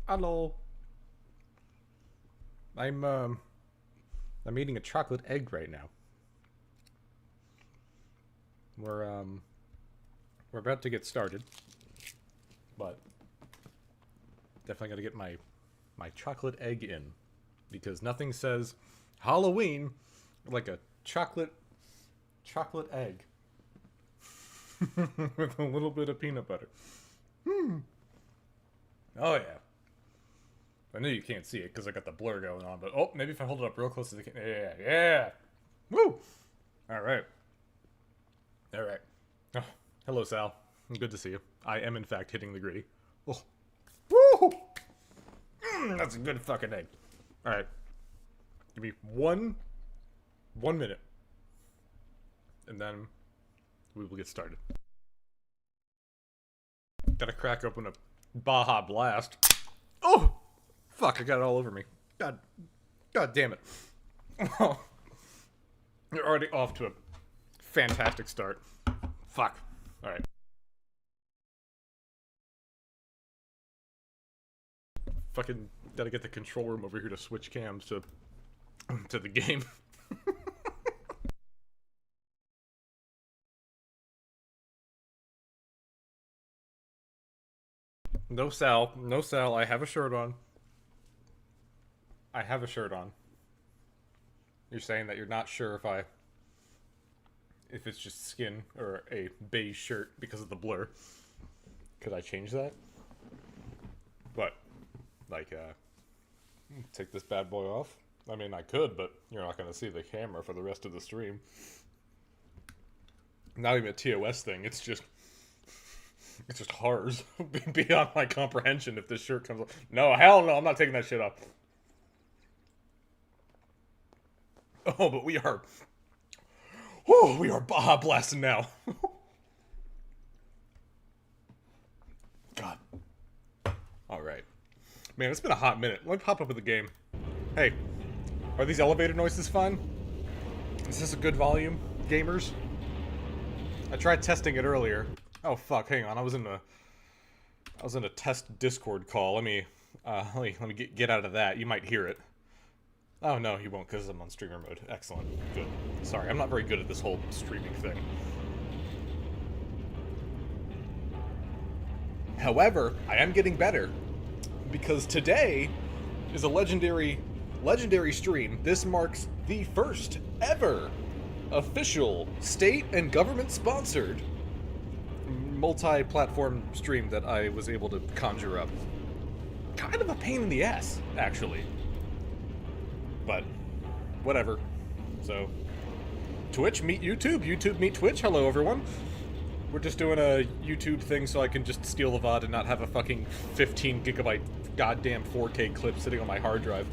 Hello. I'm eating a chocolate egg right now. We're about to get started, but definitely got to get my chocolate egg in, because nothing says Halloween like a chocolate egg with a little bit of peanut butter. Oh yeah. I know you can't see it because I got the blur going on, but oh, maybe if I hold it up real close to the camera. Yeah. Woo! Alright. Alright. Oh, hello, Sal. Good to see you. I am, in fact, hitting the gritty. Oh. Woo! That's a good fucking egg. Alright. Give me one minute. And then we will get started. Gotta crack open a Baja Blast. Oh! Fuck, I got it all over me. God damn it. Oh. You're already off to a fantastic start. Fuck. Alright. Fucking gotta get the control room over here to switch cams to the game. No Sal, I have a shirt on. You're saying that you're not sure if it's just skin or a beige shirt because of the blur. Could I change that? What? Like, take this bad boy off? I mean, I could, but you're not going to see the camera for the rest of the stream. Not even a TOS thing, it's just horrors beyond my comprehension if this shirt comes off. No, hell no, I'm not taking that shit off. Oh, but we are Baja blasting now. God. Alright. Man, it's been a hot minute. Let me pop up with the game. Hey, are these elevator noises fun? Is this a good volume, gamers? I tried testing it earlier. Oh fuck, hang on. I was in a test Discord call. Let me get out of that. You might hear it. Oh, no, he won't, because I'm on streamer mode. Excellent. Good. Sorry, I'm not very good at this whole streaming thing. However, I am getting better, because today is a legendary stream. This marks the first ever official state and government-sponsored multi-platform stream that I was able to conjure up. Kind of a pain in the ass, actually. But, whatever. So, Twitch meet YouTube, YouTube meet Twitch. Hello, everyone. We're just doing a YouTube thing so I can just steal the VOD and not have a fucking 15 gigabyte goddamn 4K clip sitting on my hard drive.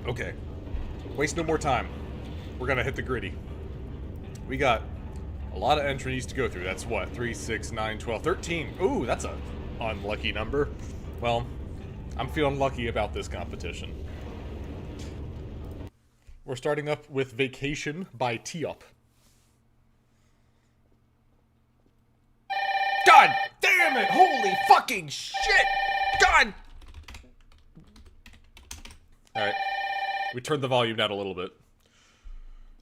Okay. Waste no more time. We're gonna hit the gritty. We got a lot of entries to go through. That's what? 3, 6, 9, 12, 13. Ooh, that's a unlucky number. Well, I'm feeling lucky about this competition. We're starting up with Vacation by T-Up. God damn it! Holy fucking shit! God! Alright. We turned the volume down a little bit.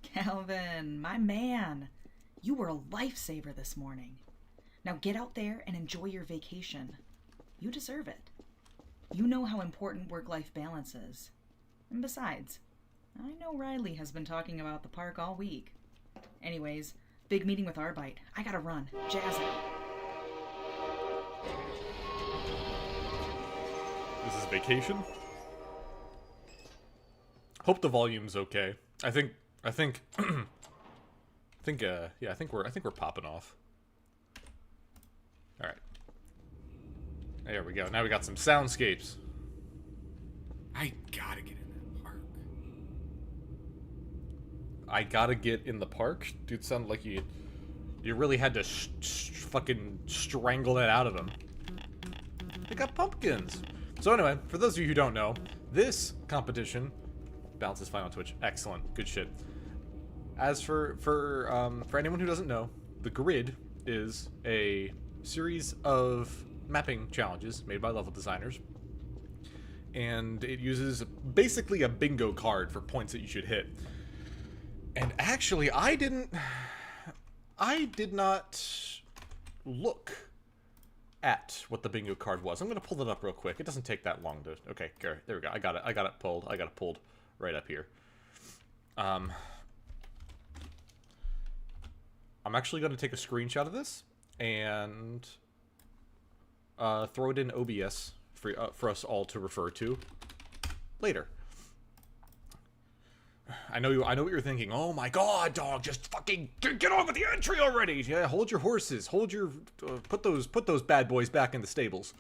Calvin, my man. You were a lifesaver this morning. Now get out there and enjoy your vacation. You deserve it. You know how important work-life balance is. And besides, I know Riley has been talking about the park all week. Anyways, big meeting with Arbite. I gotta run. Jazz it. This is Vacation. Hope the volume's okay. I think we're popping off. All right. There we go. Now we got some soundscapes. I gotta get in that park. I gotta get in the park? Dude, sounded like you really had to fucking strangle that out of him. They got pumpkins. So anyway, for those of you who don't know, this competition, Balance is fine on Twitch. Excellent. Good shit. As for anyone who doesn't know, the grid is a series of mapping challenges made by level designers. And it uses basically a bingo card for points that you should hit. And actually, I did not look at what the bingo card was. I'm going to pull it up real quick. It doesn't take that long to... Okay, there we go. I got it pulled. I got it pulled right up here. I'm actually going to take a screenshot of this and throw it in OBS for us all to refer to later. I know what you're thinking. Oh my god, dog, just fucking get on with the entry already. Yeah, hold your horses. Hold your put those bad boys back in the stables.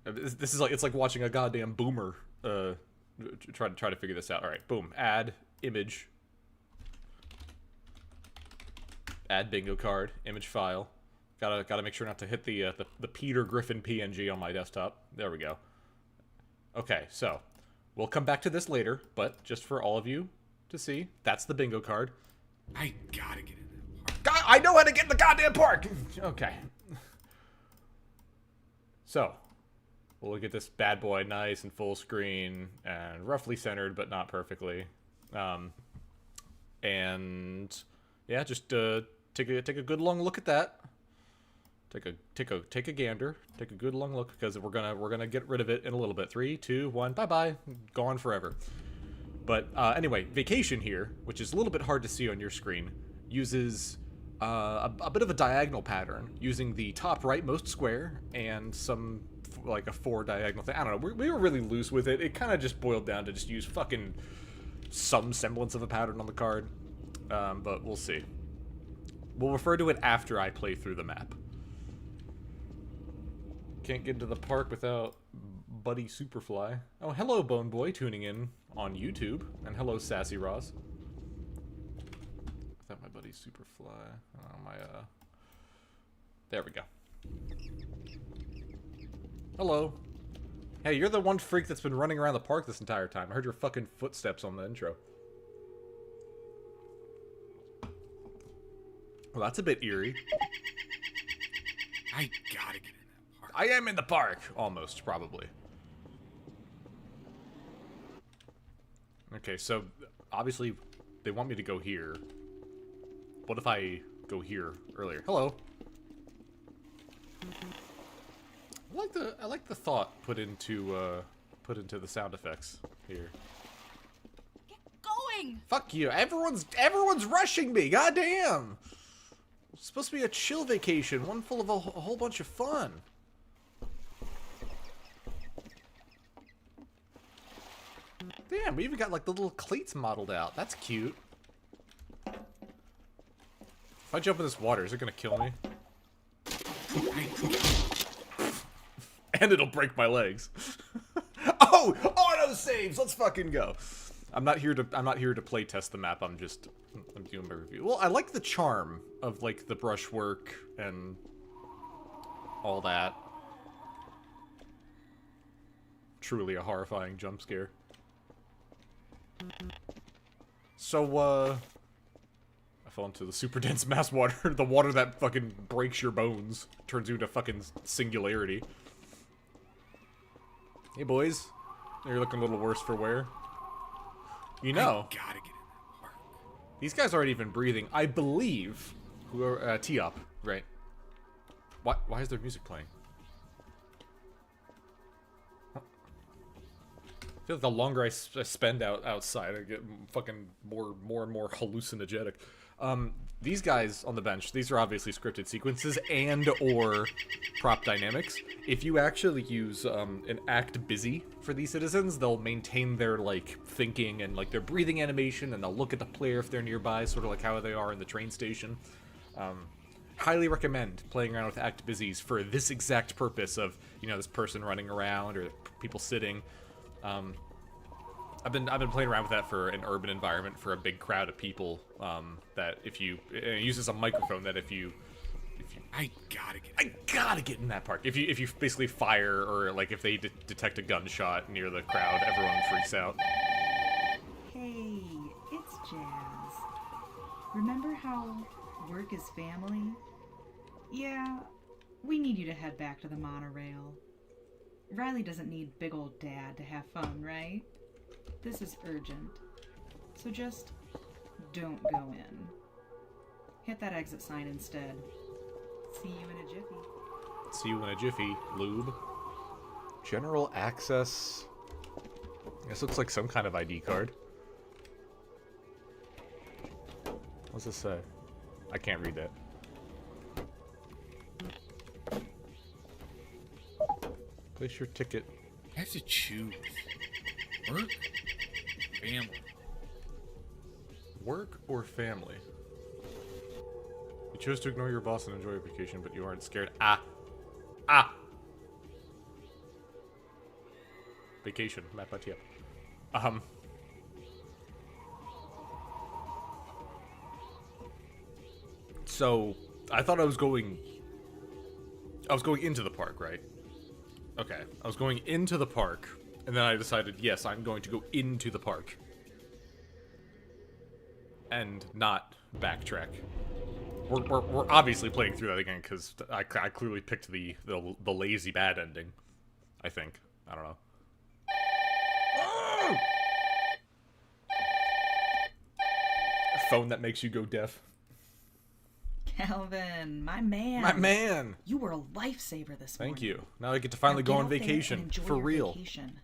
This is like, it's like watching a goddamn boomer try to figure this out. All right, boom. Add image. Add bingo card. Image file. Gotta make sure not to hit the Peter Griffin PNG on my desktop. There we go. Okay, so we'll come back to this later, but just for all of you to see, that's the bingo card. I gotta get in that park. I know how to get in the goddamn park! Okay. So, we'll get this bad boy nice and full screen and roughly centered, but not perfectly. And yeah, just take a good long look at that. Take a gander. Take a good long look, because we're gonna get rid of it in a little bit. 3, 2, 1. Bye bye. Gone forever. But anyway, Vacation here, which is a little bit hard to see on your screen, uses a bit of a diagonal pattern using the top rightmost square and some like a 4 diagonal thing. I don't know. We were really loose with it. It kind of just boiled down to just use fucking some semblance of a pattern on the card. But we'll see. We'll refer to it after I play through the map. Can't get into the park without Buddy Superfly. Oh, hello, Bone Boy, tuning in on YouTube. And hello, Sassy Ross. Without my Buddy Superfly. There we go. Hello. Hey, you're the one freak that's been running around the park this entire time. I heard your fucking footsteps on the intro. Well, that's a bit eerie. I gotta get in that park. I am in the park. Almost, probably. Okay, so obviously they want me to go here. What if I go here earlier? Hello. I like the thought put into the sound effects here. Get going! Fuck you. Everyone's rushing me. Goddamn. It's supposed to be a chill vacation, one full of a whole bunch of fun. Damn, we even got like the little cleats modeled out. That's cute. If I jump in this water, is it gonna kill me? And it'll break my legs. Oh, auto saves. Let's fucking go. I'm not here to play test the map. I'm doing my review. Well, I like the charm of like the brushwork and all that. Truly a horrifying jump scare. So I fell into the super dense mass water. The water that fucking breaks your bones. Turns you into fucking singularity. Hey boys. You're looking a little worse for wear. You know, I gotta get in that park. these guys aren't even breathing. I believe, who are tee up, right? Why is their music playing? I feel like the longer I spend outside, I get fucking more and more hallucinogenic. These guys on the bench, these are obviously scripted sequences and or prop dynamics. If you actually use an act busy for these citizens, they'll maintain their like thinking and like their breathing animation, and they'll look at the player if they're nearby, sort of like how they are in the train station. Highly recommend playing around with act busies for this exact purpose of, you know, this person running around or people sitting. I've been playing around with that for an urban environment for a big crowd of people. That if you it uses a microphone that if you I gotta get in that park. If you basically fire or like if they detect a gunshot near the crowd, everyone freaks out. Hey, it's Jazz. Remember how work is family? Yeah, we need you to head back to the monorail. Riley doesn't need big old dad to have fun, right? This is urgent. So just don't go in. Hit that exit sign instead. See you in a jiffy. See you in a jiffy, lube. General access. This looks like some kind of ID card. What's this say? I can't read that. Place your ticket. I have to choose. Work? Family. Work or family? You chose to ignore your boss and enjoy your vacation, but you aren't scared. Ah! Vacation. Map by tip. So, I thought I was going into the park, right? Okay. I was going into the park, and then I decided, yes, I'm going to go into the park. And not backtrack. We're obviously playing through that again, because I clearly picked the lazy bad ending. I think. I don't know. Oh! A phone that makes you go deaf. Calvin, my man. My man! You were a lifesaver this morning. Thank you. Now I get to finally Now go get on out there vacation. and enjoy For your real. Vacation.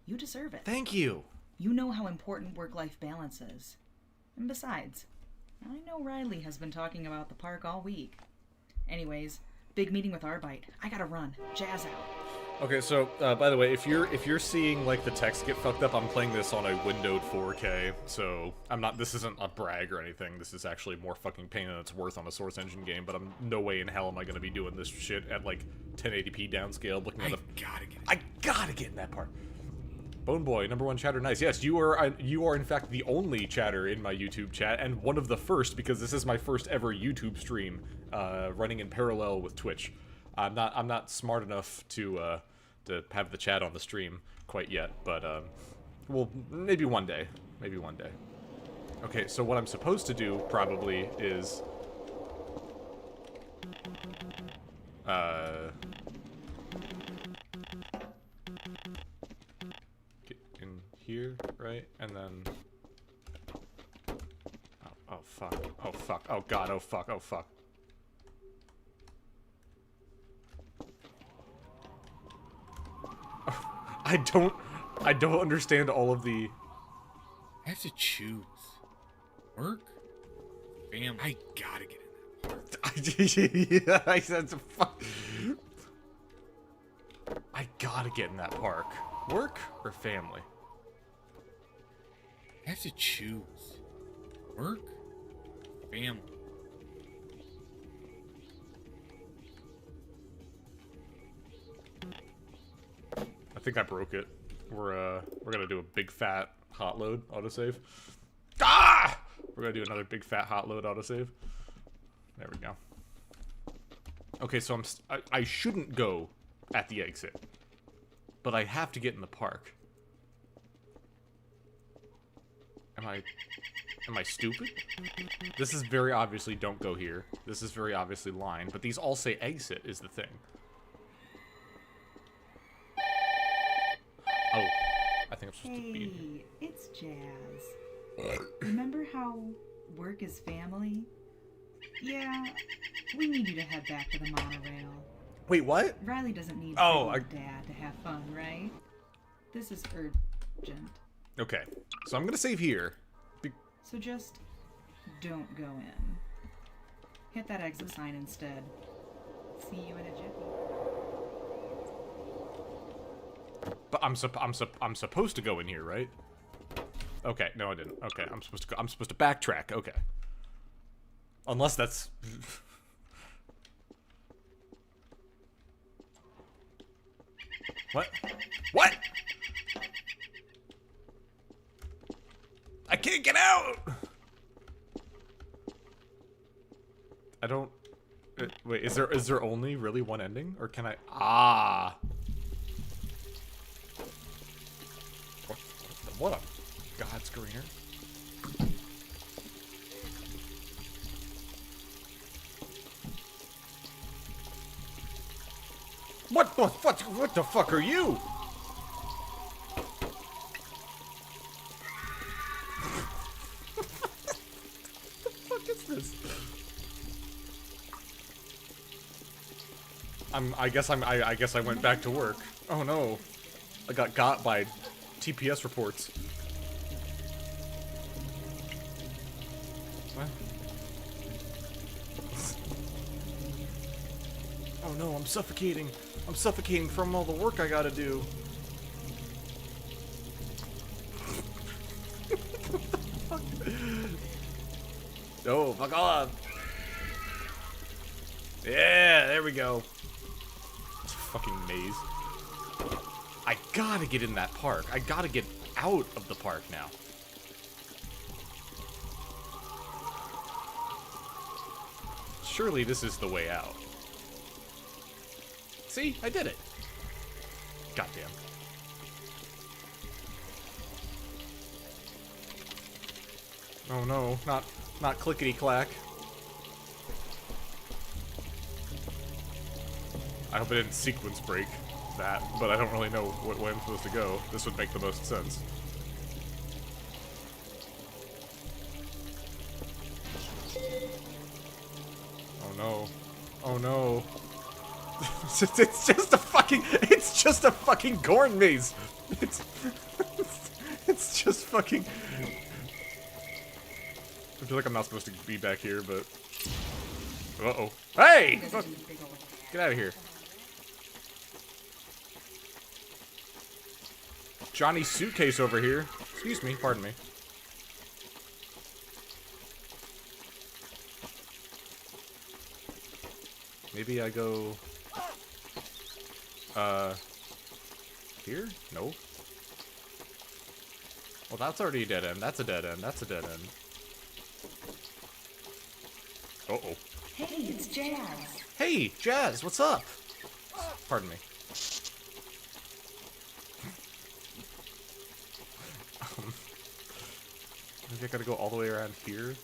You deserve it. Thank you. You know how important work-life balance is. And besides, I know Riley has been talking about the park all week. Anyways, big meeting with Arbite. I gotta run. Jazz out. Okay, so by the way, if you're seeing like the text get fucked up, I'm playing this on a windowed 4K, so I'm not. This isn't a brag or anything. This is actually more fucking pain than it's worth on a Source Engine game. But I'm no way in hell am I gonna be doing this shit at like 1080p downscale. Looking at I gotta get in that part. Bone Boy, #1 chatter, nice. Yes, you are in fact the only chatter in my YouTube chat, and one of the first because this is my first ever YouTube stream, running in parallel with Twitch. I'm not smart enough to have the chat on the stream quite yet, but well, maybe one day. Maybe one day. Okay, so what I'm supposed to do probably is get in here, right? And then oh fuck. Oh fuck. Oh god. Oh fuck. Oh fuck. I don't understand all of the... I have to choose. Work? Family. I gotta get in that park. Yeah, I said fuck. I gotta get in that park. Work or family? I have to choose. Work? Family. I think I broke it. We're gonna do a big fat hot load autosave. Ah! We're gonna do another big fat hot load autosave. There we go. Okay, so I shouldn't go at the exit, but I have to get in the park. Am I stupid? This is very obviously don't go here. This is very obviously line, but these all say exit is the thing. Oh, I think I'm supposed to be. Hey, it's Jazz. Remember how work is family? Yeah, we need you to head back to the monorail. Wait, what? Riley doesn't need Oh, dad to have fun, right? This is urgent. Okay, so I'm gonna save here. So just don't go in. Hit that exit sign instead. See you in a jiffy. But I'm supposed to go in here, right? Okay, no, I didn't. Okay, I'm supposed to backtrack. Okay, unless that's. What? What? I can't get out! I don't... wait, is there only really one ending? Or can I... Ah! What a... God screener. What the fuck are you? What the fuck is this? I guess I went back to work. Oh no. I got by TPS reports. What? Oh no, I'm suffocating. I'm suffocating from all the work I gotta do. What the fuck? Oh, fuck off. Yeah, there we go. It's a fucking maze. I gotta get in that park. I gotta get out of the park now. Surely this is the way out. See? I did it. Goddamn. Oh no, not clickety-clack. I hope I didn't sequence break that, but I don't really know what way I'm supposed to go. This would make the most sense. Oh no. Oh no. It's just a fucking K.E.R.N.E.L maze. It's just fucking. I feel like I'm not supposed to be back here, but. Uh-oh. Hey! Fuck. Get out of here. Johnny's suitcase over here. Excuse me, pardon me. Maybe I go... Here? No. Well, that's already a dead end. That's a dead end. That's a dead end. Uh-oh. Hey, it's Jazz. Hey, Jazz, what's up? Pardon me. Maybe I gotta go all the way around here.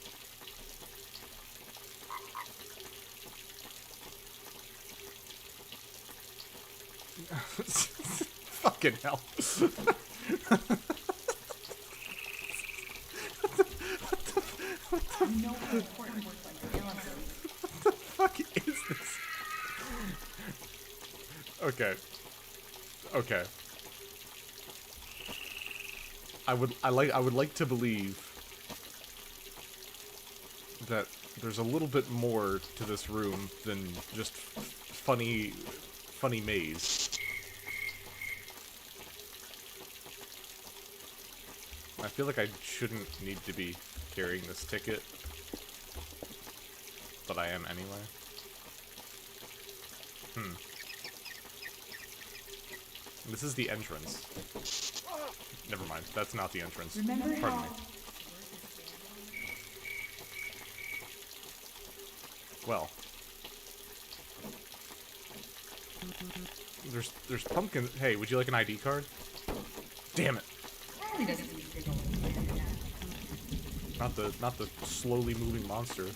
Fucking hell. You know how important work-life balance is. What the fuck is this? Okay. Okay. I would like to believe that there's a little bit more to this room than just funny maze. I feel like I shouldn't need to be carrying this ticket, but I am anyway. This is the entrance. Never mind, that's not the entrance. Remember Pardon me. Well. There's pumpkin. Hey, would you like an ID card? Damn it. Riley doesn't need to go in there. Not the slowly moving monster.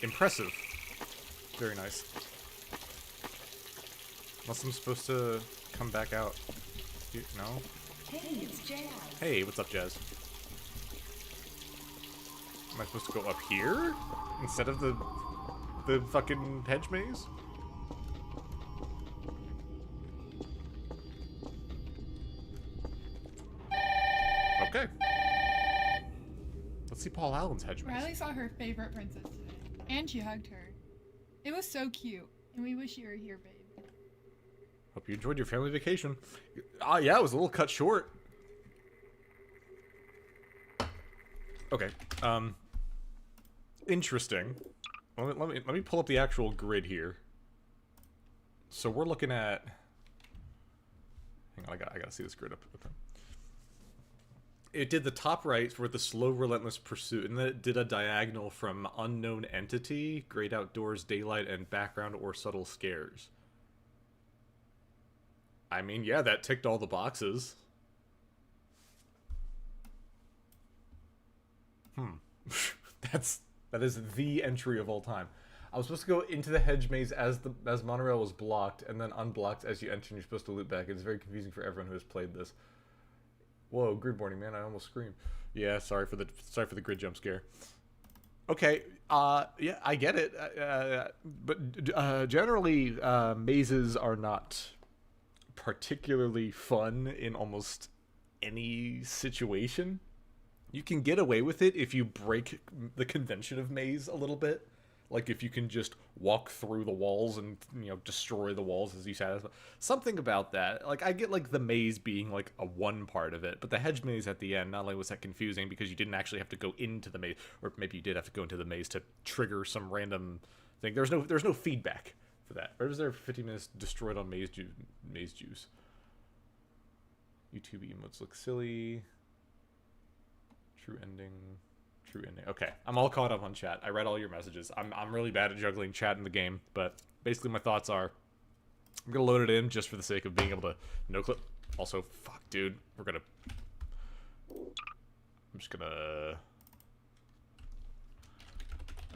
Impressive. Very nice. Unless I'm supposed to come back out. No? Hey, it's Jazz. Hey, what's up, Jazz? Am I supposed to go up here? Instead of the fucking hedge maze? Okay. Let's see Paul Allen's hedge maze. Riley saw her favorite princess today, and she hugged her. It was so cute, and we wish you were here, babe. Hope you enjoyed your family vacation. Yeah, it was a little cut short. Okay. Interesting. Let me pull up the actual grid here. So we're looking at. Hang on, I gotta see this grid up. It did the top right for the slow, relentless pursuit, and then it did a diagonal from unknown entity, great outdoors, daylight, and background or subtle scares. I mean, yeah, that ticked all the boxes. That's That is the entry of all time. I was supposed to go into the hedge maze as monorail was blocked, and then unblocked as you enter, and you're supposed to loop back. It's very confusing for everyone who has played this. Whoa, grid morning, man! I almost screamed. Yeah, sorry for the grid jump scare. Okay, yeah, I get it, but generally, mazes are not particularly fun in almost any situation. You can get away with it if you break the convention of maze a little bit. Like if you can just walk through the walls and, you know, destroy the walls as you satisfy. Something about that. Like, I get, like, the maze being, like, a one part of it. But the hedge maze at the end, not only was that confusing because you didn't actually have to go into the maze. Or maybe you did have to go into the maze to trigger some random thing. There's no feedback for that. Or was there 15 minutes destroyed on maze juice? YouTube emotes look silly. True ending. Okay, I'm all caught up on chat. I read all your messages. I'm really bad at juggling chat in the game, but basically my thoughts are I'm gonna load it in just for the sake of being able to no clip. Also, fuck, dude, I'm just gonna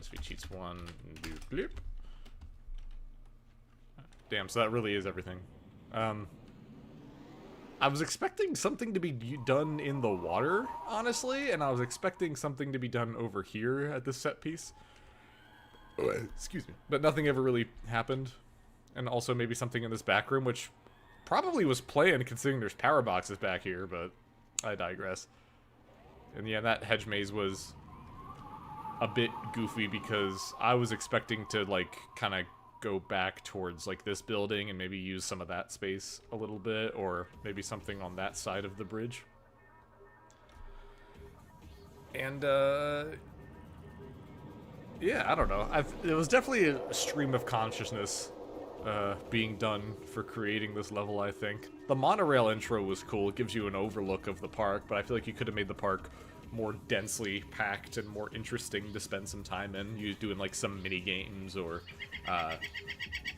SV cheats 1 and do bloop. Damn, so that really is everything. I was expecting something to be done in the water, honestly, and I was expecting something to be done over here at this set piece. Excuse me. But nothing ever really happened. And also maybe something in this back room, which probably was planned considering there's power boxes back here, but I digress. And yeah, that hedge maze was a bit goofy because I was expecting to, like, kind of go back towards, like, this building and maybe use some of that space a little bit, or maybe something on that side of the bridge. And yeah, I don't know. It was definitely a stream of consciousness being done for creating this level, I think. The monorail intro was cool. It gives you an overlook of the park, but I feel like you could have made the park more densely packed and more interesting to spend some time in. You doing, like, some mini games, or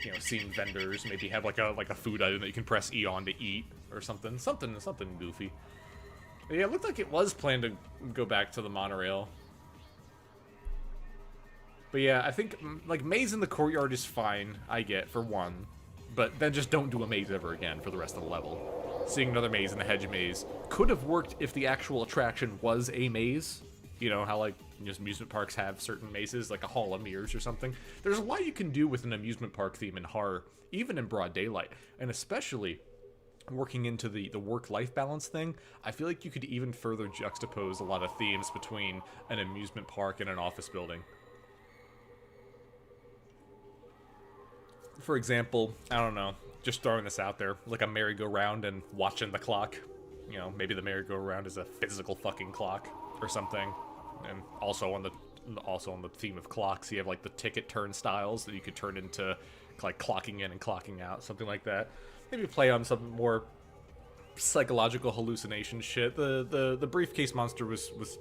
you know, seeing vendors. Maybe have like a food item that you can press E on to eat, or something goofy. But yeah, it looked like it was planned to go back to the monorail. But yeah, I think, like, maze in the courtyard is fine, I get, for one. But then just don't do a maze ever again for the rest of the level. Seeing another maze in the hedge maze could have worked if the actual attraction was a maze. You know, how, like, just amusement parks have certain mazes, like a Hall of Mirrors or something. There's a lot you can do with an amusement park theme in horror, even in broad daylight. And especially working into the work-life balance thing, I feel like you could even further juxtapose a lot of themes between an amusement park and an office building. For example, I don't know, just throwing this out there, like a merry-go-round and watching the clock. You know, maybe the merry-go-round is a physical fucking clock or something. And also on the theme of clocks, you have, like, the ticket turnstiles that you could turn into, like, clocking in and clocking out, something like that. Maybe play on some more psychological hallucination shit. The briefcase monster was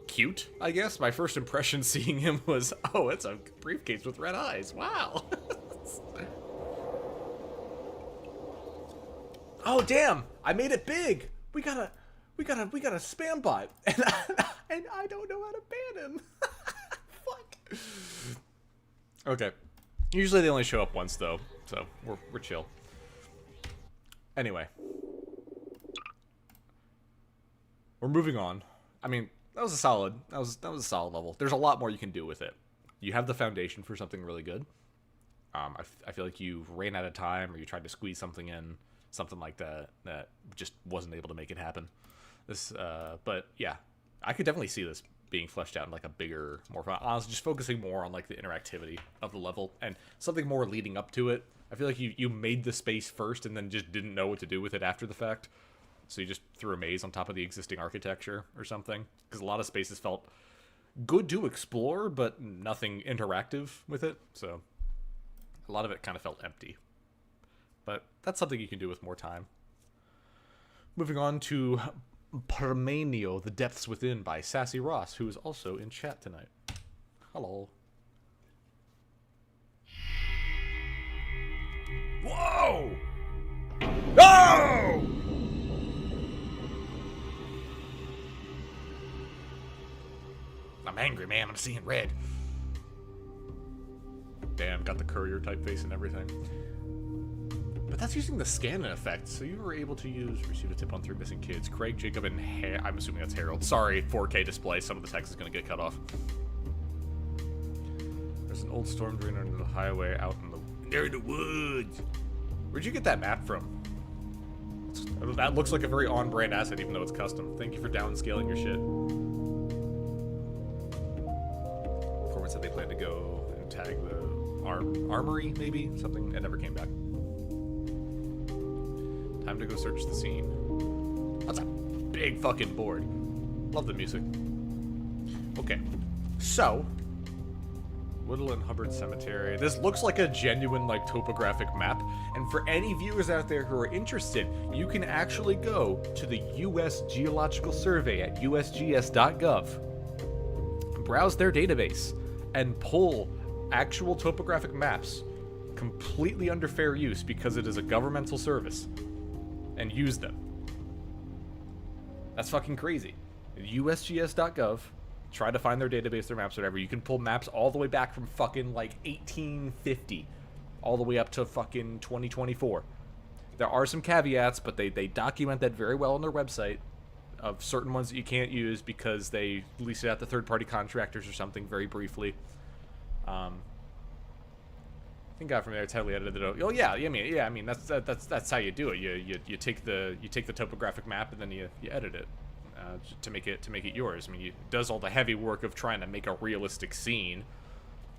cute, I guess. My first impression seeing him was, oh, it's a briefcase with red eyes. Wow. Oh, damn! I made it big. We got a spam bot, and I don't know how to ban him. Fuck. Okay. Usually they only show up once, though, so we're chill. Anyway, we're moving on. I mean, that was a solid level. There's a lot more you can do with it. You have the foundation for something really good. I feel like you ran out of time, or you tried to squeeze something in, something like that just wasn't able to make it happen. But yeah, I could definitely see this being fleshed out in, like, a bigger, more fun. I was just focusing more on, like, the interactivity of the level and something more leading up to it. I feel like you made the space first and then just didn't know what to do with it after the fact. So you just threw a maze on top of the existing architecture or something. Because a lot of spaces felt good to explore, but nothing interactive with it. So a lot of it kind of felt empty. But that's something you can do with more time. Moving on to PERMANEO, The Depths Within by Sassy Ross, who is also in chat tonight. Hello. Whoa! No! I'm angry, man. I'm seeing red. Damn, got the courier typeface and everything. But that's using the scan effect, so you were able to receive a tip on 3 missing kids. Craig, Jacob, and I'm assuming that's Harold. Sorry, 4K display. Some of the text is going to get cut off. There's an old storm drain under the highway out in the woods. Where'd you get that map from? That looks like a very on-brand asset, even though it's custom. Thank you for downscaling your shit. Corbin said they plan to go and tag the armory, maybe? Something. It never came back. Time to go search the scene. That's a big fucking board. Love the music. Okay. So, Woodland Hubbard Cemetery. This looks like a genuine, like, topographic map. And for any viewers out there who are interested, you can actually go to the U.S. Geological Survey at usgs.gov, browse their database, and pull actual topographic maps completely under fair use because it is a governmental service, and use them. That's fucking crazy. usgs.gov. Try to find their database, their maps, whatever. You can pull maps all the way back from fucking, like, 1850 all the way up to fucking 2024. There are some caveats, but they document that very well on their website of certain ones that you can't use because they lease it out to third-party contractors or something very briefly. I think I got from there totally edited it out. Oh yeah, I mean that's how you do it. You take the topographic map and then you edit it. To make it yours. I mean, it does all the heavy work of trying to make a realistic scene,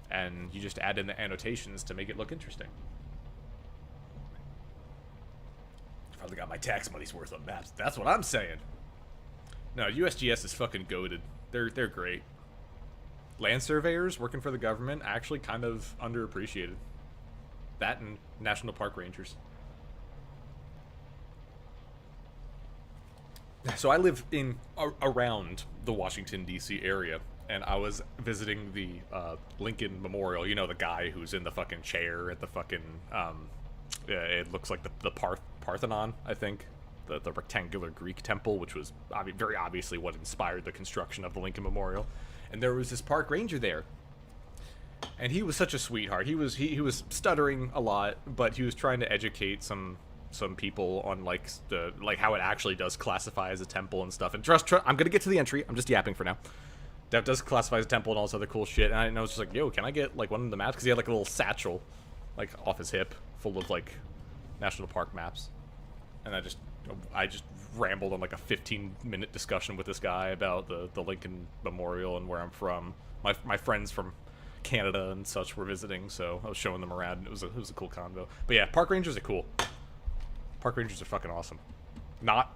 and you just add in the annotations to make it look interesting. Probably got my tax money's worth on maps. That's what I'm saying. No, USGS is fucking goated. They're great. Land surveyors working for the government actually kind of underappreciated. That and national park rangers. So I live around the Washington, D.C. area, and I was visiting the Lincoln Memorial. You know, the guy who's in the fucking chair at the fucking, it looks like the Parthenon, I think. The rectangular Greek temple, which was very obviously what inspired the construction of the Lincoln Memorial. And there was this park ranger there. And he was such a sweetheart. He was stuttering a lot, but he was trying to educate some people on like how it actually does classify as a temple and stuff. And trust, I'm gonna get to the entry. I'm just yapping for now. That does classify as a temple and all this other cool shit. And I was just like, yo, can I get like one of the maps? Because he had like a little satchel, like off his hip, full of like national park maps. And I just rambled on like a 15-minute discussion with this guy about the Lincoln Memorial and where I'm from. My friends from Canada and such were visiting, so I was showing them around. And it was a cool convo. But yeah, park rangers are cool. Park rangers are fucking awesome. Not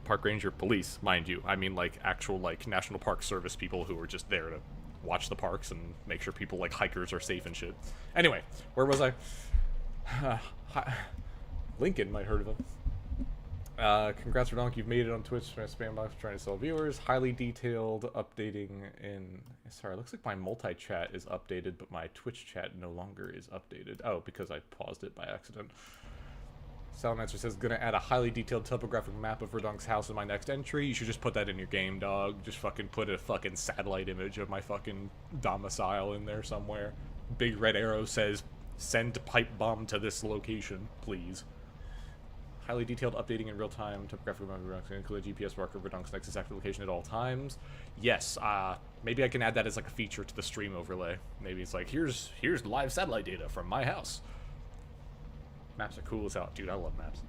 park ranger police, mind you. I mean like actual like National Park Service people who are just there to watch the parks and make sure people like hikers are safe and shit. Anyway, where was I? Lincoln might heard of him. Congrats Redonk, you've made it on Twitch. Spam box trying to sell viewers. Highly detailed updating in. Sorry, it looks like my multi-chat is updated, but my Twitch chat no longer is updated. Oh, because I paused it by accident. Salamancer says, gonna add a highly detailed topographic map of Redunk's house in my next entry. You should just put that in your game, dog. Just fucking put a fucking satellite image of my fucking domicile in there somewhere. Big red arrow says, send pipe bomb to this location, please. Highly detailed updating in real time. Topographic map of Redunk's include a GPS marker of Redunk's next exact location at all times. Yes, maybe I can add that as like a feature to the stream overlay. Maybe it's like, here's live satellite data from my house. Maps are cool as hell. Dude, I love maps.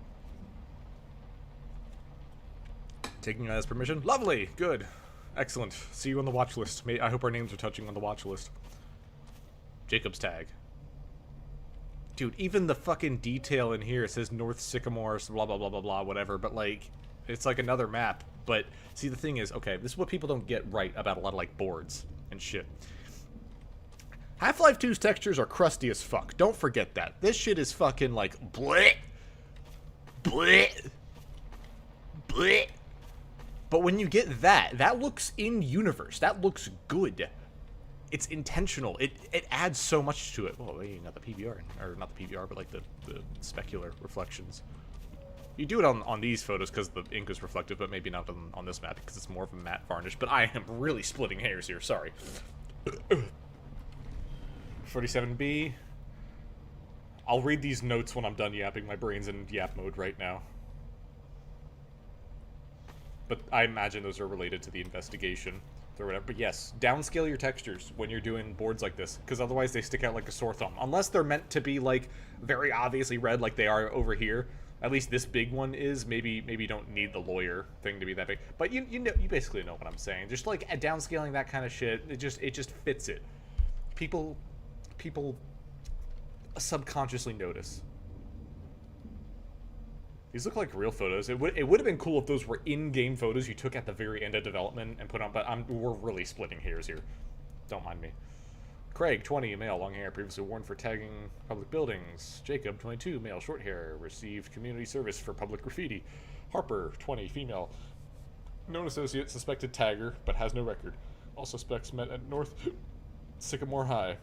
Taking you guys' permission? Lovely! Good. Excellent. See you on the watch list. I hope our names are touching on the watch list. Jacob's tag. Dude, even the fucking detail in here, it says North Sycamore, blah, blah, blah, blah, blah, whatever, but, like, it's like another map. But, see, the thing is, okay, this is what people don't get right about a lot of, like, boards and shit. Half-Life 2's textures are crusty as fuck. Don't forget that. This shit is fucking like bleh, bleh, bleh. But when you get that looks in-universe. That looks good. It's intentional. It adds so much to it. Oh, wait, not the PBR. Or not the PBR, but like the specular reflections. You do it on these photos because the ink is reflective, but maybe not on this map because it's more of a matte varnish. But I am really splitting hairs here, sorry. 47B. I'll read these notes when I'm done yapping. My brain's in yap mode right now. But I imagine those are related to the investigation or whatever. But yes, downscale your textures when you're doing boards like this, because otherwise they stick out like a sore thumb. Unless they're meant to be like very obviously red like they are over here. At least this big one is. Maybe you don't need the lawyer thing to be that big. But you know, you basically know what I'm saying. Just like downscaling that kind of shit, it just fits it. People subconsciously notice. These look like real photos. It would have been cool if those were in-game photos you took at the very end of development and put on, but we're really splitting hairs here. Don't mind me. Craig, 20, male, long hair, previously warned for tagging public buildings. Jacob, 22, male, short hair, received community service for public graffiti. Harper, 20, female, known associate, suspected tagger, but has no record. All suspects met at North Sycamore High.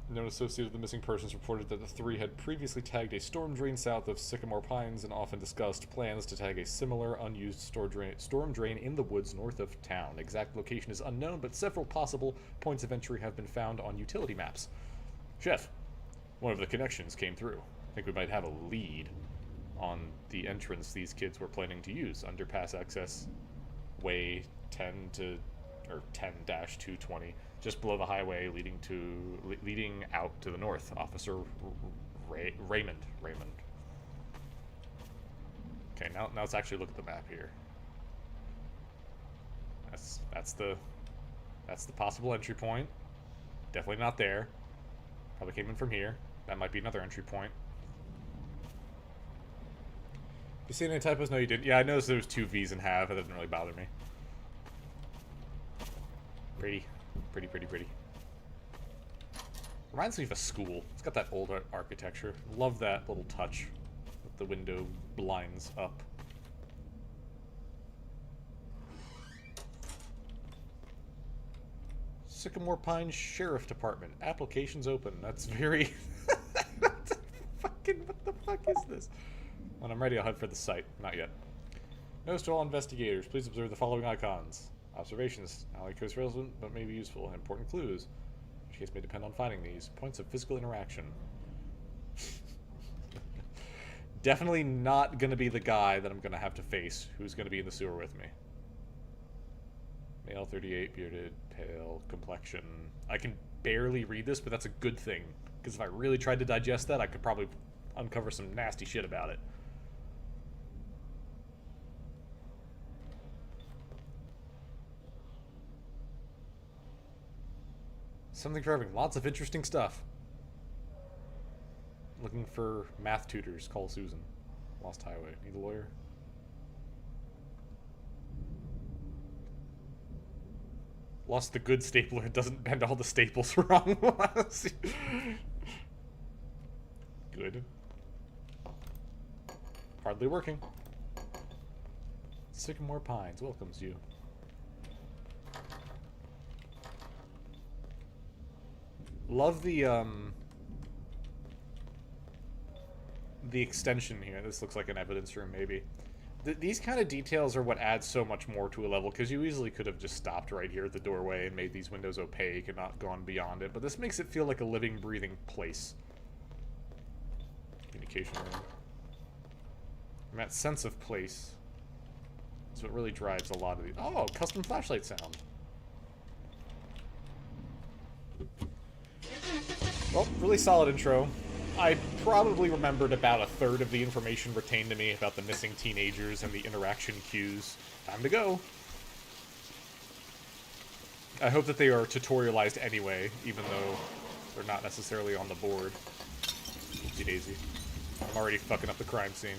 Known associate of the missing persons reported that the three had previously tagged a storm drain south of Sycamore Pines and often discussed plans to tag a similar unused storm drain in the woods north of town. Exact location is unknown, but several possible points of entry have been found on utility maps. Chef, one of the connections came through. I think we might have a lead on the entrance these kids were planning to use. Underpass access way 10-220. Just below the highway leading out to the north. Officer Raymond. Okay, now let's actually look at the map here. That's the possible entry point. Definitely not there. Probably came in from here. That might be another entry point. You seen any typos? No, you didn't. Yeah, I noticed there was 2 V's and half. That didn't really bother me. Pretty. Reminds me of a school. It's got that old architecture. Love that little touch with the window blinds up. Sycamore Pines Sheriff Department. Applications open. That's very... what the fuck is this? When I'm ready, I'll head for the site. Not yet. Notice to all investigators. Please observe the following icons. Observations, not only case relevant, but may be useful. Important clues, which case may depend on finding these. Points of physical interaction. Definitely not going to be the guy that I'm going to have to face who's going to be in the sewer with me. Male, 38, bearded, pale, complexion. I can barely read this, but that's a good thing. Because if I really tried to digest that, I could probably uncover some nasty shit about it. Something for everyone. Lots of interesting stuff. Looking for math tutors. Call Susan. Lost Highway. Need a lawyer? Lost the good stapler. It doesn't bend all the staples wrong. Good. Hardly working. Sycamore Pines welcomes you. Love the extension here. This looks like an evidence room, maybe. These kind of details are what adds so much more to a level, because you easily could have just stopped right here at the doorway and made these windows opaque and not gone beyond it, but this makes it feel like a living, breathing place. Communication room. And that sense of place is what really drives a lot of these. Oh, custom flashlight sound. Well, really solid intro. I probably remembered about a third of the information retained to me about the missing teenagers and the interaction cues. Time to go. I hope that they are tutorialized anyway, even though they're not necessarily on the board. Oopsie daisy. I'm already fucking up the crime scene.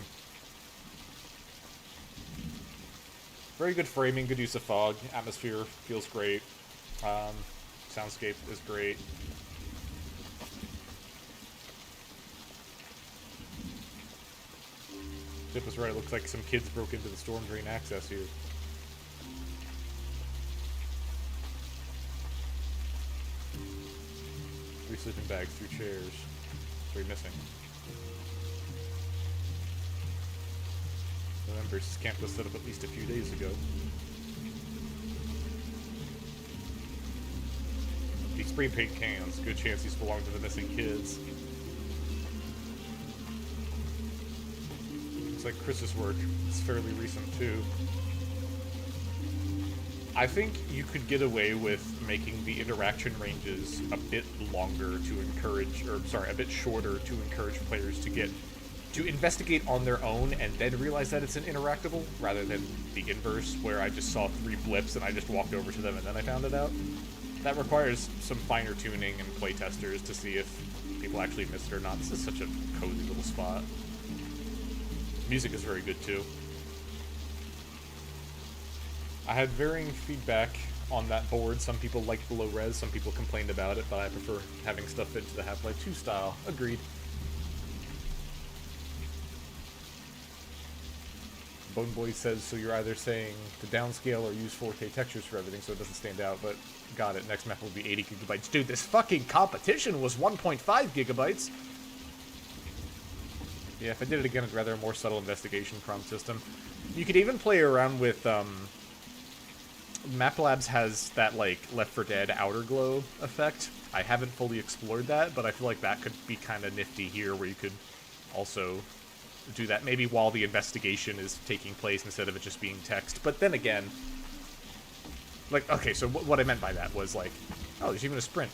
Very good framing, good use of fog. Atmosphere feels great. Soundscape is great. Tip was right, it looks like some kids broke into the storm drain access here. 3 sleeping bags, 3 chairs, 3 missing. Remember, this camp was set up at least a few days ago. These spray paint cans. Good chance these belong to the missing kids. Looks like Chris's work. It's fairly recent, too. I think you could get away with making the interaction ranges a bit longer to encourage, or sorry, a bit shorter to encourage players to investigate on their own and then realize that it's an interactable, rather than the inverse, where I just saw 3 blips and I just walked over to them and then I found it out. That requires some finer tuning and playtesters to see if people actually miss it or not. This is such a cozy little spot. Music is very good too. I had varying feedback on that board. Some people liked the low res, some people complained about it, but I prefer having stuff fit to the Half-Life 2 style. Agreed. Boneboy says, so you're either saying to downscale or use 4K textures for everything so it doesn't stand out, but got it, next map will be 80 gigabytes. Dude, this fucking competition was 1.5 gigabytes! Yeah, if I did it again, I'd rather a more subtle investigation prompt system. You could even play around with, MapLabs has that, like, Left 4 Dead outer glow effect. I haven't fully explored that, but I feel like that could be kind of nifty here, where you could also do that maybe while the investigation is taking place instead of it just being text. But then again, like, okay, so what I meant by that was, like, oh, there's even a sprint.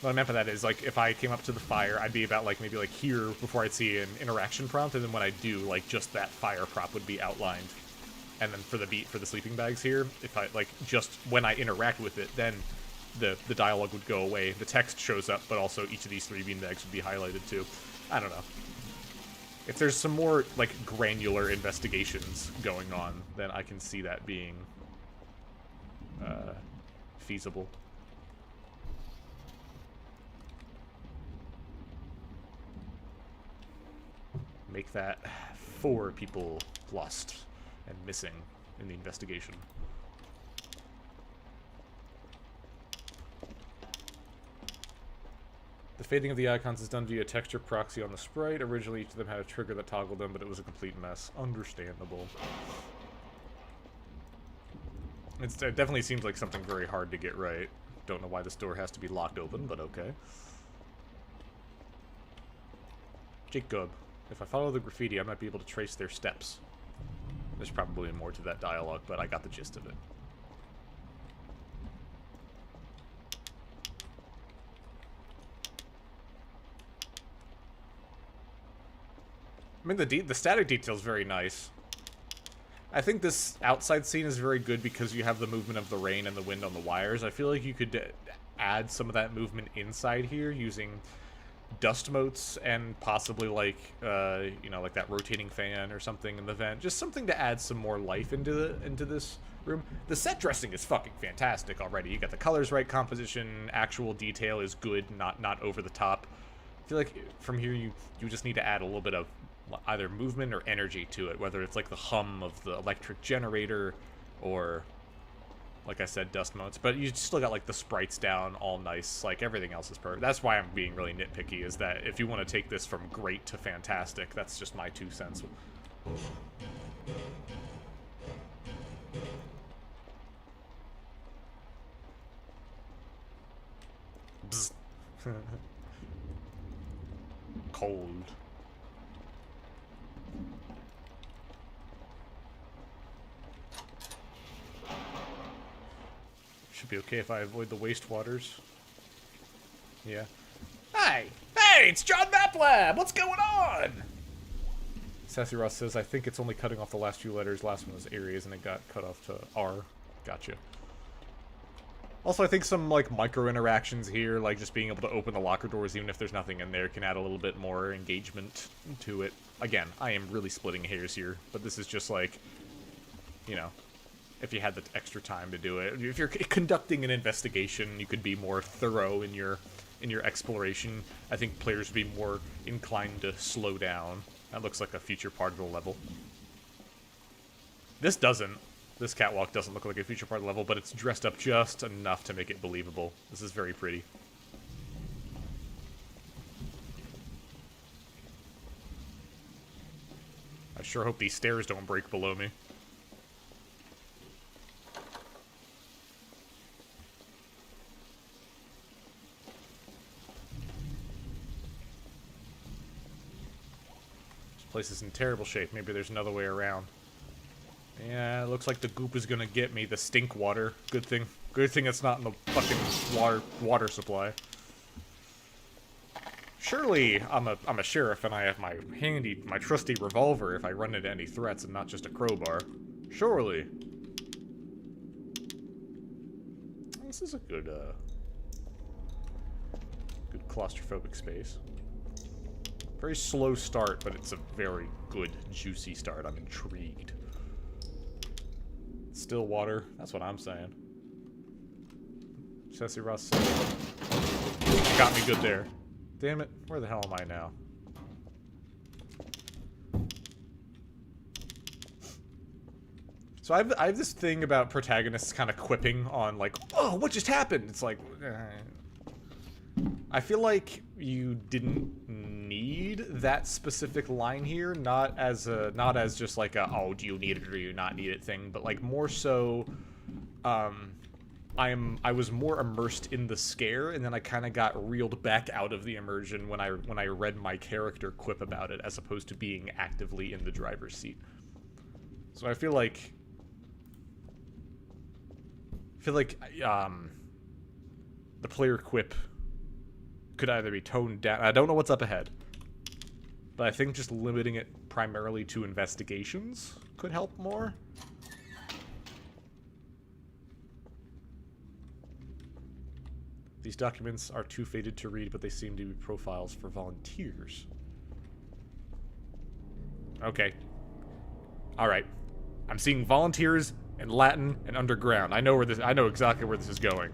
What I meant by that is, like, if I came up to the fire, I'd be about, like, maybe, like, here before I'd see an interaction prompt, and then when I do, like, just that fire prop would be outlined. And then for the sleeping bags here, if I, like, just when I interact with it, then the dialogue would go away. The text shows up, but also each of these 3 beanbags would be highlighted, too. I don't know. If there's some more, like, granular investigations going on, then I can see that being feasible. Make that 4 people lost and missing in the investigation. The fading of the icons is done via texture proxy on the sprite. Originally, each of them had a trigger that toggled them, but it was a complete mess. Understandable. It definitely seems like something very hard to get right. Don't know why this door has to be locked open, but okay. Jacob. If I follow the graffiti, I might be able to trace their steps. There's probably more to that dialogue, but I got the gist of it. I mean, the static detail is very nice. I think this outside scene is very good because you have the movement of the rain and the wind on the wires. I feel like you could add some of that movement inside here using dust motes and possibly, like, you know, like that rotating fan or something in the vent. Just something to add some more life into this room. The set dressing is fucking fantastic already. You got the colors right, composition, actual detail is good, not over the top. I feel like from here you just need to add a little bit of either movement or energy to it, whether it's like the hum of the electric generator or, like I said, dust motes. But you still got, like, the sprites down all nice. Like, everything else is perfect. That's why I'm being really nitpicky, is that if you want to take this from great to fantastic, that's just my 2 cents. Bzz. Cold. Should be okay if I avoid the wastewaters. Yeah. Hey! Hey! It's John MapLab! What's going on? Sassy Ross says, I think it's only cutting off the last few letters. Last one was Aries, and it got cut off to R. Gotcha. Also, I think some, like, micro-interactions here, like just being able to open the locker doors even if there's nothing in there, can add a little bit more engagement to it. Again, I am really splitting hairs here, but this is just like, you know, if you had the extra time to do it. If you're conducting an investigation, you could be more thorough in your exploration. I think players would be more inclined to slow down. That looks like a future part of the level. This doesn't. This catwalk doesn't look like a future part of the level, but it's dressed up just enough to make it believable. This is very pretty. I I sure hope these stairs don't break below me. This place is in terrible shape. Maybe there's another way around. Yeah, it looks like the goop is gonna get me. The stink water. Good thing it's not in the fucking water supply. Surely I'm a sheriff and I have my trusty revolver if I run into any threats and not just a crowbar. Surely. This is a good claustrophobic space. Very slow start, but it's a very good, juicy start. I'm intrigued. Still water. That's what I'm saying. Jesse Ross got me good there. Damn it. Where the hell am I now? So I have this thing about protagonists kind of quipping on, like, oh, what just happened? It's like, I feel like you didn't need that specific line here, not as just like a, oh, do you need it or do you not need it thing, but like more so, I was more immersed in the scare, and then I kind of got reeled back out of the immersion when I read my character quip about it, as opposed to being actively in the driver's seat. So I feel like the player quip could either be toned down. I don't know what's up ahead, but I think just limiting it primarily to investigations could help more. These documents are too faded to read, but they seem to be profiles for volunteers. Okay. Alright. I'm seeing volunteers and Latin and underground. I know exactly where this is going.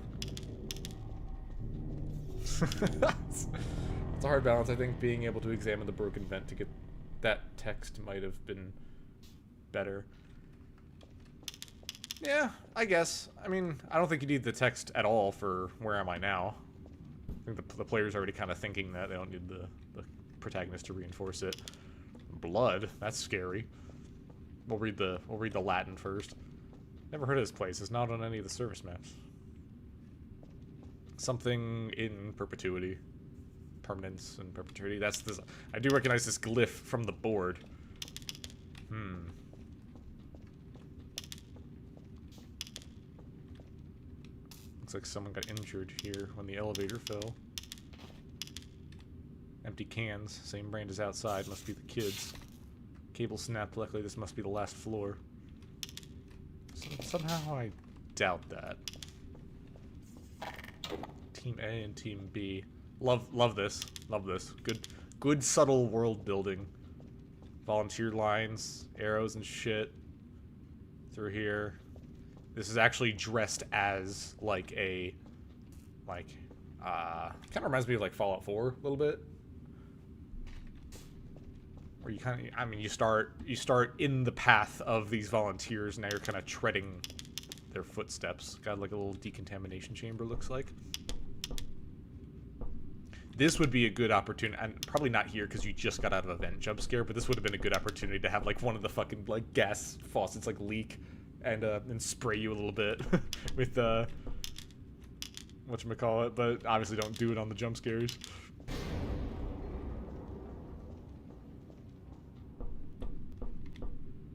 It's a hard balance. I think being able to examine the broken vent to get that text might have been better. Yeah, I guess. I mean, I don't think you need the text at all for Where Am I Now? I think the player's already kind of thinking that. They don't need the protagonist to reinforce it. Blood? That's scary. We'll read the Latin first. Never heard of this place. It's not on any of the service maps. Something in perpetuity. Permanence and perpetuity. That's this. I do recognize this glyph from the board. Looks like someone got injured here when the elevator fell. Empty cans. Same brand as outside. Must be the kids. Cable snapped. Luckily, this must be the last floor. Somehow I doubt that. Team A and Team B. Love this. Love this. Good subtle world building. Volunteer lines, arrows and shit through here. This is actually dressed as like a kind of reminds me of like Fallout 4 a little bit. Where you kind of, I mean, you start in the path of these volunteers, now you're kind of treading their footsteps. Got like a little decontamination chamber, looks like. This would be a good opportunity, and probably not here because you just got out of a vent jump scare, but this would have been a good opportunity to have like one of the fucking like gas faucets like leak and spray you a little bit with whatchamacallit, but obviously don't do it on the jump scares.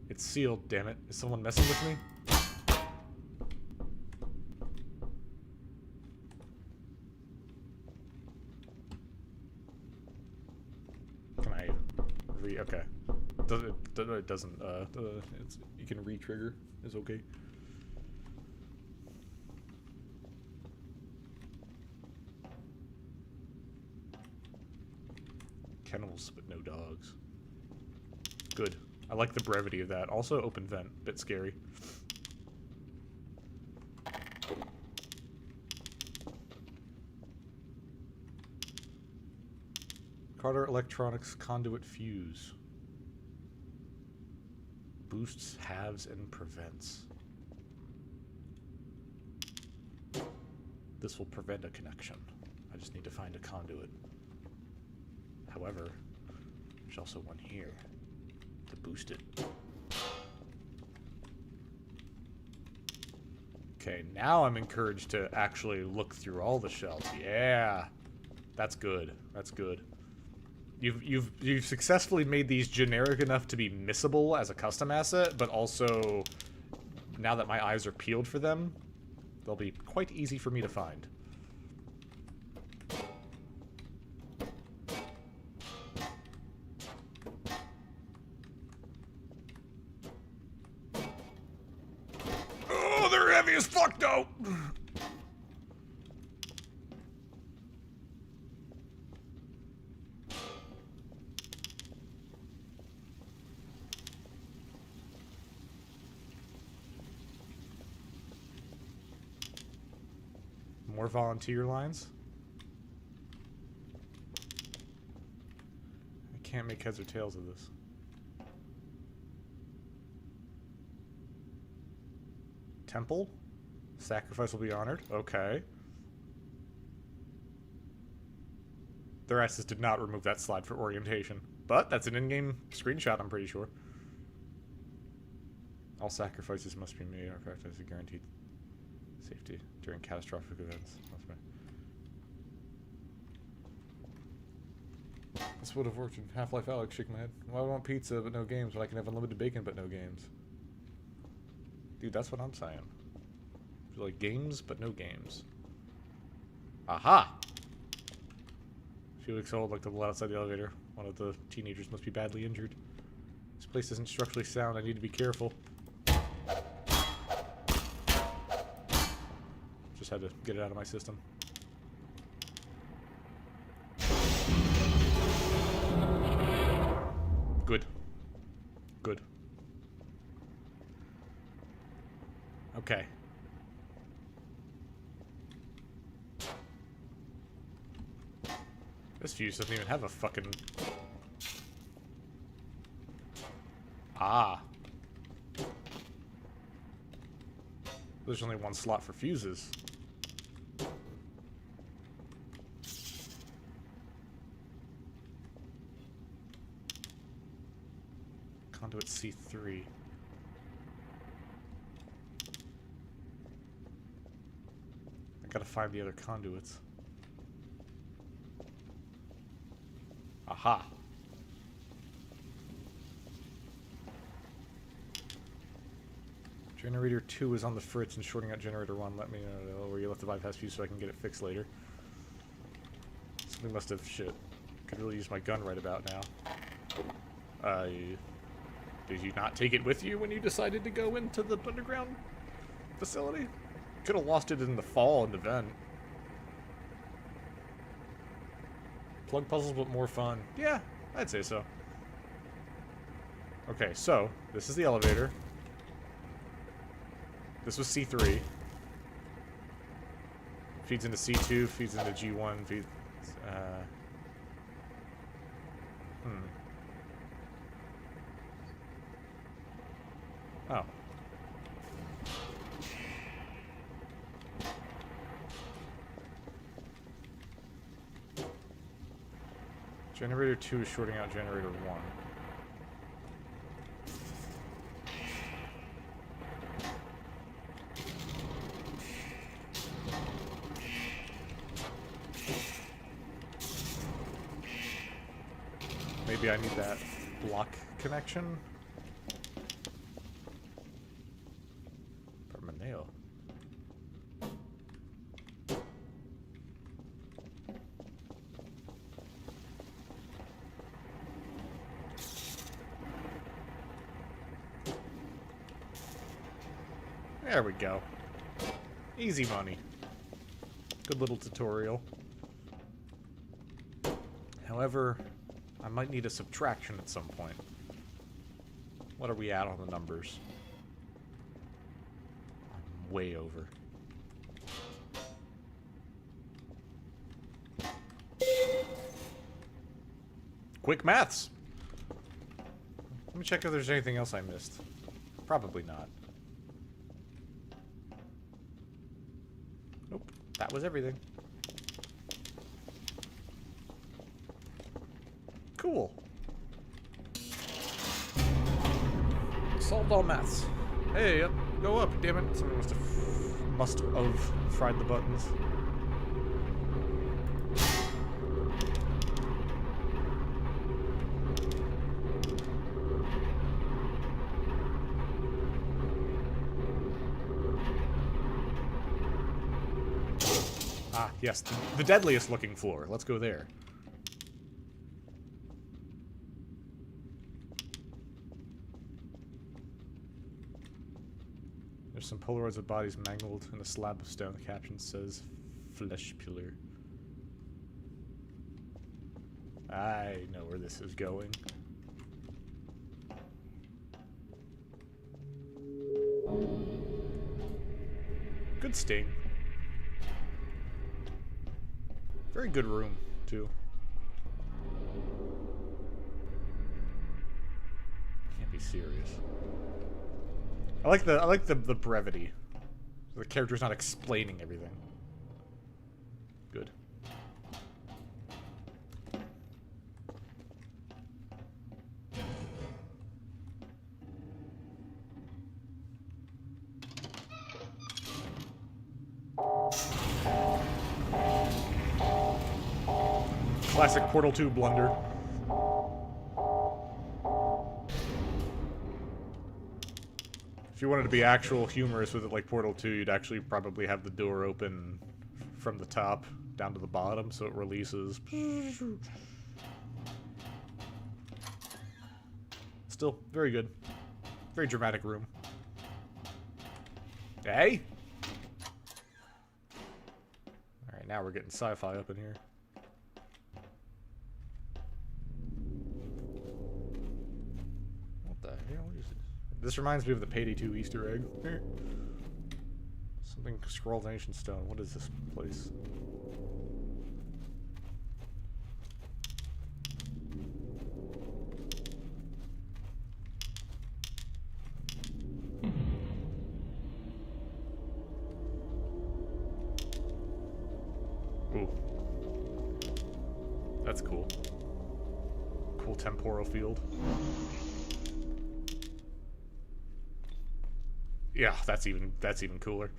It's sealed, damn it. Is someone messing with me? Can I okay. It doesn't, you can re-trigger. It's okay. Kennels, but no dogs. Good. I like the brevity of that. Also, open vent. Bit scary. Carter Electronics conduit fuse. Boosts, halves, and prevents. This will prevent a connection. I just need to find a conduit. However, there's also one here. to boost it. Okay, now I'm encouraged to actually look through all the shelves. Yeah, that's good. That's good. You've successfully made these generic enough to be missable as a custom asset, but also now that my eyes are peeled for them, they'll be quite easy for me to find. Oh, they're heavy as fuck, though! More volunteer lines? I can't make heads or tails of this. Temple? Sacrifice will be honored. Okay. Their asses did not remove that slide for orientation. But that's an in-game screenshot, I'm pretty sure. All sacrifices must be made. Our practice is guaranteed safety during catastrophic events. This would have worked in Half-Life Alyx. Shake my head. Well, I want pizza but no games, but I can have unlimited bacon but no games. Dude, that's what I'm saying. Like games but no games. Aha! Felix old like the blood outside the elevator. One of the teenagers must be badly injured. This place isn't structurally sound. I need to be careful. Just had to get it out of my system. Good. Good. Okay. This fuse doesn't even have a fucking... Ah. There's only one slot for fuses. Conduit C3. I gotta find the other conduits. Aha. Generator 2 is on the fritz and shorting out generator 1. Let me know where you left the bypass fuse so I can get it fixed later. Something must have... Shit. Could really use my gun right about now. Did you not take it with you when you decided to go into the underground facility? Could have lost it in the fall in the vent. Plug puzzles, but more fun. Yeah, I'd say so. Okay, so this is the elevator. This was C3. Feeds into C2, feeds into G1, feeds... Oh. Generator 2 is shorting out generator 1. Maybe I need that block connection. PERMANEO. There we go. Easy money. Good little tutorial. However, I might need a subtraction at some point. What are we at on the numbers? I'm way over. Quick maths! Let me check if there's anything else I missed. Probably not. Nope. That was everything. Cool. Solved all maths. Hey, up, go up, damn it. Someone must have fried the buttons. Ah, yes, the deadliest looking floor. Let's go there. There's some Polaroids of bodies mangled in a slab of stone. The caption says, "Flesh pillar." I know where this is going. Good sting. Very good room, too. Can't be serious. I like the brevity. The character's not explaining everything. Good. Classic Portal 2 blunder. If you wanted to be actual humorous with it like Portal 2, you'd actually probably have the door open from the top down to the bottom so it releases. Still, very good. Very dramatic room. Hey? Alright, now we're getting sci-fi up in here. What the hell is this? This reminds me of the Payday 2 Easter egg. Something scrolled ancient stone. What is this place? Ooh. That's cool. Cool temporal field. Yeah, that's even cooler.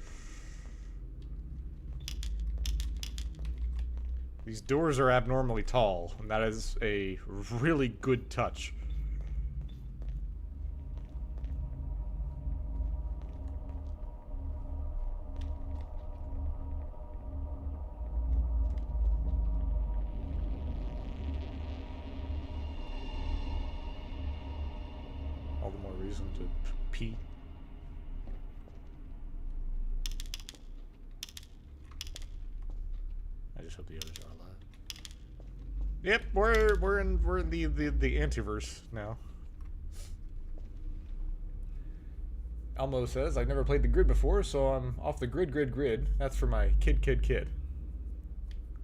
These doors are abnormally tall, and that is a really good touch. All the more reason to pee. I just hope the others are alive. Yep, we're in the antiverse now. Elmo says, "I've never played the grid before, so I'm off the grid. That's for my kid.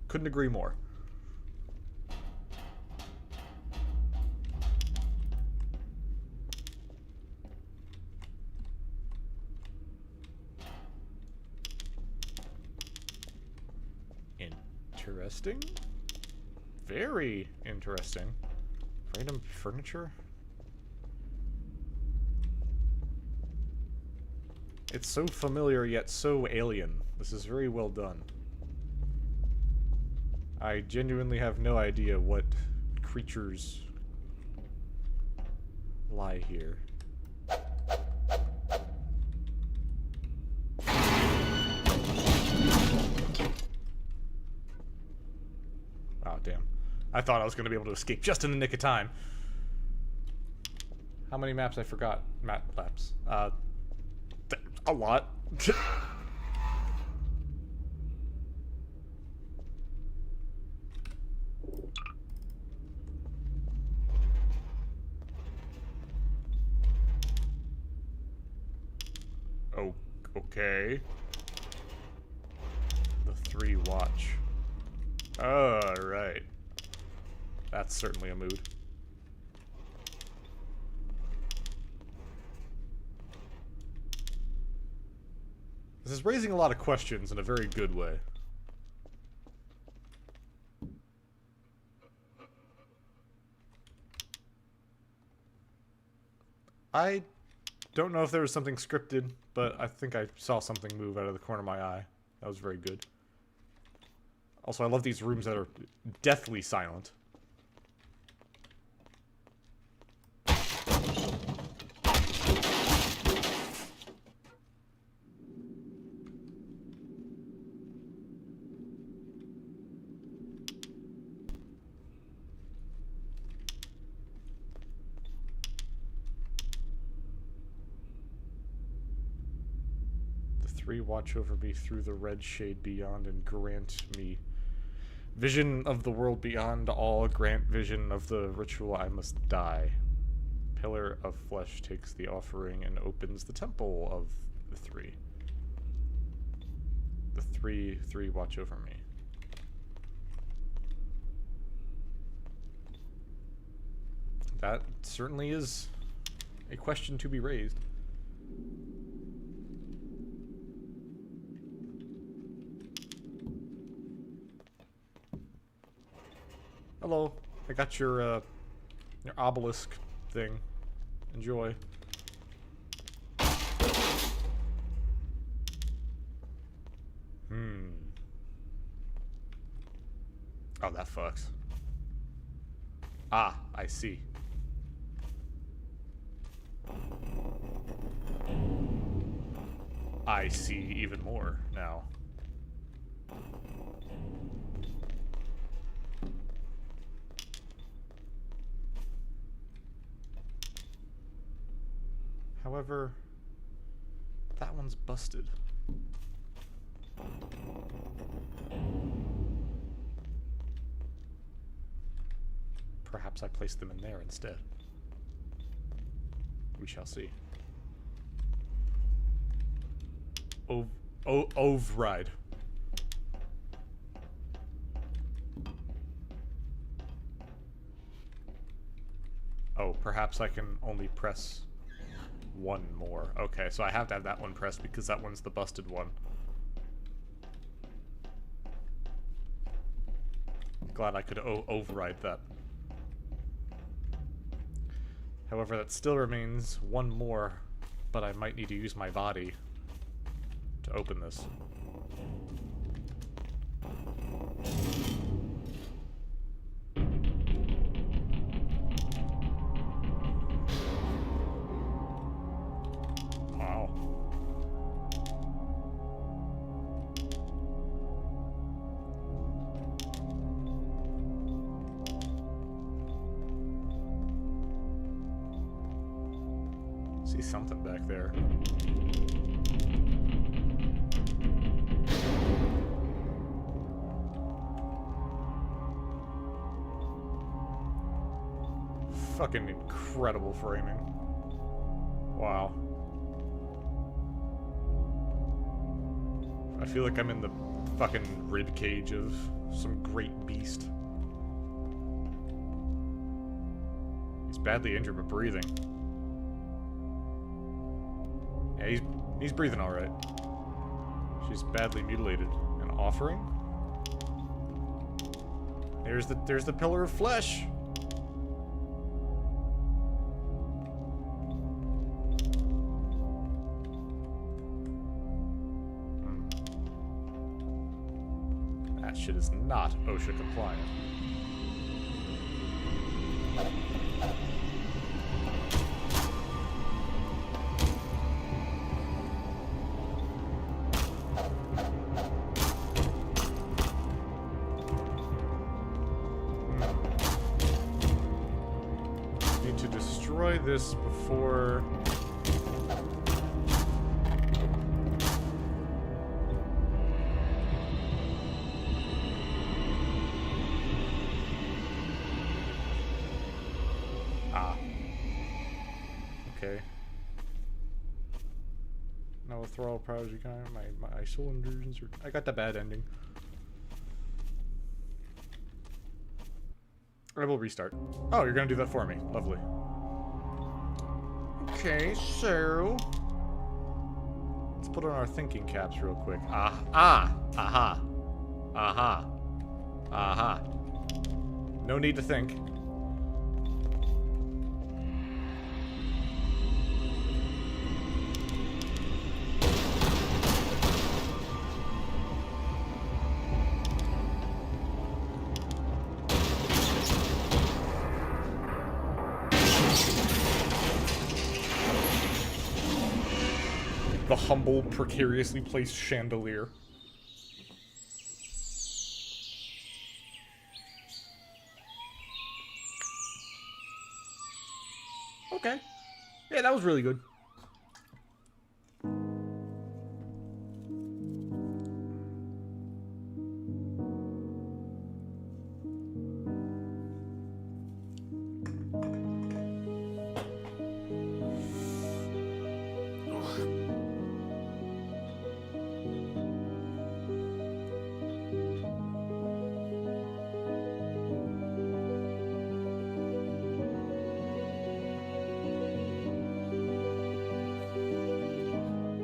Couldn't agree more." Interesting. Very interesting. Random furniture? It's so familiar yet so alien. This is very well done. I genuinely have no idea what creatures lie here. Oh, damn. I thought I was going to be able to escape just in the nick of time. How many maps I forgot? Map laps. A lot. Oh, okay. The 3 watch. Alright. That's certainly a mood. This is raising a lot of questions in a very good way. I Don't know if there was something scripted, but I think I saw something move out of the corner of my eye. That was very good. Also, I love these rooms that are deathly silent. Three, watch over me through the red shade beyond and grant me vision of the world beyond all, grant vision of the ritual I must die. Pillar of flesh takes the offering and opens the temple of the three. The three watch over me. That certainly is a question to be raised. Hello, I got your obelisk thing. Enjoy. Oh, that fucks. Ah, I see. I see even more now. However, that one's busted. Perhaps I placed them in there instead. We shall see. Override. Oh, perhaps I can only press one more. Okay, so I have to have that one pressed because that one's the busted one. Glad I could override that. However, that still remains one more, but I might need to use my body to open this. Wow. See something back there. Fucking incredible framing. Wow. I feel like I'm in the fucking rib cage of some great beast. He's badly injured but breathing. Yeah, he's breathing all right. She's badly mutilated. An offering? There's the pillar of flesh. That shit is not OSHA compliant. Need to destroy this before... Okay. Now withdrawal powers, you kind of my cylinders. I got the bad ending. I will restart. Oh, you're gonna do that for me. Lovely. Okay, so let's put on our thinking caps real quick. Aha. No need to think. The humble, precariously placed chandelier. Okay. Yeah, that was really good.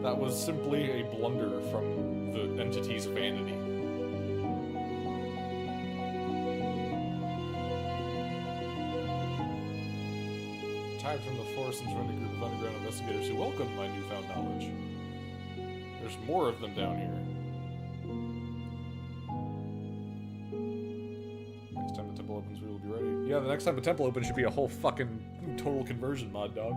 That was simply a blunder from the entity's vanity. Tied from the forest and joined a group of underground investigators who welcomed my newfound knowledge. There's more of them down here. Next time the temple opens, we will be ready. Yeah, the next time the temple opens should be a whole fucking total conversion mod, dog.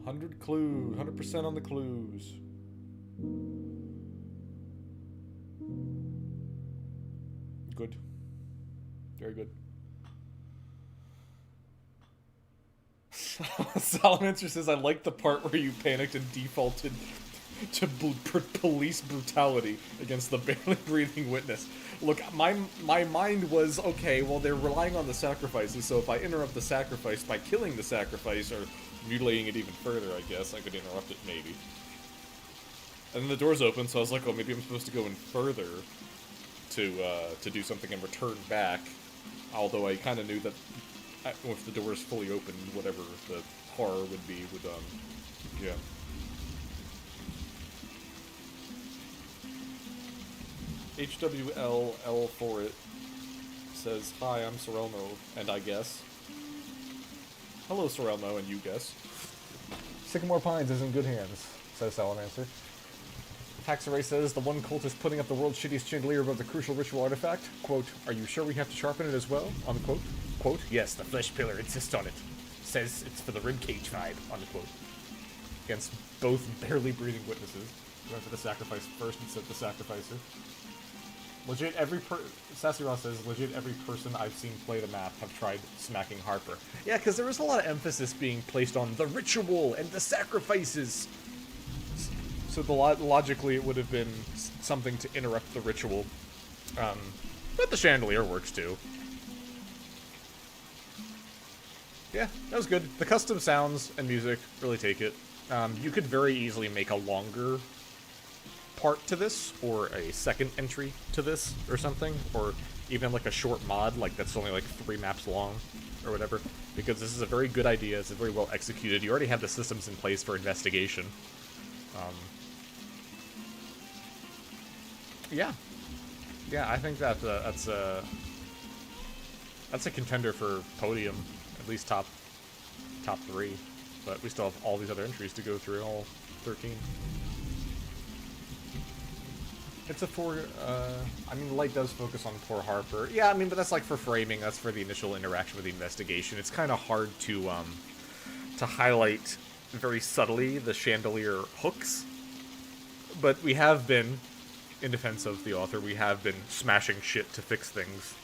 100 clues, 100% on the clues. Good. Very good. Salamancer says, I like the part where you panicked and defaulted to police brutality against the barely breathing witness. Look, my mind was, okay, well, they're relying on the sacrifices, so if I interrupt the sacrifice by killing the sacrifice, or mutilating it even further, I guess, I could interrupt it, maybe. And then the doors open, so I was like, oh, maybe I'm supposed to go in further to do something and return back. Although I kind of knew that if the doors fully open, whatever the horror would be, would, yeah. HWLL for it says, hi, I'm Sorelmo, and I guess. Hello, Sorelmo, and you guess. Sycamore Pines is in good hands, says Salamancer. Taxaray says, the one cult is putting up the world's shittiest chandelier above the crucial ritual artifact. Quote, are you sure we have to sharpen it as well? Unquote. Quote, yes, the flesh pillar insists on it. Says it's for the ribcage vibe, unquote. Against both barely breathing witnesses. Went for the sacrifice first and said the sacrificer. Legit, Sassy Ross says, legit every person I've seen play the map have tried smacking Harper. Yeah, because there was a lot of emphasis being placed on the ritual and the sacrifices. So logically it would have been something to interrupt the ritual. But the chandelier works too. Yeah, that was good. The custom sounds and music really take it. You could very easily make a longer part to this, or a second entry to this, or something, or even like a short mod, like that's only like 3 maps long, or whatever, because this is a very good idea, it's very well executed, you already have the systems in place for investigation. Yeah, I think that that's a contender for podium, at least top 3, but we still have all these other entries to go through, all 13. It's a I mean, the light does focus on poor Harper. Yeah, I mean, but that's like for framing, that's for the initial interaction with the investigation. It's kind of hard to highlight very subtly the chandelier hooks. But we have been, in defense of the author, we have been smashing shit to fix things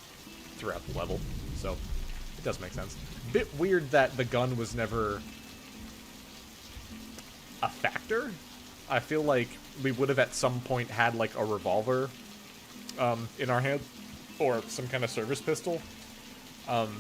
throughout the level. So, it does make sense. Bit weird that the gun was never a factor. I feel like we would have at some point had like a revolver in our hand, or some kind of service pistol, and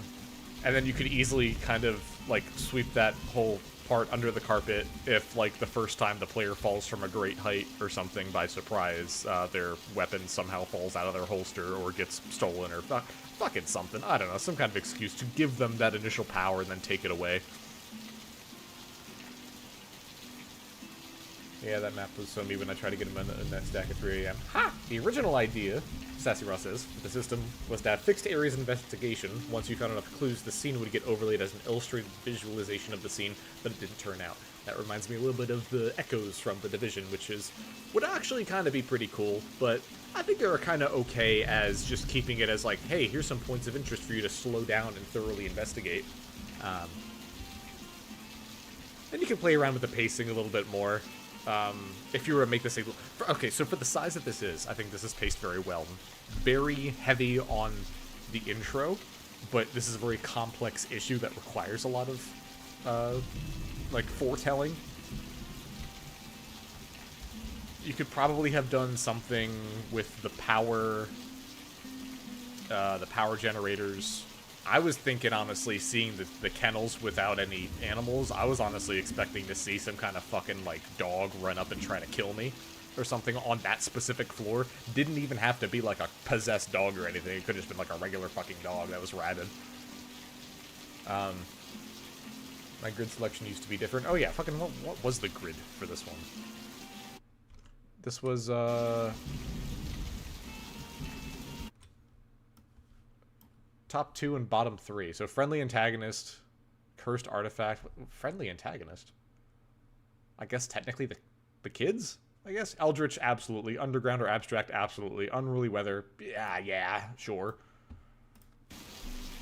then you could easily kind of like sweep that whole part under the carpet if like the first time the player falls from a great height or something by surprise, their weapon somehow falls out of their holster or gets stolen, or fucking something, I don't know, some kind of excuse to give them that initial power and then take it away. Yeah, that map was so me when I tried to get him in that stack at 3 a.m. Ha! The original idea, Sassy Ross says, for the system was to have fixed areas of investigation. Once you found enough clues, the scene would get overlaid as an illustrated visualization of the scene, but it didn't turn out. That reminds me a little bit of the echoes from The Division, which would actually kind of be pretty cool, but I think they were kind of okay as just keeping it as like, hey, here's some points of interest for you to slow down and thoroughly investigate. Then you can play around with the pacing a little bit more. If you were to make this okay, so for the size that this is, I think this is paced very well. Very heavy on the intro, but this is a very complex issue that requires a lot of, like, foretelling. You could probably have done something with the power generators. I was thinking, honestly, seeing the kennels without any animals, I was honestly expecting to see some kind of fucking, like, dog run up and try to kill me or something on that specific floor. Didn't even have to be, like, a possessed dog or anything. It could have just been, like, a regular fucking dog that was rabid. My grid selection used to be different. Oh, yeah, fucking, what was the grid for this one? This was, top 2 and bottom 3. So friendly antagonist, cursed artifact, friendly antagonist. I guess technically the kids? I guess Eldritch, absolutely. Underground or abstract, absolutely. Unruly weather, yeah, sure.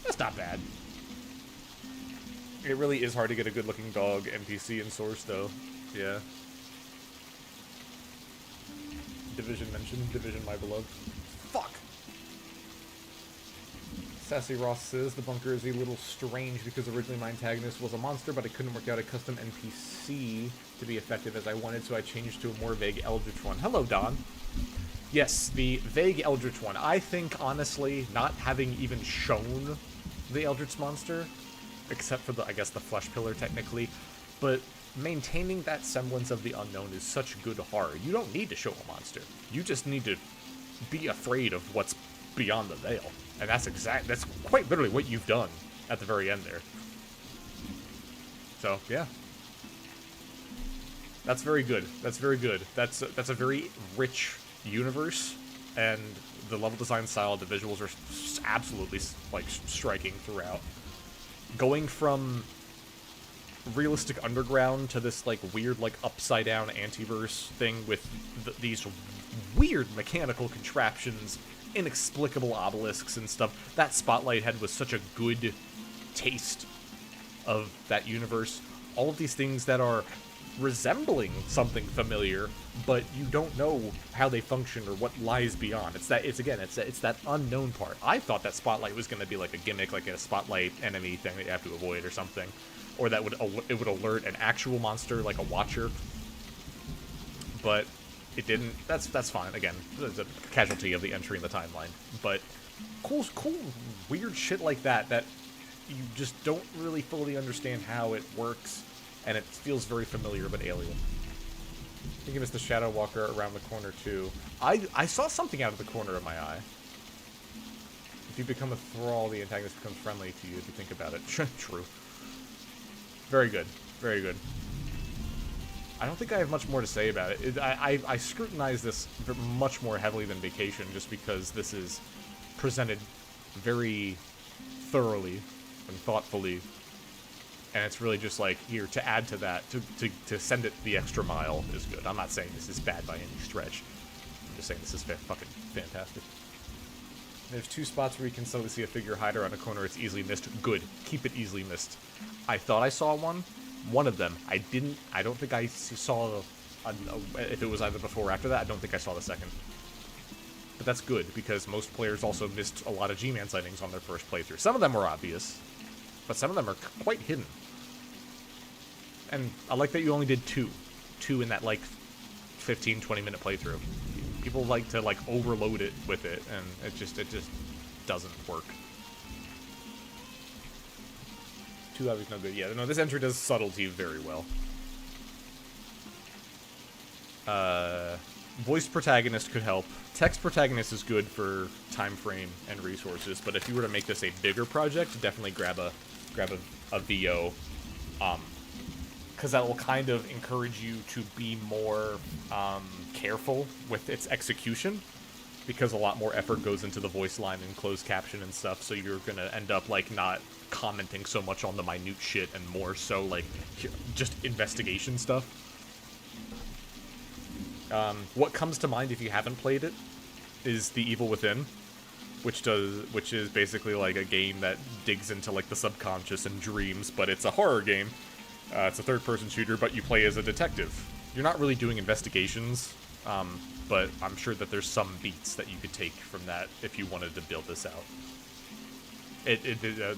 That's not bad. It really is hard to get a good-looking dog NPC in Source, though. Yeah. Division mentioned. Division, my beloved. Fuck! Sassy Ross says, the bunker is a little strange because originally my antagonist was a monster, but I couldn't work out a custom NPC to be effective as I wanted, so I changed to a more vague Eldritch one. Hello, Don. Yes, the vague Eldritch one. I think, honestly, not having even shown the Eldritch monster, except for, I guess, the flesh pillar, technically, but maintaining that semblance of the unknown is such good horror. You don't need to show a monster. You just need to be afraid of what's beyond the veil. And that's quite literally what you've done at the very end there. So, yeah. That's very good. That's very good. That's a very rich universe, and the level design style, the visuals are absolutely, like, striking throughout. Going from realistic underground to this, like, weird, like, upside-down antiverse thing with these weird mechanical contraptions, inexplicable obelisks and stuff. That spotlight head was such a good taste of that universe. All of these things that are resembling something familiar, but you don't know how they function or what lies beyond. It's that unknown part. I thought that spotlight was going to be like a gimmick, like a spotlight enemy thing that you have to avoid or something, or that it would alert an actual monster like a watcher. But it didn't. That's fine. Again, it's a casualty of the entry in the timeline. But cool, weird shit like that you just don't really fully understand how it works, and it feels very familiar but alien. I think it was the Shadow Walker around the corner too. I saw something out of the corner of my eye. If you become a thrall, the antagonist becomes friendly to you if you think about it. True. Very good. Very good. I don't think I have much more to say about it. I scrutinize this much more heavily than Vacation, just because this is presented very thoroughly and thoughtfully, and it's really just like, here, to add to that, to send it the extra mile is good. I'm not saying this is bad by any stretch. I'm just saying this is fucking fantastic. There's 2 spots where you can suddenly see a figure hide around a corner. It's easily missed. Good. Keep it easily missed. I thought I saw one of them. I don't think I saw, if it was either before or after that, I don't think I saw the second. But that's good, because most players also missed a lot of G-Man sightings on their first playthrough. Some of them were obvious, but some of them are quite hidden. And I like that you only did 2 in that, like, 15-20 minute playthrough. People like to, like, overload it with it, and it just doesn't work. 2 obvious, no good. Yeah, no, this entry does subtlety very well. Voice protagonist could help. Text protagonist is good for time frame and resources, but if you were to make this a bigger project, definitely grab a VO. because that will kind of encourage you to be more careful with its execution, because a lot more effort goes into the voice line and closed caption and stuff, so you're gonna end up, like, not commenting so much on the minute shit and more so, like, just investigation stuff. What comes to mind if you haven't played it is The Evil Within, which is basically like a game that digs into, like, the subconscious and dreams, but it's a horror game. It's a third-person shooter, but you play as a detective. You're not really doing investigations, but I'm sure that there's some beats that you could take from that if you wanted to build this out.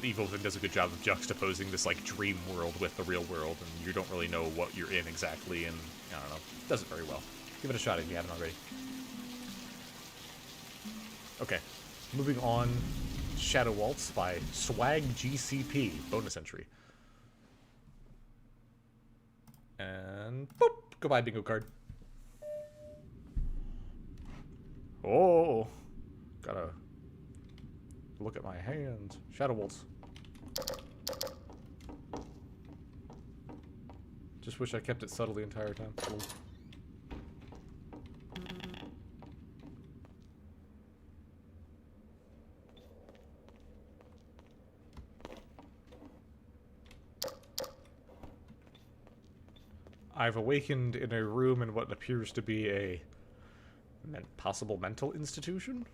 Evil Within does a good job of juxtaposing this, like, dream world with the real world, and you don't really know what you're in exactly, and, I don't know, it does it very well. Give it a shot if you haven't already. Okay, moving on, Shadow Waltz by Swag GCP, bonus entry. And boop! Goodbye, bingo card. Oh! Gotta look at my hands. Shadow Waltz. Just wish I kept it subtle the entire time. Cool. I've awakened in a room in what appears to be a possible mental institution?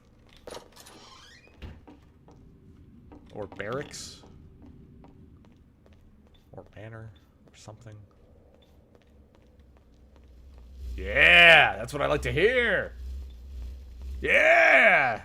Or barracks? Or manor? Or something? Yeah! That's what I like to hear! Yeah!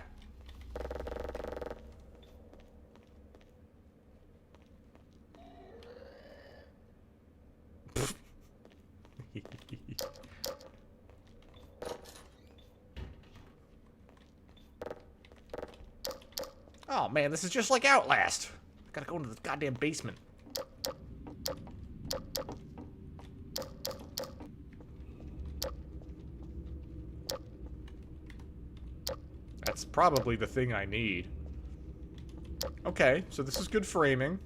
Oh man, this is just like Outlast. I gotta go into the goddamn basement. That's probably the thing I need. Okay, so this is good framing.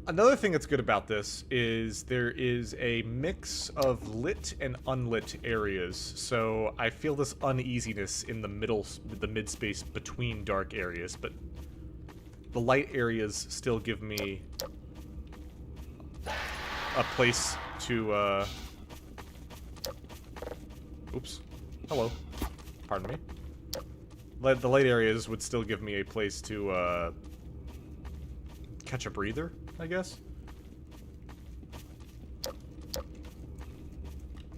Another thing that's good about this is there is a mix of lit and unlit areas, so I feel this uneasiness in the mid space between dark areas, but the light areas still give me a place to, oops. Hello. Pardon me. The light areas would still give me a place to, catch a breather, I guess.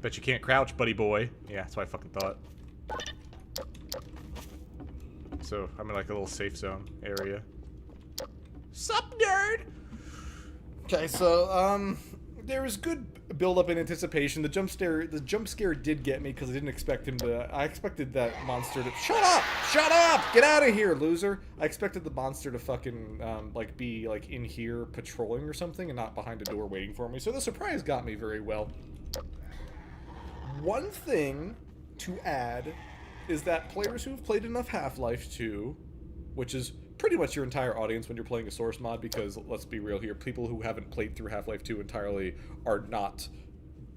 Bet you can't crouch, buddy boy. Yeah, that's what I fucking thought. So, I'm in like a little safe zone area. Sup, nerd? Okay, so, there was good build-up in anticipation. The jump scare did get me because I didn't expect him to. I expected that monster to. Shut up! Shut up! Get out of here, loser! I expected the monster to fucking like be like in here patrolling or something, and not behind a door waiting for me. So the surprise got me very well. One thing to add is that players who have played enough Half-Life 2, which is pretty much your entire audience when you're playing a source mod, because let's be real here, people who haven't played through Half-Life 2 entirely are not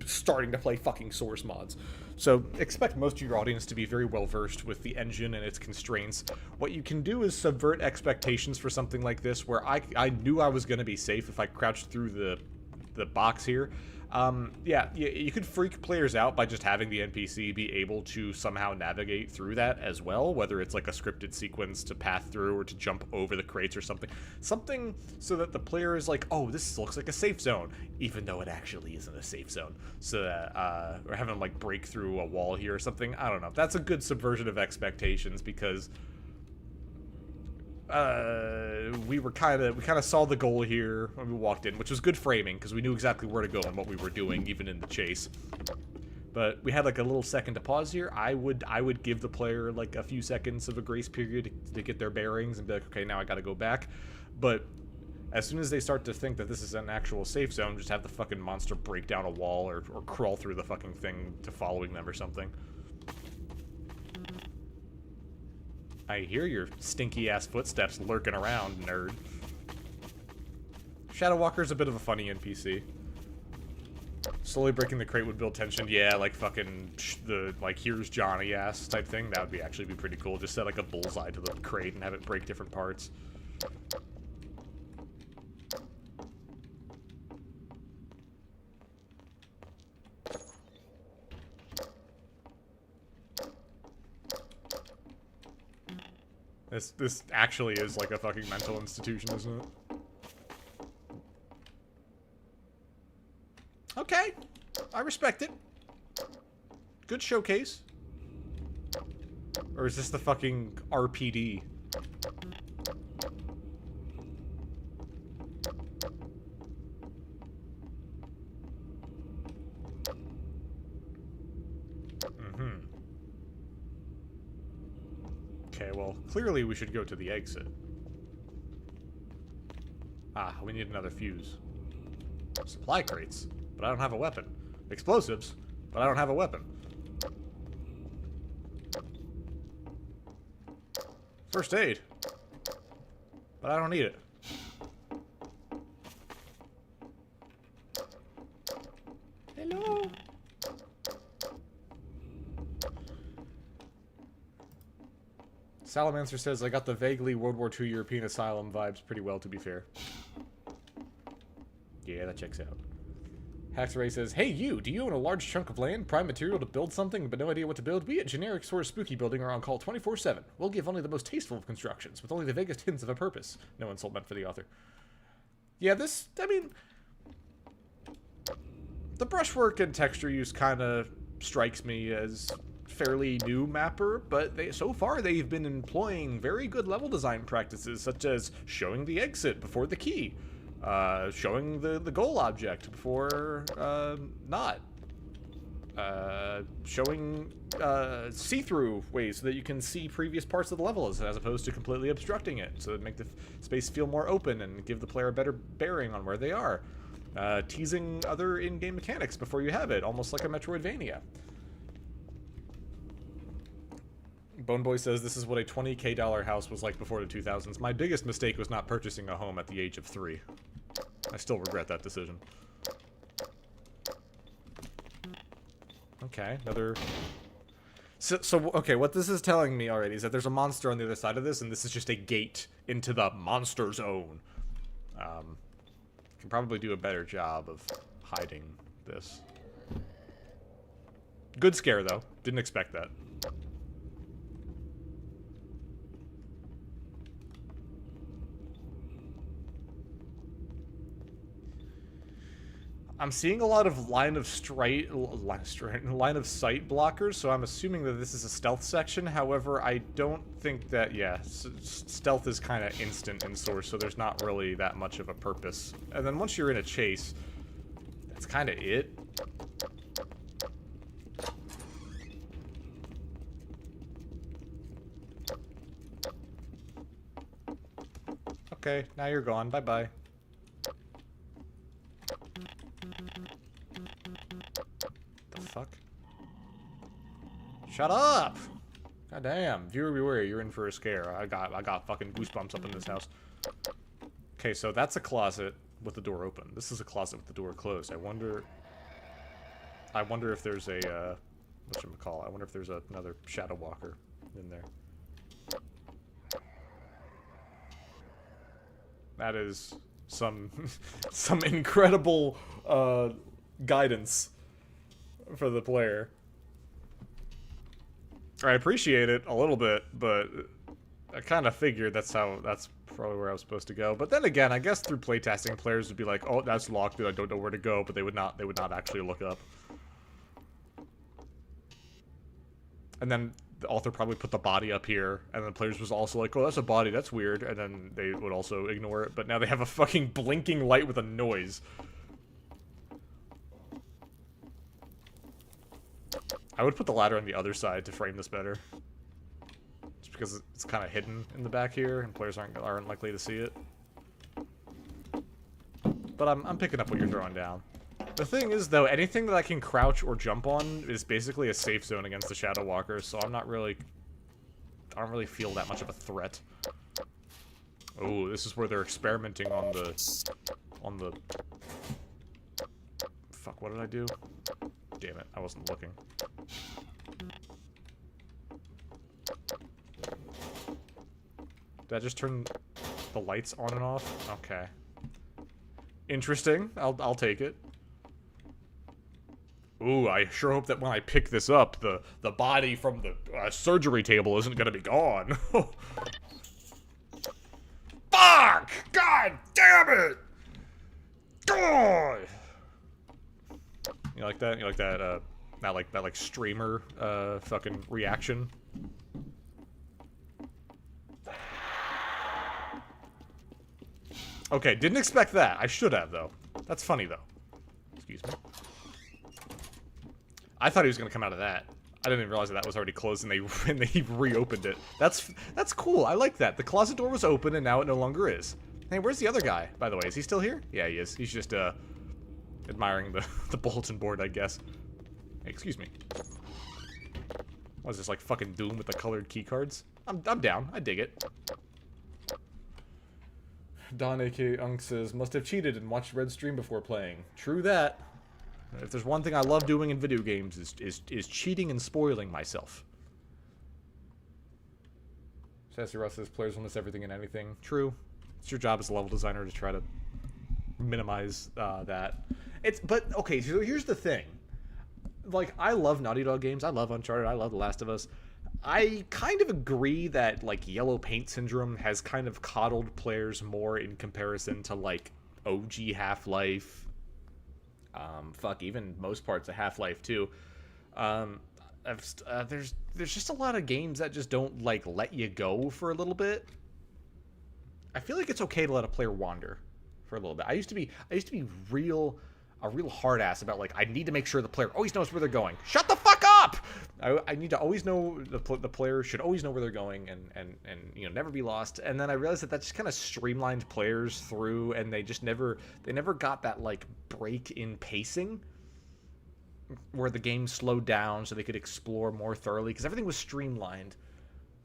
starting to play fucking source mods. So expect most of your audience to be very well versed with the engine and its constraints. What you can do is subvert expectations for something like this, where I knew I was going to be safe if I crouched through the box here. Yeah, you could freak players out by just having the NPC be able to somehow navigate through that as well, whether it's like a scripted sequence to path through or to jump over the crates or something. Something so that the player is like, oh, this looks like a safe zone, even though it actually isn't a safe zone. So that, or having like break through a wall here or something. I don't know. That's a good subversion of expectations, because we kind of saw the goal here when we walked in, which was good framing because we knew exactly where to go and what we were doing, even in the chase. But we had like a little second to pause here. I would give the player like a few seconds of a grace period to get their bearings and be like, okay, now I got to go back. But as soon as they start to think that this is an actual safe zone, just have the fucking monster break down a wall or crawl through the fucking thing to following them or something. I hear your stinky-ass footsteps lurking around, nerd. Shadow Walker's a bit of a funny NPC. Slowly breaking the crate would build tension. Yeah, like fucking like, here's Johnny ass type thing. That would be actually be pretty cool. Just set like a bullseye to the crate and have it break different parts. This actually is like a fucking mental institution, isn't it? Okay, I respect it. Good showcase. Or is this the fucking RPD? Okay, well, clearly we should go to the exit. Ah, we need another fuse. Supply crates, but I don't have a weapon. Explosives, but I don't have a weapon. First aid, but I don't need it. Hello? Salamancer says, I got the vaguely World War II European asylum vibes pretty well, to be fair. Yeah, that checks out. Haxray says, hey you, do you own a large chunk of land, prime material to build something, but no idea what to build? We at Generic Source Spooky Building are on call 24/7. We'll give only the most tasteful of constructions, with only the vaguest hints of a purpose. No insult meant for the author. Yeah, this, I mean... The brushwork and texture use kind of strikes me as fairly new mapper, but so far they've been employing very good level design practices, such as showing the exit before the key. Showing the goal object before, not. Showing, see-through ways so that you can see previous parts of the level as opposed to completely obstructing it, so that make the space feel more open and give the player a better bearing on where they are. Teasing other in-game mechanics before you have it, almost like a Metroidvania. Boneboy says this is what a $20K house was like before the 2000s. My biggest mistake was not purchasing a home at the age of 3. I still regret that decision. Okay, another... So, okay, what this is telling me already is that there's a monster on the other side of this, and this is just a gate into the monster zone. Can probably do a better job of hiding this. Good scare, though. Didn't expect that. I'm seeing a lot of line of sight blockers, so I'm assuming that this is a stealth section. However, I don't think that, yeah, stealth is kind of instant in Source, so there's not really that much of a purpose. And then once you're in a chase, that's kind of it. Okay, now you're gone. Bye-bye. Fuck. Shut up! God damn. Viewer beware, you're in for a scare. I got fucking goosebumps up in this house. Okay, so that's a closet with the door open. This is a closet with the door closed. I wonder if there's a whatchamacallit. I wonder if there's another Shadow Walker in there. That is some some incredible guidance for the player. I appreciate it a little bit, but I kind of figured that's probably where I was supposed to go. But then again, I guess through playtesting, players would be like, "Oh, that's locked. I don't know where to go," but they would not actually look up. And then the author probably put the body up here, and then players was also like, "Oh, that's a body. That's weird," and then they would also ignore it. But now they have a fucking blinking light with a noise. I would put the ladder on the other side to frame this better. Just because it's kind of hidden in the back here, and players aren't likely to see it. But I'm picking up what you're throwing down. The thing is, though, anything that I can crouch or jump on is basically a safe zone against the Shadow Walkers, so I'm not really I don't really feel that much of a threat. Oh, this is where they're experimenting on the... Fuck, what did I do? Damn it, I wasn't looking. Did I just turn the lights on and off? Okay. Interesting. I'll take it. Ooh, I sure hope that when I pick this up, the body from the surgery table isn't gonna be gone. Fuck! God damn it! God! You like that? You like that? That like streamer fucking reaction. Okay, didn't expect that. I should have though. That's funny though. Excuse me. I thought he was gonna come out of that. I didn't even realize that was already closed and they reopened it. That's cool. I like that. The closet door was open and now it no longer is. Hey, where's the other guy, by the way? Is he still here? Yeah, he is. He's just admiring the bulletin board, I guess. Hey, excuse me. What is this, like fucking Doom with the colored key cards? I'm down. I dig it. Don aka Unk says, must have cheated and watched Red stream before playing. True that. If there's one thing I love doing in video games is cheating and spoiling myself. Sassy Russ says players will miss everything and anything. True. It's your job as a level designer to try to minimize that. But okay, so here's the thing. Like, I love Naughty Dog games. I love Uncharted. I love The Last of Us. I kind of agree that, like, Yellow Paint Syndrome has kind of coddled players more in comparison to, like, OG Half-Life. Fuck, even most parts of Half-Life, too. There's just a lot of games that just don't, like, let you go for a little bit. I feel like it's okay to let a player wander for a little bit. I used to be a real hard ass about, like, I need to make sure the player always knows where they're going. Shut the fuck up! I need to always know, the player should always know where they're going and you know, never be lost. And then I realized that just kind of streamlined players through, and they never got that, like, break in pacing where the game slowed down so they could explore more thoroughly, because everything was streamlined.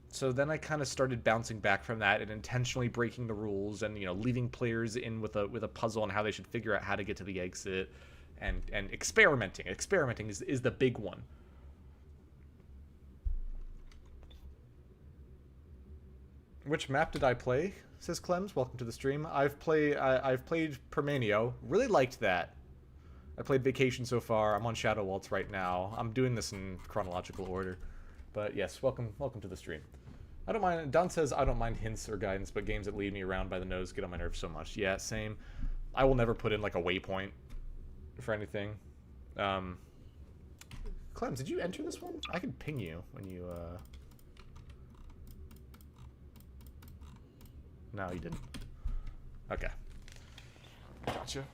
So then I kind of started bouncing back from that and intentionally breaking the rules and, you know, leaving players in with a puzzle on how they should figure out how to get to the exit, and experimenting. Experimenting is the big one. Which map did I play? Says Clems. Welcome to the stream. I've played PERMANEO. Really liked that. I played Vacation so far. I'm on Shadow Waltz right now. I'm doing this in chronological order. But yes, welcome to the stream. I don't mind. Don says I don't mind hints or guidance, but games that lead me around by the nose get on my nerves so much. Yeah, same. I will never put in like a waypoint for anything. Clems, did you enter this one? I can ping you when you. No, you didn't. Okay.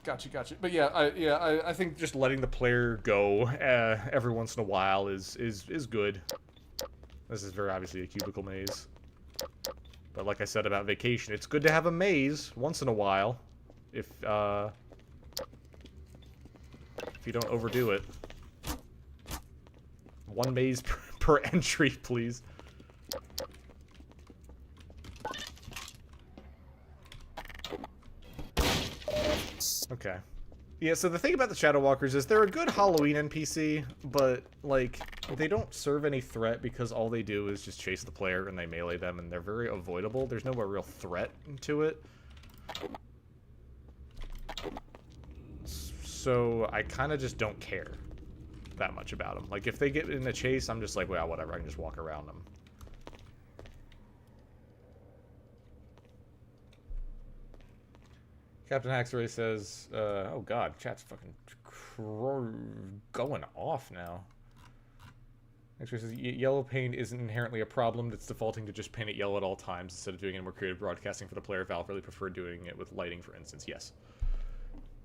Gotcha. But yeah, I think just letting the player go every once in a while is good. This is very obviously a cubicle maze. But like I said about Vacation, it's good to have a maze once in a while. If you don't overdo it. One maze per entry, please. Okay. Yeah, so the thing about the Shadow Walkers is they're a good Halloween NPC, but, like, they don't serve any threat because all they do is just chase the player and they melee them, and they're very avoidable. There's no real threat to it. So I kind of just don't care that much about them. Like, if they get in a chase, I'm just like, well, whatever, I can just walk around them. Captain Haxray says, oh god, chat's fucking going off now. Haxray says, yellow paint isn't inherently a problem. It's defaulting to just paint it yellow at all times instead of doing it in more creative broadcasting for the player. Valve really preferred doing it with lighting, for instance. Yes.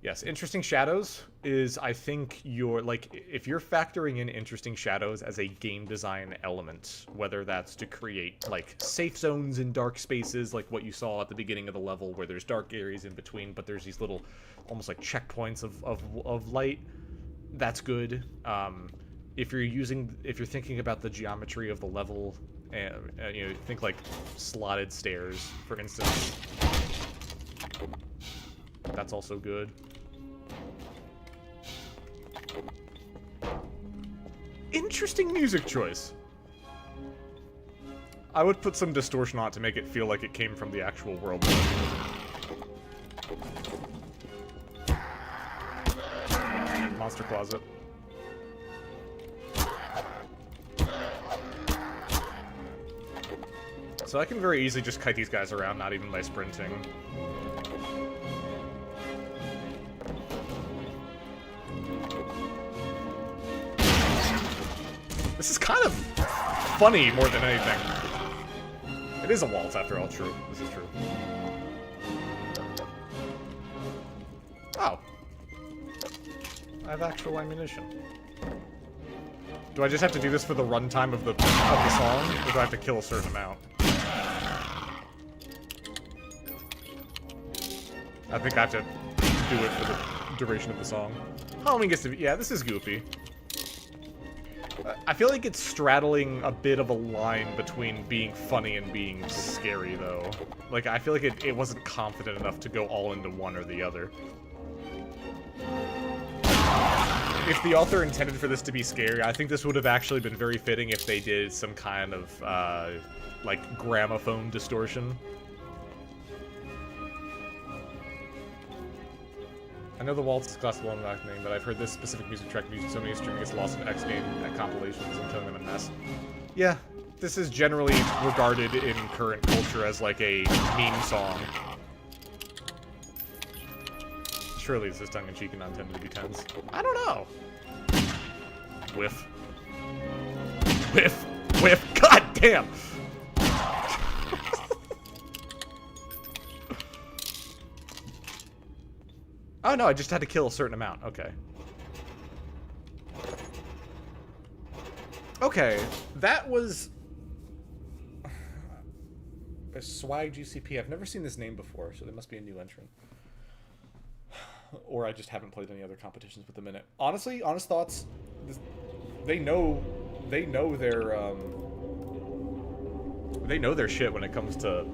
Yes, interesting shadows is, I think, if you're factoring in interesting shadows as a game design element, whether that's to create, like, safe zones in dark spaces, like what you saw at the beginning of the level, where there's dark areas in between, but there's these little, almost like checkpoints of light, that's good. If you're thinking about the geometry of the level And, you know, think like slotted stairs, for instance. That's also good. Interesting music choice. I would put some distortion on it to make it feel like it came from the actual world. Monster closet. So I can very easily just kite these guys around, not even by sprinting. This is kind of funny more than anything. It is a waltz, after all. True. This is true. Oh. I have actual ammunition. Do I just have to do this for the runtime of the song, or do I have to kill a certain amount? I think I have to do it for the duration of the song. Halloween gets to be... Yeah, this is goofy. I feel like it's straddling a bit of a line between being funny and being scary, though. Like, I feel like it wasn't confident enough to go all into one or the other. If the author intended for this to be scary, I think this would have actually been very fitting if they did some kind of, like, gramophone distortion. I know the Waltz is classical and name, but I've heard this specific music track used in so many streaming gets lost in X game compilations and killing them in mass. Yeah, this is generally regarded in current culture as like a meme song. Surely this is tongue-in-cheek and not intended to be tense. I don't know. Whiff. Whiff. Whiff. God damn! Oh no, I just had to kill a certain amount. Okay. Okay, that was... a Swag GCP. I've never seen this name before, so there must be a new entrant. Or I just haven't played any other competitions with them in it. Honestly, honest thoughts, they know their shit when it comes to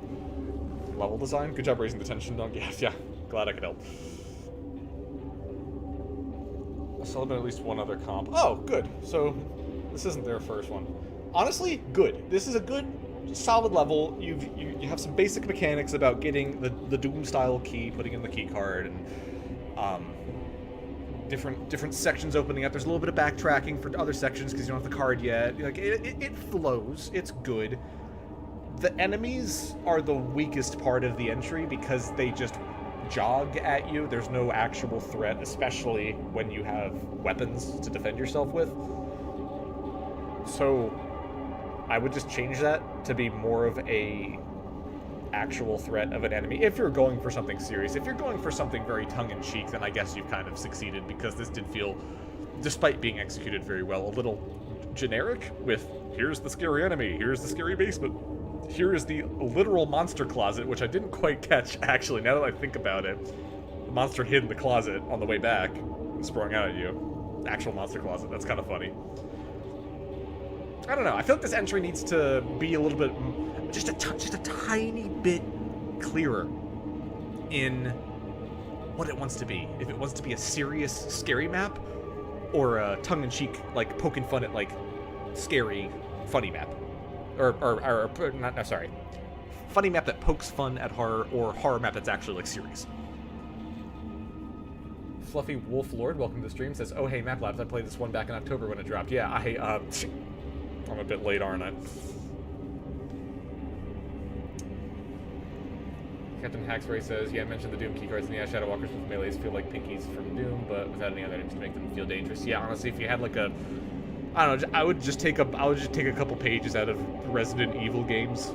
level design. Good job raising the tension, dog. Yes, yeah. Glad I could help. I'll celebrate at least one other comp. Oh, good. So this isn't their first one. Honestly, good. This is a good, solid level. You have some basic mechanics about getting the Doom style key, putting in the key card, and different sections opening up. There's a little bit of backtracking for other sections because you don't have the card yet. Like it flows. It's good. The enemies are the weakest part of the entry because they just jog at you. There's no actual threat, especially when you have weapons to defend yourself with. So I would just change that to be more of a actual threat of an enemy if you're going for something serious. If you're going for something very tongue-in-cheek, then I guess you've kind of succeeded, because this did feel, despite being executed very well, a little generic with, here's the scary enemy, here's the scary basement, here is the literal monster closet, which I didn't quite catch, actually, now that I think about it. The monster hid in the closet on the way back, sprung out at you. Actual monster closet, that's kind of funny. I don't know, I feel like this entry needs to be a little bit, just a tiny bit clearer in what it wants to be. If it wants to be a serious, scary map, or a tongue-in-cheek, like, poking fun at, like, scary, funny map. Sorry. Funny map that pokes fun at horror, or horror map that's actually, like, serious. Fluffy Wolf Lord, welcome to the stream, says, oh hey, Map Labs, I played this one back in October when it dropped. Yeah, I'm a bit late, aren't I? Captain Haxray says, yeah, I mentioned the Doom keycards, and yeah, Shadow Walkers with melees feel like pinkies from Doom, but without any other items to make them feel dangerous. Yeah, honestly, if you had like a, I don't know, I would just take a couple pages out of Resident Evil games,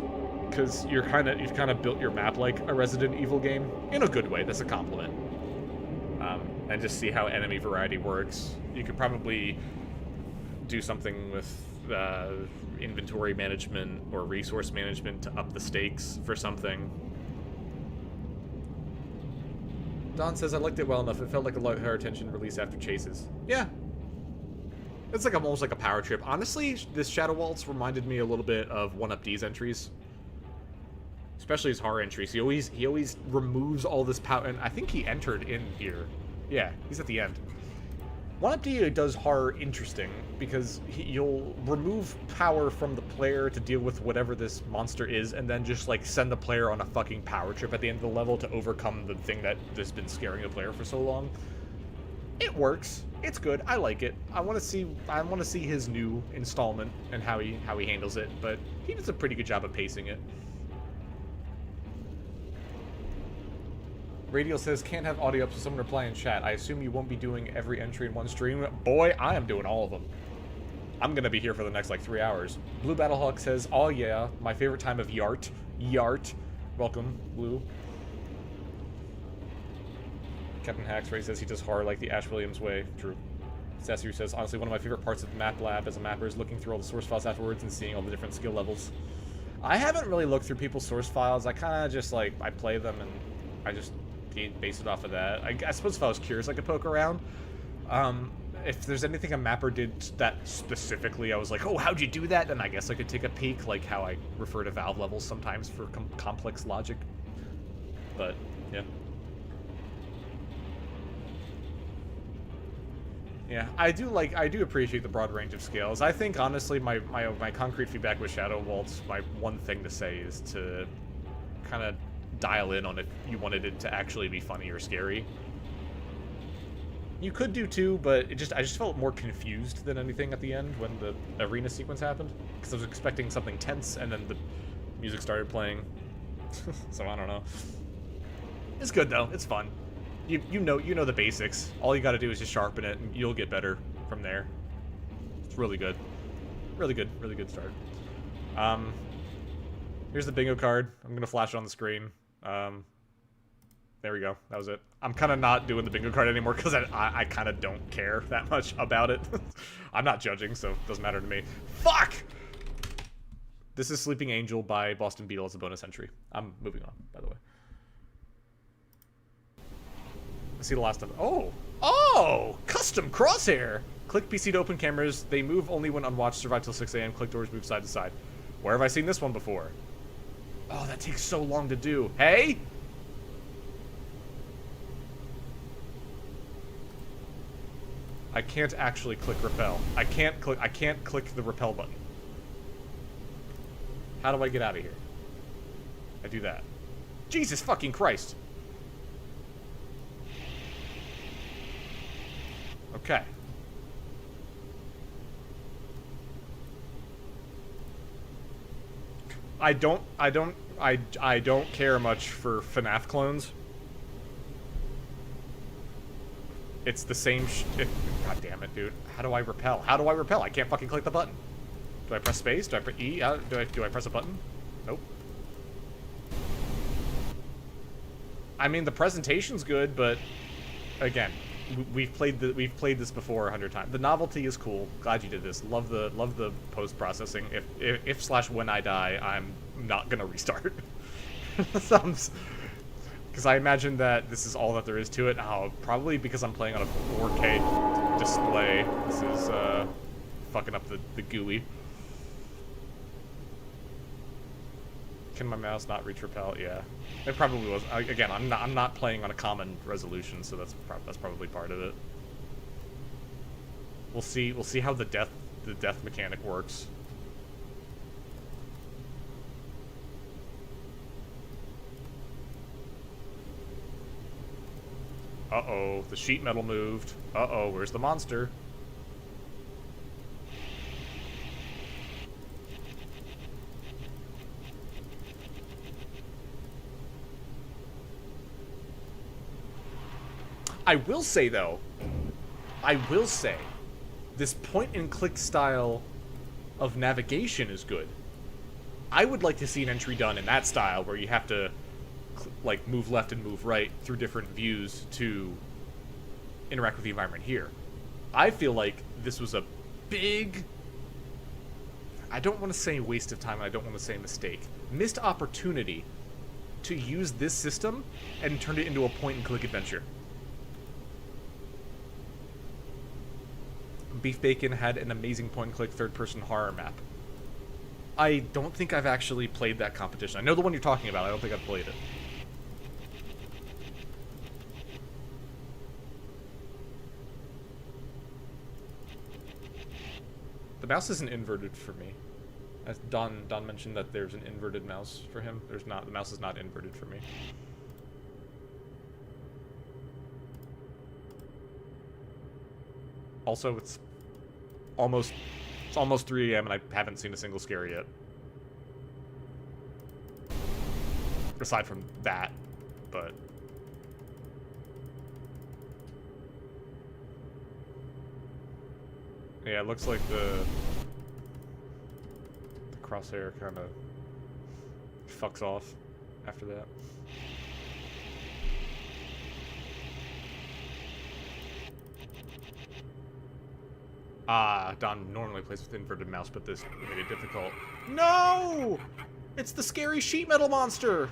because you've kind of built your map like a Resident Evil game in a good way. That's a compliment. And just see how enemy variety works. You could probably do something with inventory management or resource management to up the stakes for something. Don says, I liked it well enough. It felt like a lighthearted tension release after chases. Yeah. It's like almost like a power trip. Honestly, this Shadow Waltz reminded me a little bit of 1UP-D's entries. Especially his horror entries. He always removes all this power, and I think he entered in here. Yeah, he's at the end. 1UP-D does horror interesting, because you'll remove power from the player to deal with whatever this monster is, and then just, like, send the player on a fucking power trip at the end of the level to overcome the thing that has been scaring the player for so long. It works. It's good. I like it. I want to see his new installment and how he handles it, but he does a pretty good job of pacing it. Radial says, can't have audio up so someone reply in chat. I assume you won't be doing every entry in one stream. Boy, I am doing all of them. I'm gonna be here for the next, like, 3 hours. Blue Battlehawk says, oh yeah, my favorite time of Yart. Yart. Welcome, Blue. Captain Haxray says he does horror like the Ash Williams way. True. Sassy says, honestly, one of my favorite parts of Map Lab as a mapper is looking through all the source files afterwards and seeing all the different skill levels. I haven't really looked through people's source files. I kind of just, like, I play them and I just base it off of that. I suppose if I was curious, I could poke around. If there's anything a mapper did that specifically, I was like, oh, how'd you do that? Then I guess I could take a peek, like how I refer to valve levels sometimes for complex logic. But, yeah. Yeah, I do appreciate the broad range of scales. I think, honestly, my concrete feedback with Shadow Waltz, my one thing to say is to kind of dial in on if you wanted it to actually be funny or scary. You could do too, but I just felt more confused than anything at the end when the arena sequence happened, because I was expecting something tense and then the music started playing. So I don't know. It's good though. It's fun. You know the basics. All you got to do is just sharpen it, and you'll get better from there. It's really good. Really good start. Here's the bingo card. I'm gonna flash it on the screen. There we go. That was it. I'm kind of not doing the bingo card anymore because I kind of don't care that much about it. I'm not judging, so it doesn't matter to me. Fuck! This is Sleeping Angel by Boston Beetle as a bonus entry. I'm moving on, by the way. Let's see the last of it. Oh! Custom crosshair! Click PC to open cameras. They move only when unwatched. Survive till 6 a.m. Click doors, move side to side. Where have I seen this one before? Oh, that takes so long to do. Hey? I can't actually click repel. I can't click the repel button. How do I get out of here? I do that. Jesus fucking Christ. Okay. I don't care much for FNAF clones. It's the same God damn it, dude. How do I repel? I can't fucking click the button. Do I press space? Do I press E? Do I press a button? Nope. I mean, the presentation's good, but again, we've played this before 100 times. The novelty is cool. Glad you did this. Love the post processing. If / when I die, I'm not gonna restart. Because I imagine that this is all that there is to it. Oh, probably because I'm playing on a 4K display. This is fucking up the GUI. Can my mouse not reach repel? Yeah, it probably was. Again, I'm not playing on a common resolution, so that's probably part of it. We'll see how the death mechanic works. Uh-oh, the sheet metal moved. Uh-oh, where's the monster? I will say, though, this point-and-click style of navigation is good. I would like to see an entry done in that style, where you have to like move left and move right through different views to interact with the environment here. I feel like this was a big, I don't want to say waste of time, and I don't want to say mistake, missed opportunity to use this system and turn it into a point-and-click adventure. Beef Bacon had an amazing point-and-click third-person horror map. I don't think I've actually played that competition. I know the one you're talking about. I don't think I've played it. The mouse isn't inverted for me. As Don mentioned that there's an inverted mouse for him. There's not. The mouse is not inverted for me. Also, it's almost 3 a.m. and I haven't seen a single scare yet. Aside from that, but yeah, it looks like the crosshair kind of fucks off after that. Don normally plays with inverted mouse, but this made it difficult. No! It's the scary sheet metal monster!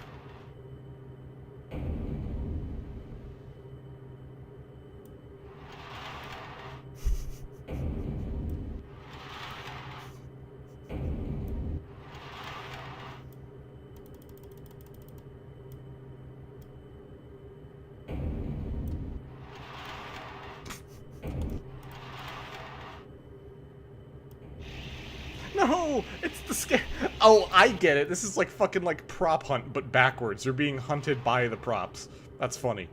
No! It's the scare. Oh, I get it. This is like fucking like prop hunt, but backwards. You're being hunted by the props. That's funny.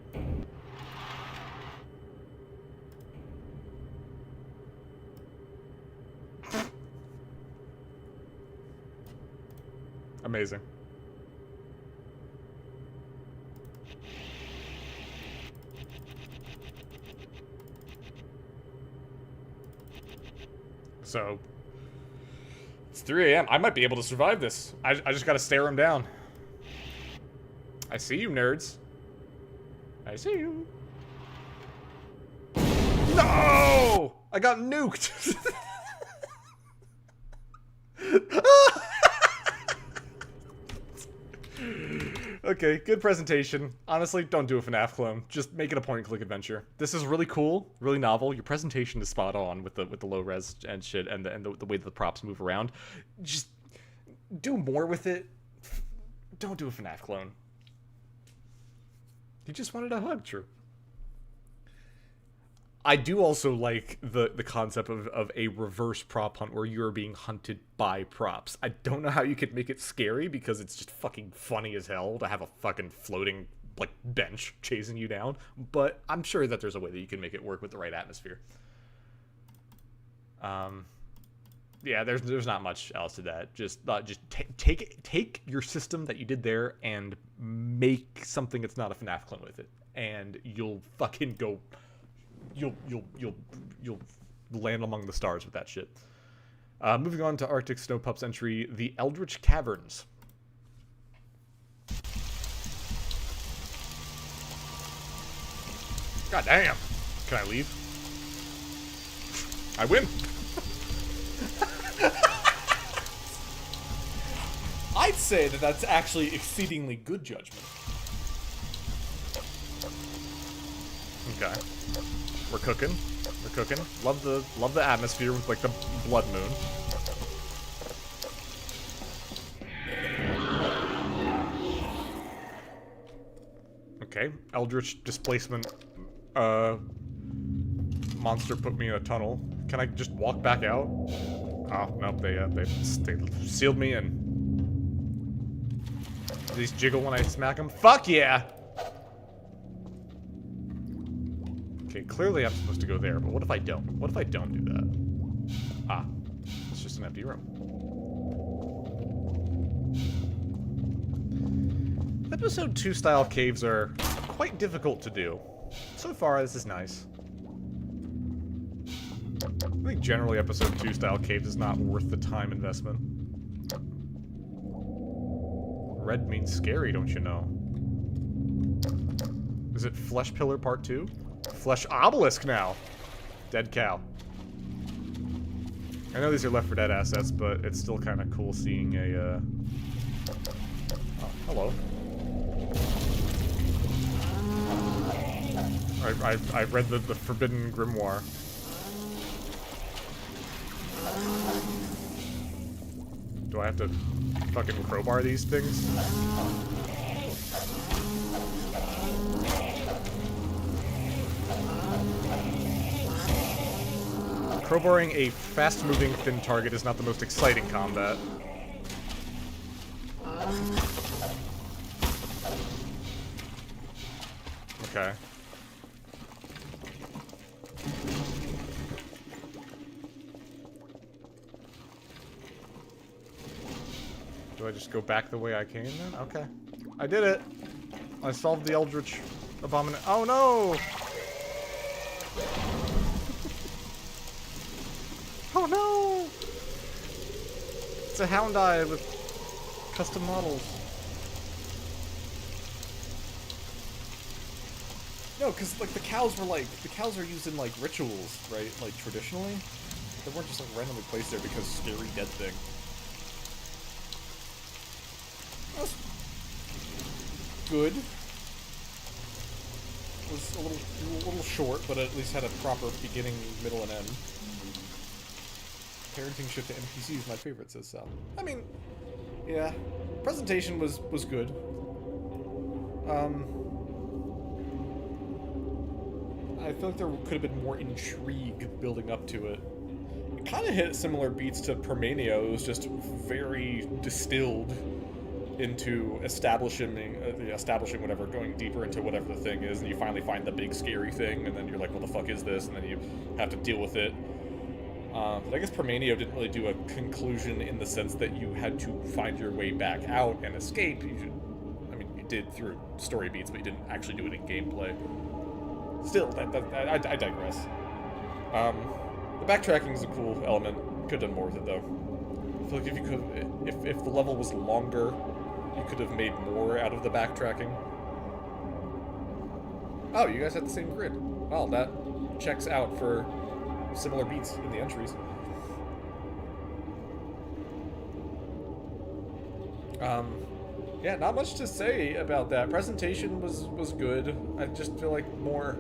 Amazing. So, it's 3 a.m. I might be able to survive this. I just gotta stare him down. I see you, nerds. I see you. No! I got nuked! Okay, good presentation. Honestly, don't do a FNAF clone. Just make it a point-and-click adventure. This is really cool, really novel. Your presentation is spot on with the low res and shit, and the way that the props move around. Just do more with it. Don't do a FNAF clone. You just wanted a hug, true. I do also like the concept of a reverse prop hunt where you're being hunted by props. I don't know how you could make it scary because it's just fucking funny as hell to have a fucking floating like bench chasing you down, but I'm sure that there's a way that you can make it work with the right atmosphere. Yeah, there's not much else to that. Just take your system that you did there and make something that's not a FNAF clone with it, and you'll fucking go. You'll land among the stars with that shit. Moving on to Arctic Snow Pup's entry, the Eldritch Caverns. God damn. Can I leave? I win. I'd say that that's actually exceedingly good judgment. Okay. We're cooking. We're cooking. Love the atmosphere with like the blood moon. Okay. Eldritch displacement monster put me in a tunnel. Can I just walk back out? Oh, nope, they sealed me in. Do these jiggle when I smack them? Fuck yeah! Okay, clearly I'm supposed to go there, but what if I don't? What if I don't do that? Ah, it's just an empty room. Episode 2 style caves are quite difficult to do. So far, this is nice. I think generally episode 2 style caves is not worth the time investment. Red means scary, don't you know? Is it Flesh Pillar Part 2? Flesh Obelisk now! Dead cow. I know these are Left 4 Dead assets, but it's still kind of cool seeing a, Oh, hello. I've read the Forbidden Grimoire. Do I have to fucking crowbar these things? Crowbarring a fast-moving thin target is not the most exciting combat. Okay. Do I just go back the way I came then? Okay. I did it! I solved the Eldritch Abomination. Oh no! Oh no! It's a hound eye with custom models. No, because like the cows are used in like rituals, right? Like traditionally, they weren't just like randomly placed there because scary dead thing. That's good. It was a little short, but it at least had a proper beginning, middle, and end. Parenting shift to NPC is my favorite, says Sal. I mean, yeah, presentation was good. I feel like there could have been more intrigue building up to it. It kind of hit similar beats to PERMANEO. It was just very distilled into establishing whatever, going deeper into whatever the thing is, and you finally find the big scary thing, and then you're like, what the fuck is this? And then you have to deal with it. But I guess PERMANEO didn't really do a conclusion in the sense that you had to find your way back out and escape. You did through story beats, but you didn't actually do it in gameplay. Still, I digress. The backtracking is a cool element. Could have done more with it though. I feel like if you could, if the level was longer, you could have made more out of the backtracking. Oh, you guys had the same grid. Well, that checks out for similar beats in the entries. Yeah, not much to say about that. Presentation was good. I just feel like more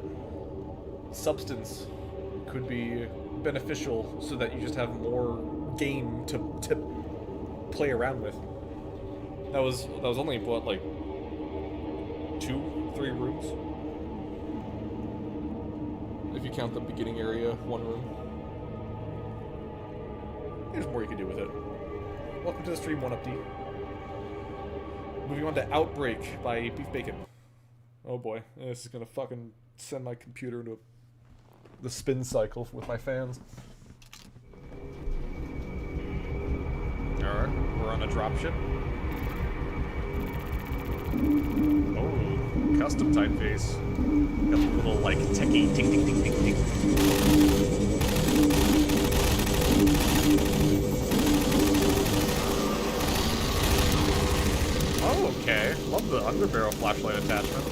substance could be beneficial so that you just have more game to play around with. That was only what, like 2-3 rooms? If you count the beginning area, 1 room. There's more you can do with it. Welcome to the stream, 1UpD. Moving on to Outbreak by Beef Bacon. Oh boy, this is gonna fucking send my computer into the spin cycle with my fans. Alright, we're on a dropship. Oh, custom typeface. Got a little like techie ting ting ting ting ting. Oh, okay. Love the underbarrel flashlight attachment.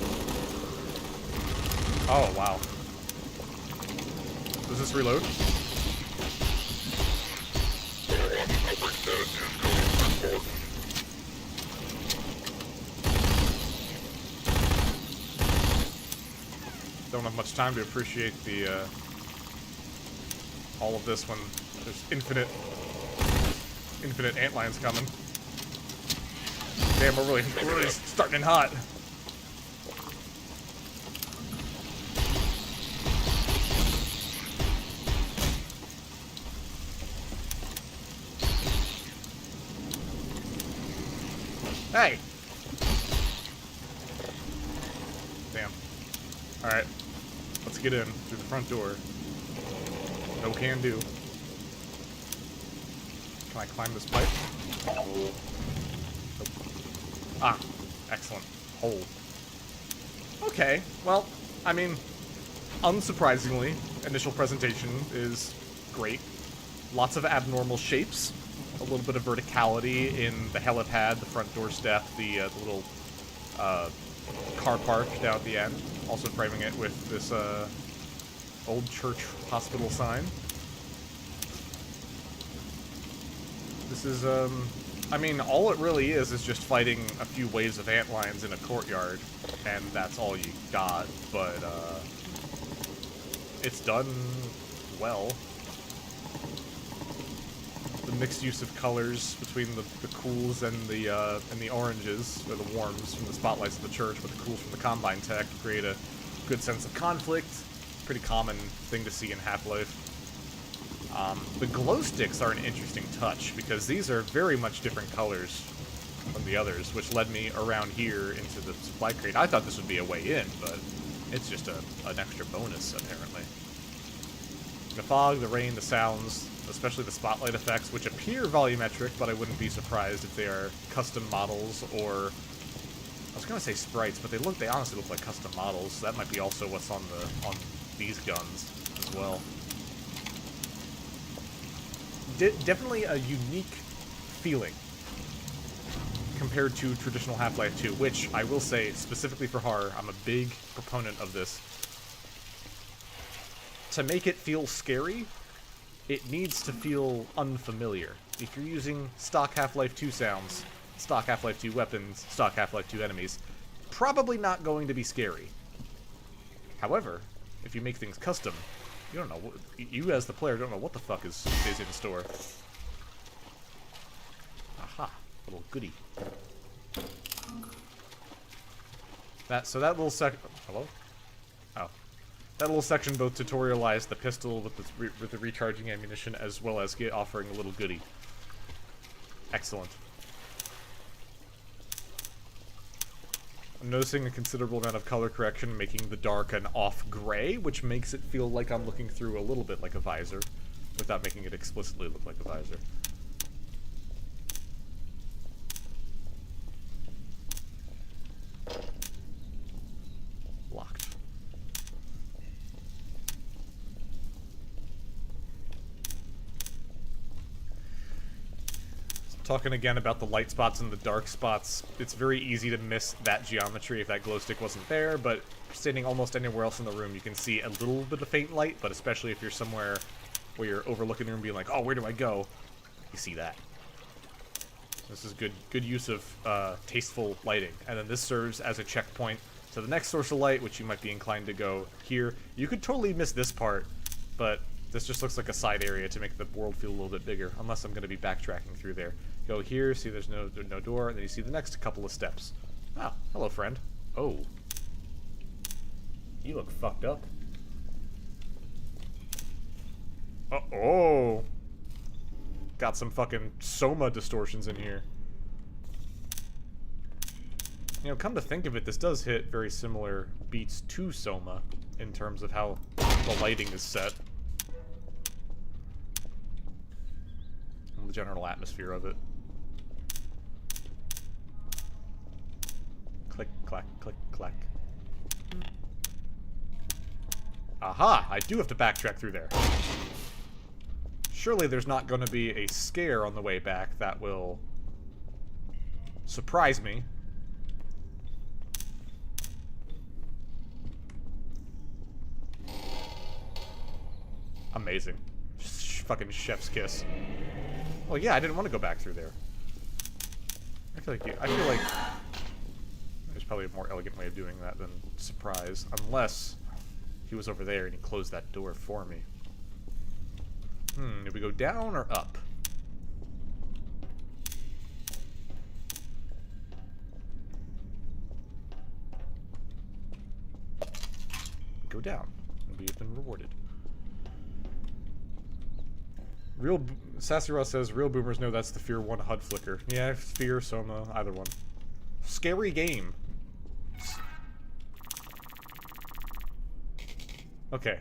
Oh, wow. Does this reload? Don't have much time to appreciate the, all of this when there's infinite antlions coming. Damn, we're really starting in hot. Hey! Damn. Alright. Let's get in through the front door. No can do. Can I climb this pipe? Nope. Ah, excellent. Hole. Okay, well, I mean, unsurprisingly, initial presentation is great. Lots of abnormal shapes. A little bit of verticality in the helipad, the front door step, the little car park down at the end. Also framing it with this old church hospital sign. This is, I mean, all it really is just fighting a few waves of antlions in a courtyard, and that's all you got, but, it's done well. mixed use of colors between the cools and the oranges, or the warms from the spotlights of the church, with the cools from the Combine tech to create a good sense of conflict. Pretty common thing to see in Half-Life. The glow sticks are an interesting touch, because these are very much different colors from the others, which led me around here into the supply crate. I thought this would be a way in, but it's just an extra bonus, apparently. The fog, the rain, the sounds, especially the spotlight effects, which appear volumetric, but I wouldn't be surprised if they are custom models, or... I was going to say sprites, but they honestly look like custom models, so that might be also what's on these guns as well. Definitely a unique feeling compared to traditional Half-Life 2, which I will say, specifically for horror, I'm a big proponent of this. To make it feel scary, it needs to feel unfamiliar. If you're using stock Half-Life 2 sounds, stock Half-Life 2 weapons, stock Half-Life 2 enemies, probably not going to be scary. However, if you make things custom, you don't know. You as the player don't know what the fuck is in store. Aha, little goodie. That little hello? Oh, that little section both tutorialized the pistol with the recharging ammunition, as well as offering a little goodie. Excellent. I'm noticing a considerable amount of color correction, making the dark an off gray, which makes it feel like I'm looking through a little bit like a visor, without making it explicitly look like a visor. Locked. Talking again about the light spots and the dark spots, it's very easy to miss that geometry if that glow stick wasn't there, but standing almost anywhere else in the room, you can see a little bit of faint light, but especially if you're somewhere where you're overlooking the room being like, oh, where do I go? You see that. This is good use of tasteful lighting. And then this serves as a checkpoint to the next source of light, which you might be inclined to go here. You could totally miss this part, but this just looks like a side area to make the world feel a little bit bigger, unless I'm going to be backtracking through there. Go here, see there's no door, and then you see the next couple of steps. Ah, hello, friend. Oh. You look fucked up. Uh-oh. Got some fucking Soma distortions in here. You know, come to think of it, this does hit very similar beats to Soma in terms of how the lighting is set. And the general atmosphere of it. Click, clack, click, clack. Aha! I do have to backtrack through there. Surely there's not going to be a scare on the way back that will surprise me. Amazing. Fucking chef's kiss. Well, yeah, I didn't want to go back through there. I feel like there's probably a more elegant way of doing that than surprise, unless he was over there and he closed that door for me. Did we go down or up? Go down, and we have been rewarded. Sassy Ross says, real boomers know that's the Fear 1 HUD flicker. Yeah, Fear, Soma, either one. Scary game. Okay.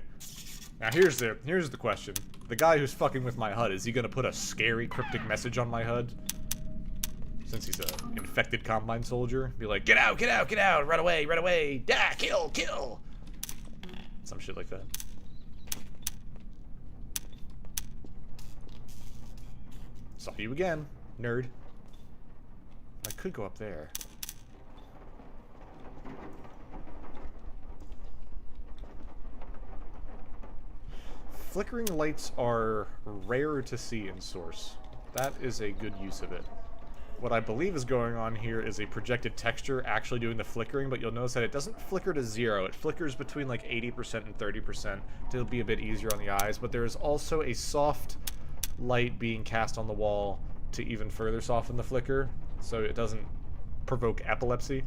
Now here's the question. The guy who's fucking with my HUD, is he gonna put a scary cryptic message on my HUD? Since he's a infected Combine soldier. Be like, get out, get out, get out, run away, ah, kill, kill! Some shit like that. Saw you again, nerd. I could go up there. Flickering lights are rare to see in Source. That is a good use of it. What I believe is going on here is a projected texture actually doing the flickering, but you'll notice that it doesn't flicker to 0. It flickers between like 80% and 30% to be a bit easier on the eyes, but there is also a soft light being cast on the wall to even further soften the flicker, so it doesn't provoke epilepsy.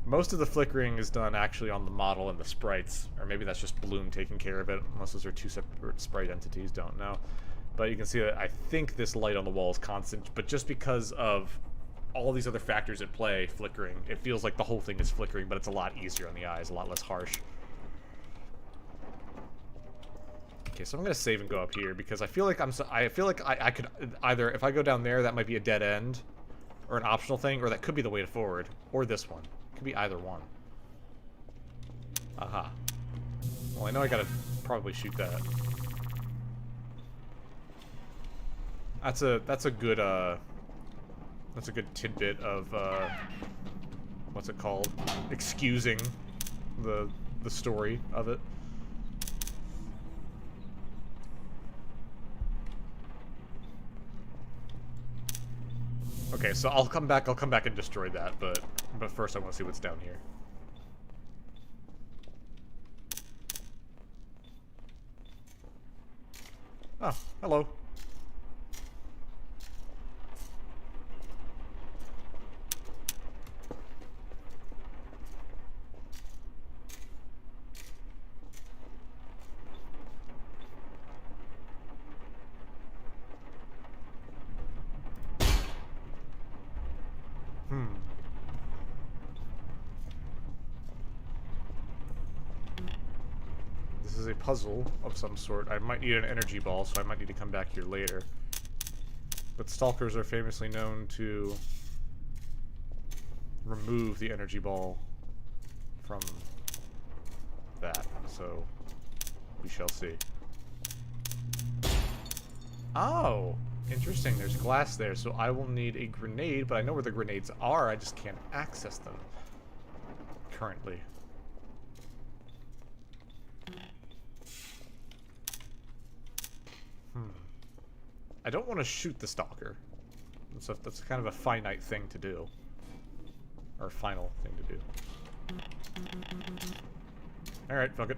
Most of the flickering is done actually on the model and the sprites, or maybe that's just Bloom taking care of it, unless those are two separate sprite entities, don't know. But you can see that I think this light on the wall is constant, but just because of all these other factors at play, flickering, it feels like the whole thing is flickering, but it's a lot easier on the eyes, a lot less harsh. Okay, so I'm gonna save and go up here because I feel like I could either, if I go down there, that might be a dead end, or an optional thing, or that could be the way forward, or this one. Could be either one. Aha. Well, I know I gotta probably shoot that. That's a good tidbit of what's it called? Excusing the story of it. Okay, so I'll come back and destroy that, but first I want to see what's down here. Oh, hello. This is a puzzle of some sort. I might need an energy ball, so I might need to come back here later. But stalkers are famously known to remove the energy ball from that, so we shall see. Oh! Interesting, there's glass there, so I will need a grenade, but I know where the grenades are, I just can't access them currently. I don't want to shoot the stalker. That's kind of a finite thing to do. Or a final thing to do. Alright, fuck it.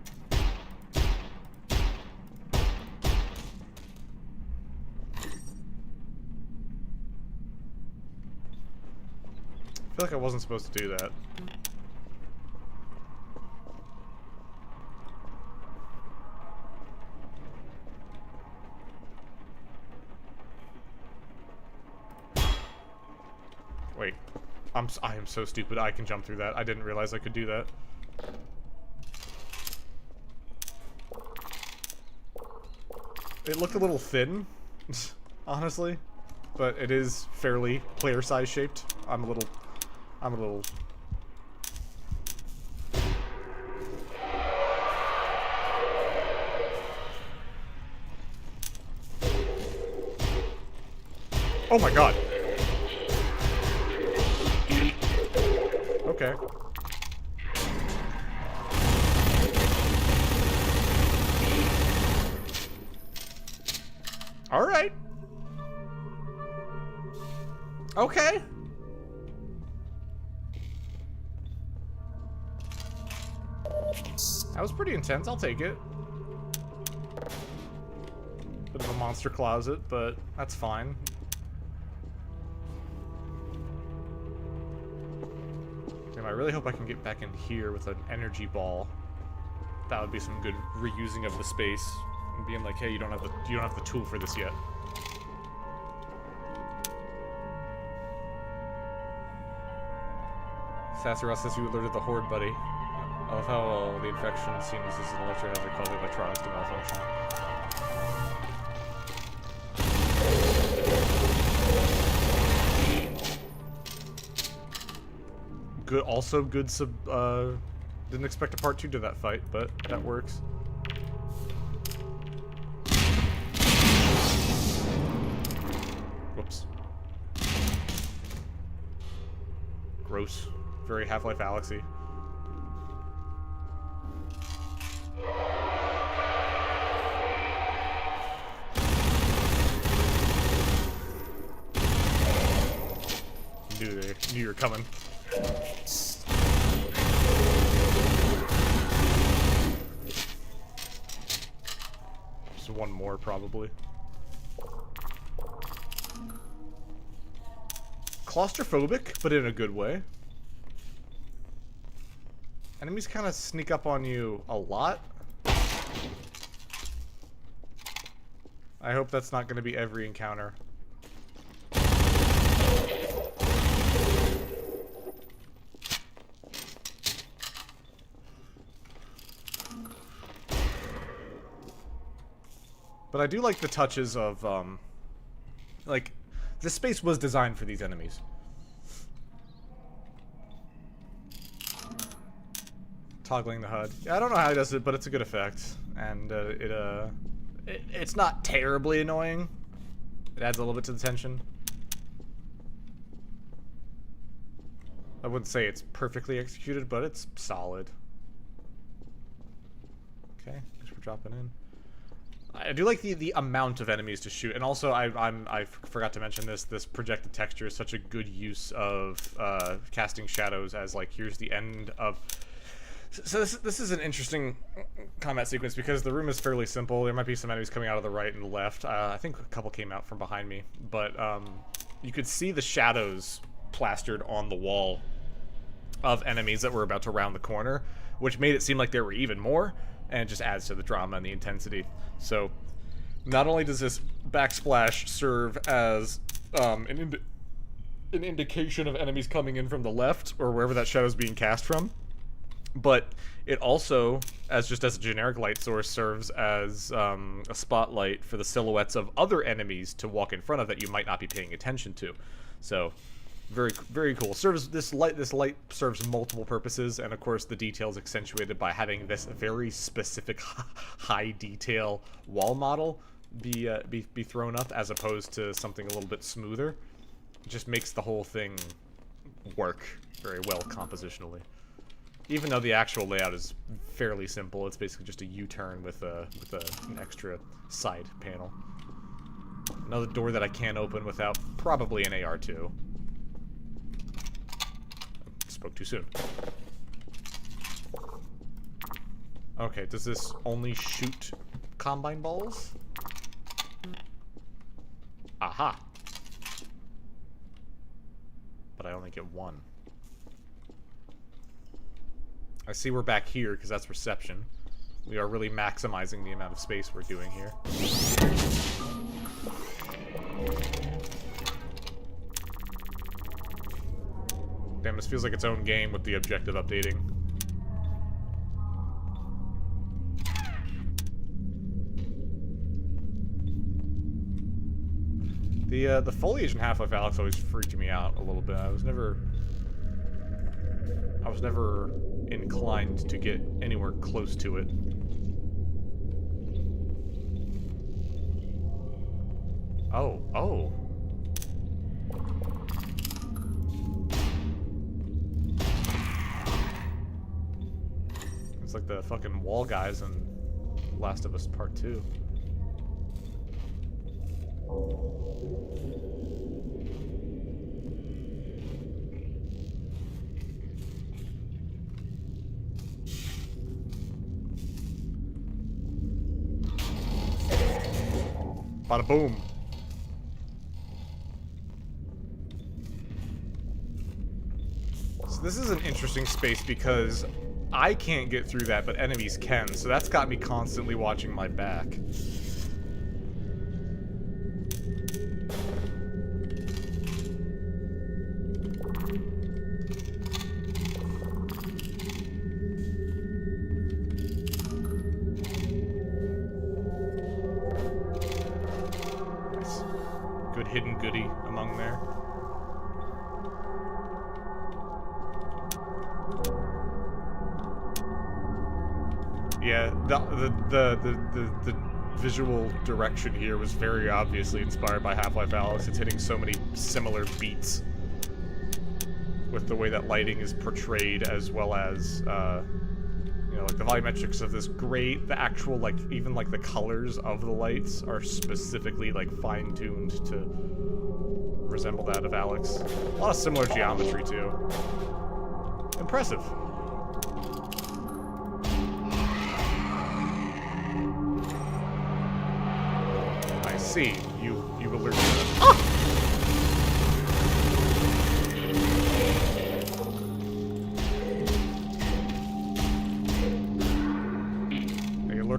I feel like I wasn't supposed to do that. Wait. I am so stupid. I can jump through that. I didn't realize I could do that. It looked a little thin, honestly, but it is fairly player size shaped. I'm a little Oh my god. Okay. All right. Okay. That was pretty intense. I'll take it. Bit of a monster closet, but that's fine. Damn, I really hope I can get back in here with an energy ball. That would be some good reusing of the space and being like, hey, you don't have the tool for this yet. Sasseros says you alerted the horde, buddy. I love how the infection seems this is an electrohazard causing electronics to malfunction. Good, also good didn't expect a part 2 to that fight, but that works. Whoops. Gross. Very Half-Life Alyxy. Knew you were coming. Just one more, probably. claustrophobic, but in a good way. Enemies kind of sneak up on you a lot. I hope that's not going to be every encounter. But I do like the touches of, like, this space was designed for these enemies. Toggling the HUD. Yeah, I don't know how he does it, but it's a good effect. And it's not terribly annoying. It adds a little bit to the tension. I wouldn't say it's perfectly executed, but it's solid. Okay, thanks for dropping in. I do like the amount of enemies to shoot, and also I forgot to mention this projected texture is such a good use of casting shadows as, like, here's the end of. So this is an interesting combat sequence because the room is fairly simple. There might be some enemies coming out of the right and the left. I think a couple came out from behind me, but you could see the shadows plastered on the wall of enemies that were about to round the corner, which made it seem like there were even more, and it just adds to the drama and the intensity. So not only does this backsplash serve as an indication of enemies coming in from the left or wherever that shadow is being cast from, but it also, just as a generic light source, serves as a spotlight for the silhouettes of other enemies to walk in front of that you might not be paying attention to. So, very, very cool. This light serves multiple purposes, and of course the detail is accentuated by having this very specific high detail wall model be thrown up, as opposed to something a little bit smoother. It just makes the whole thing work very well compositionally. Even though the actual layout is fairly simple, it's basically just a U-turn with an extra side panel. Another door that I can't open without probably an AR2. Spoke too soon. Okay, does this only shoot combine balls? Aha! But I only get one. I see we're back here because that's reception. We are really maximizing the amount of space we're doing here. Damn, this feels like its own game with the objective updating. The foliage in Half-Life Alyx always freaked me out a little bit. I was never inclined to get anywhere close to it. Oh. It's like the fucking wall guys in Last of Us Part 2. Bada boom. So this is an interesting space because I can't get through that, but enemies can, so that's got me constantly watching my back. Hidden goodie among there. Yeah, the visual direction here was very obviously inspired by Half-Life Alyx. It's hitting so many similar beats with the way that lighting is portrayed, as well as you know, like the volumetrics of this gray, the actual, like, even like the colors of the lights are specifically like fine-tuned to resemble that of Alyx. A lot of similar geometry too. Impressive. I see. You alerted me. Ah!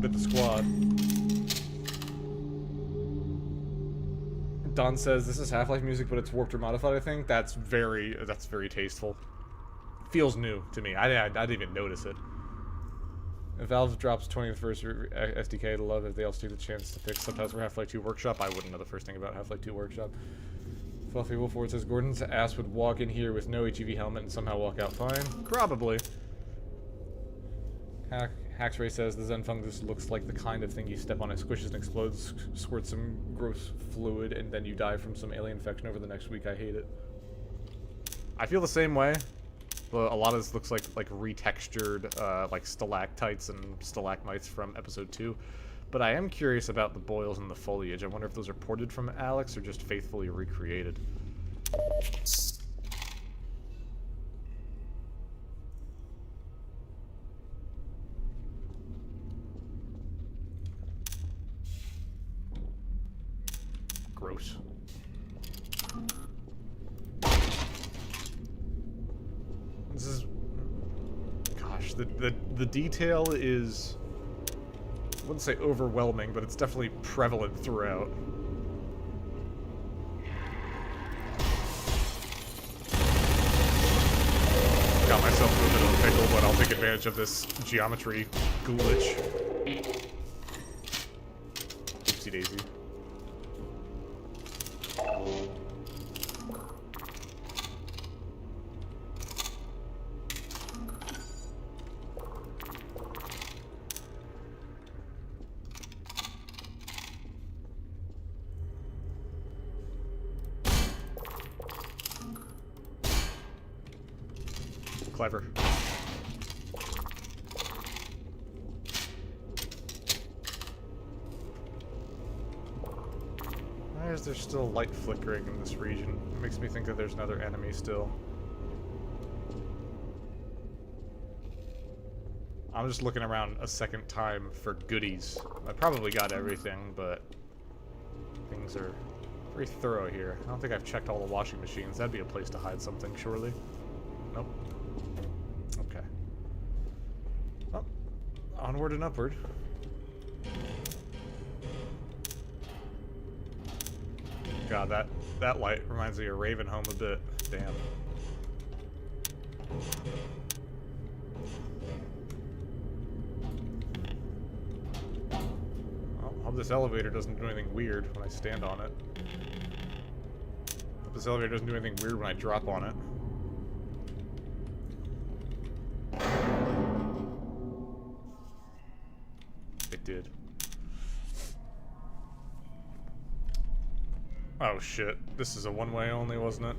to the squad. Don says this is Half-Life music, but it's warped or modified. I think that's very tasteful. Feels new to me. I didn't even notice it. If Valve drops 21st SDK, to love if they also take the chance to fix subtitles for Half-Life 2 Workshop. I wouldn't know the first thing about Half-Life 2 Workshop. Fluffy Wolford says Gordon's ass would walk in here with no HEV helmet and somehow walk out fine. Probably. Haxray says the Zen fungus looks like the kind of thing you step on, it squishes and explodes, squirts some gross fluid, and then you die from some alien infection over the next week. I hate it. I feel the same way. But a lot of this looks like retextured, like stalactites and stalagmites from episode 2. But I am curious about the boils and the foliage. I wonder if those are ported from Alex or just faithfully recreated. Gross. This is... Gosh, the detail is... I wouldn't say overwhelming, but it's definitely prevalent throughout. Got myself a little bit of a pickle, but I'll take advantage of this geometry glitch. Oopsie daisy. Clever. Why is there still light flickering in this region? It makes me think that there's another enemy still. I'm just looking around a second time for goodies. I probably got everything, but things are pretty thorough here. I don't think I've checked all the washing machines. That'd be a place to hide something, surely. Nope. Okay. Well, onward and upward. God, that light reminds me of Ravenholm a bit. Damn. Well, I hope this elevator doesn't do anything weird when I stand on it. Hope this elevator doesn't do anything weird when I drop on it. It did. Oh shit, this is a one-way only, wasn't it?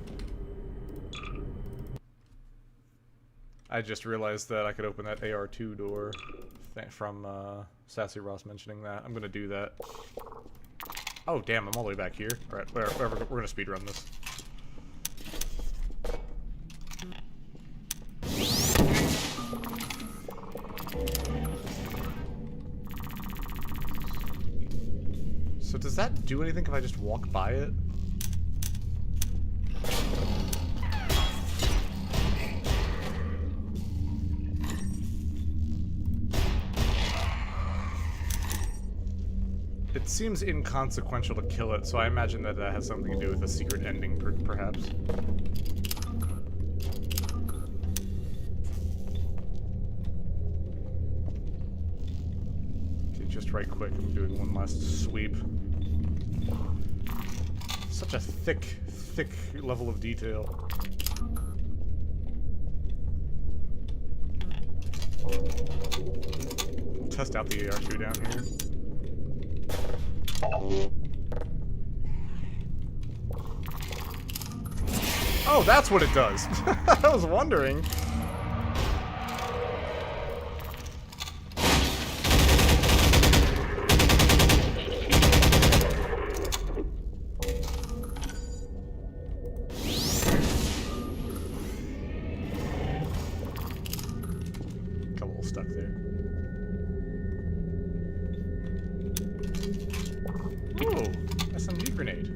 I just realized that I could open that AR2 door from Sassy Ross mentioning that. I'm gonna do that. Oh damn, I'm all the way back here. Alright, whatever, we're gonna speedrun this. So does that do anything if I just walk by it? It seems inconsequential to kill it, so I imagine that that has something to do with a secret ending, perhaps. Okay, just right quick, I'm doing one last sweep. Such a thick level of detail. Test out the AR2 down here. Oh, that's what it does. I was wondering. Got a little stuck there. Ooh, SMG grenade.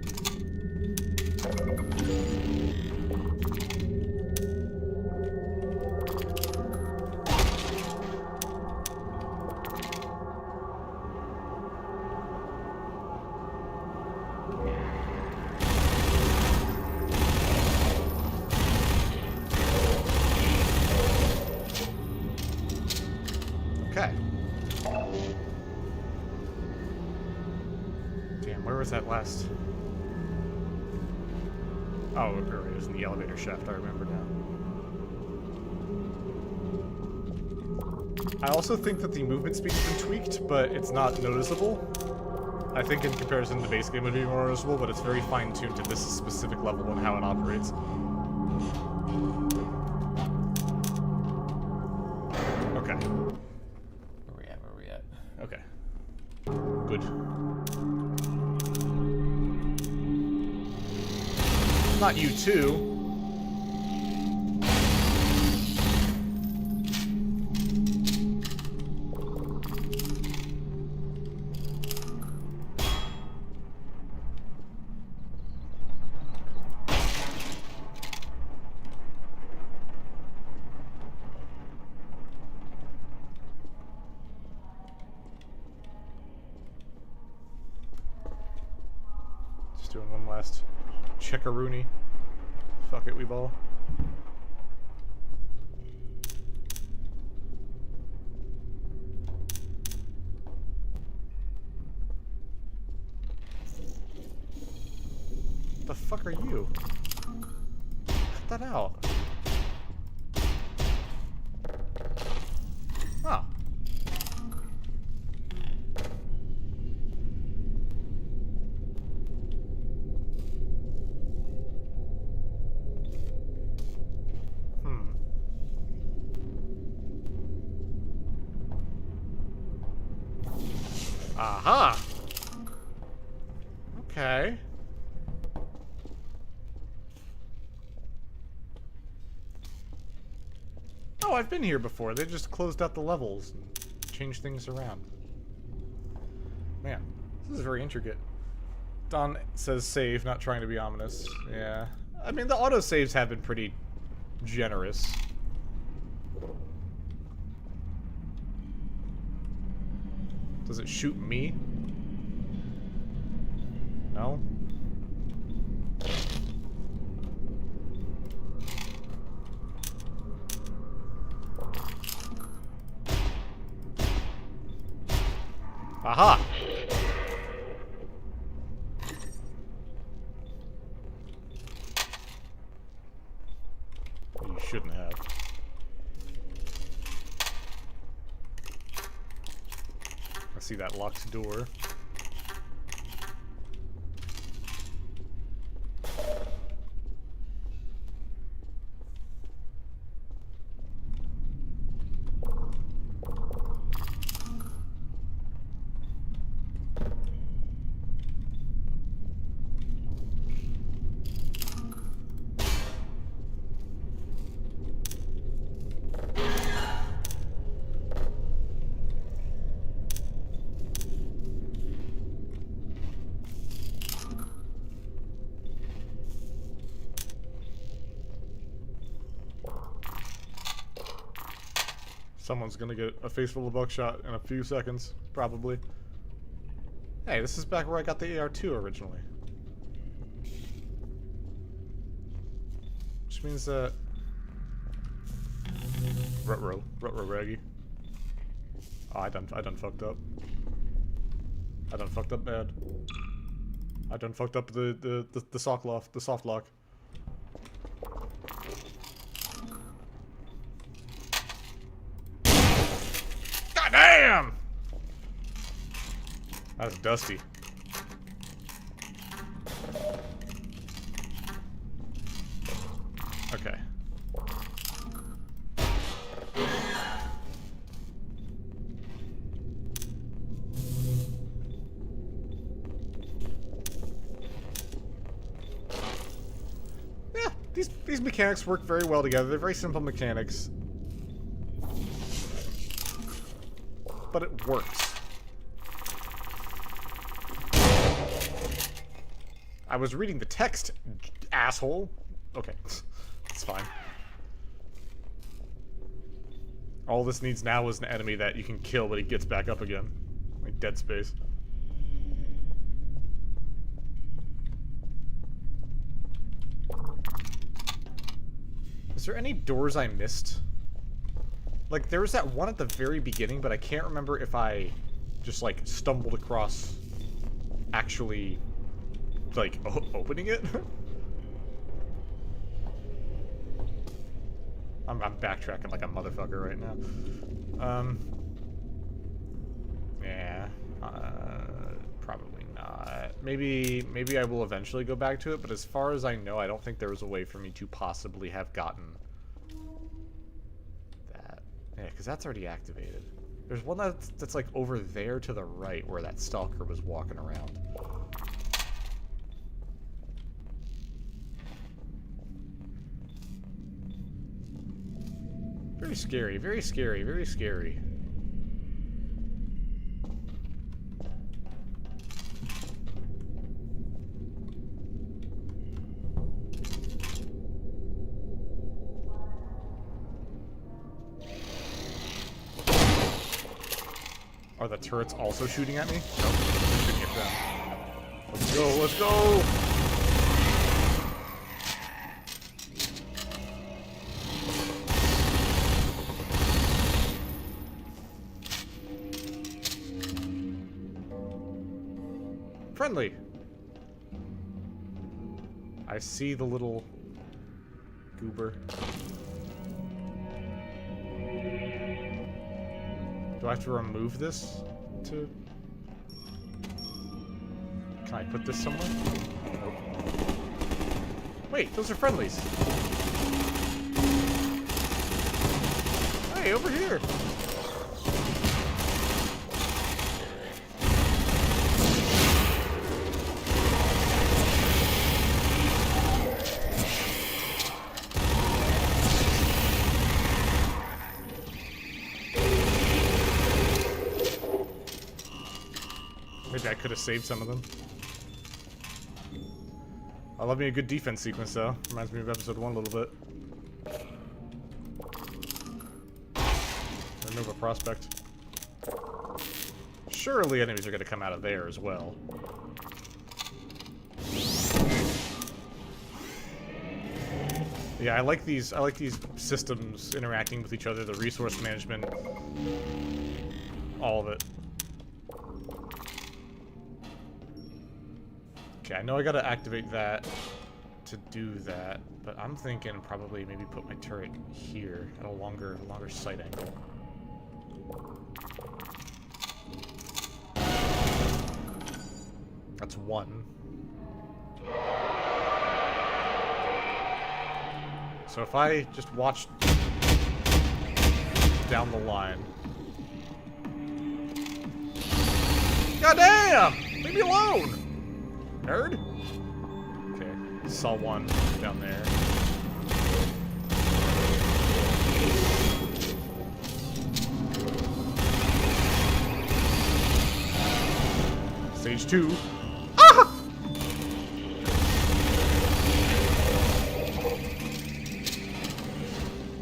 Damn, where was that last? Oh, it was in the elevator shaft, I remember now. I also think that the movement speed has been tweaked, but it's not noticeable. I think in comparison to the base game it would be more noticeable, but it's very fine-tuned to this specific level and how it operates. Okay. Where we at? Okay. Good. Not you too. Just doing one last checkaroonie. Fuck it, we ball. The fuck are you? Cut that out. Oh. Aha! Okay. Oh, I've been here before. They just closed out the levels and changed things around. Man, this is very intricate. Don says save, not trying to be ominous. Yeah. I mean, the autosaves have been pretty generous. Does it shoot me? No? Aha! You shouldn't have. I see that locked door. Someone's gonna get a face full of buckshot in a few seconds, probably. Hey, this is back where I got the AR-2 originally. Which means that... Ruh-roh raggy. Oh, I done fucked up. I done fucked up bad. I done fucked up the soft lock. Damn! That's dusty. Okay. Yeah, these mechanics work very well together. They're very simple mechanics. But it works. I was reading the text, asshole. Okay, it's fine. All this needs now is an enemy that you can kill, but he gets back up again. Like Dead Space. Is there any doors I missed? Like, there was that one at the very beginning, but I can't remember if I just, like, stumbled across actually, like, opening it. I'm backtracking like a motherfucker right now. Yeah, probably not. Maybe I will eventually go back to it, but as far as I know, I don't think there was a way for me to possibly have gotten that. Yeah, because that's already activated. There's one that's like over there to the right where that stalker was walking around. Very scary, very scary, very scary. Are the turrets also shooting at me? Nope, shooting at them. Let's go, let's go! Friendly! I see the little goober. Do I have to remove this to... Can I put this somewhere? Nope. Wait, those are friendlies. Hey, over here! Maybe I could have saved some of them. I love me a good defense sequence, though. Reminds me of episode 1 a little bit. Remove a prospect. Surely enemies are going to come out of there as well. Yeah, I like these systems interacting with each other, the resource management, all of it. Okay, I know I gotta activate that to do that, but I'm thinking probably maybe put my turret here at a longer sight angle. That's one. So if I just watch down the line. Goddamn! Leave me alone! Nerd? Okay, saw one down there. Stage 2. Ah!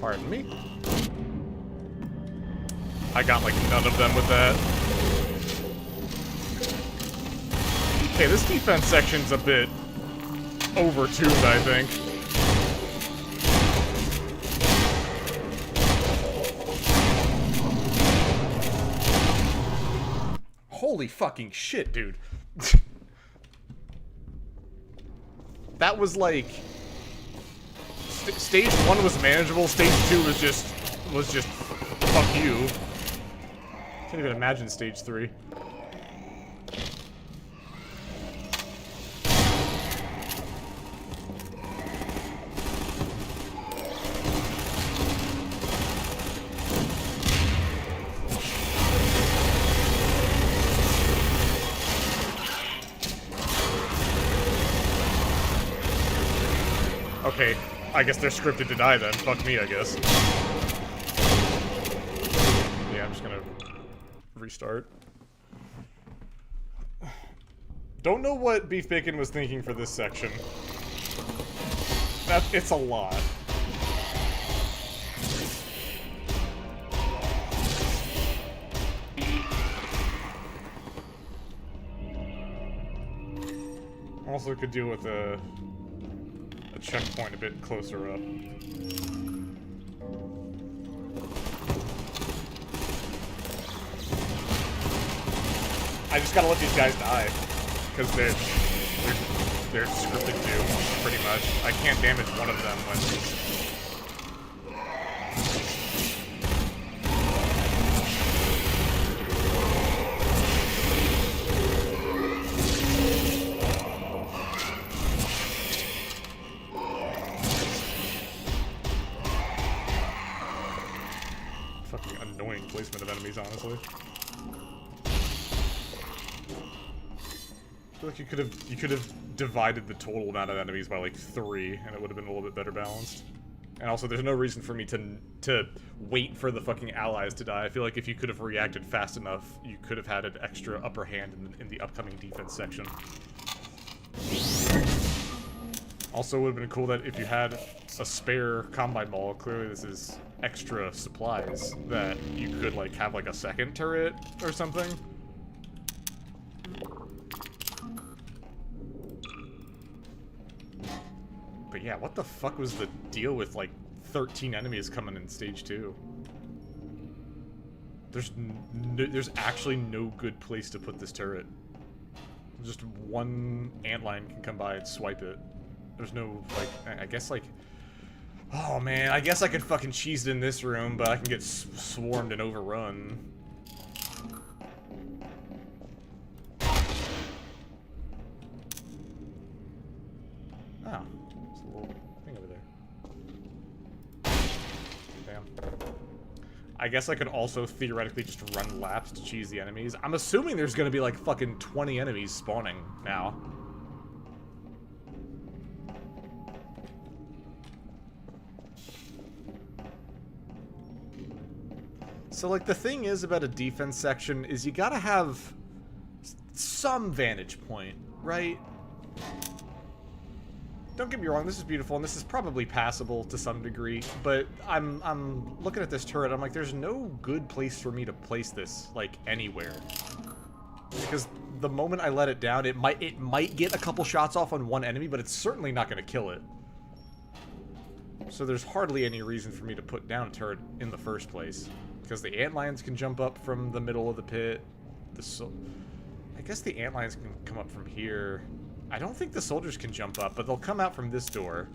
Pardon me? I got like none of them with that. Okay, this defense section's a bit overtuned, I think. Holy fucking shit, dude. That was like... Stage 1 was manageable, Stage 2 was just fuck you. Can't even imagine Stage 3. Okay, I guess they're scripted to die then. Fuck me, I guess. Yeah, I'm just gonna restart. Don't know what Beef Bacon was thinking for this section. It's a lot. Also could deal with a checkpoint a bit closer up. I just gotta let these guys die. because they're scripted too, pretty much. I can't damage one of them when... Fucking annoying placement of enemies, honestly. I feel like you could have divided the total amount of enemies by like 3, and it would have been a little bit better balanced. And also, there's no reason for me to wait for the fucking allies to die. I feel like if you could have reacted fast enough, you could have had an extra upper hand in the upcoming defense section. Also, it would have been cool that if you had a spare Combine Ball, clearly this is extra supplies, that you could like have like a second turret or something. But yeah, what the fuck was the deal with like 13 enemies coming in stage 2? There's actually no good place to put this turret. Just one antlion can come by and swipe it. There's no, like, I guess, like... Oh, man, I guess I could fucking cheese it in this room, but I can get swarmed and overrun. Oh, there's a little thing over there. Damn. I guess I could also theoretically just run laps to cheese the enemies. I'm assuming there's gonna be, like, fucking 20 enemies spawning now. So, like, the thing is about a defense section is you gotta have some vantage point, right? Don't get me wrong, this is beautiful, and this is probably passable to some degree, but I'm looking at this turret, I'm like, there's no good place for me to place this, like, anywhere. Because the moment I let it down, it might get a couple shots off on one enemy, but it's certainly not gonna kill it. So there's hardly any reason for me to put down a turret in the first place. Because the antlions can jump up from the middle of the pit. I guess the antlions can come up from here. I don't think the soldiers can jump up, but they'll come out from this door.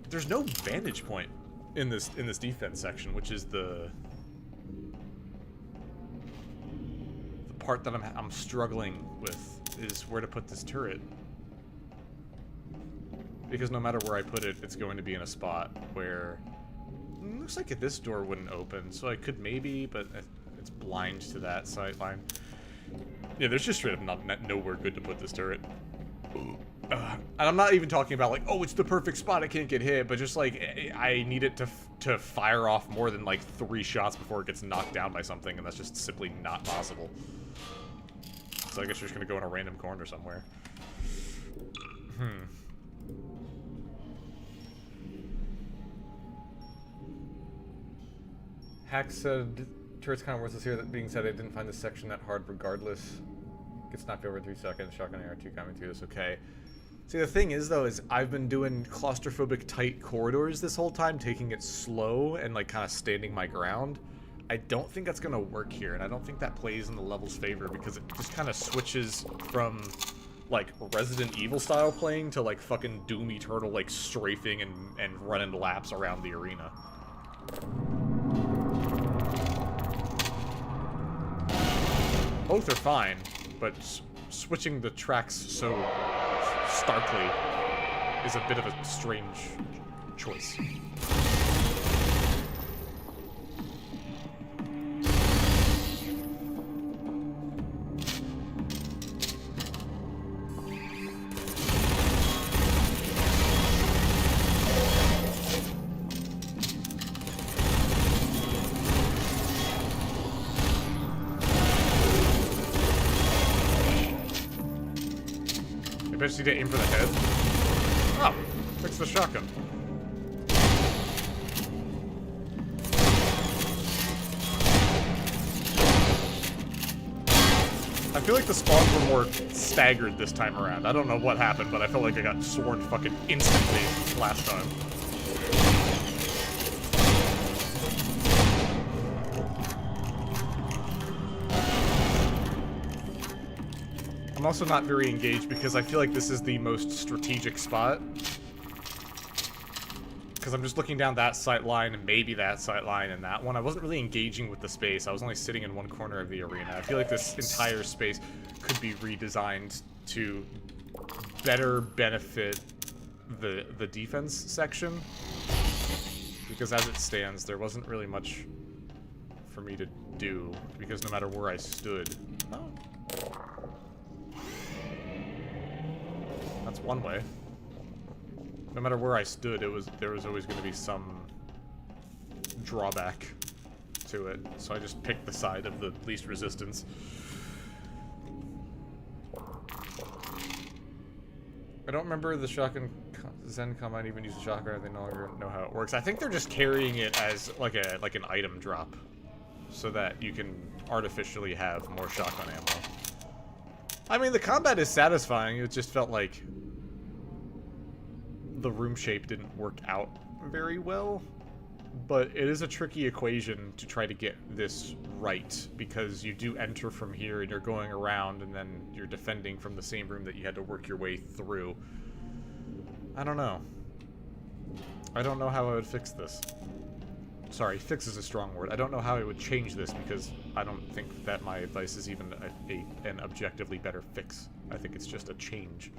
There's no vantage point in this defense section, which is the part that I'm struggling with, is where to put this turret. Because no matter where I put it, it's going to be in a spot where... Looks like this door wouldn't open, so I could maybe, but it's blind to that sight line. Yeah, there's just straight up nowhere good to put this turret. And I'm not even talking about like, oh, it's the perfect spot, it can't get hit, but just like, I need it to fire off more than like 3 shots before it gets knocked down by something, and that's just simply not possible. So I guess you're just gonna go in a random corner somewhere. Hack said, turret's kind of worthless here. That being said, I didn't find this section that hard regardless. Gets knocked over in 3 seconds. Shotgun AR2 coming through this, okay. See, the thing is, though, is I've been doing claustrophobic tight corridors this whole time, taking it slow and, like, kind of standing my ground. I don't think that's going to work here, and I don't think that plays in the level's favor, because it just kind of switches from, like, Resident Evil style playing to, like, fucking Doom Eternal, like, strafing and running laps around the arena. Both are fine, but switching the tracks so starkly is a bit of a strange choice. I just need to aim for the head. Oh, fix the shotgun. I feel like the spawns were more staggered this time around. I don't know what happened, but I felt like I got swarmed fucking instantly last time. I'm also not very engaged because I feel like this is the most strategic spot. Because I'm just looking down that sight line and maybe that sight line and that one. I wasn't really engaging with the space. I was only sitting in one corner of the arena. I feel like this entire space could be redesigned to better benefit the defense section. Because as it stands, there wasn't really much for me to do. Because no matter where I stood... Oh. That's one way. No matter where I stood, there was always going to be some drawback to it. So I just picked the side of the least resistance. I don't remember the shotgun Zen Combine even use the shotgun. They no longer know how it works. I think they're just carrying it as like an item drop, so that you can artificially have more shotgun ammo. I mean, the combat is satisfying. It just felt like the room shape didn't work out very well, but it is a tricky equation to try to get this right, because you do enter from here and you're going around and then you're defending from the same room that you had to work your way through. I don't know. I don't know how I would fix this. Sorry, fix is a strong word. I don't know how I would change this, because I don't think that my advice is even an objectively better fix. I think it's just a change.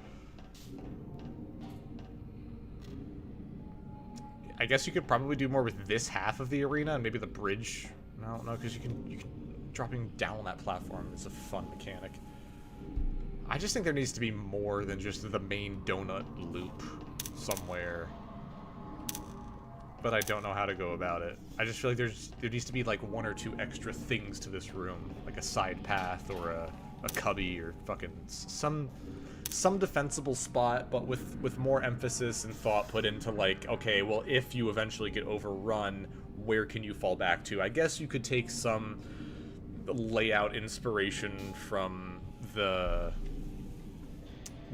I guess you could probably do more with this half of the arena and maybe the bridge. I don't know, because you can dropping down that platform is a fun mechanic. I just think there needs to be more than just the main donut loop somewhere. But I don't know how to go about it. I just feel like there needs to be like one or two extra things to this room, like a side path or a cubby or fucking some defensible spot, but with more emphasis and thought put into, like, okay, well, if you eventually get overrun, where can you fall back to? I guess you could take some layout inspiration from the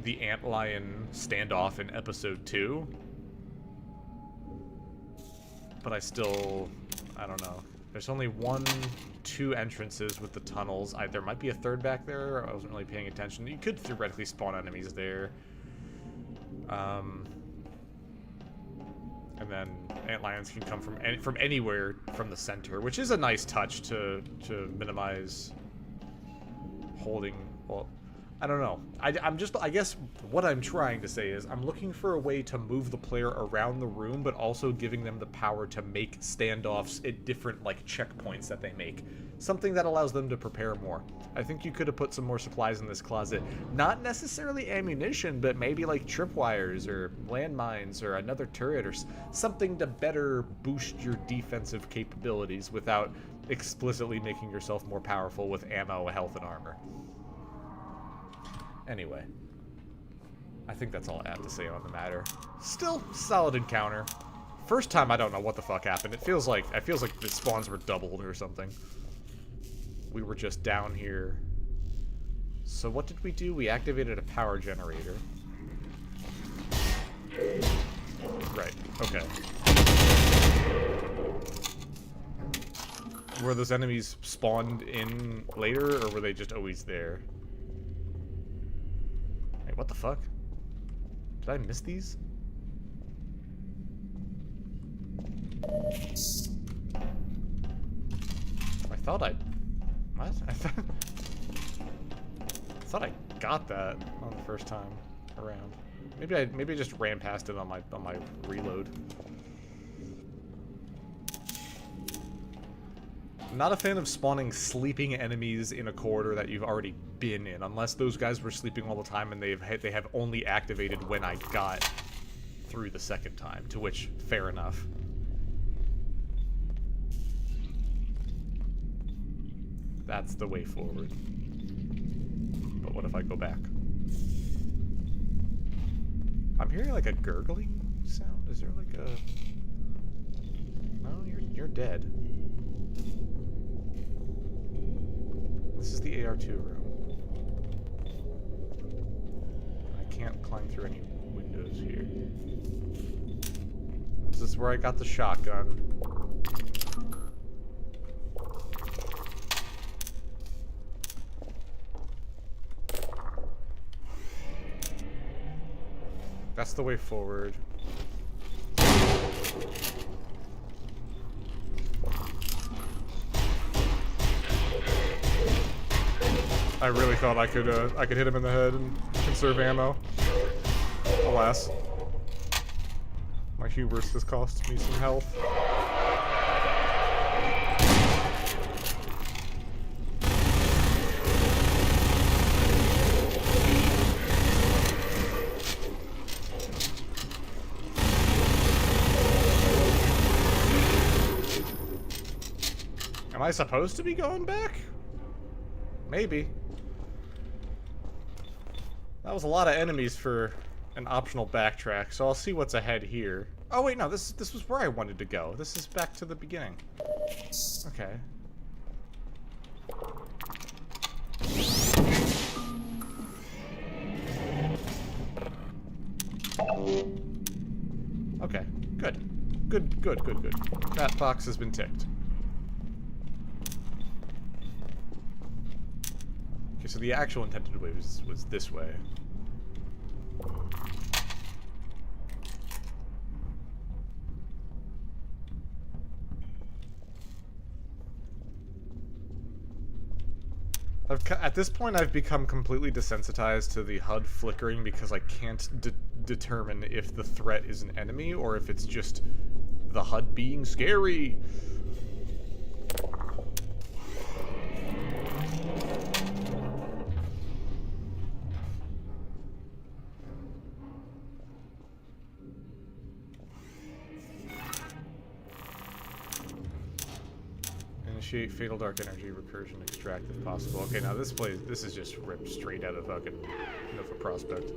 antlion standoff in episode 2. But I don't know. There's only 2 entrances with the tunnels. There might be a third back there. I wasn't really paying attention. You could theoretically spawn enemies there. And then antlions can come from anywhere from the center, which is a nice touch to minimize holding. Well, I don't know. I guess what I'm trying to say is I'm looking for a way to move the player around the room, but also giving them the power to make standoffs at different, like, checkpoints that they make. Something that allows them to prepare more. I think you could have put some more supplies in this closet. Not necessarily ammunition, but maybe like tripwires or landmines or another turret or something to better boost your defensive capabilities without explicitly making yourself more powerful with ammo, health, and armor. Anyway, I think that's all I have to say on the matter. Still, solid encounter. First time, I don't know what the fuck happened. It feels like the spawns were doubled or something. We were just down here. So what did we do? We activated a power generator. Right, okay. Were those enemies spawned in later, or were they just always there? What the fuck? Did I miss these? I thought what? I thought I got that on the first time around. Maybe I just ran past it on my reload. I'm not a fan of spawning sleeping enemies in a corridor that you've already been in, unless those guys were sleeping all the time and they have only activated when I got through the second time, to which, fair enough. That's the way forward. But what if I go back? I'm hearing like a gurgling sound. Is there like a... No, you're dead. This is the AR2 room. I can't climb through any windows here. This is where I got the shotgun. That's the way forward. I really thought I could hit him in the head and conserve ammo. Alas. My hubris has cost me some health. Am I supposed to be going back? Maybe. That was a lot of enemies for an optional backtrack, so I'll see what's ahead here. Oh wait, no, this was where I wanted to go. This is back to the beginning. Okay. Okay, good. Good. That box has been ticked. Okay, so the actual intended way was this way. At this point, I've become completely desensitized to the HUD flickering because I can't determine if the threat is an enemy or if it's just the HUD being scary. Initiate fatal dark energy recursion extract if possible. Okay, now this is just ripped straight out of fucking Nova Prospect.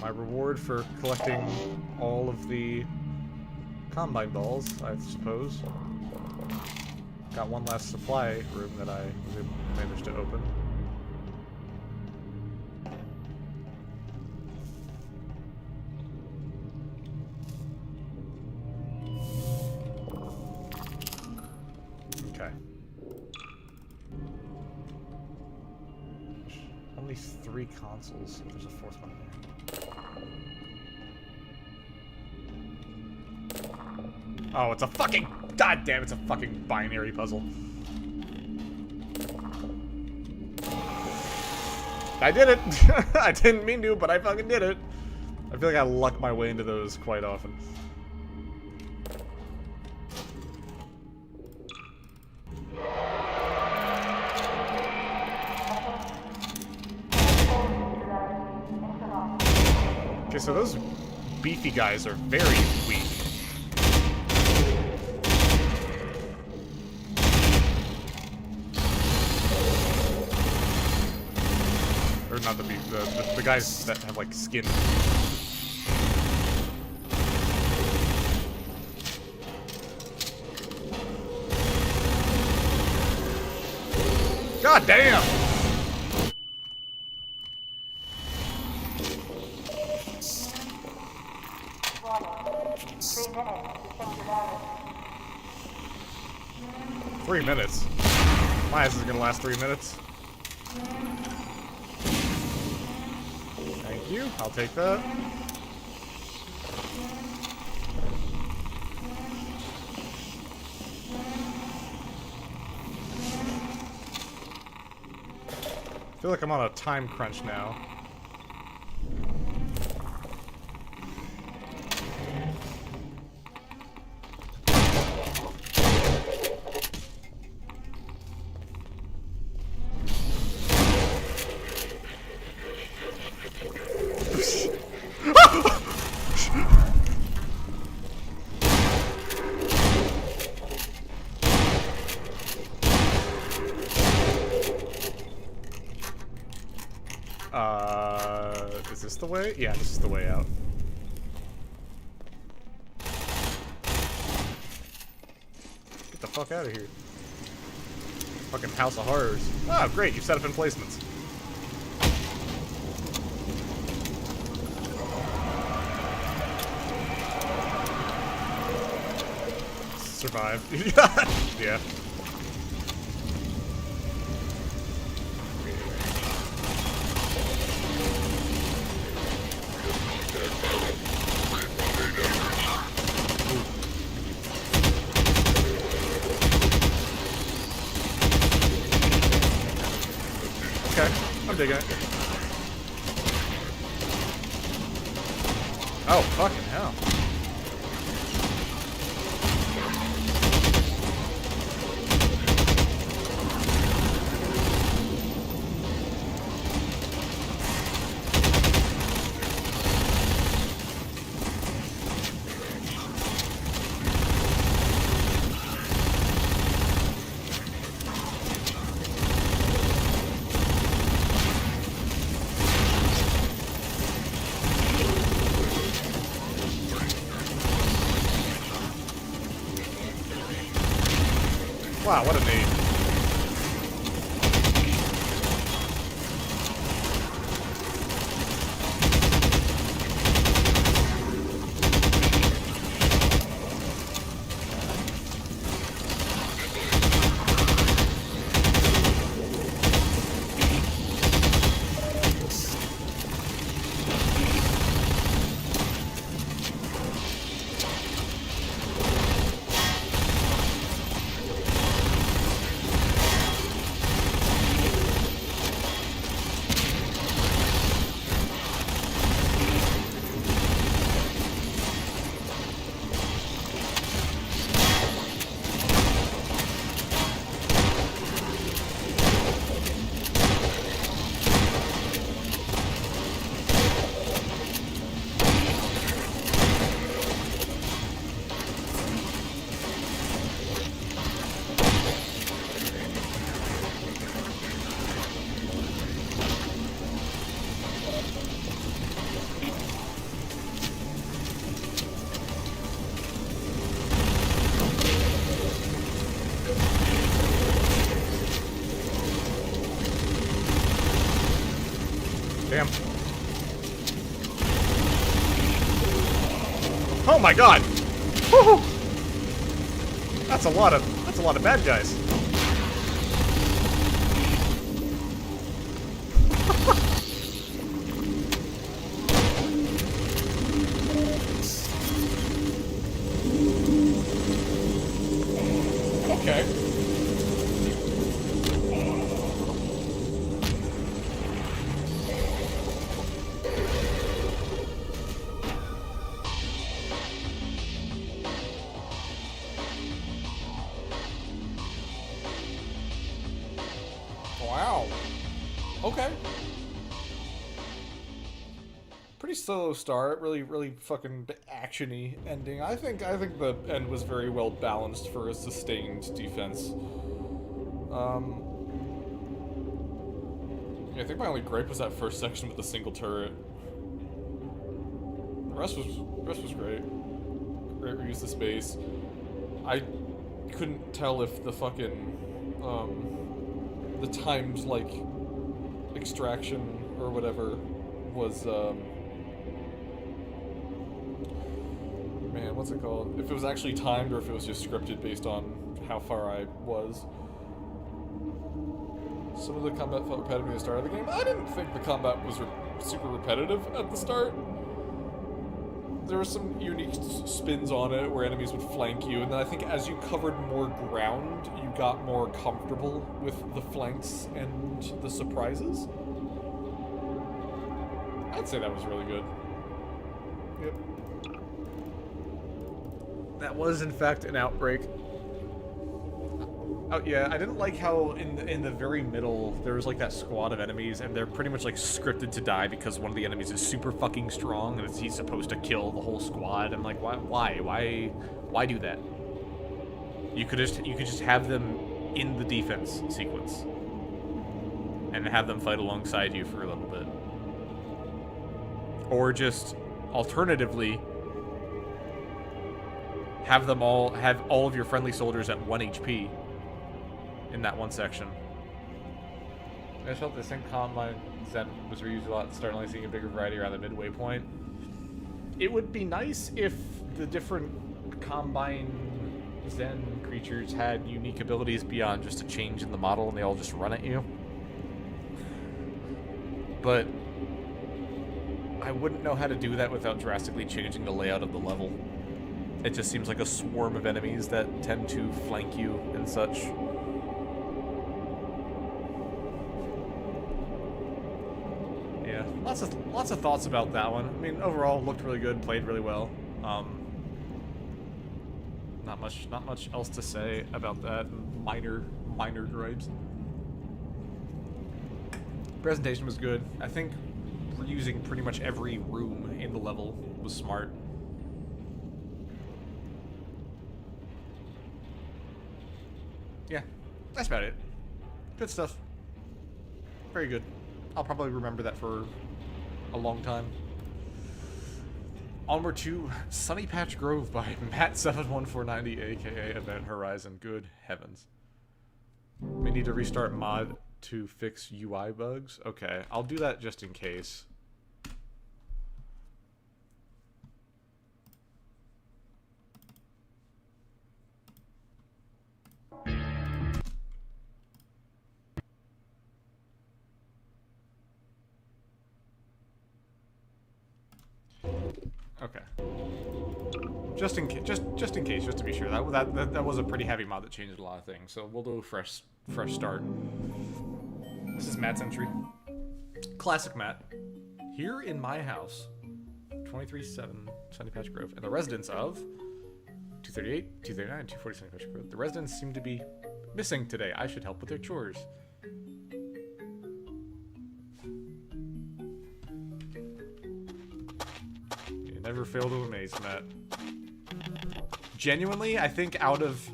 My reward for collecting all of the Combine balls, I suppose. Got one last supply room that I was able to manage to open. Okay. Only 3 consoles. There's a 4th one there. Oh, it's a fucking... God damn, it's a fucking binary puzzle. I did it! I didn't mean to, but I fucking did it. I feel like I luck my way into those quite often. Okay, so those beefy guys are very weak. Or not the beef, the guys that have like skin. God damn! Three minutes? My ass is gonna last 3 minutes. Thank you, I'll take that. I feel like I'm on a time crunch now. Is this the way? Yeah, this is the way out. Get the fuck out of here. Fucking House of Horrors. Oh, great, you set up emplacements. Survive. Yeah. Okay, I'm digging it. Oh, fucking hell. Wow, what a name. Damn. Oh my god! Woohoo! That's a lot of bad guys. Okay. Wow. Okay. Pretty slow start, really fucking action-y ending. I think the end was very well balanced for a sustained defense. Yeah, I think my only gripe was that first section with the single turret. The rest was great. Great reuse of space. I couldn't tell if the fucking the timed like extraction or whatever was man, what's it called? If it was actually timed or if it was just scripted based on how far I was. Some of the combat felt repetitive at the start of the game. I didn't think the combat was super repetitive at the start. There were some unique spins on it where enemies would flank you, and then I think as you covered more ground, you got more comfortable with the flanks and the surprises. I'd say that was really good. Yep. That was, in fact, an outbreak. Oh, yeah, I didn't like how in the very middle, there was like that squad of enemies, and they're pretty much like scripted to die because one of the enemies is super fucking strong, and he's supposed to kill the whole squad. I'm like, why do that? You could just have them in the defense sequence, and have them fight alongside you for a little bit. Or just, alternatively, have all of your friendly soldiers at 1 HP. In that one section. I just felt the same combine Zen was reused a lot, starting only seeing a bigger variety around the midway point. It would be nice if the different combine Zen creatures had unique abilities beyond just a change in the model and they all just run at you. But I wouldn't know how to do that without drastically changing the layout of the level. It just seems like a swarm of enemies that tend to flank you and such. Yeah, lots of thoughts about that one. I mean, overall, looked really good, played really well. Not much else to say about that. Minor gripes. Presentation was good. I think reusing pretty much every room in the level was smart. Yeah, that's about it. Good stuff. Very good. I'll probably remember that for a long time. Onward to Sunny Patch Grove by Matt71490, aka Event Horizon. Good heavens. We need to restart mod to fix UI bugs. Okay, I'll do that just in case. Okay. Just in case, just in case, just to be sure. That was a pretty heavy mod that changed a lot of things. So we'll do a fresh start. This is Matt's entry. Classic Matt. Here in my house, 23-7 Sunny Patch Grove, and the residents of 238, 239, 240 Sunny Patch Grove. The residents seem to be missing today. I should help with their chores. You never fail to amaze, Matt. Genuinely, I think out of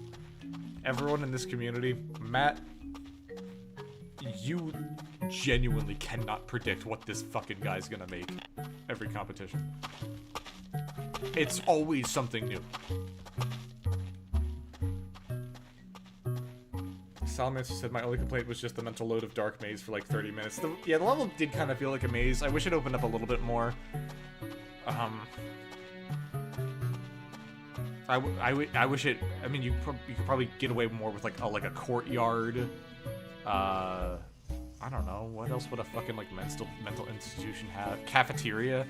everyone in this community, Matt, you genuinely cannot predict what this fucking guy's gonna make every competition. It's always something new. Salamander said my only complaint was just the mental load of Dark Maze for like 30 minutes. Yeah, the level did kind of feel like a maze. I wish it opened up a little bit more. I wish it. I mean, you could probably get away more with like a courtyard. I don't know. What else would a fucking like mental institution have? Cafeteria.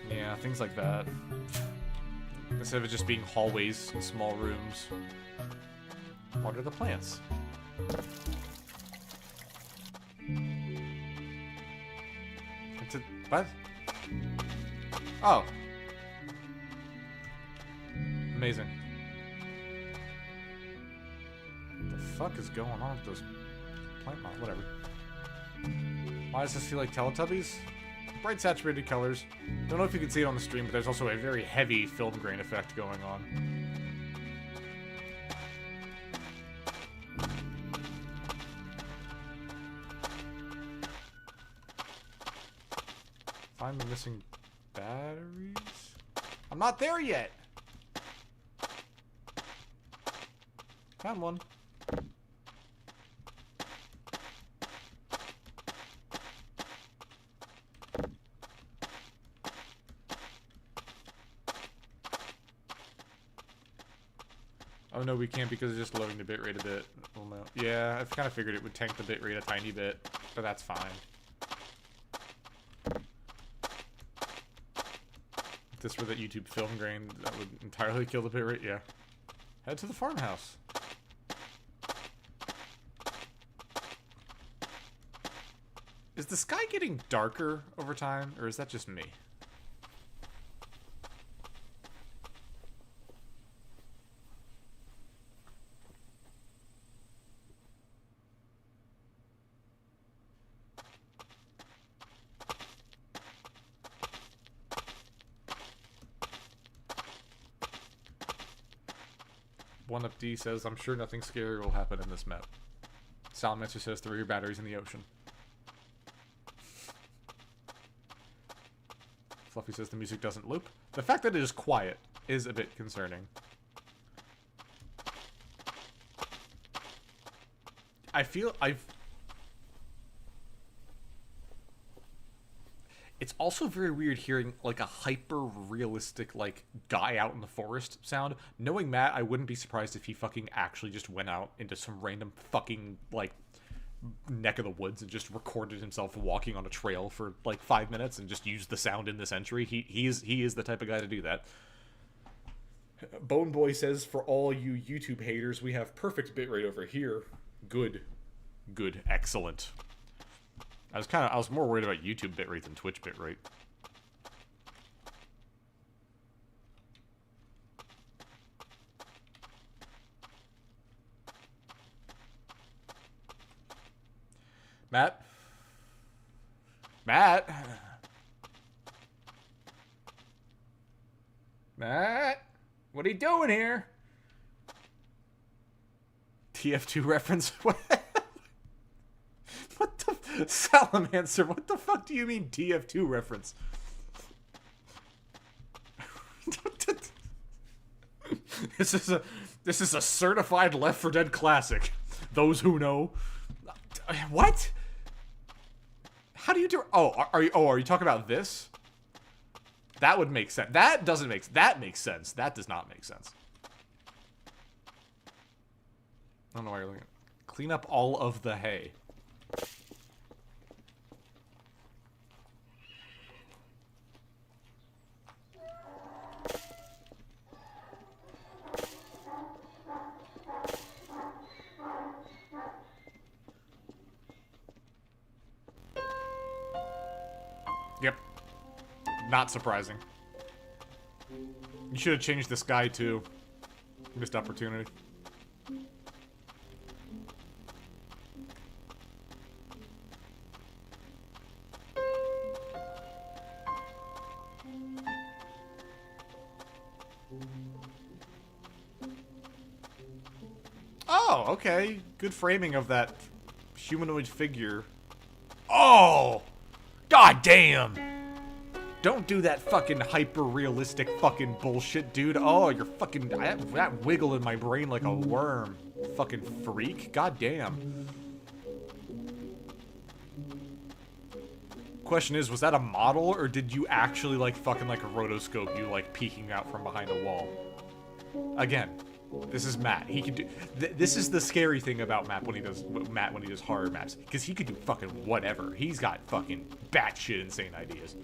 Yeah, things like that. Instead of it just being hallways and small rooms. Water the plants. It's a what? Oh. Amazing. What the fuck is going on with those plant mods? Whatever. Why does this feel like Teletubbies? Bright saturated colors. Don't know if you can see it on the stream, but there's also a very heavy film grain effect going on. Find the missing batteries? I'm not there yet! Found one. Oh no, we can't because it's just loading the bitrate a bit. Well, no. Yeah, I kind of figured it would tank the bitrate a tiny bit, but that's fine. If this were the YouTube film grain, that would entirely kill the bitrate. Yeah. Head to the farmhouse. Is the sky getting darker over time, or is that just me? One Up D says, I'm sure nothing scary will happen in this map. Salamander says, throw your batteries in the ocean. Fluffy says the music doesn't loop. The fact that it is quiet is a bit concerning. It's also very weird hearing, like, a hyper-realistic, like, guy out in the forest sound. Knowing Matt, I wouldn't be surprised if he fucking actually just went out into some random fucking, like, neck of the woods and just recorded himself walking on a trail for, like, 5 minutes and just used the sound in this entry. He is the type of guy to do that. Bone Boy says, for all you YouTube haters, we have perfect bitrate over here. Good. Good. Excellent. I was more worried about YouTube bitrate than Twitch bitrate. Matt? Matt? Matt? What are you doing here? TF2 reference? What? What the... Salamancer, what the fuck do you mean TF2 reference? This is a certified Left 4 Dead classic. Those who know. What? How do you do... Oh, are you talking about this? That would make sense. That makes sense. That does not make sense. I don't know why you're looking. Clean up all of the hay. Yep. Not surprising. You should have changed this guy too. Missed opportunity. Oh, okay. Good framing of that humanoid figure. Oh! God damn! Don't do that fucking hyper-realistic fucking bullshit, dude. Oh, you're fucking... That wiggle in my brain like a worm. Fucking freak. God damn. Question is, was that a model, or did you actually, like, fucking like a rotoscope you, like, peeking out from behind a wall? Again, this is Matt. He can do... this is the scary thing about Matt when he does horror maps. Because he could do fucking whatever. He's got fucking batshit insane ideas.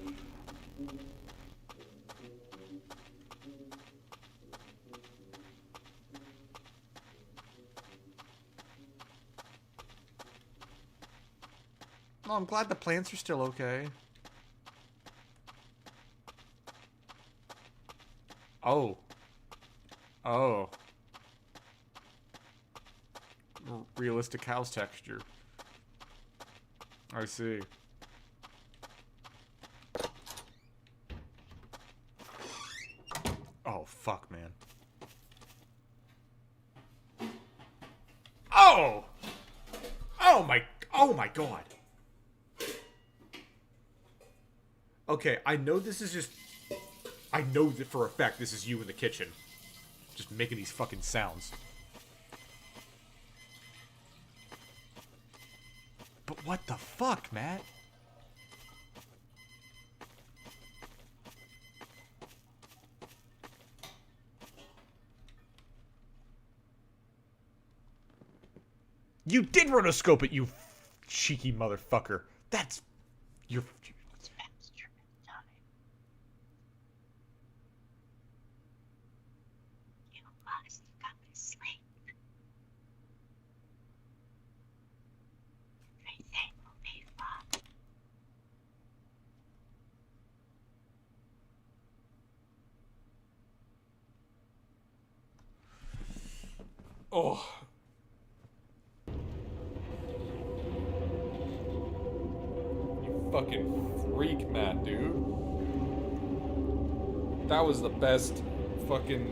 Oh, I'm glad the plants are still okay. Oh. Oh. Realistic house texture. I see. Oh, fuck, man. Oh! Oh my god. Okay, I know this is just... I know that for a fact this is you in the kitchen. Just making these fucking sounds. But what the fuck, Matt? You did rotoscope it, you cheeky motherfucker. That's... You're... Oh. You fucking freak, Matt, dude. That was the best fucking,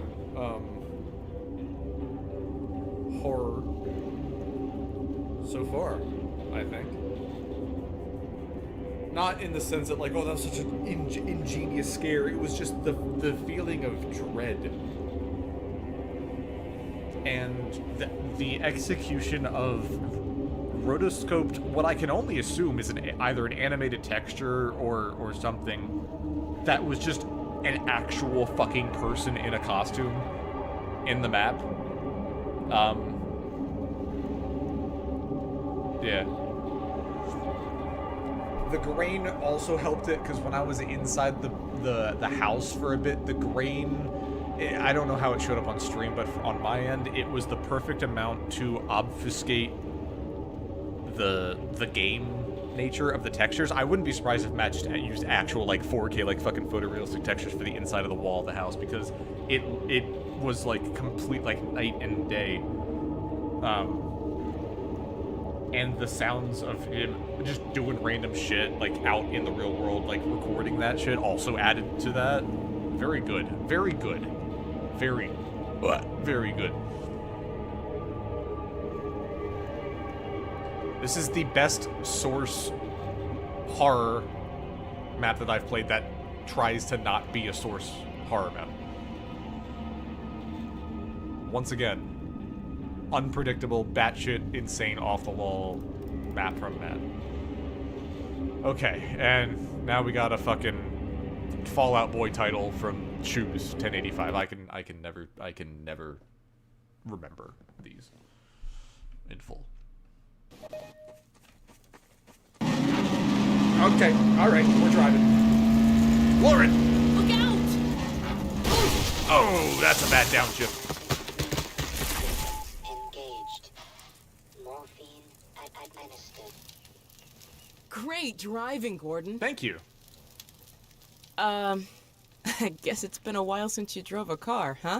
horror so far, I think. Not in the sense that, like, oh, that was such an ingenious scare. It was just the feeling of dread. And the execution of rotoscoped what I can only assume is either an animated texture or something that was just an actual fucking person in a costume in the map. Yeah. The grain also helped it, because when I was inside the house for a bit, the grain, I don't know how it showed up on stream, but on my end, it was the perfect amount to obfuscate the game nature of the textures. I wouldn't be surprised if Matt just used actual, like, 4K, like, fucking photorealistic textures for the inside of the wall of the house, because it was, like, complete, like, night and day. And the sounds of him just doing random shit, like, out in the real world, like, recording that shit also added to that. Very good. Very good. Very, very good. This is the best Source horror map that I've played that tries to not be a Source horror map. Once again, unpredictable, batshit, insane, off-the-wall map from Matt. Okay, and now we got a fucking Fallout Boy title from Shoes 1085. I can never remember these in full. Okay, alright, we're driving. Lauren! Look out! Oh, that's a bad downshift. Engaged. Morphine administered. Great driving, Gordon. Thank you. I guess it's been a while since you drove a car, huh?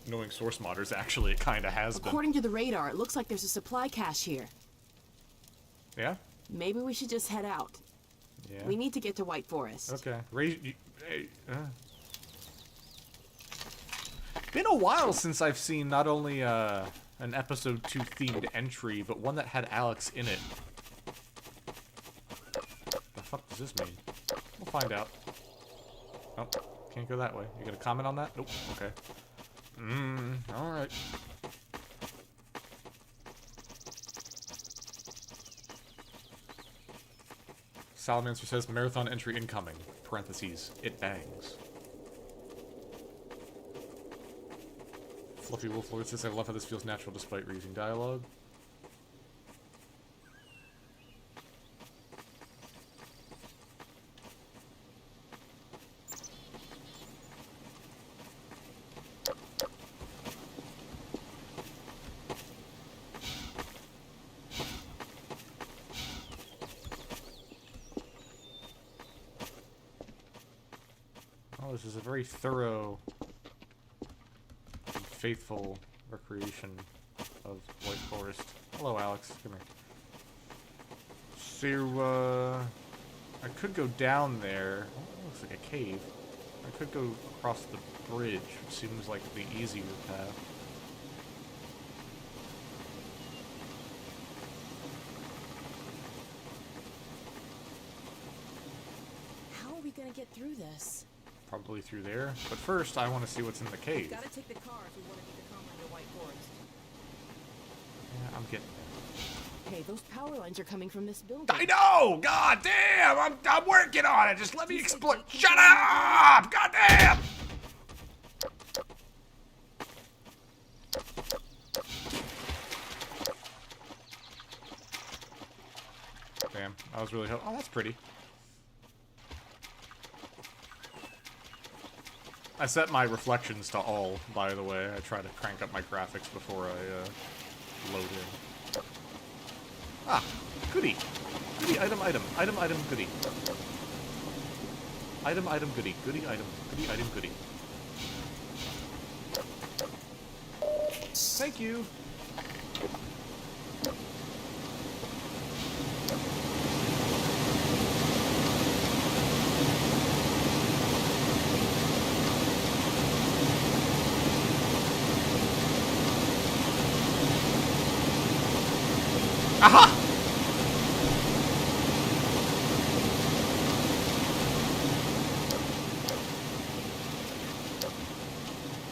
Knowing Source modders, actually, it kinda has been. According to the radar, it looks like there's a supply cache here. Yeah? Maybe we should just head out. Yeah. We need to get to White Forest. Okay. Been a while since I've seen not only an episode 2 themed entry, but one that had Alex in it. The fuck does this mean? We'll find out. Oh, can't go that way. You gonna comment on that? Nope. Okay. Alright. Salamancer says marathon entry incoming. Parentheses. It bangs. Fluffy Wolf Lord says I love how this feels natural despite reusing dialogue. This is a very thorough, faithful recreation of White Forest. Hello, Alex. Come here. So, I could go down there. Oh, it looks like a cave. I could go across the bridge, which seems like the easier path. How are we gonna get through this? Probably through there. But first, I want to see what's in the cave. Gotta take the car if we want to get the combine to White Forest. Yeah, I'm getting there. Hey, those power lines are coming from this building. I know! God damn! I'm working on it! Just let me explain. Shut up! God damn! Damn, I was really oh, that's pretty. I set my reflections to all, by the way. I try to crank up my graphics before I load in. Ah, goodie. Goodie, item, item. Item, item, goodie. Item, item, goodie. Goodie, item. Goodie, item, goodie. Thank you. Aha!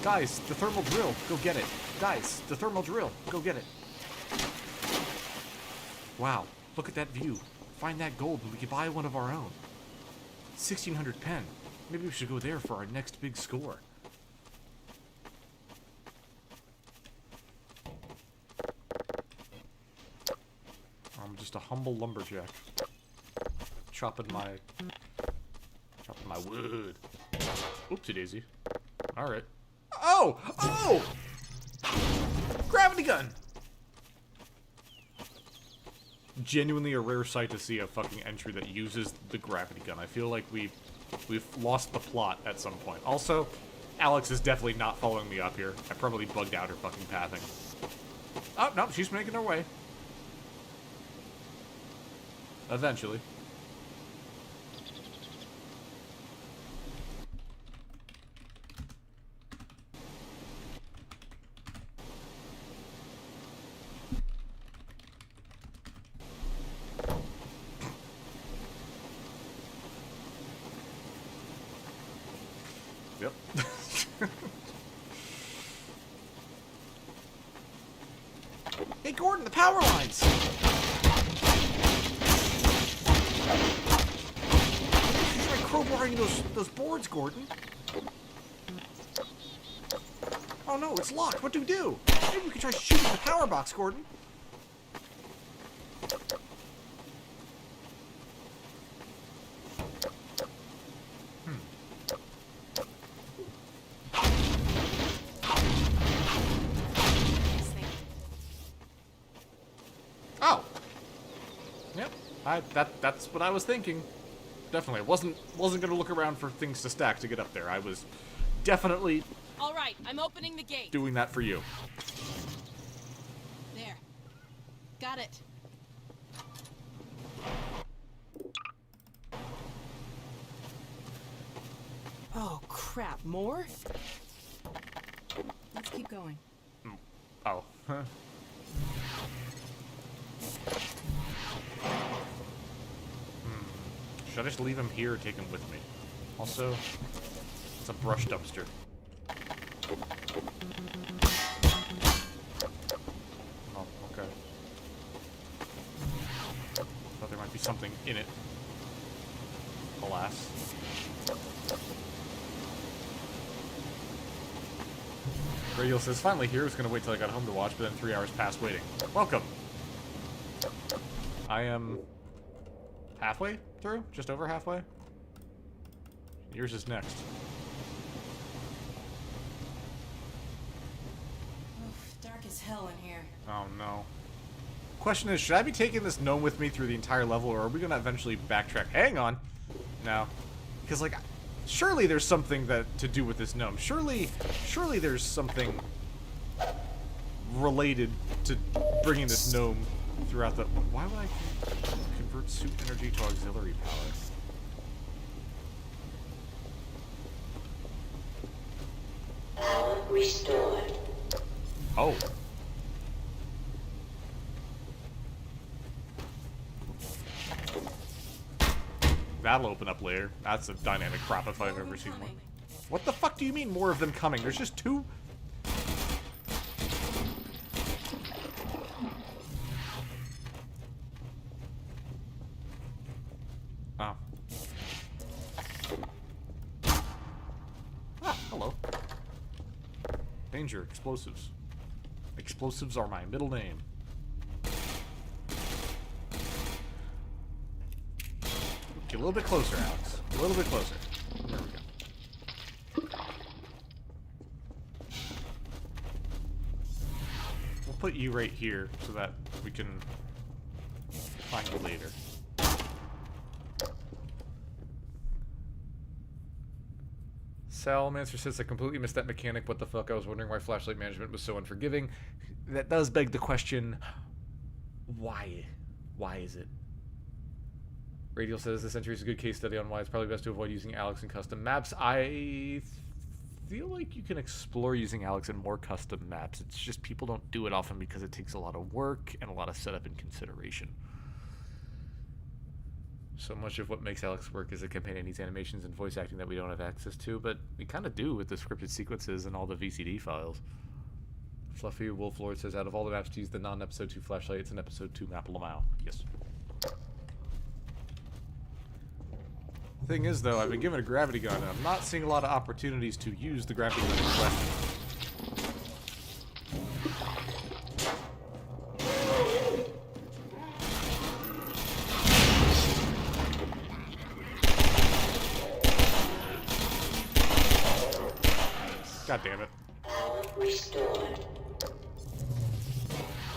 Guys, the thermal drill, go get it. Guys, the thermal drill, go get it. Wow, look at that view. Find that gold and we can buy one of our own. 1,600 pen. Maybe we should go there for our next big score. I'm just a humble lumberjack. Chopping my wood. Oopsie daisy. Alright. Oh! Oh! Gravity gun! Genuinely a rare sight to see a fucking entry that uses the gravity gun. I feel like we've lost the plot at some point. Also, Alex is definitely not following me up here. I probably bugged out her fucking pathing. Oh, no, she's making her way. Eventually. Yep. Hey, Gordon, the power lines! Try crowbarring those boards, Gordon. Oh no, it's locked. What do we do? Maybe we could try shooting the power box, Gordon. Oh. Yep. That's what I was thinking. Definitely. Wasn't gonna look around for things to stack to get up there. I was definitely All right, I'm opening the gate. doing that for you. There. Got it. Oh, crap. More? Let's keep going. Oh. Huh. Should I just leave him here or take him with me? Also, it's a brush dumpster. Oh, okay. Thought there might be something in it. Alas. Radio says, finally here. I was going to wait till I got home to watch, but then 3 hours passed waiting. Welcome. I am halfway through? Just over halfway? Yours is next. Oof, dark as hell in here. Oh no. Question is, should I be taking this gnome with me through the entire level, or are we gonna eventually backtrack? Hang on. No. Because, like, surely there's something to do with this gnome. Surely there's something related to bringing this gnome throughout the... Why would I convert suit energy to auxiliary power? Power restored. Oh. That'll open up later. That's a dynamic crop if I've ever seen one. What the fuck do you mean more of them coming? There's just two... Oh. Ah, hello. Danger, explosives. Explosives are my middle name. Get a little bit closer, Alex. A little bit closer. There we go. We'll put you right here so that we can find you later. Salmancer says, I completely missed that mechanic. What the fuck? I was wondering why flashlight management was so unforgiving. That does beg the question, why? Why is it? Radial says, this entry is a good case study on why it's probably best to avoid using Alex in custom maps. I feel like you can explore using Alex in more custom maps. It's just people don't do it often because it takes a lot of work and a lot of setup and consideration. So much of what makes Alex work is a companion needs animations and voice acting that we don't have access to, but we kind of do with the scripted sequences and all the VCD files. Fluffy Wolf Lord says, out of all the maps to use the non-episode 2 flashlight, it's an episode 2 map Lamau. Yes. Thing is, though, I've been given a gravity gun, and I'm not seeing a lot of opportunities to use the gravity gun in question. God damn it. Restored.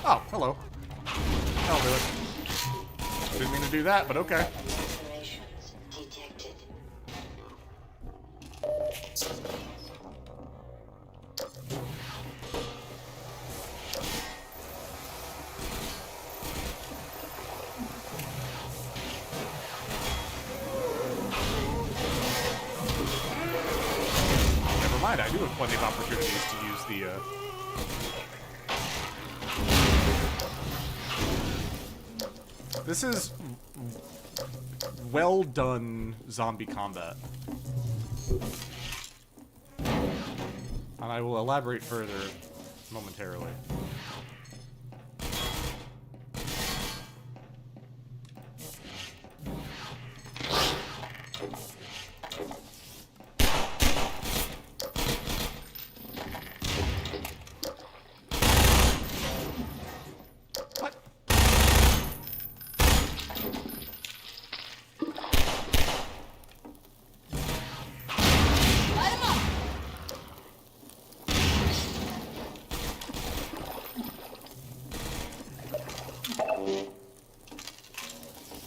Oh, hello. That'll do it. Didn't mean to do that, but okay. Alterations detected. Never mind, I do have plenty of opportunities to use the, This is well done zombie combat. And I will elaborate further momentarily.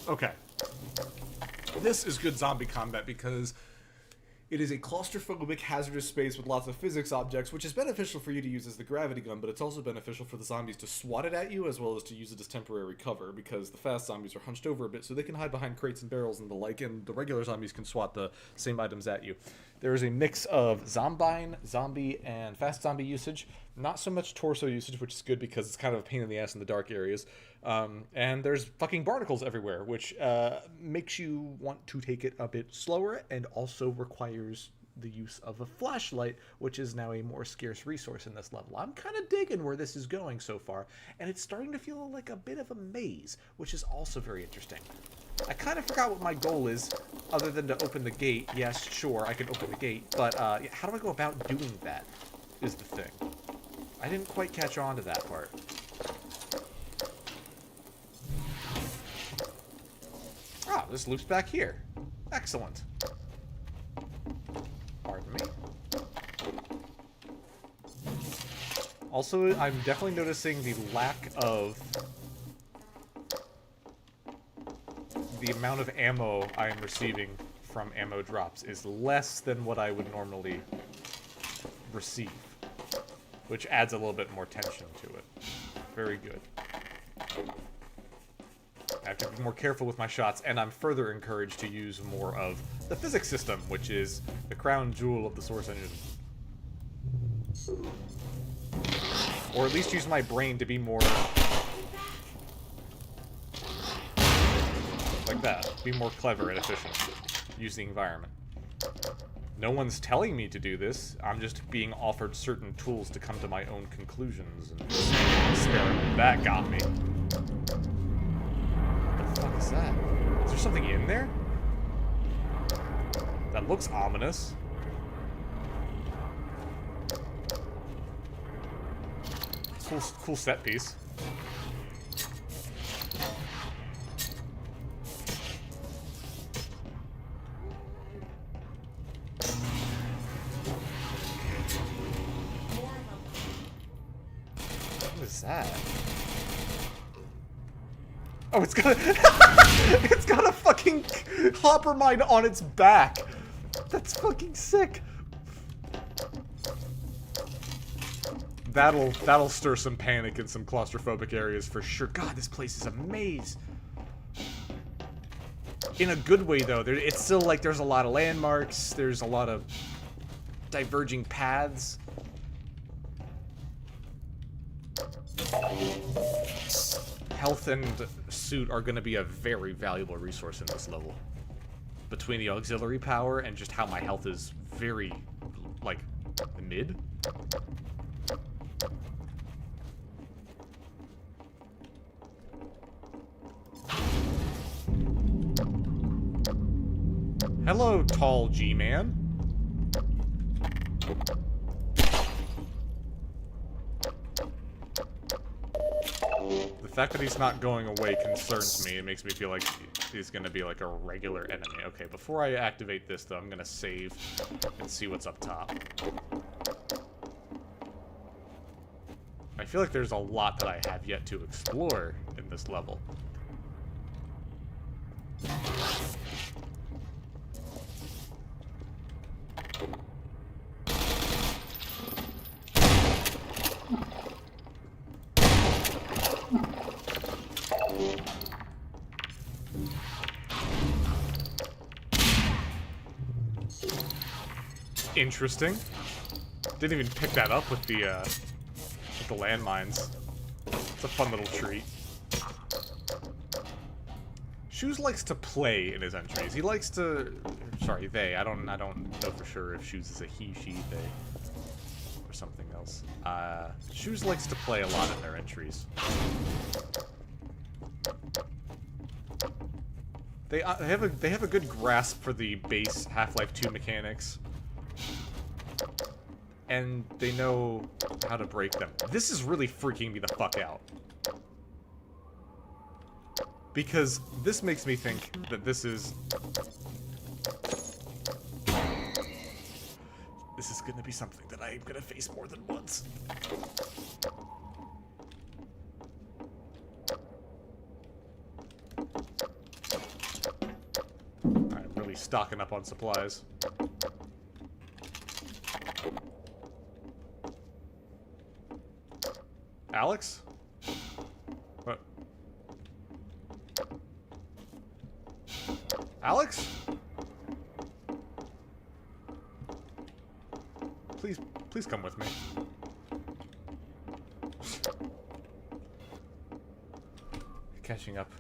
Okay. This is good zombie combat because it is a claustrophobic, hazardous space with lots of physics objects, which is beneficial for you to use as the gravity gun, but it's also beneficial for the zombies to swat it at you, as well as to use it as temporary cover, because the fast zombies are hunched over a bit, so they can hide behind crates and barrels and the like, and the regular zombies can swat the same items at you. There is a mix of zombine, zombie, and fast zombie usage. Not so much torso usage, which is good because it's kind of a pain in the ass in the dark areas. And there's fucking barnacles everywhere, which makes you want to take it a bit slower and also requires the use of a flashlight, which is now a more scarce resource in this level. I'm kind of digging where this is going so far, and it's starting to feel like a bit of a maze, which is also very interesting. I kind of forgot what my goal is, other than to open the gate. Yes, sure, I can open the gate, but how do I go about doing that is the thing. I didn't quite catch on to that part. Ah, this loops back here. Excellent. Pardon me. Also, I'm definitely noticing the lack of the amount of ammo I am receiving from ammo drops is less than what I would normally receive, which adds a little bit more tension to it. Very good. I have to be more careful with my shots, and I'm further encouraged to use more of the physics system, which is the crown jewel of the Source engine. Or at least use my brain to be more like that. Be more clever and efficient. Use the environment. No one's telling me to do this. I'm just being offered certain tools to come to my own conclusions and experiment. That got me. What the fuck is that? Is there something in there? That looks ominous. Cool set piece. What is that? Oh, it's got a it's got a fucking hopper mine on its back. That's fucking sick. That'll stir some panic in some claustrophobic areas for sure. God, this place is a maze. In a good way, though. It's still like there's a lot of landmarks. There's a lot of diverging paths. Health and suit are going to be a very valuable resource in this level. Between the auxiliary power and just how my health is very, like, mid. Hello, tall G-man. The fact that he's not going away concerns me. It makes me feel like he's gonna be like a regular enemy. Okay, before I activate this, though, I'm gonna save and see what's up top. I feel like there's a lot that I have yet to explore in this level. Interesting. Didn't even pick that up with the landmines. It's a fun little treat. Shoes likes to play in his entries. He likes to... Sorry, they. I don't know for sure if Shoes is a he, she, they, or something else. Shoes likes to play a lot in their entries. They have a good grasp for the base Half-Life 2 mechanics. And they know how to break them. This is really freaking me the fuck out. Because this makes me think that this is gonna be something that I'm gonna face more than once. I'm really stocking up on supplies. Alex? What? Alex? Please come with me. Catching up.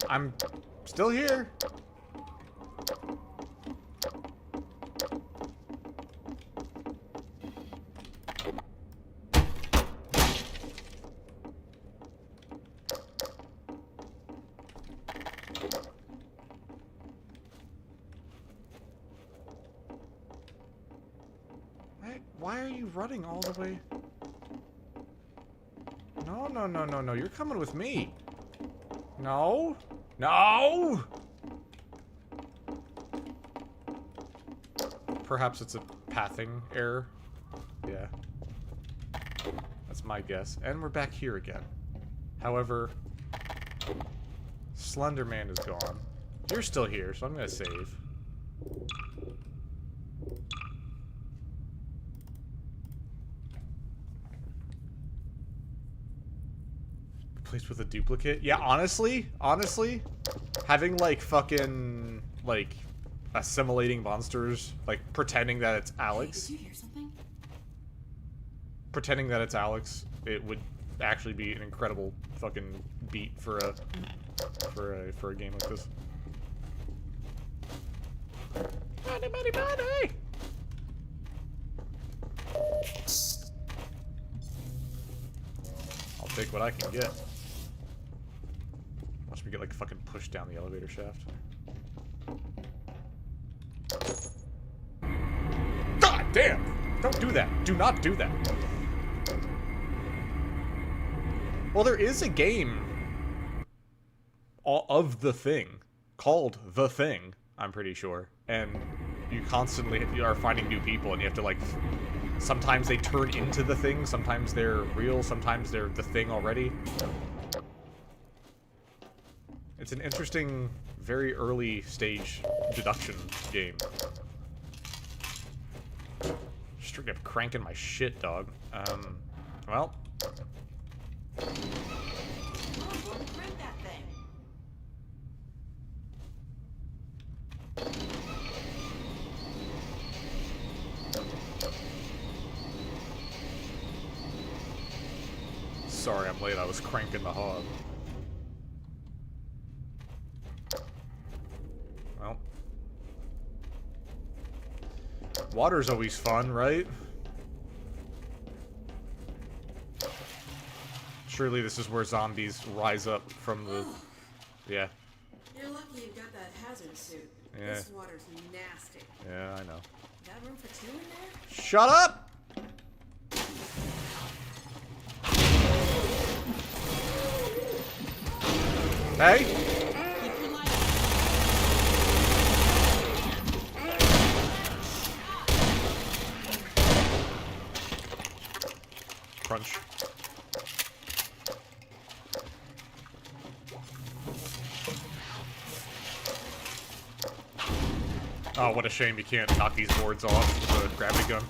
I'm still here. Why are you running all the way? No, no, no, no, no. You're coming with me. No. No! Perhaps it's a pathing error. Yeah. That's my guess. And we're back here again. However, Slender Man is gone. You're still here, so I'm gonna save. Replaced with a duplicate? Yeah, honestly, having like fucking like assimilating monsters, like pretending that it's Alex. Did you hear something? Pretending that it's Alex, it would actually be an incredible fucking beat for a game like this. Money, money, money! I'll take what I can get. Watch me get like fucking pushed down the elevator shaft. God damn! Don't do that. Do not do that. Well, there is a game of The Thing called The Thing, I'm pretty sure. And you constantly are finding new people, and you have to like... Sometimes they turn into the Thing, sometimes they're real, sometimes they're the Thing already. It's an interesting, very early stage deduction game. Straight up cranking my shit, dog. Well. Print that thing. Sorry I'm late, I was cranking the hog. Well. Water's always fun, right? Surely this is where zombies rise up from the... Yeah. You're lucky you've got that hazard suit. Yeah. This water's nasty. Yeah, I know. Got room for 2 in there? Shut up! Hey? Keep your light Crunch. Oh, what a shame you can't knock these boards off with a gravity gun.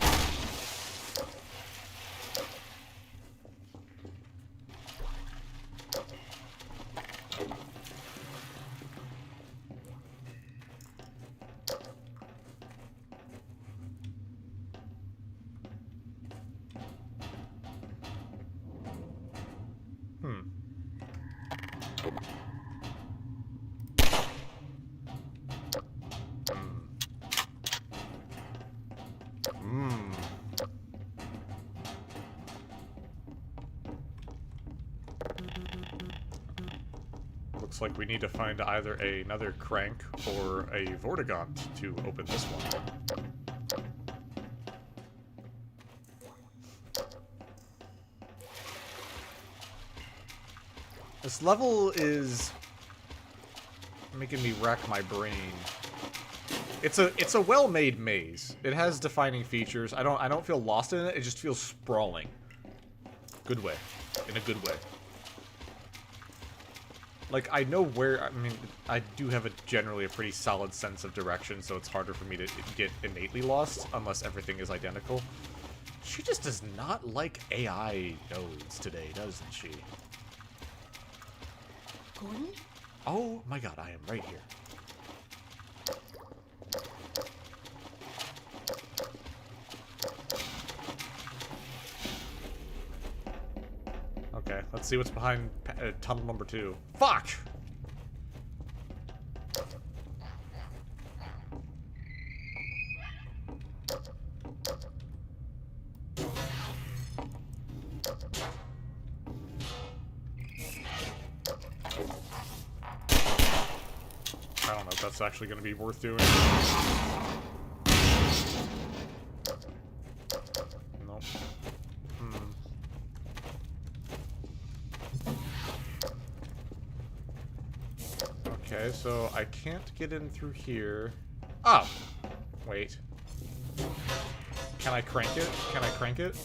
Looks like we need to find either another crank or a Vortigaunt to open this one. This level is making me rack my brain. It's a well-made maze. It has defining features. I don't feel lost in it. It just feels sprawling. Good way. In a good way. Like, I know where, I mean, I do have generally a pretty solid sense of direction, so it's harder for me to get innately lost, unless everything is identical. She just does not like AI nodes today, doesn't she? Gordon? Oh my god, I am right here. Okay, let's see what's behind tunnel number 2. Fuck! I don't know if that's actually going to be worth doing. Nope. Okay, so I can't get in through here. Oh! Wait. Can I crank it? Can I crank it?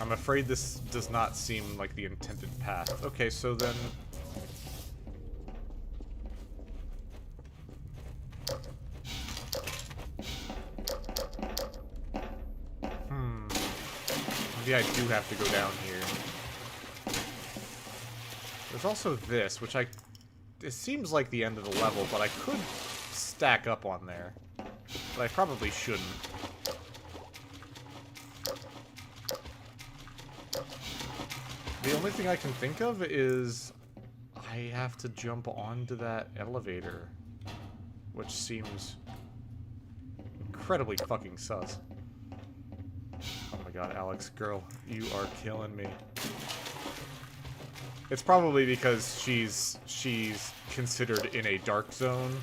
I'm afraid this does not seem like the intended path. Okay, so then... Maybe I do have to go down here. There's also this, which it seems like the end of the level, but I could stack up on there. But I probably shouldn't. The only thing I can think of is I have to jump onto that elevator, which seems incredibly fucking sus. Oh my god, Alex, girl, you are killing me. It's probably because she's considered in a dark zone,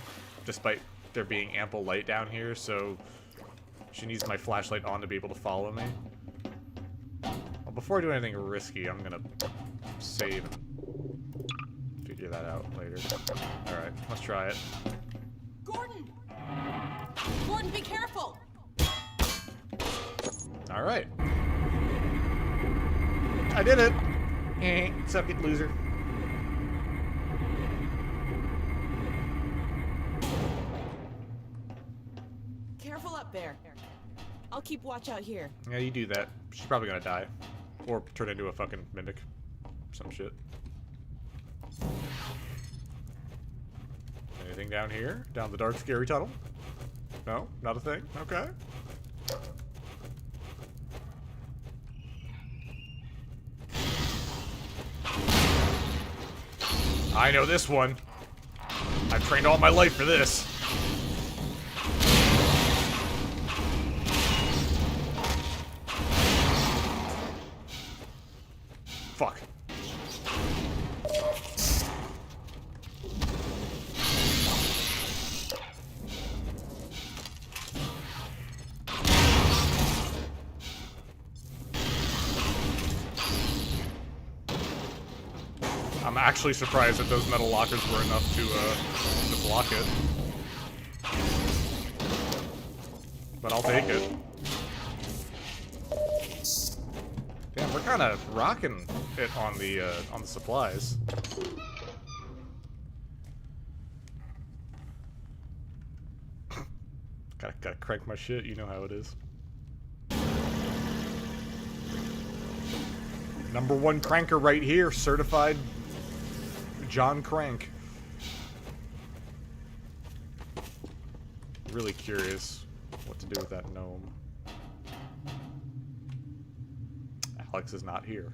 despite there being ample light down here, so she needs my flashlight on to be able to follow me. Well, before I do anything risky, I'm gonna save and figure that out later. Alright, let's try it. Gordon! Gordon, be careful! Alright. I did it! Suck it, loser. Careful up there. I'll keep watch out here. Yeah, you do that. She's probably gonna die. Or turn into a fucking mimic. Some shit. Anything down here? Down the dark, scary tunnel? No? Not a thing? Okay. I know this one. I've trained all my life for this. Fuck. I'm actually surprised that those metal lockers were enough to block it. But I'll take it. Damn, we're kind of rocking it on the supplies. Gotta crank my shit. You know how it is. #1 cranker right here, certified John Crank. Really curious what to do with that gnome. Alex is not here.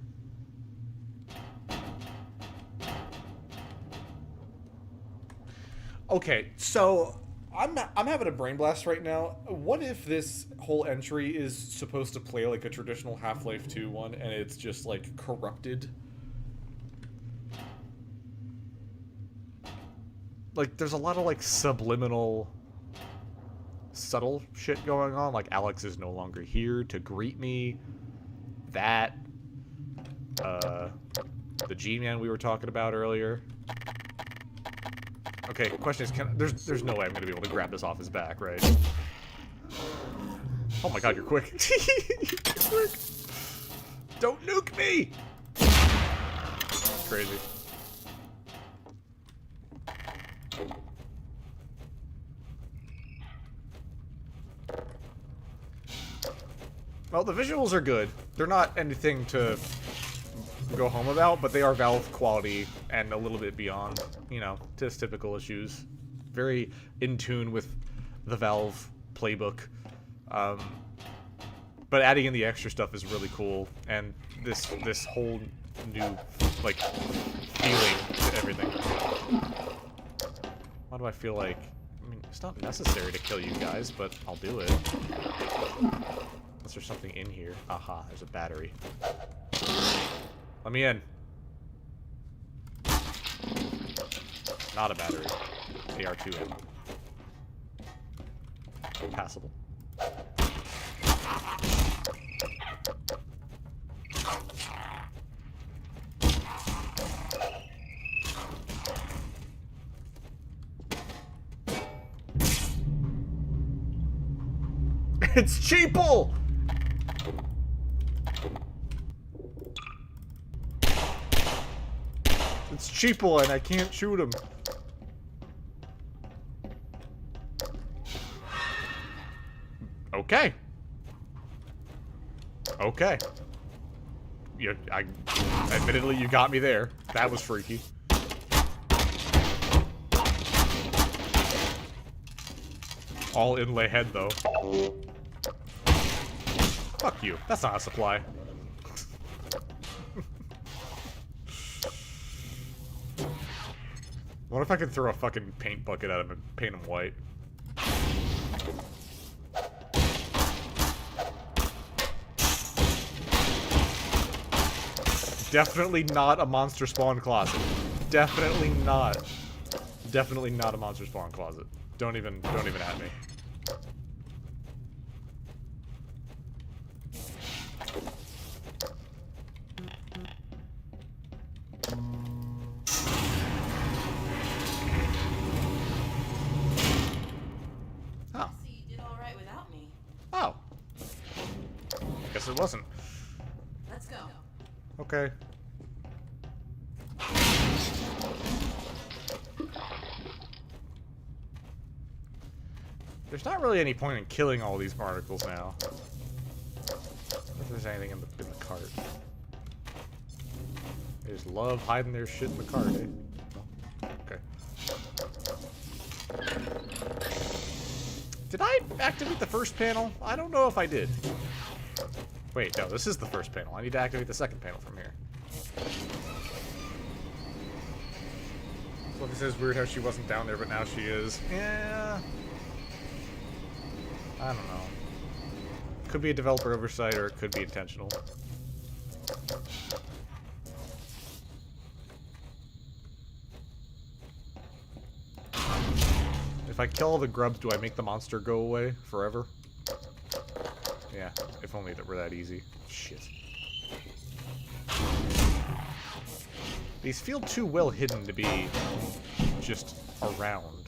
Okay, so I'm having a brain blast right now. What if this whole entry is supposed to play like a traditional Half-Life 2 one, and it's just like corrupted? Like, there's a lot of like subliminal, subtle shit going on. Like, Alex is no longer here to greet me. That, the G-Man we were talking about earlier. Okay, question is, there's no way I'm gonna be able to grab this off his back, right? Oh my god, you're quick. You're quick. Don't nuke me! Crazy. Well, the visuals are good. They're not anything to go home about, but they are Valve quality and a little bit beyond, you know, just typical issues. Very in tune with the Valve playbook. But adding in the extra stuff is really cool, and this whole new, like, feeling to everything. Why do I feel like... I mean, it's not necessary to kill you guys, but I'll do it. Unless there's something in here. Aha, there's a battery. Let me in. Not a battery. AR2 ammo. Passable. It's Cheeple! It's Cheeple and I can't shoot him. Okay. Okay. Admittedly, you got me there. That was freaky. All inlay head, though. Fuck you. That's not a supply. What if I could throw a fucking paint bucket at him and paint him white? Definitely not a monster spawn closet. Definitely not. Definitely not a monster spawn closet. Don't even at me. Oh. So you did all right without me. Oh. Guess it wasn't. Let's go. Okay. There's not really any point in killing all these particles now. I wonder if there's anything in the cart. They just love hiding their shit in the cart, eh? No? Okay. Did I activate the first panel? I don't know if I did. Wait, no, this is the first panel. I need to activate the second panel from here. This is weird how she wasn't down there, but now she is. Yeah. I don't know. Could be a developer oversight, or it could be intentional. If I kill all the grubs, do I make the monster go away forever? Yeah, if only it were that easy. Shit. These feel too well hidden to be just around.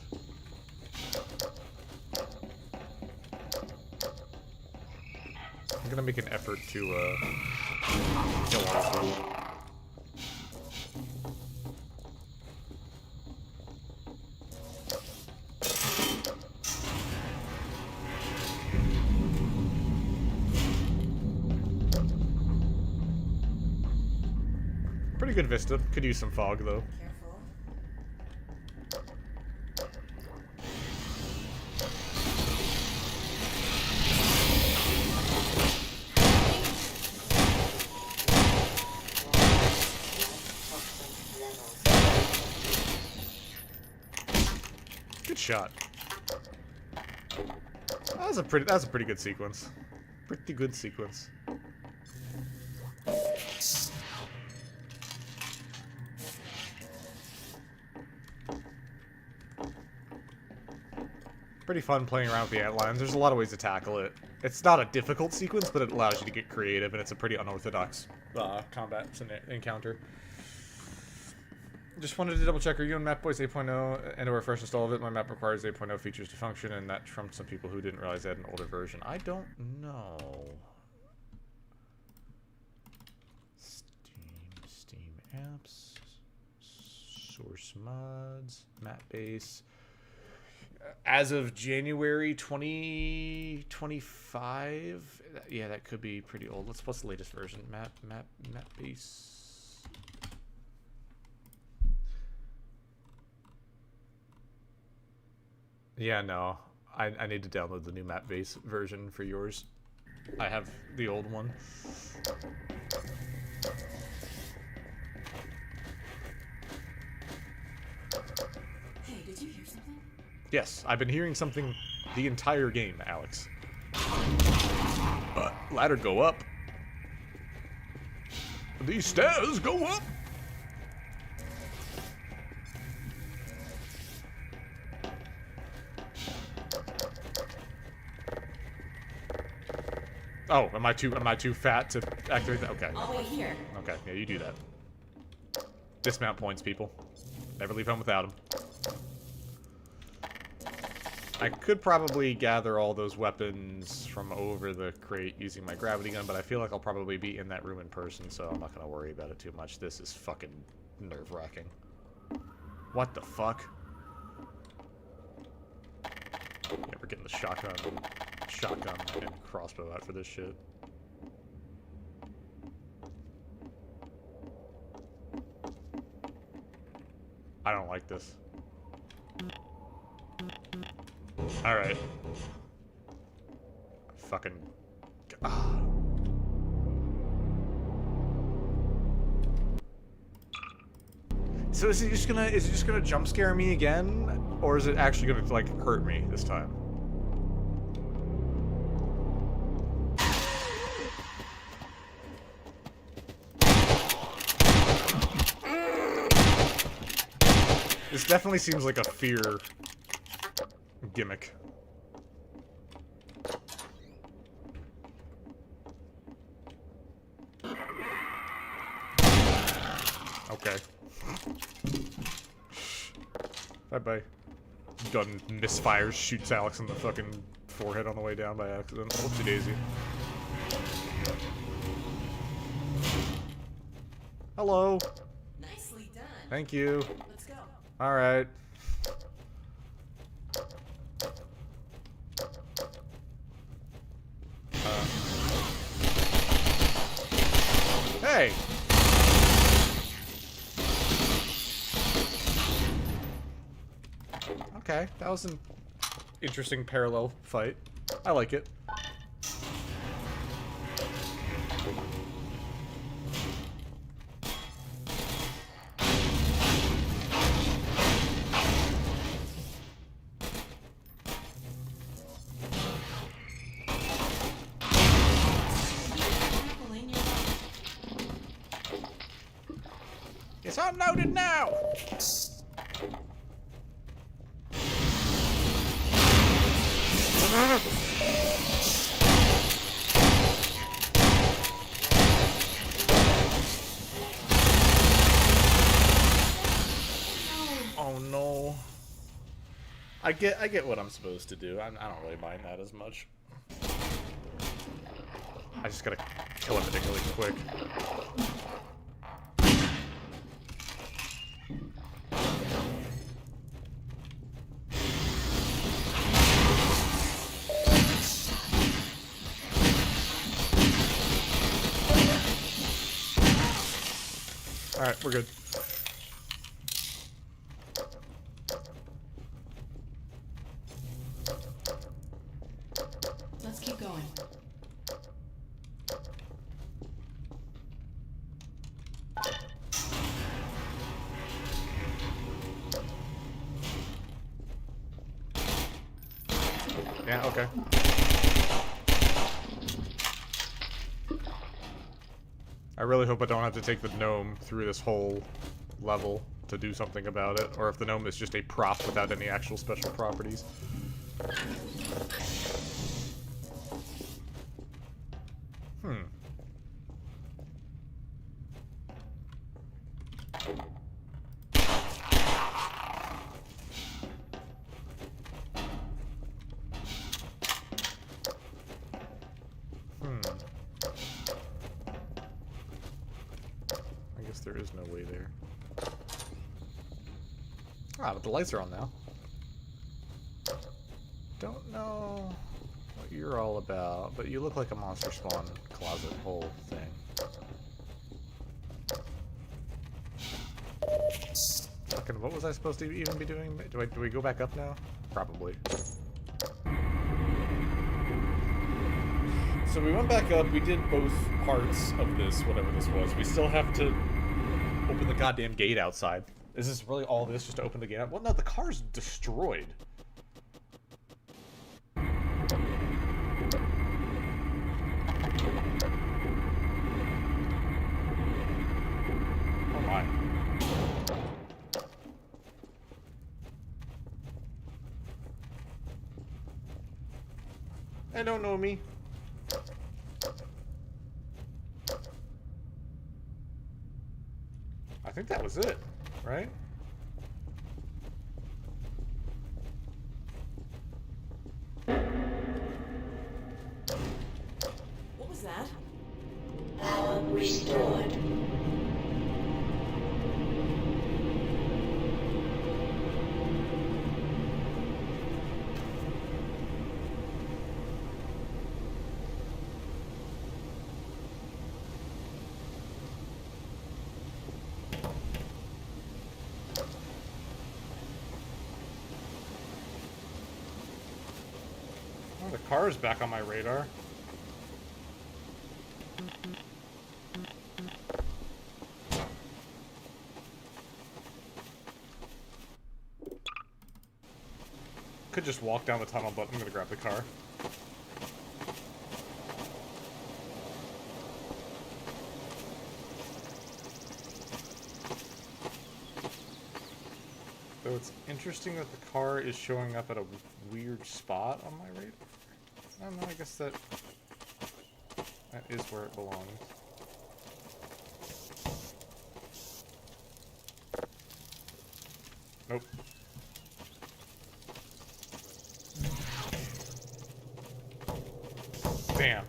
I'm gonna make an effort to kill all of them. Pretty good vista. Could use some fog though. Careful. Good shot. That was a pretty good sequence. Pretty good sequence. Pretty fun playing around with the outlines. There's a lot of ways to tackle it. It's not a difficult sequence, but it allows you to get creative, and it's a pretty unorthodox combat encounter. Just wanted to double check, are you on Mapboys 8.0 and or fresh install of it? My map requires 8.0 features to function, and that trumped some people who didn't realize they had an older version. I don't know. Steam apps, source mods, map base. As of January 2025, yeah, that could be pretty old. What's the latest version? Map base. Yeah, no. I need to download the new map base version for yours. I have the old one. Hey, did you hear something? Yes, I've been hearing something the entire game, Alex. Ladder go up. These stairs go up. Oh, am I too fat to activate that? Okay. I'll wait here. Okay, yeah, you do that. Dismount points, people. Never leave home without them. I could probably gather all those weapons from over the crate using my gravity gun, but I feel like I'll probably be in that room in person, so I'm not gonna worry about it too much. This is fucking nerve-wracking. What the fuck? Yeah, we're getting the shotgun and crossbow out for this shit. I don't like this. Alright. Fucking... Ah. So is it just gonna jump scare me again? Or is it actually gonna, like, hurt me this time? This definitely seems like a fear gimmick. Okay. Bye-bye. Gun misfires, shoots Alex in the fucking forehead on the way down by accident. Whoopsie daisy. Hello. Nicely done. Thank you. Let's go. Alright. Hey! Okay, that was an interesting parallel fight. I like it. Unloaded now! Oh no. I get what I'm supposed to do. I don't really mind that as much. I just gotta kill everything really quick. Alright, we're good. Let's keep going. Yeah, okay. I really hope I don't have to take the gnome through this whole level to do something about it, or if the gnome is just a prop without any actual special properties. I guess there is no way there. Ah, but the lights are on now. Don't know what you're all about, but you look like a monster spawn closet hole thing. Fucking, what was I supposed to even be doing? Do we go back up now? Probably. So we went back up, we did both parts of this, whatever this was. We still have to open the goddamn gate outside. Is this really all this, just to open the gate out? Well, no, the car's destroyed. Oh my. I don't know me. I think that was it, right? What was that? Power restored. Oh, the car is back on my radar. Could just walk down the tunnel, but I'm gonna grab the car. So it's interesting that the car is showing up at a weird spot on my radar. I don't know, I guess that is where it belongs. Nope. Damn.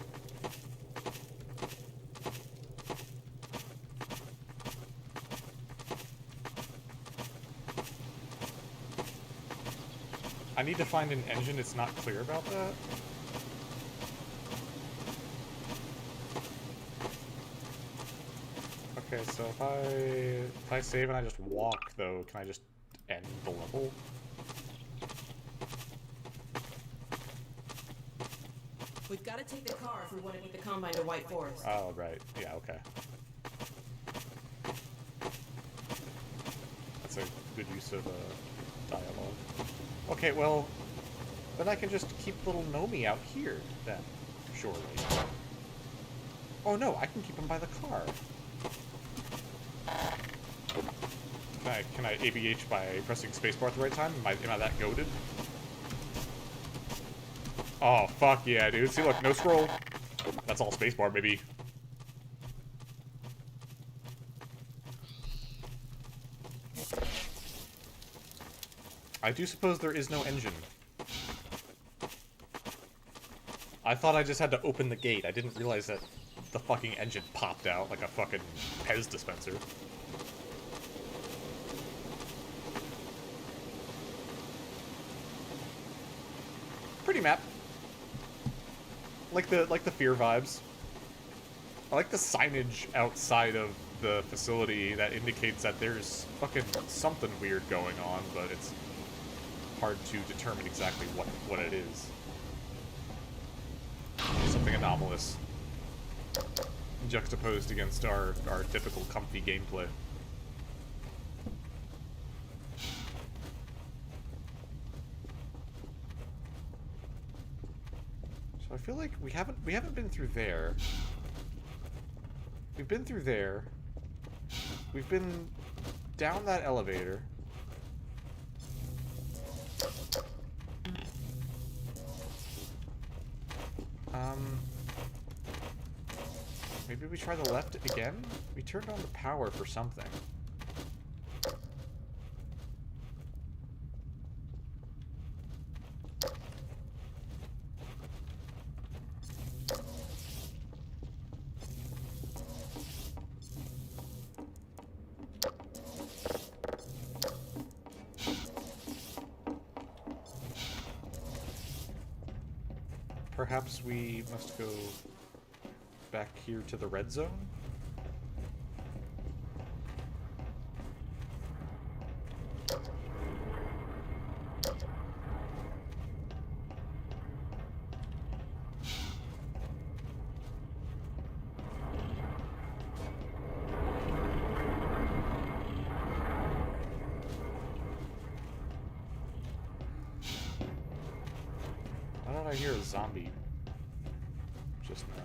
I need to find an engine that's not clear about that. Okay, so if I save and I just walk though, can I just end the level? We've got to take the car if we want to get the Combine to White Forest. Oh, right. Yeah, okay. That's a good use of dialogue. Okay, well, then I can just keep little Nomi out here, then, surely. Oh no, I can keep him by the car. Can I ABH by pressing spacebar at the right time? Am I that goated? Oh, fuck yeah, dude. See, look, no scroll. That's all spacebar, baby. I do suppose there is no engine. I thought I just had to open the gate. I didn't realize that the fucking engine popped out like a fucking Pez dispenser. Pretty map. Like the Fear vibes. I like the signage outside of the facility that indicates that there's fucking something weird going on, but it's hard to determine exactly what it is. Something anomalous. Juxtaposed against our typical comfy gameplay. So I feel like we haven't been through there. We've been through there. We've been down that elevator. Maybe we try the left again? We turned on the power for something. Perhaps we must go back here to the red zone? Why don't I hear a zombie just now?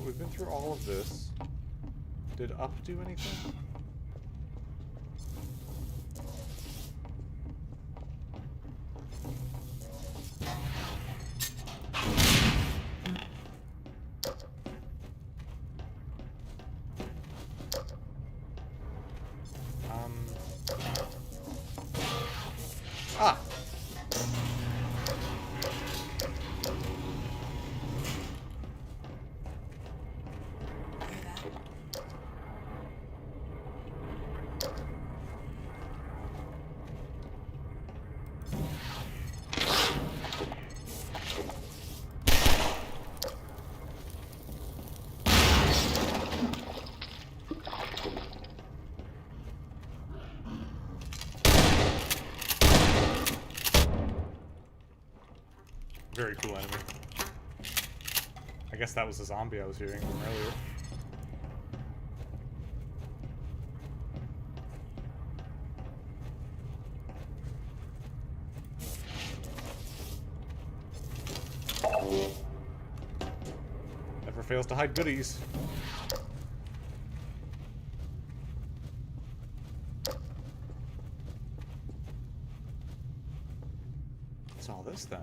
We've been through all of this. Did up do anything? Ah! Very cool enemy. I guess that was the zombie I was hearing from earlier. Never fails to hide goodies. What's all this then?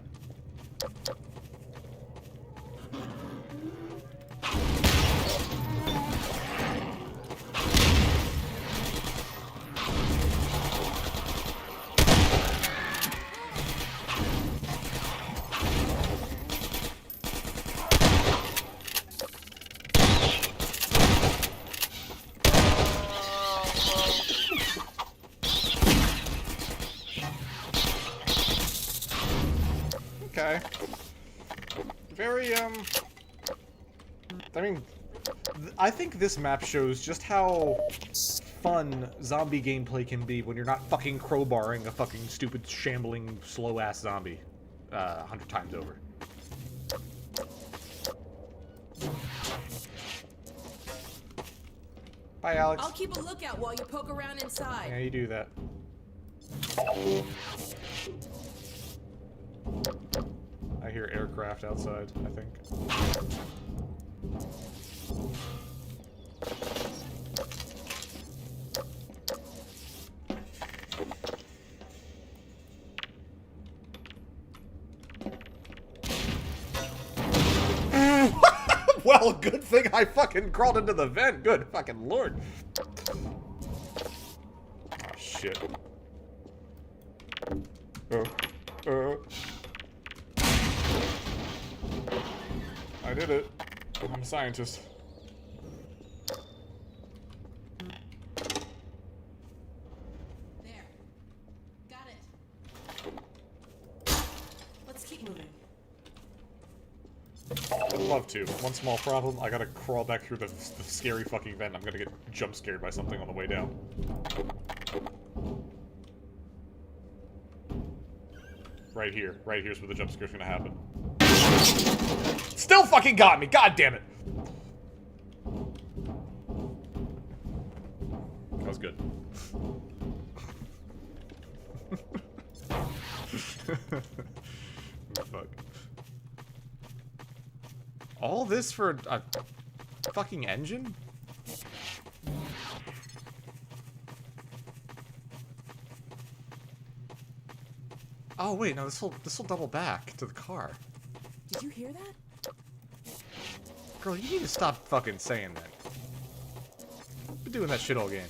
Okay. Very, I mean, I think this map shows just how fun zombie gameplay can be when you're not fucking crowbarring a fucking stupid, shambling, slow-ass zombie 100 times over. Bye, Alex. I'll keep a lookout while you poke around inside. Yeah, you do that. I hear aircraft outside, I think. well, good thing I fucking crawled into the vent. Good fucking lord. Oh, shit. I did it. I'm a scientist. There. Got it. Let's keep moving. I'd love to. One small problem, I gotta crawl back through the scary fucking vent. I'm gonna get jump scared by something on the way down. Right here. Right here's where the jump scare's gonna happen. Still fucking got me! God damn it! That was good. Fuck. All this for a fucking engine? Oh wait, no, this'll double back to the car. Did you hear that? Girl, you need to stop fucking saying that. Been doing that shit all game.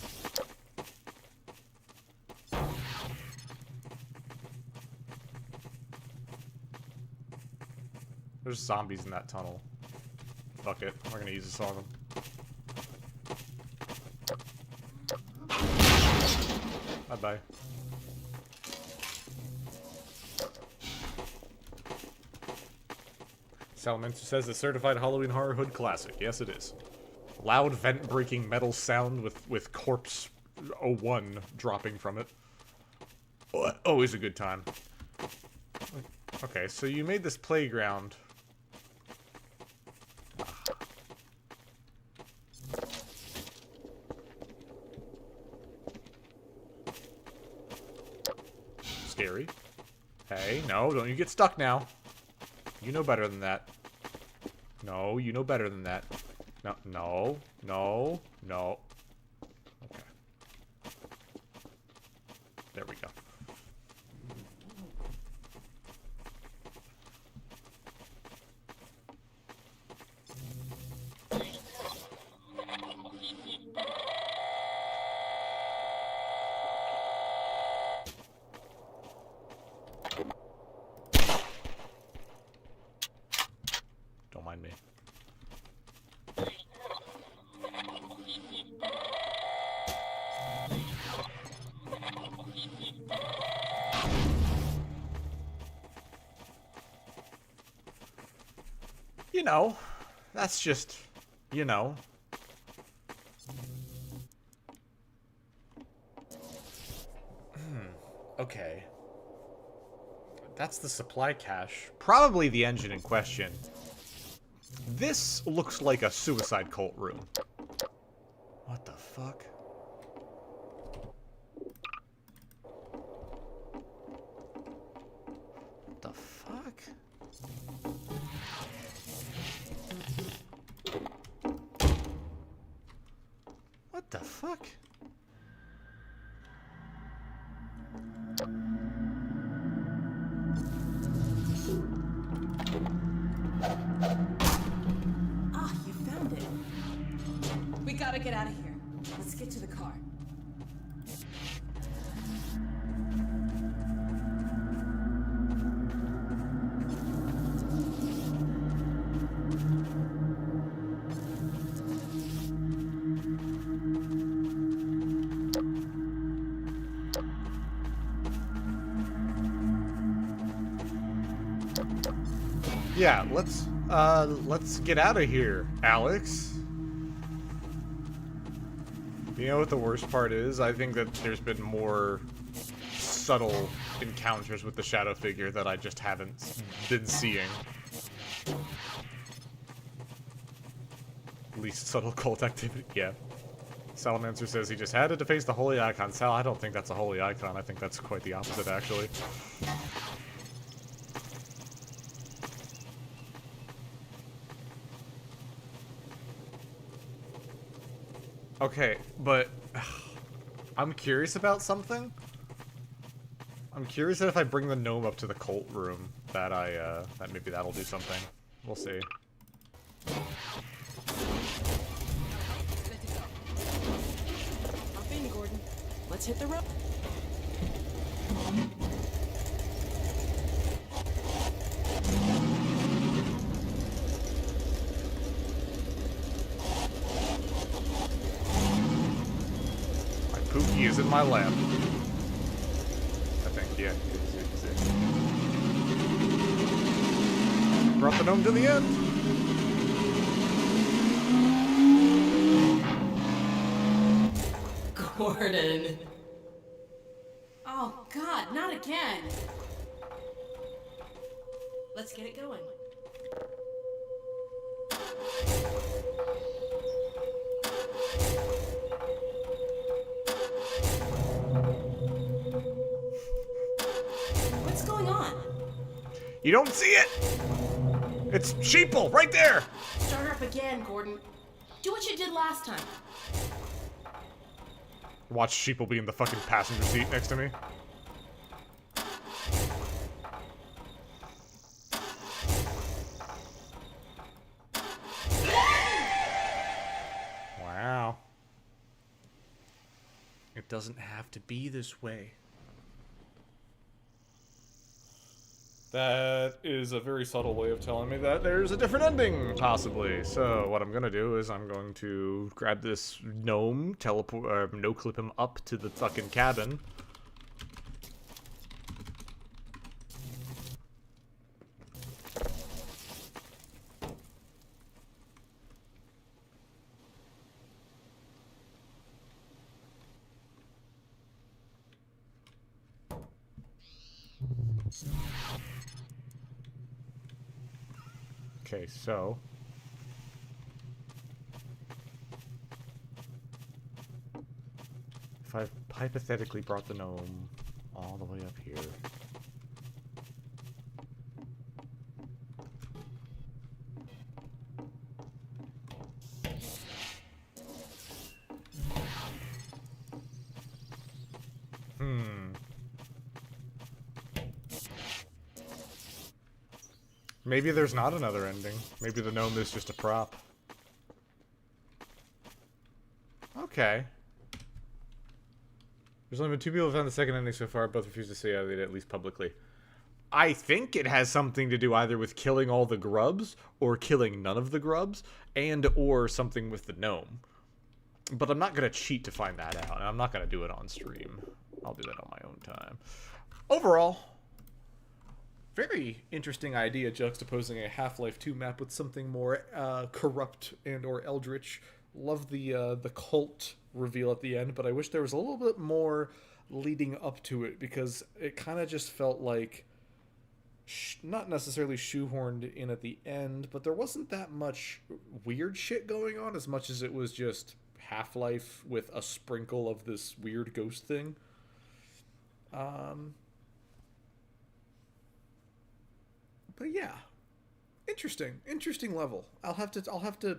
There's zombies in that tunnel. Fuck it, we're gonna use this on them. Bye-bye. Salamander says the certified Halloween horror hood classic. Yes, it is. Loud vent-breaking metal sound with corpse 01 dropping from it. Always a good time. Okay, so you made this playground. Scary. Hey, no, don't you get stuck now. You know better than that. No, you know better than that. No, no, no, no. Okay. There we go. Don't mind me. You know, that's just, you know. Okay. That's the supply cache. Probably the engine in question. This looks like a suicide cult room. What the fuck? What the fuck? What the fuck? Ah, you found it. We gotta get out of here. Let's get to the car. Yeah, let's get out of here, Alex. You know what the worst part is? I think that there's been more subtle encounters with the shadow figure that I just haven't been seeing. Least subtle cult activity, yeah. Salamander says he just had to deface the holy icon. Sal, I don't think that's a holy icon. I think that's quite the opposite, actually. Okay, but I'm curious about something. I'm curious that if I bring the gnome up to the cult room, that that maybe that'll do something. We'll see. let's hit the road. My Pookie is in my lap. I think, yeah. Is it. Brought the gnome to the end. Gordon. Oh, God, not again. Let's get it going. What's going on? You don't see it? It's Sheeple, right there! Start her up again, Gordon. Do what you did last time. Watch Sheeple be in the fucking passenger seat next to me. Wow. It doesn't have to be this way. That is a very subtle way of telling me that there's a different ending, possibly. So what I'm gonna do is I'm going to grab this gnome, no-clip him up to the fucking cabin. Okay, so if I hypothetically brought the gnome all the way up here. Maybe there's not another ending. Maybe the gnome is just a prop. Okay. There's only been 2 people who found the second ending so far. Both refuse to say it, at least publicly. I think it has something to do either with killing all the grubs or killing none of the grubs, and or something with the gnome. But I'm not going to cheat to find that out, and I'm not going to do it on stream. I'll do that on my own time. Overall, very interesting idea, juxtaposing a Half-Life 2 map with something more corrupt and or eldritch. Love the cult reveal at the end, but I wish there was a little bit more leading up to it, because it kind of just felt like not necessarily shoehorned in at the end, but there wasn't that much weird shit going on as much as it was just Half-Life with a sprinkle of this weird ghost thing. But yeah, interesting level. I'll have to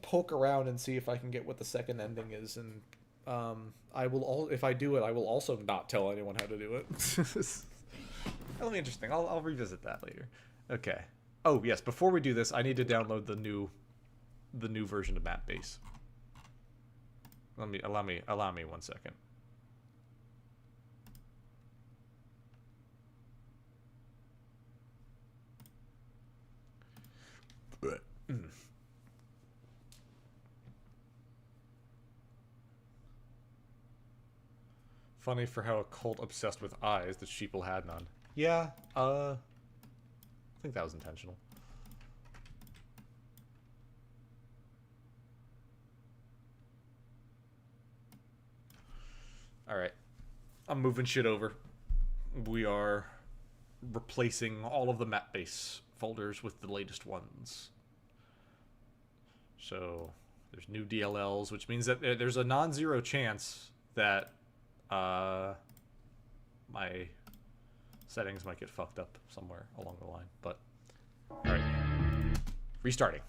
poke around and see if I can get what the second ending is, and if I do it, I will also not tell anyone how to do it. That'll be interesting. I'll revisit that later. Okay. Oh yes, before we do this, I need to download the new version of Map Base. Allow me 1 second. Funny for how a cult obsessed with eyes that Sheeple had none. Yeah, I think that was intentional. Alright. I'm moving shit over. We are replacing all of the map base folders with the latest ones. So there's new DLLs, which means that there's a non-zero chance that my settings might get fucked up somewhere along the line. But alright. Restarting.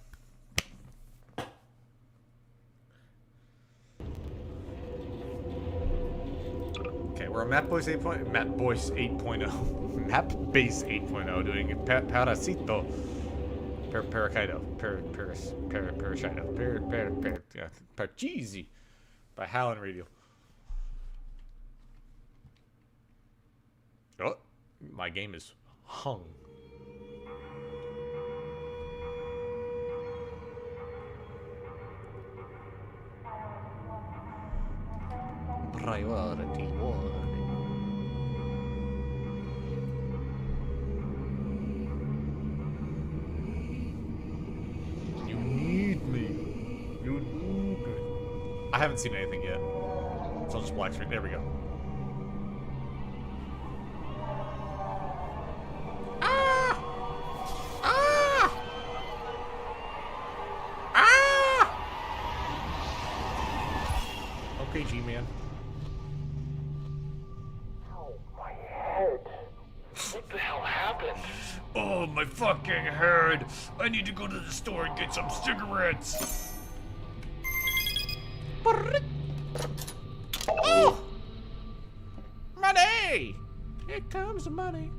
Okay, we're on Map Base 8.0. Map Base 8.0. Map Base 8.0 doing Paracyto. Paracyto. Paracyto. Parcheesi. By Hal and Radio. My game is hung. Priority warning. You need me. You need me. I haven't seen anything yet. So I'll just black screen. There we go. Ah! Ah! Ah! Okay, G-Man. What the hell happened? Oh, my fucking head! I need to go to the store and get some cigarettes! Oh! Money! Here comes the money.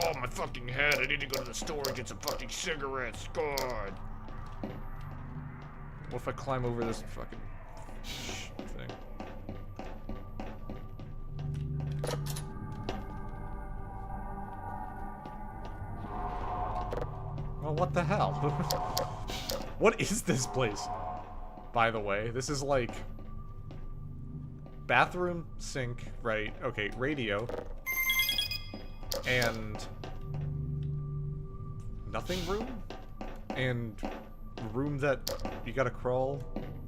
Oh, my fucking head. I need to go to the store and get some fucking cigarettes. God. What if I climb over this fucking thing? Well, what the hell? What is this place? By the way, this is like bathroom, sink, right? Okay, radio. And nothing room? And room that you gotta crawl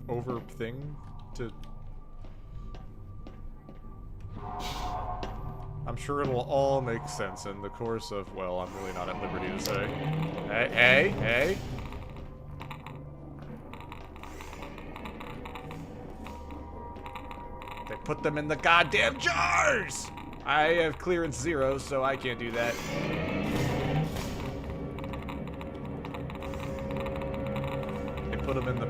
over thing to... I'm sure it'll all make sense in the course of, well, I'm really not at liberty to say. Hey, hey, hey! They put them in the goddamn jars! I have clearance 0, so I can't do that. They put them in the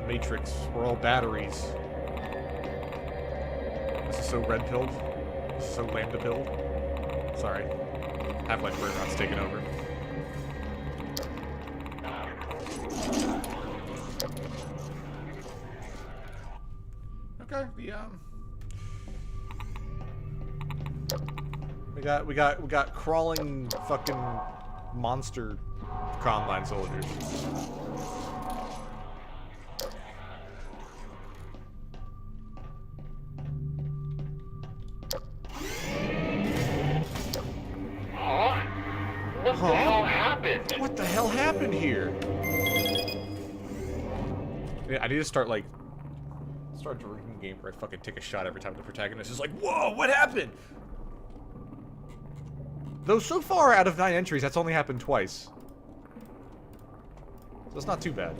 Matrix. We're all batteries. This is so red-pilled. This is so lambda-pilled. Sorry. Half-Life Burnout's taking over. Okay, we got crawling fucking monster combine soldiers. Huh? What the hell happened? What the hell happened here? Yeah, I need to start a drinking game where I fucking take a shot every time the protagonist is like, whoa, what happened? Though so far out of 9 entries, that's only happened twice. So it's not too bad.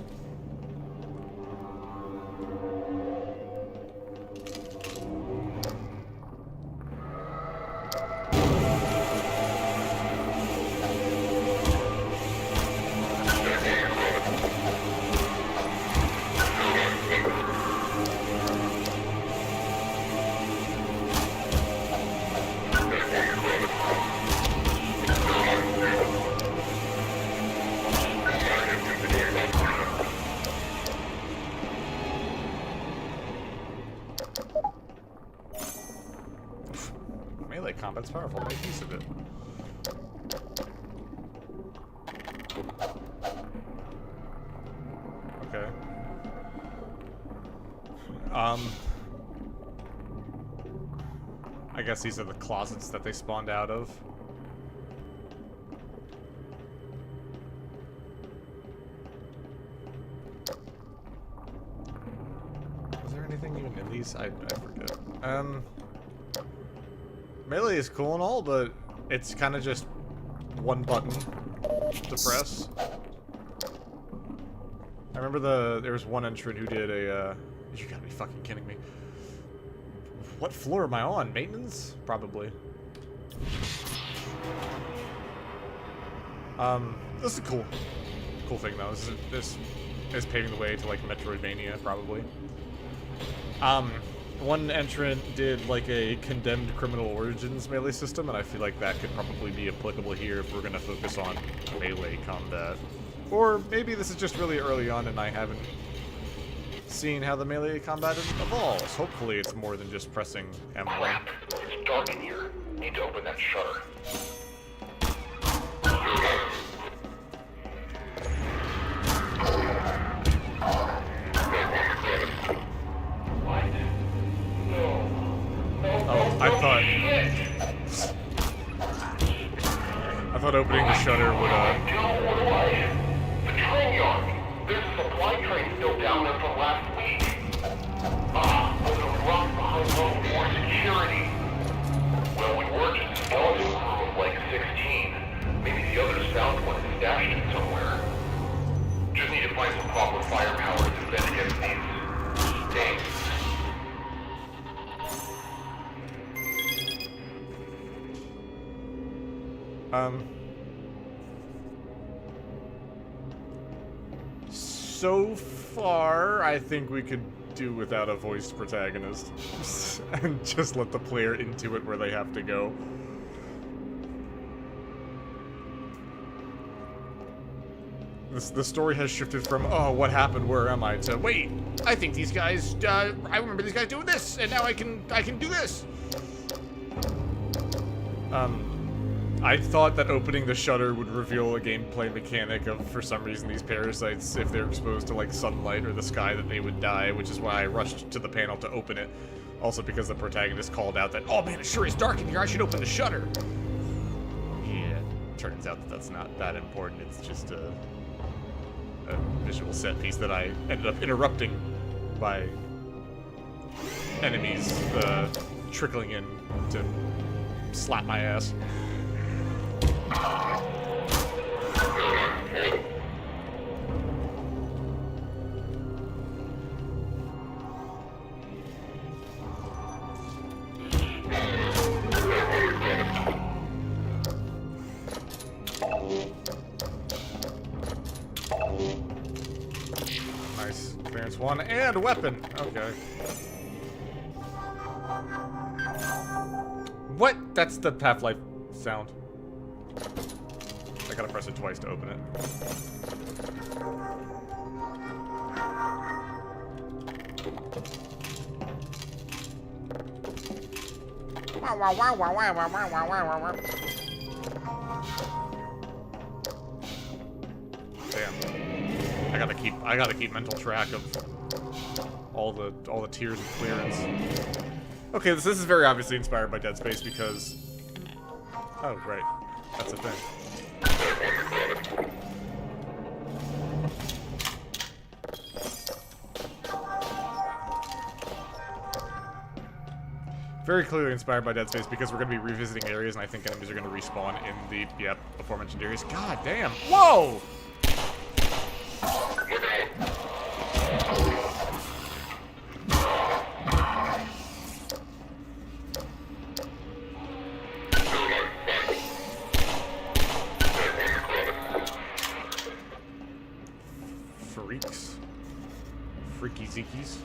Melee combat's powerful, make use of it. Okay. I guess these are the closets that they spawned out of. Was there anything even in these? I forget. Melee is cool and all, but it's kind of just one button to press. I remember there was one entrant who did a, you gotta be fucking kidding me. What floor am I on? Maintenance? Probably. This is a cool thing though. This is paving the way to like Metroidvania, probably. One entrant did like a condemned criminal origins melee system, and I feel like that could probably be applicable here if we're gonna focus on melee combat. Or maybe this is just really early on and I haven't seeing how the melee combat evolves. Hopefully it's more than just pressing M1. Crap. It's dark in here. Need to open that shutter. What? No. Oh, I thought opening the shutter would, The train yard. There's a supply train still down there from last week. With a rock behind low more security. Well, we were just a skeleton crew of like 16. Maybe the others found one and stashed it somewhere. Just need to find some proper firepower to defend against these things. So far, I think we could do without a voiced protagonist. And just let the player intuit where they have to go. The story has shifted from, oh, what happened, where am I, to, wait, I think these guys, I remember these guys doing this, and now I can do this! I thought that opening the shutter would reveal a gameplay mechanic of, for some reason, these parasites, if they're exposed to, like, sunlight or the sky, that they would die, which is why I rushed to the panel to open it. Also because the protagonist called out that, oh man, it sure is dark in here, I should open the shutter! Yeah, turns out that that's not that important, it's just a visual set piece that I ended up interrupting by enemies trickling in to slap my ass. Nice. Clearance 1 and weapon. Okay. What? That's the Half-Life sound. I gotta press it twice to open it. Damn. I gotta keep mental track of all the tiers of clearance. Okay, this is very obviously inspired by Dead Space because... Oh, right. That's a thing. Very clearly inspired by Dead Space because we're going to be revisiting areas and I think enemies are going to respawn in the, aforementioned areas. God damn. Whoa! Freaks. Freaky zeekies.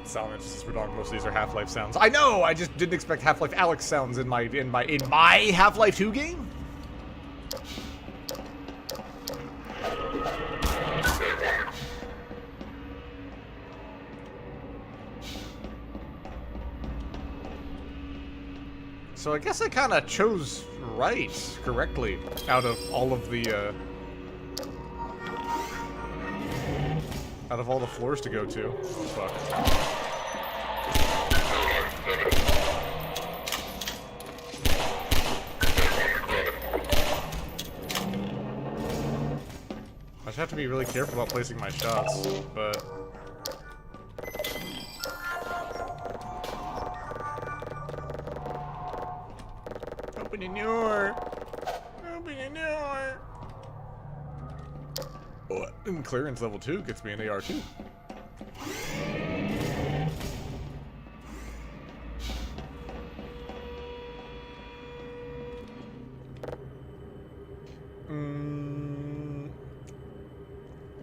Silent just for dog. Most of these are Half-Life sounds. I know. I just didn't expect Half-Life Alyx sounds in my Half-Life 2 game. So I guess I kind of chose correctly out of all of the out of all the floors to go to. Oh, fuck. I just have to be really careful about placing my shots, but... Open the door! Open the door! Oh, and clearance level 2 gets me an AR2.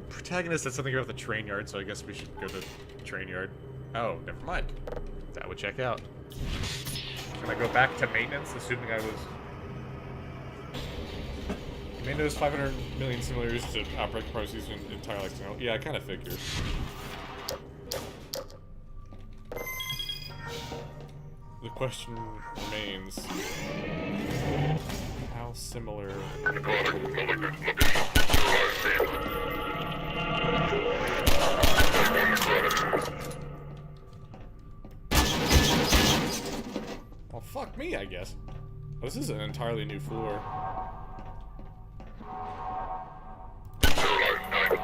Protagonist said something about the train yard, so I guess we should go to the train yard. Oh, never mind. That would check out. Can I go back to maintenance, assuming I was... Maintenance 500 million similarities to Outbreak Paracyto and Untitled Chapter. Yeah, I kind of figured. The question remains... How similar... Well, fuck me, I guess. Oh, this is an entirely new floor.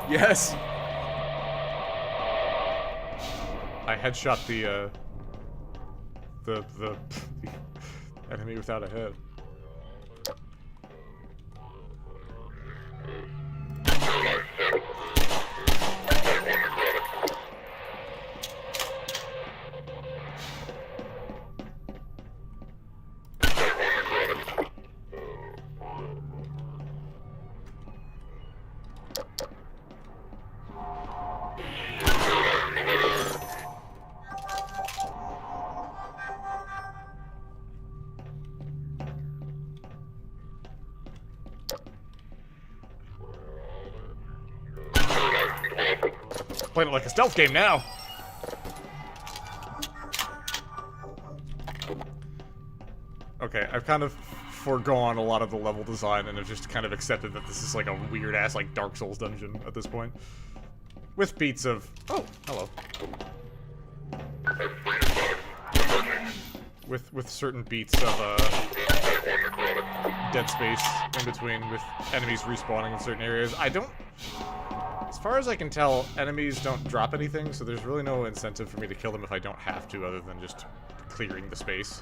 Yes! I headshot the enemy without a head. Playing it like a stealth game now. Okay, I've kind of foregone a lot of the level design and have just kind of accepted that this is like a weird ass like Dark Souls dungeon at this point. With beats of oh, hello. With certain beats of Dead Space in between with enemies respawning in certain areas. As far as I can tell, enemies don't drop anything, so there's really no incentive for me to kill them if I don't have to, other than just clearing the space.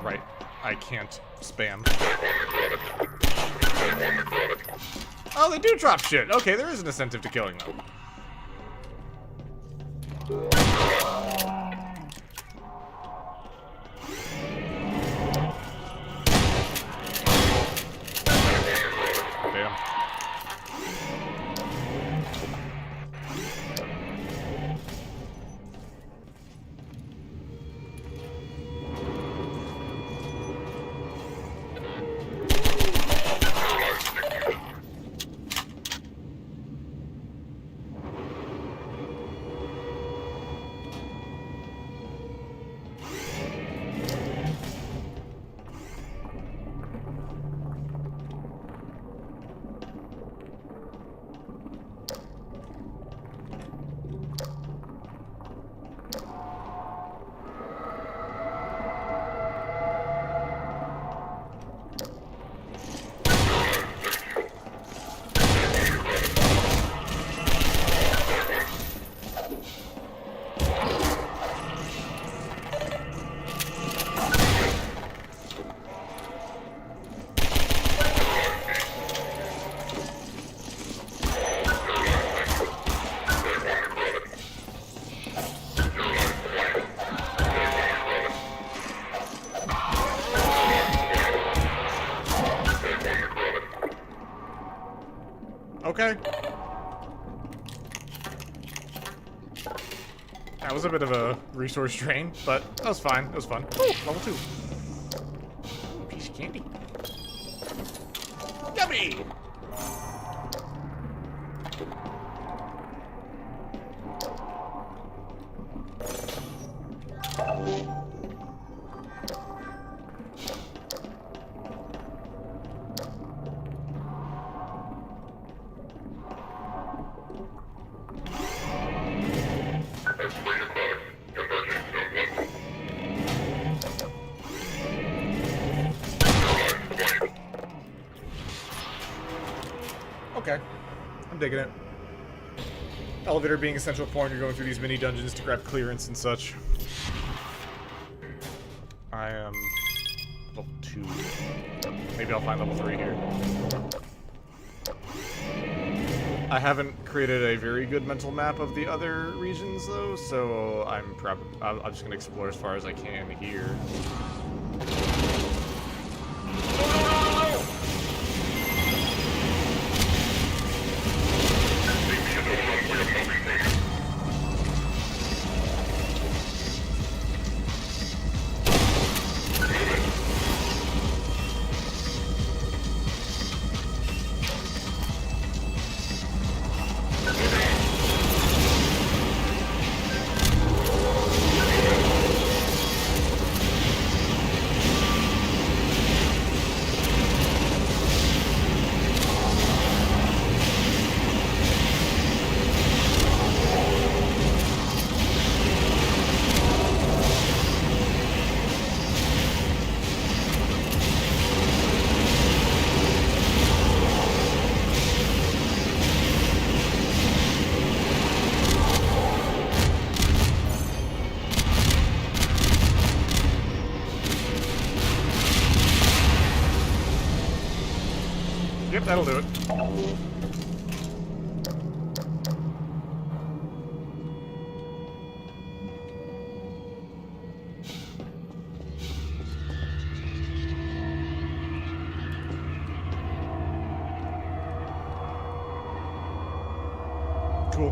Right, I can't spam. Oh, they do drop shit. Okay, there is an incentive to killing them. Damn. Okay. That was a bit of a resource drain, but that was fine. It was fun. Ooh, level 2. Ooh, piece of candy. Yummy! Okay, I'm digging it. Elevator being a central point, you're going through these mini dungeons to grab clearance and such. I am level 2. Maybe I'll find level 3 here. I haven't created a very good mental map of the other regions though, so I'm just gonna explore as far as I can here. Yep, that'll do it. Cool.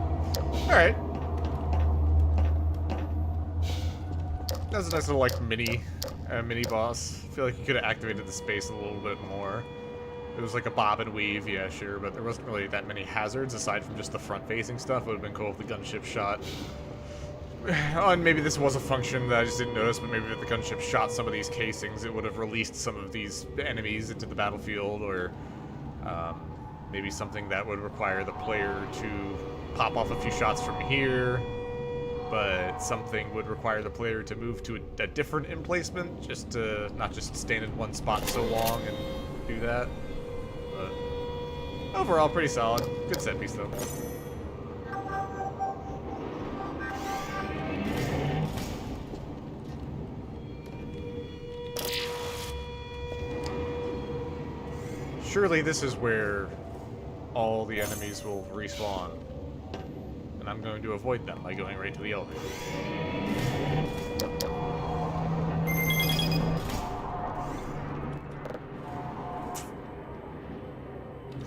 Alright. That was a nice little, like, mini boss. I feel like you could have activated the space a little bit more. It was like a bob and weave, yeah, sure, but there wasn't really that many hazards aside from just the front-facing stuff. It would have been cool if the gunship shot. Oh, and maybe this was a function that I just didn't notice, but maybe if the gunship shot some of these casings, it would have released some of these enemies into the battlefield, or maybe something that would require the player to pop off a few shots from here, but something would require the player to move to a different emplacement, just to not just stand in one spot so long and do that. But overall, pretty solid. Good set piece, though. Surely this is where all the enemies will respawn. And I'm going to avoid them by going right to the elevator.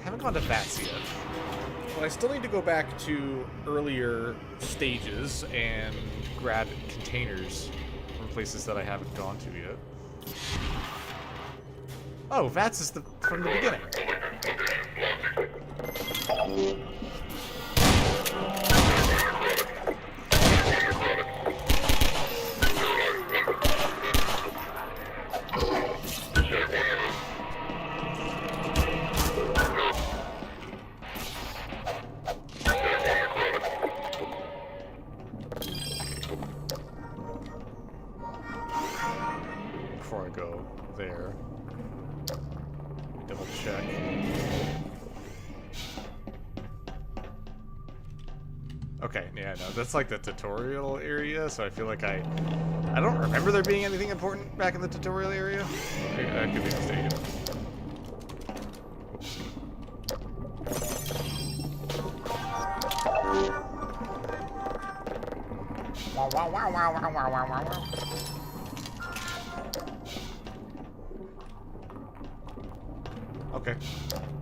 Haven't gone to VATS yet. But I still need to go back to earlier stages and grab containers from places that I haven't gone to yet. Oh, VATS is from the beginning. Before I go there, double check. Okay, yeah, no, that's like the tutorial area, so I feel like I don't remember there being anything important back in the tutorial area. I could be mistaken. Okay,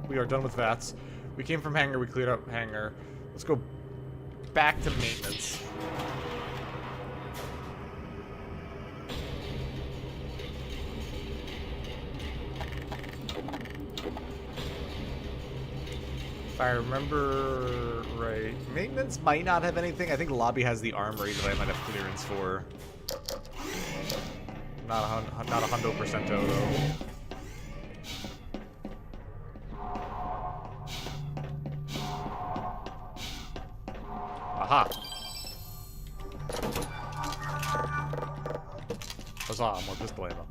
we are done with VATS. We came from hangar, we cleared up hangar. Let's go back to maintenance. If I remember right, maintenance might not have anything. I think lobby has the armory that I might have clearance for. Not a 100% though. Aha! Huzzah, more pistol ammo.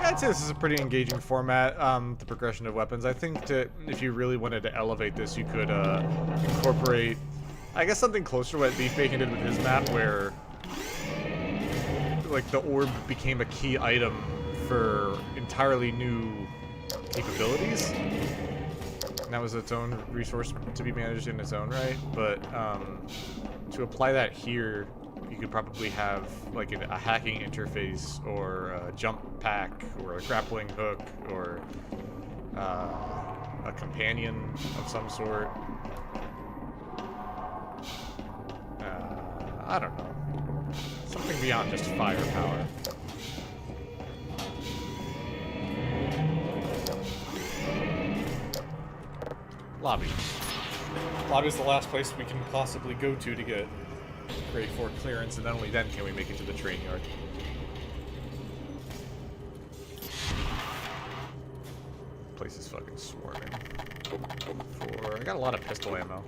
I'd say this is a pretty engaging format, the progression of weapons. I think if you really wanted to elevate this, you could incorporate, I guess, something closer to what Beef Bacon did with his map, where like the orb became a key item for entirely new capabilities. And that was its own resource to be managed in its own right, but to apply that here, you could probably have like a hacking interface, or a jump pack, or a grappling hook, or a companion of some sort. I don't know. Something beyond just firepower. Lobby. Lobby is the last place we can possibly go to get grade 4 clearance, and then only then can we make it to the train yard. Place is fucking swarming. I got a lot of pistol ammo.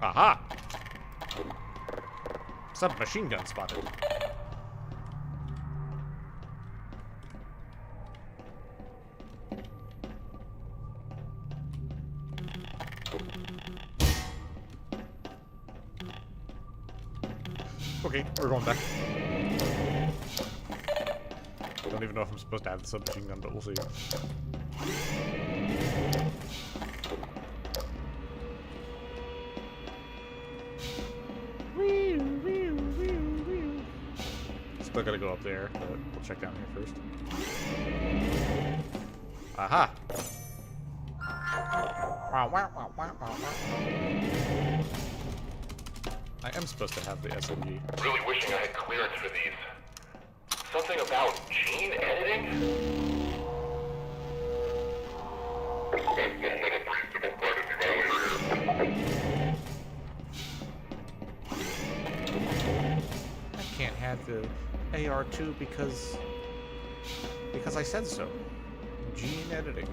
Aha! Submachine gun spotted. Okay, we're going back. Don't even know if I'm supposed to have the submachine gun, but we'll see. Still gotta go up there, but we'll check down here first. Aha! I am supposed to have the SMG. Really wishing I had clearance for these. Something about gene editing? I can't have the AR2 because I said so. Gene editing.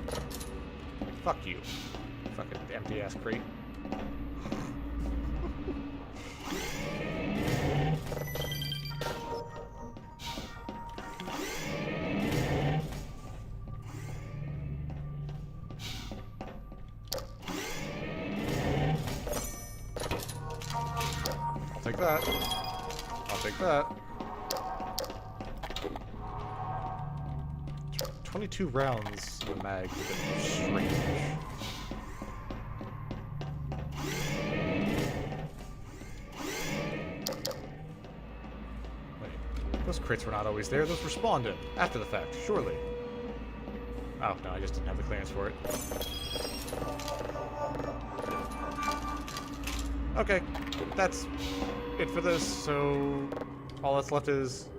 Fuck you. Fucking empty ass crate. I'll take that. I'll take that. 22 rounds in the mag would have been strange. Wait, those crits were not always there. Those respawned in after the fact, surely. Oh, no, I just didn't have the clearance for it. Okay, that's it for this, so all that's left is...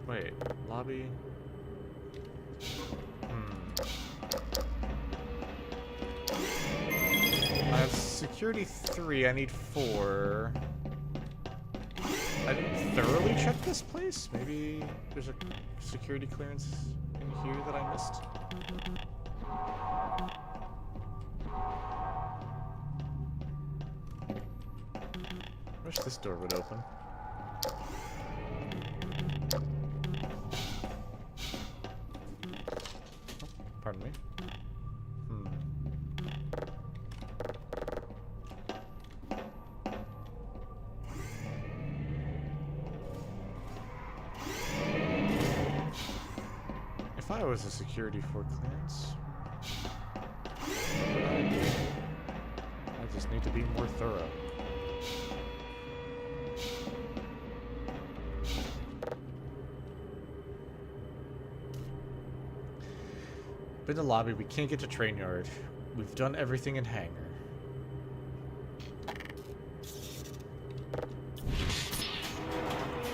Wait, lobby? I have security 3, I need 4. I didn't thoroughly check this place. Maybe there's a security clearance in here that I missed. Wish this door would open. Pardon me. If I was a security for clearance, what would I do? I just need to be more thorough. In the lobby, we can't get to train yard. We've done everything in hangar.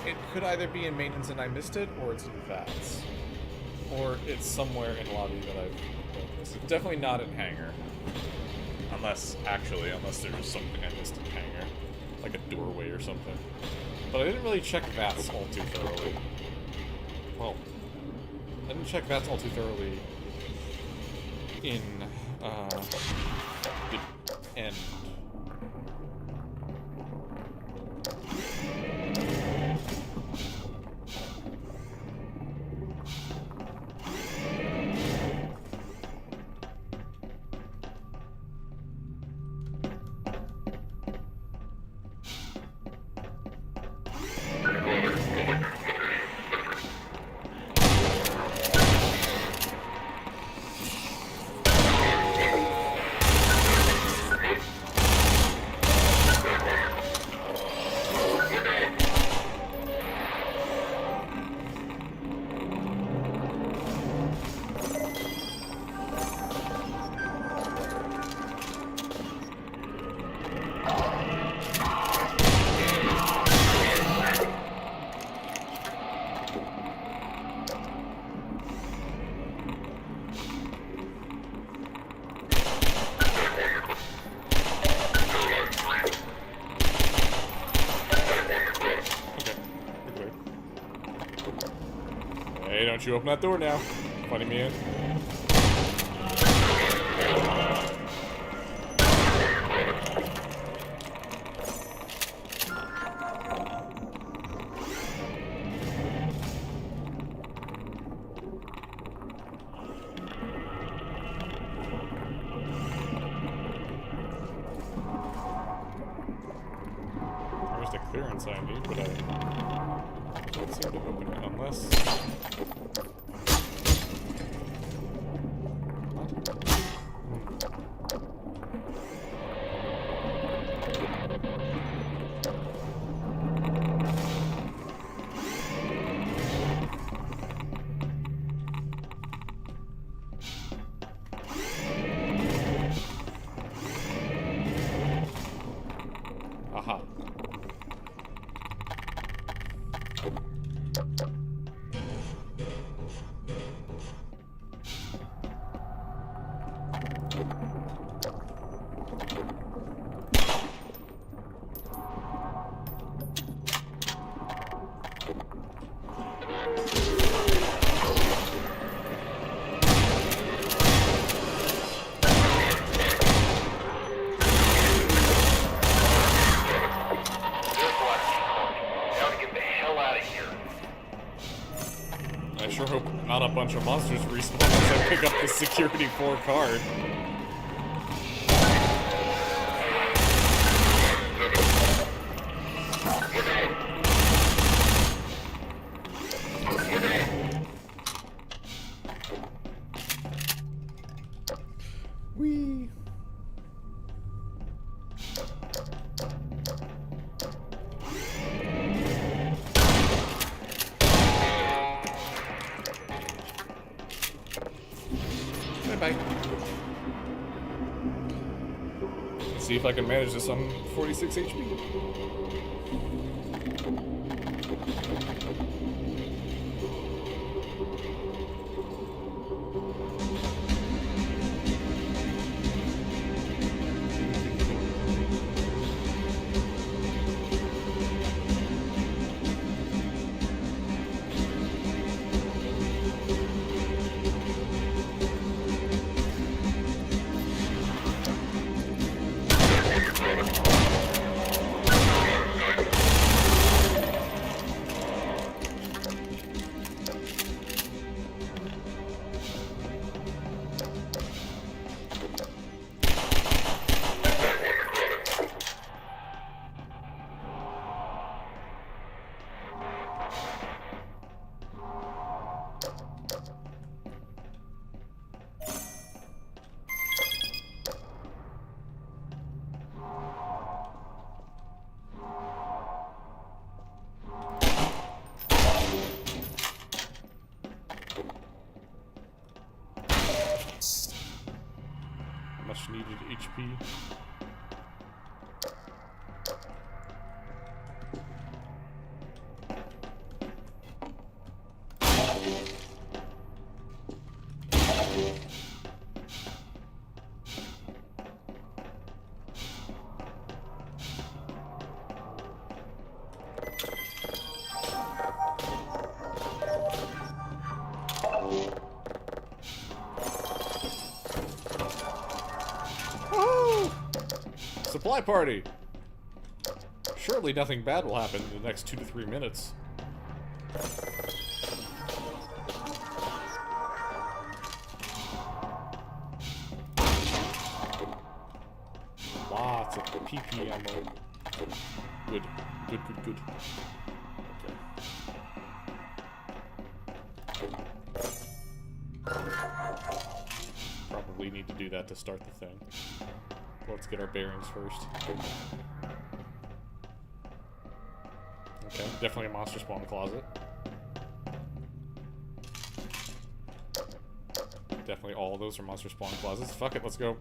It could either be in maintenance and I missed it, or it's in VATS. Or it's somewhere in lobby that I've missed. It's definitely not in hangar. Unless there's something I missed in hangar. Like a doorway or something. But I didn't really check VATS all too thoroughly. Well, I didn't check VATS all too thoroughly in the end. Hey, don't you open that door now. Funny man. There's the clearance I need, but I don't seem to open it unless... Aha. I sure hope not a bunch of monsters respawn as I pick up the security 4 card. Whee! Bye. Let's see if I can manage this on 46 HP. needed HP. Supply party! Surely nothing bad will happen in the next 2 to 3 minutes. Lots of PP ammo. Good. Good, good, good. Okay. Probably need to do that to start the thing. Let's get our bearings first. Okay, definitely a monster spawn closet. Definitely all of those are monster spawn closets. Fuck it, let's go.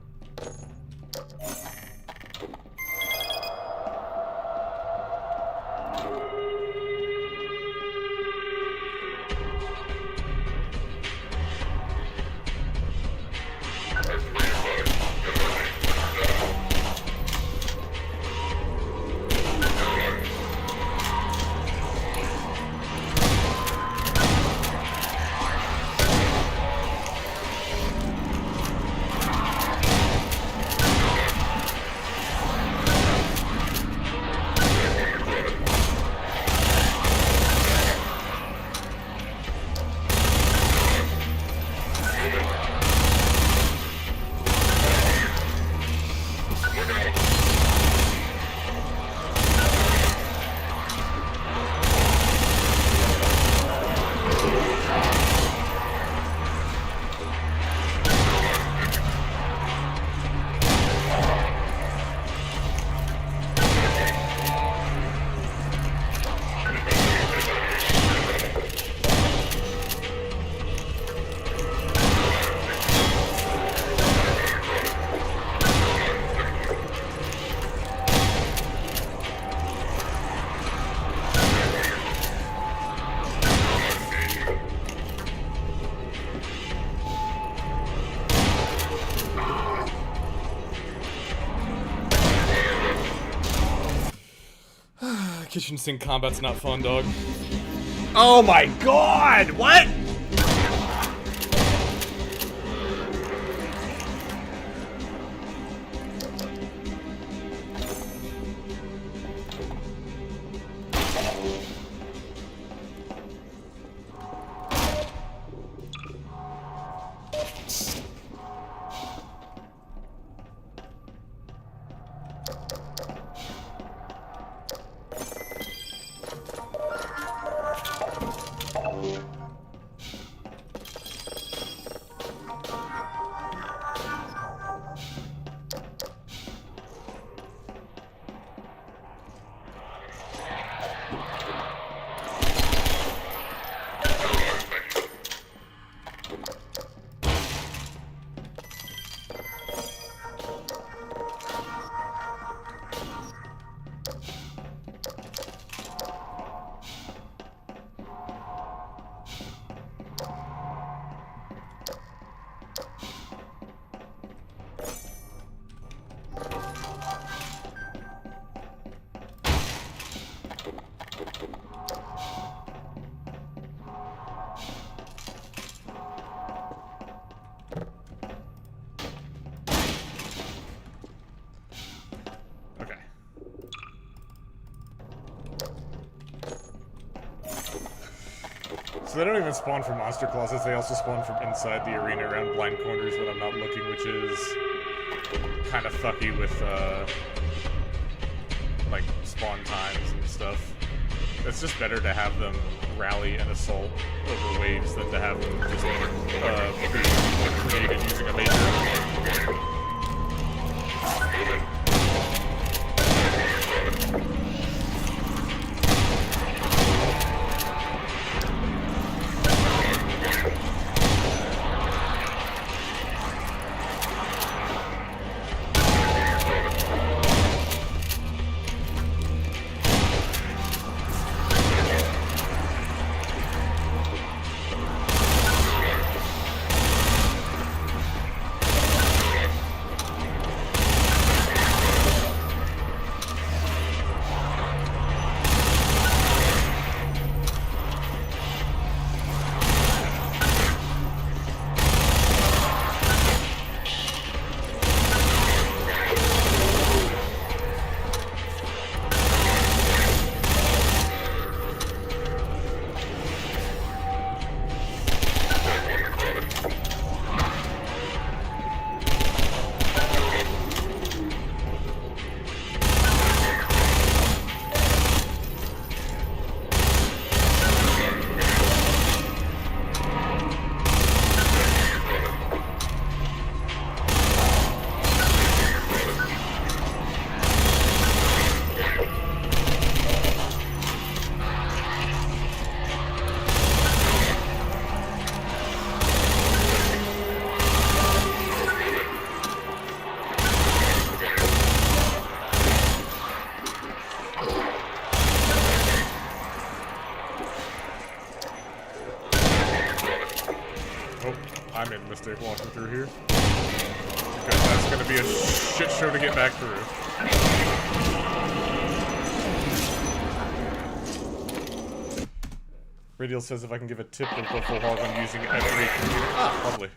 Kitchen sink combat's not fun, dog. Oh my god! What? So they don't even spawn from monster closets, they also spawn from inside the arena around blind corners when I'm not looking, which is kind of fucky with, like, spawn times and stuff. It's just better to have them rally and assault over waves than to have them just, be created using a major. I made a mistake walking through here. Because that's gonna be a shit show to get back through. Radial says if I can give a tip to go full hog on using every computer. Ah, lovely.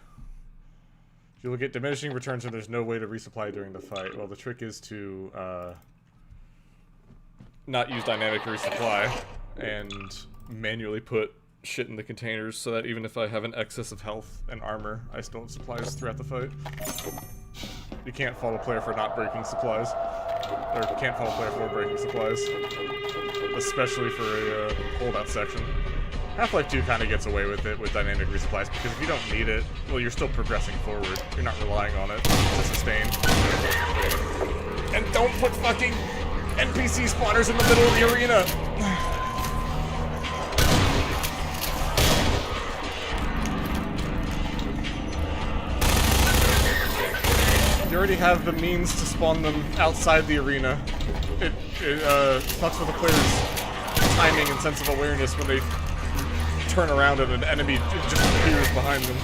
You will get diminishing returns and there's no way to resupply during the fight. Well, the trick is to not use dynamic resupply and manually put shit in the containers so that even if I have an excess of health and armor, I still have supplies throughout the fight. You can't fault a player for not breaking supplies. Or can't fault a player for breaking supplies. Especially for a holdout section. Half-Life 2 kind of gets away with it with dynamic resupplies because if you don't need it, well, you're still progressing forward. You're not relying on it to sustain. And don't put fucking NPC spawners in the middle of the arena! You already have the means to spawn them outside the arena. It fucks with the player's timing and sense of awareness when they turn around and an enemy just appears behind them.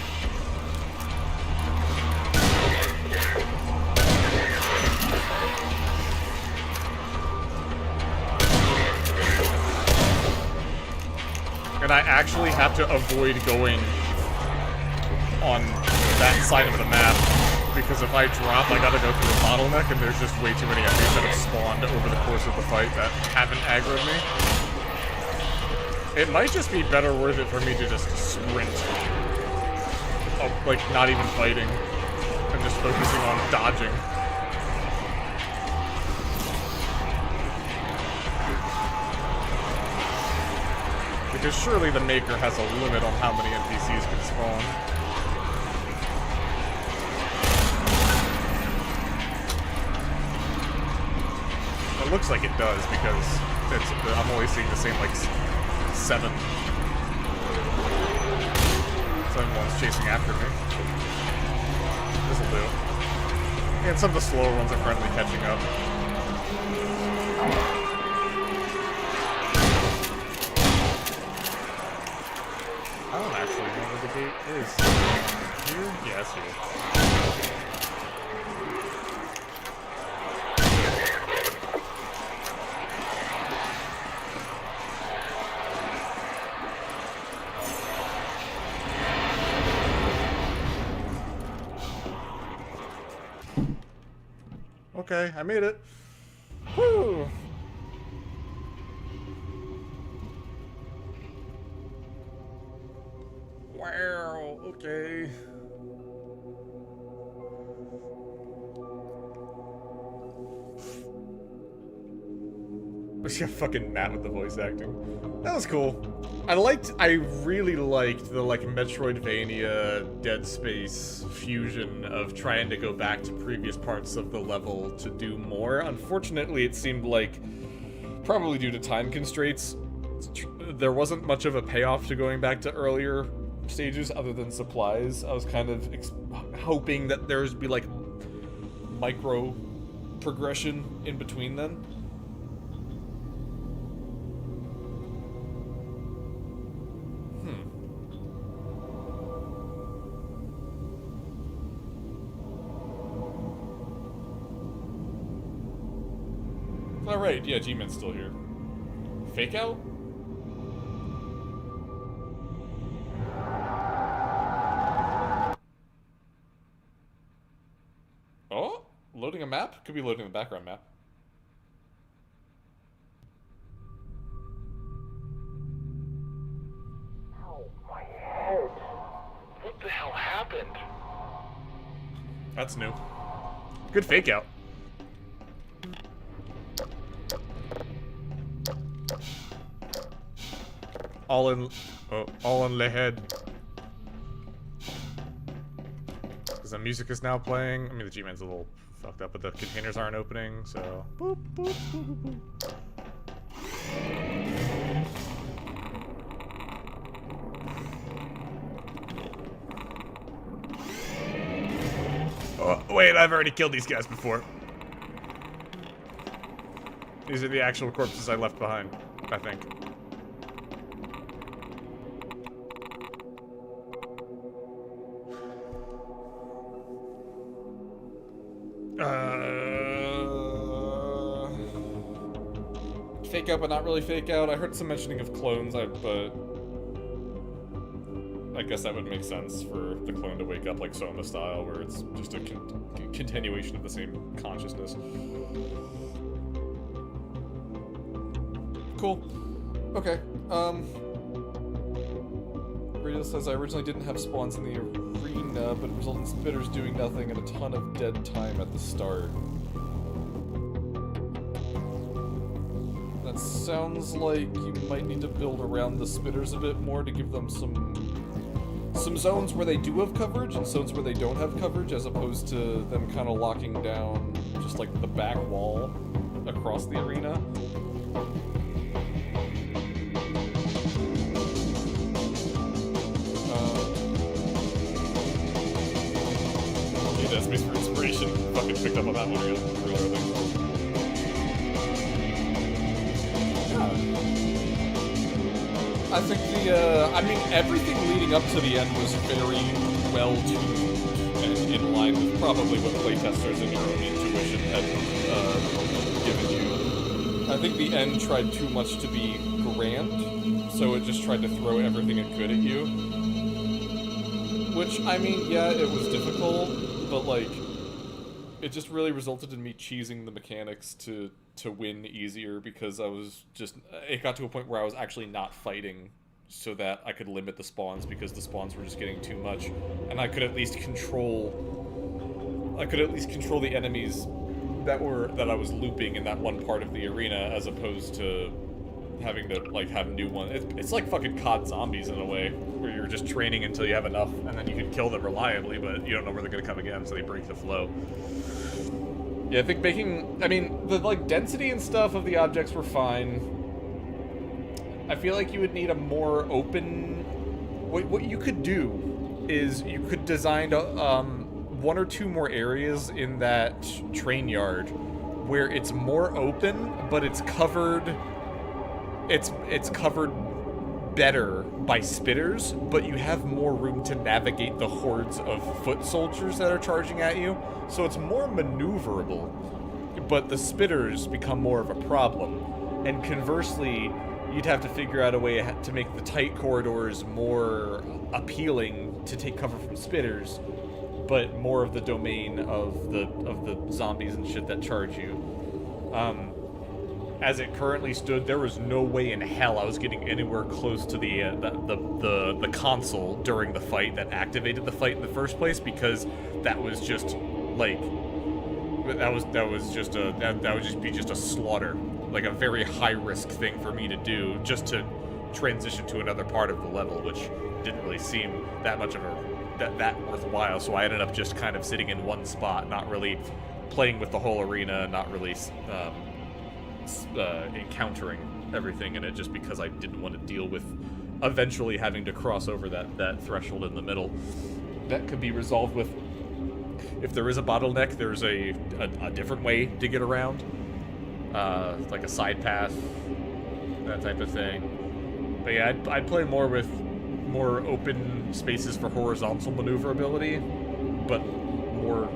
And I actually have to avoid going on that side of the map because if I drop, I gotta go through a bottleneck and there's just way too many enemies that have spawned over the course of the fight that haven't aggroed me. It might just be better worth it for me to just sprint. Oh, like, not even fighting. I'm just focusing on dodging. Because surely the Maker has a limit on how many NPCs can spawn. It looks like it does, because I'm only seeing the same, like, 7. Someone's chasing after me. This'll do. And some of the slower ones are friendly catching up. I don't actually know where the gate is. Here? Yeah, it's here. Okay, I made it. Woo! Wow, okay. Yeah, fucking Matt with the voice acting. That was cool. I really liked the, like, Metroidvania, Dead Space fusion of trying to go back to previous parts of the level to do more. Unfortunately, it seemed like, probably due to time constraints, there wasn't much of a payoff to going back to earlier stages other than supplies. I was kind of hoping that there would be, like, micro progression in between them. Alright, yeah, G-Man's still here. Fake out? Oh, loading a map? Could be loading the background map. Ow, my head. What the hell happened? That's new. Good fake out. All in the head. Because the music is now playing. I mean, the G-Man's a little fucked up, but the containers aren't opening, so... Boop, boop, boop, boop, boop. Oh, wait, I've already killed these guys before. These are the actual corpses I left behind, I think. Fake out, but not really fake out. I heard some mentioning of clones, but I guess that would make sense for the clone to wake up like Soma style, where it's just a continuation of the same consciousness. Cool. Okay. Radio says I originally didn't have spawns in the arena, but it resulted in spitters doing nothing and a ton of dead time at the start. That sounds like you might need to build around the spitters a bit more to give them some zones where they do have coverage and zones where they don't have coverage, as opposed to them kind of locking down just like the back wall across the arena. Dead Space for inspiration. Fucking picked up on that one earlier. I think I mean, everything leading up to the end was very well tuned and in line with probably what playtesters and your own intuition had given you. I think the end tried too much to be grand, so it just tried to throw everything it could at you. Which, I mean, yeah, it was difficult, but, like, it just really resulted in me cheesing the mechanics to win easier, because I was just... It got to a point where I was actually not fighting so that I could limit the spawns, because the spawns were just getting too much, and I could at least control... the enemies that I was looping in that one part of the arena, as opposed to having to, like, have new ones. It's like fucking COD zombies in a way, where you're just training until you have enough, and then you can kill them reliably, but you don't know where they're gonna come again, so they break the flow. Yeah, I think I mean, the, like, density and stuff of the objects were fine. I feel like you would need a more open... What you could do is you could design one or two more areas in that train yard where it's more open, but it's covered... It's covered better by spitters, but you have more room to navigate the hordes of foot soldiers that are charging at you, so it's more maneuverable, but the spitters become more of a problem. And conversely, you'd have to figure out a way to make the tight corridors more appealing to take cover from spitters, but more of the domain of the zombies and shit that charge you. As it currently stood, there was no way in hell I was getting anywhere close to the console during the fight that activated the fight in the first place, because that was just like that would just be a slaughter, like a very high risk thing for me to do just to transition to another part of the level, which didn't really seem that much of that worthwhile. So I ended up just kind of sitting in one spot, not really playing with the whole arena, not really encountering everything in it, just because I didn't want to deal with eventually having to cross over that threshold in the middle. That could be resolved with, if there is a bottleneck, there's a different way to get around, like a side path, that type of thing. But yeah, I'd play more with more open spaces for horizontal maneuverability, but more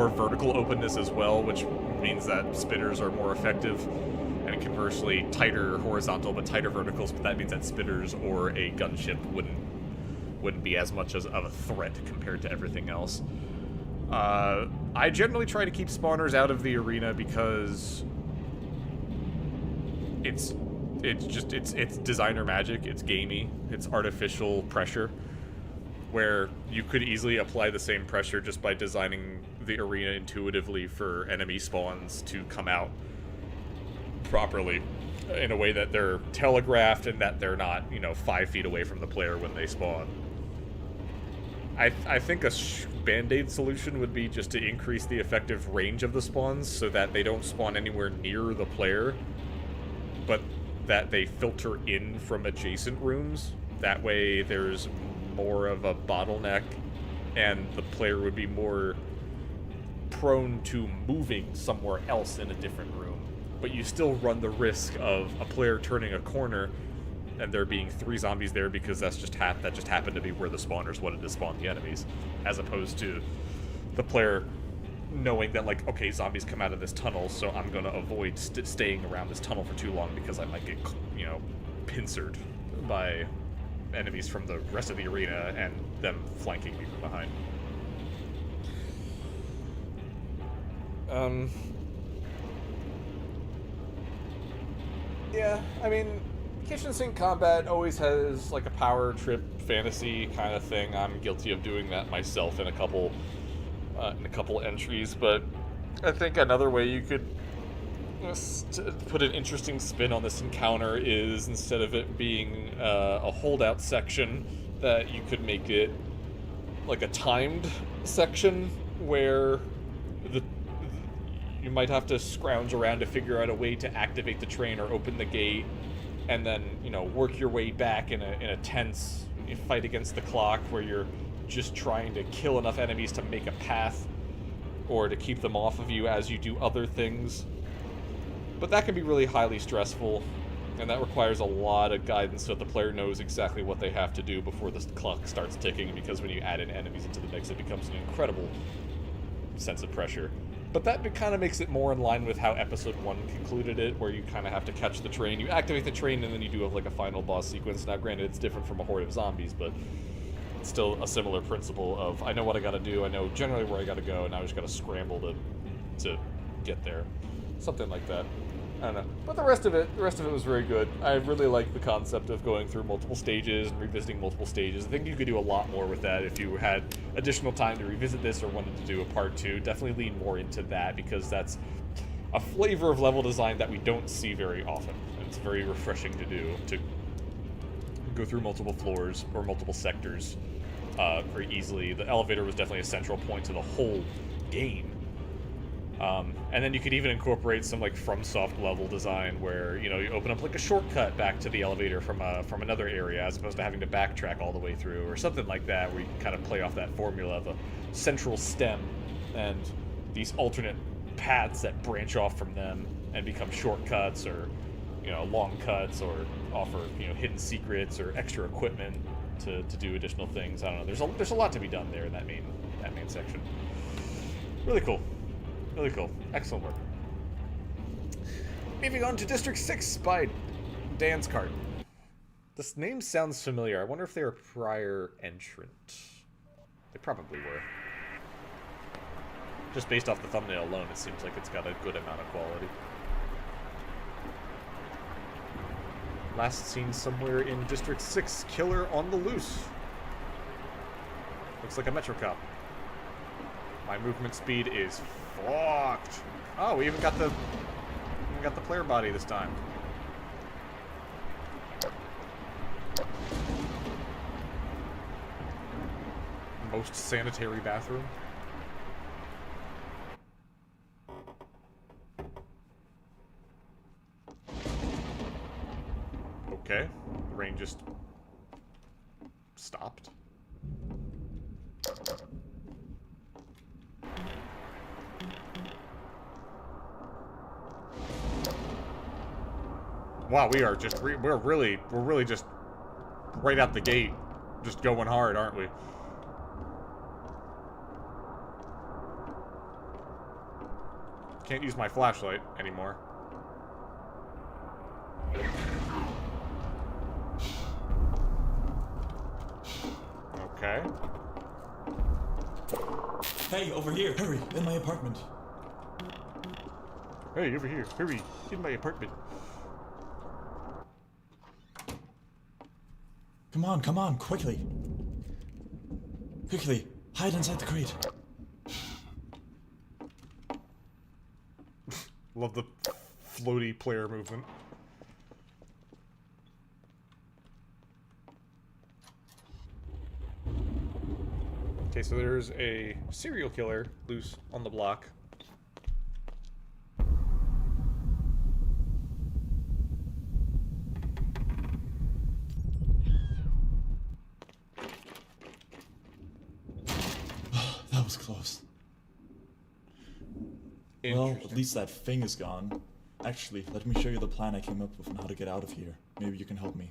vertical openness as well, which means that spitters are more effective, and conversely tighter horizontal but tighter verticals, but that means that spitters or a gunship wouldn't be as much of a threat compared to everything else. I generally try to keep spawners out of the arena because it's designer magic, it's gamey, it's artificial pressure, where you could easily apply the same pressure just by designing the arena intuitively for enemy spawns to come out properly in a way that they're telegraphed and that they're not, 5 feet away from the player when they spawn. I think a band-aid solution would be just to increase the effective range of the spawns so that they don't spawn anywhere near the player, but that they filter in from adjacent rooms. That way there's more of a bottleneck and the player would be more prone to moving somewhere else in a different room. But you still run the risk of a player turning a corner and there being 3 zombies there because that just happened to be where the spawners wanted to spawn the enemies, as opposed to the player knowing that, like, okay, zombies come out of this tunnel, so I'm gonna avoid staying around this tunnel for too long because I might get, you know, pincered by enemies from the rest of the arena and them flanking me from behind. Yeah, I mean, kitchen sink combat always has like a power trip fantasy kind of thing. I'm guilty of doing that myself in a couple entries, but I think another way you could put an interesting spin on this encounter is, instead of it being a holdout section, that you could make it like a timed section where you might have to scrounge around to figure out a way to activate the train or open the gate, and then, you know, work your way back in a tense fight against the clock where you're just trying to kill enough enemies to make a path or to keep them off of you as you do other things. But that can be really highly stressful, and that requires a lot of guidance so that the player knows exactly what they have to do before the clock starts ticking, because when you add in enemies into the mix, it becomes an incredible sense of pressure. But that kind of makes it more in line with how Episode 1 concluded it, where you kind of have to catch the train. You activate the train, and then you do have like a final boss sequence. Now, granted, it's different from a horde of zombies, but it's still a similar principle of, I know what I gotta do, I know generally where I gotta go, and I just gotta scramble to get there. Something like that. I don't know. But the rest of it was very good. I really like the concept of going through multiple stages and revisiting multiple stages. I think you could do a lot more with that if you had additional time to revisit this or wanted to do a part 2. Definitely lean more into that, because that's a flavor of level design that we don't see very often. And it's very refreshing to do, to go through multiple floors or multiple sectors very easily. The elevator was definitely a central point to the whole game. And then you could even incorporate some like FromSoft level design where, you know, you open up like a shortcut back to the elevator from another area, as opposed to having to backtrack all the way through, or something like that, where you can kind of play off that formula of a central stem and these alternate paths that branch off from them and become shortcuts, or, you know, long cuts, or offer, you know, hidden secrets or extra equipment to do additional things. I don't know. There's a lot to be done there in that main section. Really cool. Really cool. Excellent work. Moving on to District 6 by Dan's Cart. This name sounds familiar. I wonder if they were a prior entrant. They probably were. Just based off the thumbnail alone, it seems like it's got a good amount of quality. Last seen somewhere in District 6, Killer on the Loose. Looks like a Metro Cop. My movement speed is fucked. Oh, we even got the player body this time. Most sanitary bathroom. Okay, the rain just stopped. Wow, we're really just right out the gate, just going hard, aren't we? Can't use my flashlight anymore. Okay. Hey, over here! Hurry! In my apartment! Hey, over here! Hurry! In my apartment! Come on, quickly! Quickly! Hide inside the crate! Love the floaty player movement. Okay, so there's a serial killer loose on the block. That was close. Well, at least that thing is gone. Actually, let me show you the plan I came up with on how to get out of here. Maybe you can help me.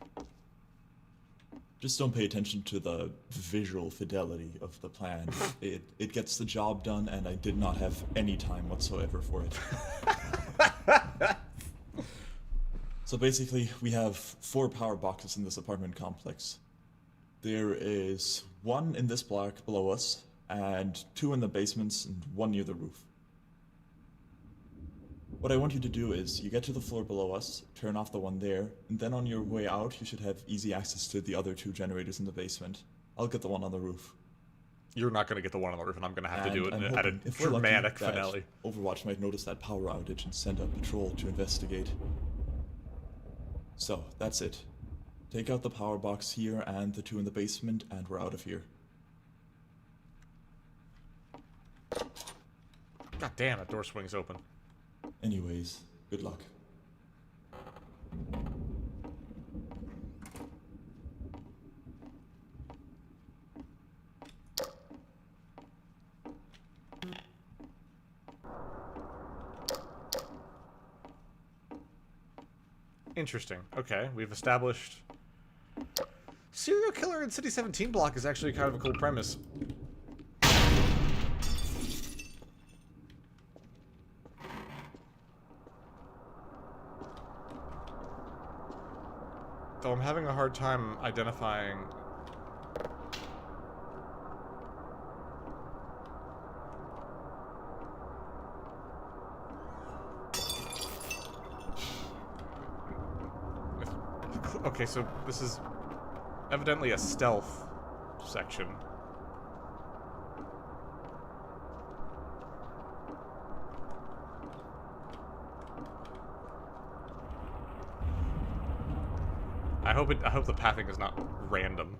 Just don't pay attention to the visual fidelity of the plan. It gets the job done, and I did not have any time whatsoever for it. So basically, we have 4 power boxes in this apartment complex. There is 1 in this block below us, and 2 in the basements, and 1 near the roof. What I want you to do is, you get to the floor below us, turn off the one there, and then on your way out, you should have easy access to the other 2 generators in the basement. I'll get the one on the roof. You're not going to get the one on the roof, and I'm going to have to do it I'm at a hoping, if we're lucky, dramatic that finale. Overwatch might notice that power outage and send a patrol to investigate. So, that's it. Take out the power box here and the 2 in the basement, and we're out of here. God damn, that door swings open. Anyways, good luck. Interesting. Okay, we've established... Serial killer in City 17 block is actually kind of a cool premise. Though I'm having a hard time identifying... Okay, so this is evidently a stealth section. I hope the pathing is not random.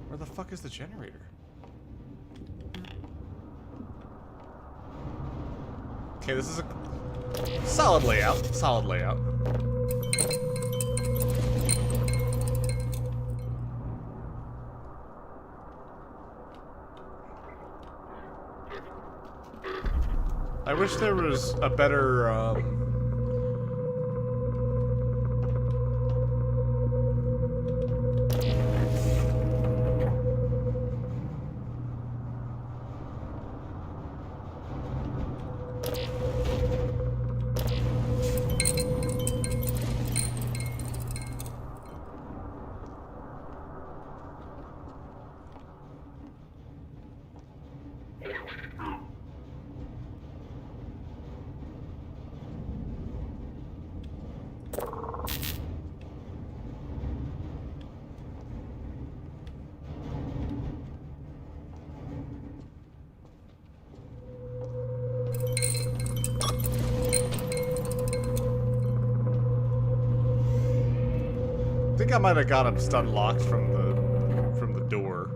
Where the fuck is the generator? Okay, this is a solid layout. Solid layout. I wish there was a better, I think I might have got him stun locked from the door.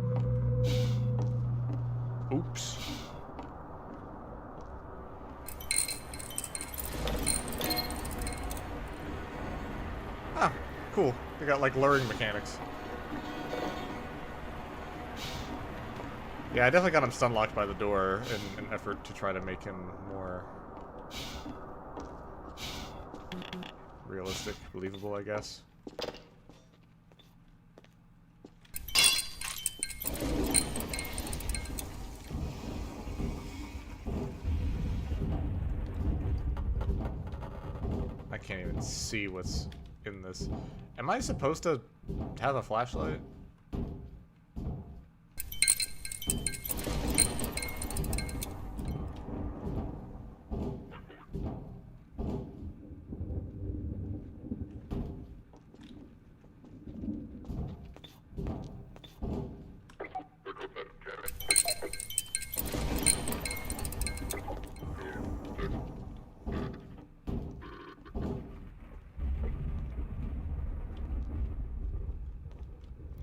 Oops. Ah, cool. They got like luring mechanics. Yeah, I definitely got him stun locked by the door in an effort to try to make him more realistic, believable, I guess. I can't even see what's in this. Am I supposed to have a flashlight?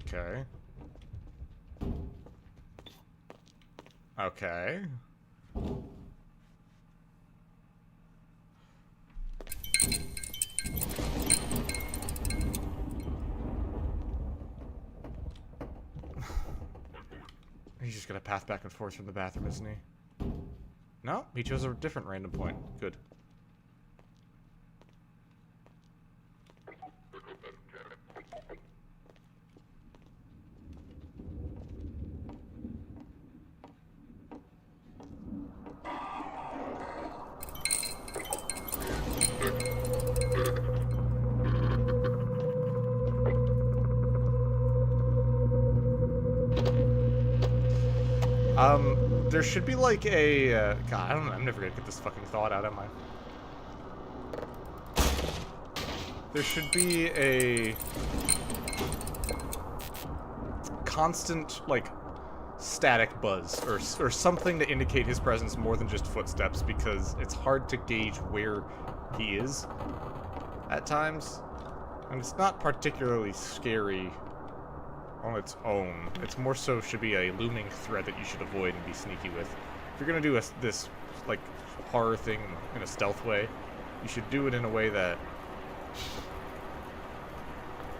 Okay. Okay. just gonna path back and forth from the bathroom, isn't he? No, he chose a different random point. Good. There should be like a, God, I don't know, I'm never gonna get this fucking thought out, am I? There should be a constant, like, static buzz, or something to indicate his presence more than just footsteps, because it's hard to gauge where he is at times, and it's not particularly scary on its own. It's more so should be a looming threat that you should avoid and be sneaky with. If you're gonna do this like horror thing in a stealth way, you should do it in a way that,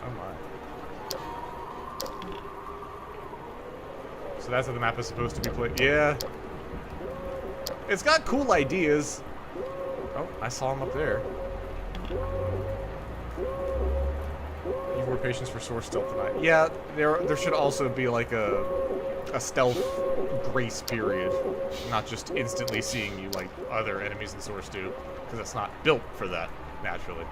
oh my. So that's how the map is supposed to be played. Yeah, it's got cool ideas. Oh, I saw him up there. More patience for source stealth tonight. Yeah, there should also be like a stealth grace period, not just instantly seeing you like other enemies in source do, because it's not built for that naturally.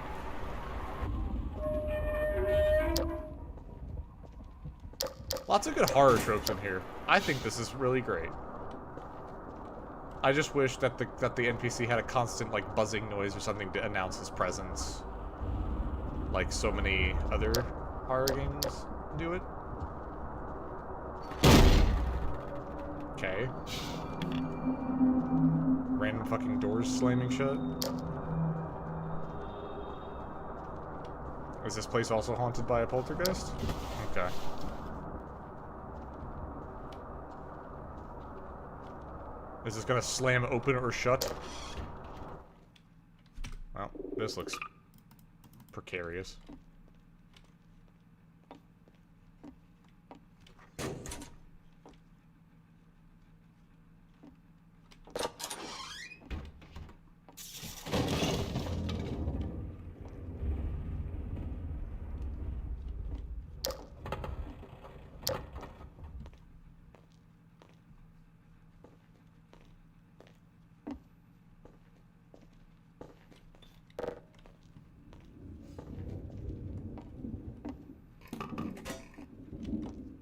Lots of good horror tropes in here. I think this is really great. I just wish that the NPC had a constant like buzzing noise or something to announce his presence, like so many other horror games do it. Okay. Random fucking doors slamming shut. Is this place also haunted by a poltergeist? Okay. Is this gonna slam open or shut? Well, this looks precarious.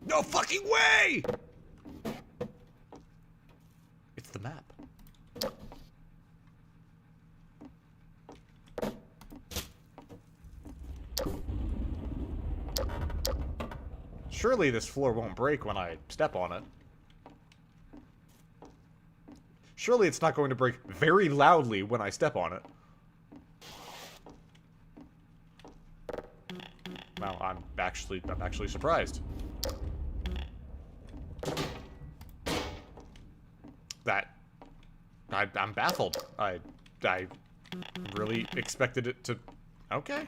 No fucking way! It's the map. Surely this floor won't break when I step on it. Surely it's not going to break very loudly when I step on it. Wow, I'm actually surprised. I'm baffled. I really expected it to... Okay.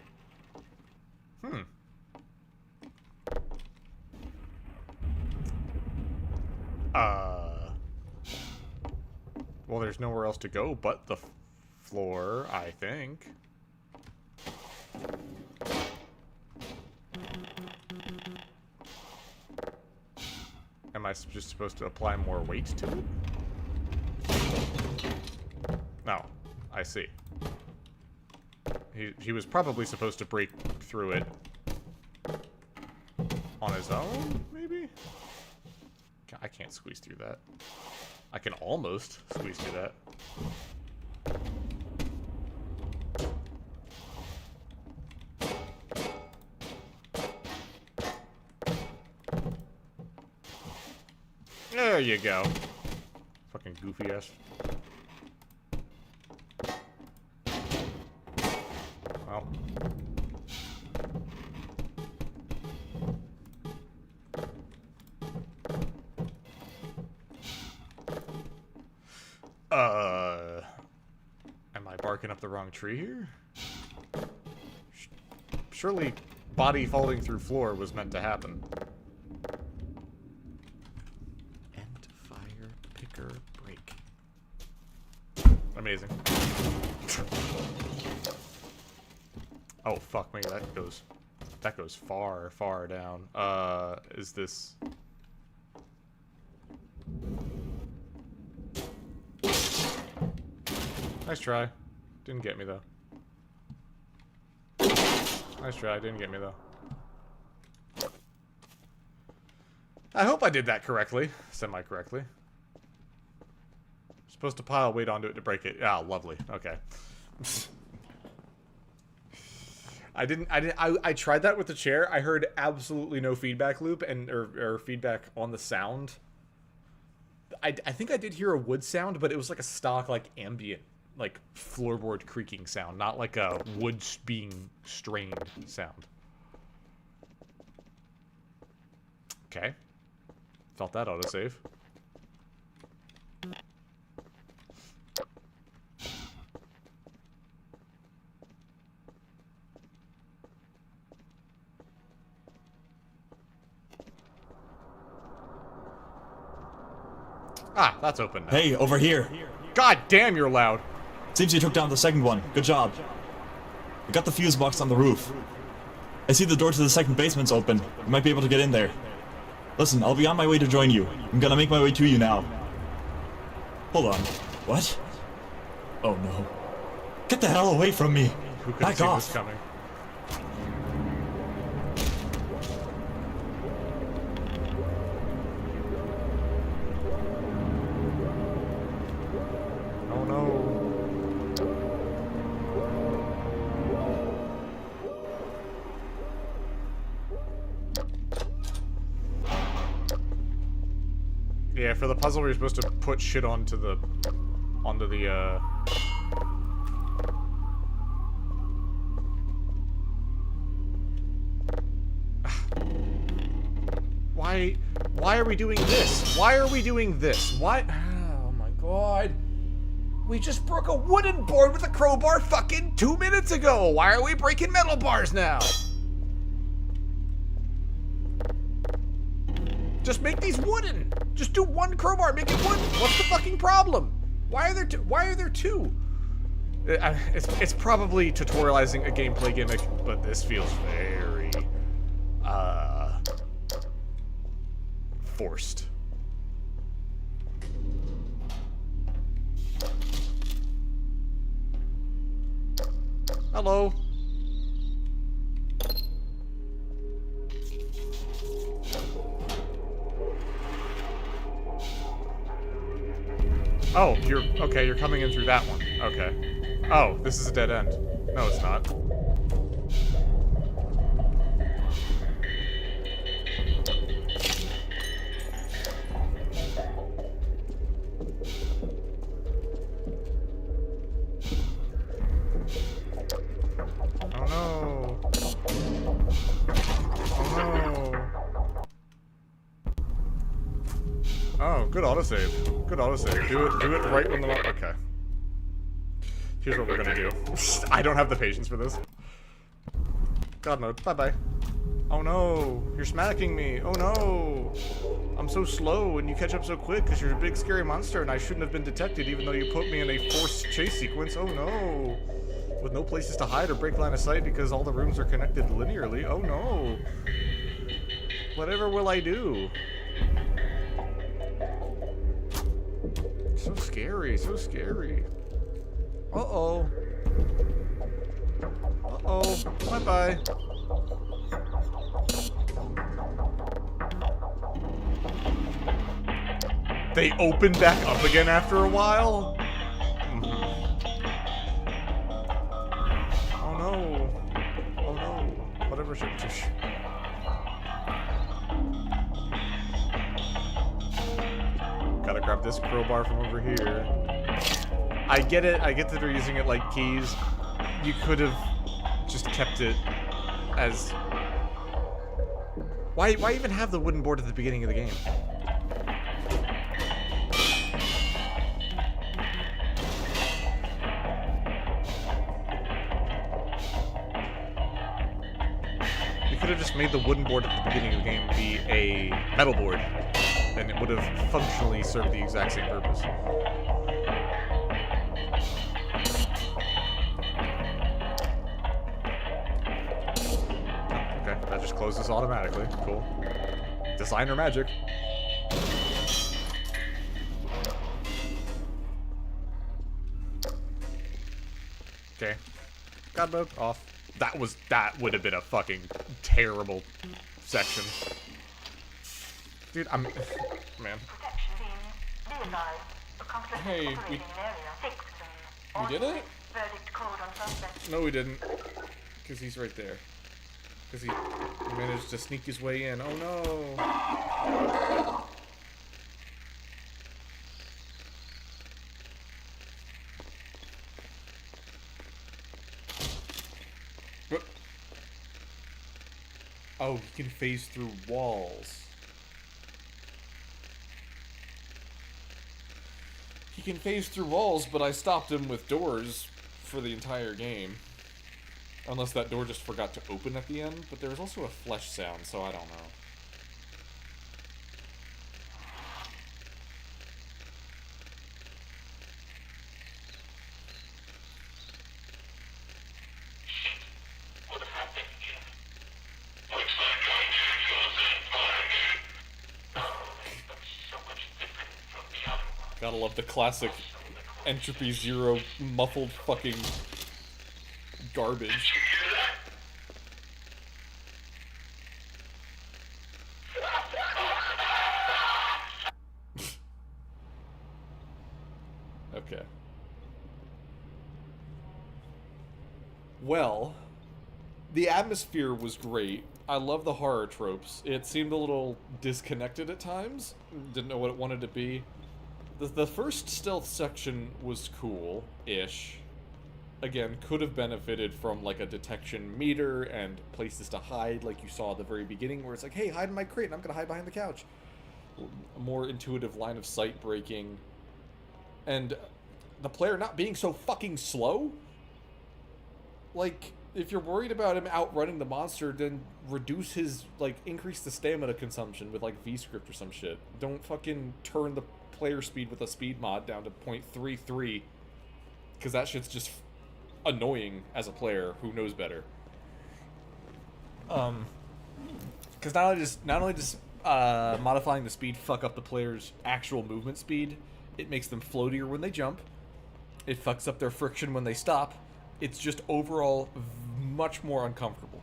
Well, there's nowhere else to go but the floor, I think. Am I just supposed to apply more weight to it? No, I see. He was probably supposed to break through it on his own, maybe? I can't squeeze through that. I can almost squeeze through that. There you go. Fucking goofy ass. Well. Am I barking up the wrong tree here? Surely body falling through floor was meant to happen. End Amazing. Oh, fuck me. That goes far, far down. Is this... Nice try. Didn't get me, though. Nice try. Didn't get me, though. I hope I did that correctly. Semi-correctly. Supposed to pile weight onto it to break it. Ah, lovely. Okay. I tried that with the chair. I heard absolutely no feedback loop or feedback on the sound. I think I did hear a wood sound, but it was like a stock, like, ambient, like, floorboard creaking sound, not like a wood being strained sound. Okay. Felt that autosave. Ah, that's open now. Hey, over here. God damn, you're loud. Seems you took down the second one. Good job. I got the fuse box on the roof. I see the door to the second basement's open. You might be able to get in there. Listen, I'll be on my way to join you. I'm gonna make my way to you now. Hold on. What? Oh no. Get the hell away from me. Who could Back see off. this coming? Oh no. Yeah, for the puzzle where you're supposed to put shit onto the Why are we doing this? Why are we doing this? Why? Oh my god. We just broke a wooden board with a crowbar fucking 2 minutes ago. Why are we breaking metal bars now? Just make these wooden. Just do one crowbar, make it wooden. What's the fucking problem? Why are there two? It's probably tutorializing a gameplay gimmick, but this feels very forced. Hello. Oh, you're coming in through that one. Okay. Oh, this is a dead end. No, it's not. Oh no. Oh no. Oh, good autosave. Good autosave. Do it right when the... Okay. Here's what we're gonna do. I don't have the patience for this. God mode. Bye-bye. Oh no. You're smacking me. Oh no. I'm so slow and you catch up so quick because you're a big scary monster and I shouldn't have been detected even though you put me in a forced chase sequence. Oh no. With no places to hide or break line of sight because all the rooms are connected linearly. Oh no. Whatever will I do? So scary, so scary. Uh-oh. Uh-oh. Bye-bye. They open back up again after a while? Oh no. Oh no. Whatever should... Gotta grab this crowbar from over here. I get it. I get that they're using it like keys. You could have just kept it as... Why even have the wooden board at the beginning of the game? You could have just made the wooden board at the beginning of the game be a metal board, and it would have functionally served the exact same purpose. closes automatically. Cool. Designer magic. Okay. Got mode off. That would have been a fucking terrible section. Dude, man. Hey, we did it? No, we didn't. Because he's right there. Because he managed to sneak his way in. Oh no! What? Oh, he can phase through walls. He can phase through walls, but I stopped him with doors for the entire game. Unless that door just forgot to open at the end, but there was also a flesh sound, so I don't know. Gotta love the classic Entropy Zero muffled fucking garbage. Okay. Well, the atmosphere was great. I love the horror tropes. It seemed a little disconnected at times. Didn't know what it wanted to be. The first stealth section was cool-ish. Again, could have benefited from like a detection meter and places to hide like you saw at the very beginning where it's like, hey, hide in my crate and I'm gonna hide behind the couch. A more intuitive line of sight breaking. And the player not being so fucking slow? Like, if you're worried about him outrunning the monster, then reduce his, like, increase the stamina consumption with like V-script or some shit. Don't fucking turn the player speed with a speed mod down to 0.33. Because that shit's just annoying as a player who knows better. Because not only does modifying the speed fuck up the player's actual movement speed, it makes them floatier when they jump. It fucks up their friction when they stop. It's just overall much more uncomfortable.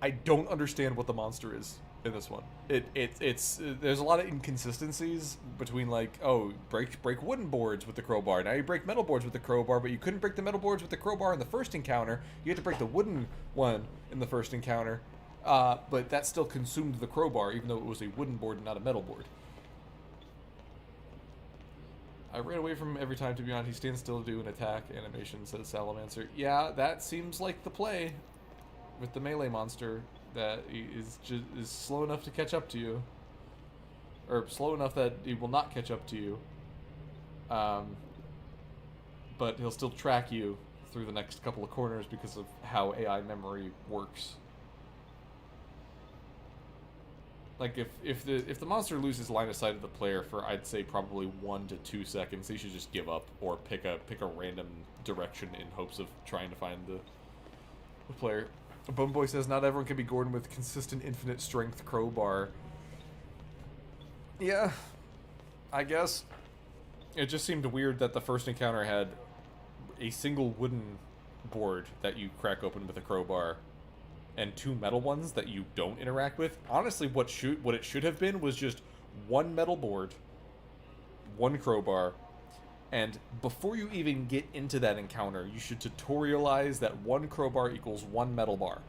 I don't understand what the monster is in this one. It's there's a lot of inconsistencies between like, oh, break wooden boards with the crowbar. Now you break metal boards with the crowbar, but you couldn't break the metal boards with the crowbar in the first encounter. You had to break the wooden one in the first encounter. But that still consumed the crowbar, even though it was a wooden board and not a metal board. I ran away from him every time, to be honest. He stands still to do an attack animation, says Salamancer. Yeah, that seems like the play with the melee monster, that he is slow enough to catch up to you. Or slow enough that he will not catch up to you. But he'll still track you through the next couple of corners because of how AI memory works. Like, if the monster loses line of sight of the player for, I'd say, probably 1 to 2 seconds, they should just give up or pick a random direction in hopes of trying to find the player. Bone Boy says, not everyone can be Gordon with consistent infinite strength crowbar. Yeah, I guess. It just seemed weird that the first encounter had a single wooden board that you crack open with a crowbar and 2 metal ones that you don't interact with. Honestly, what it should have been was just 1 metal board, 1 crowbar, and before you even get into that encounter, you should tutorialize that 1 crowbar equals 1 metal bar.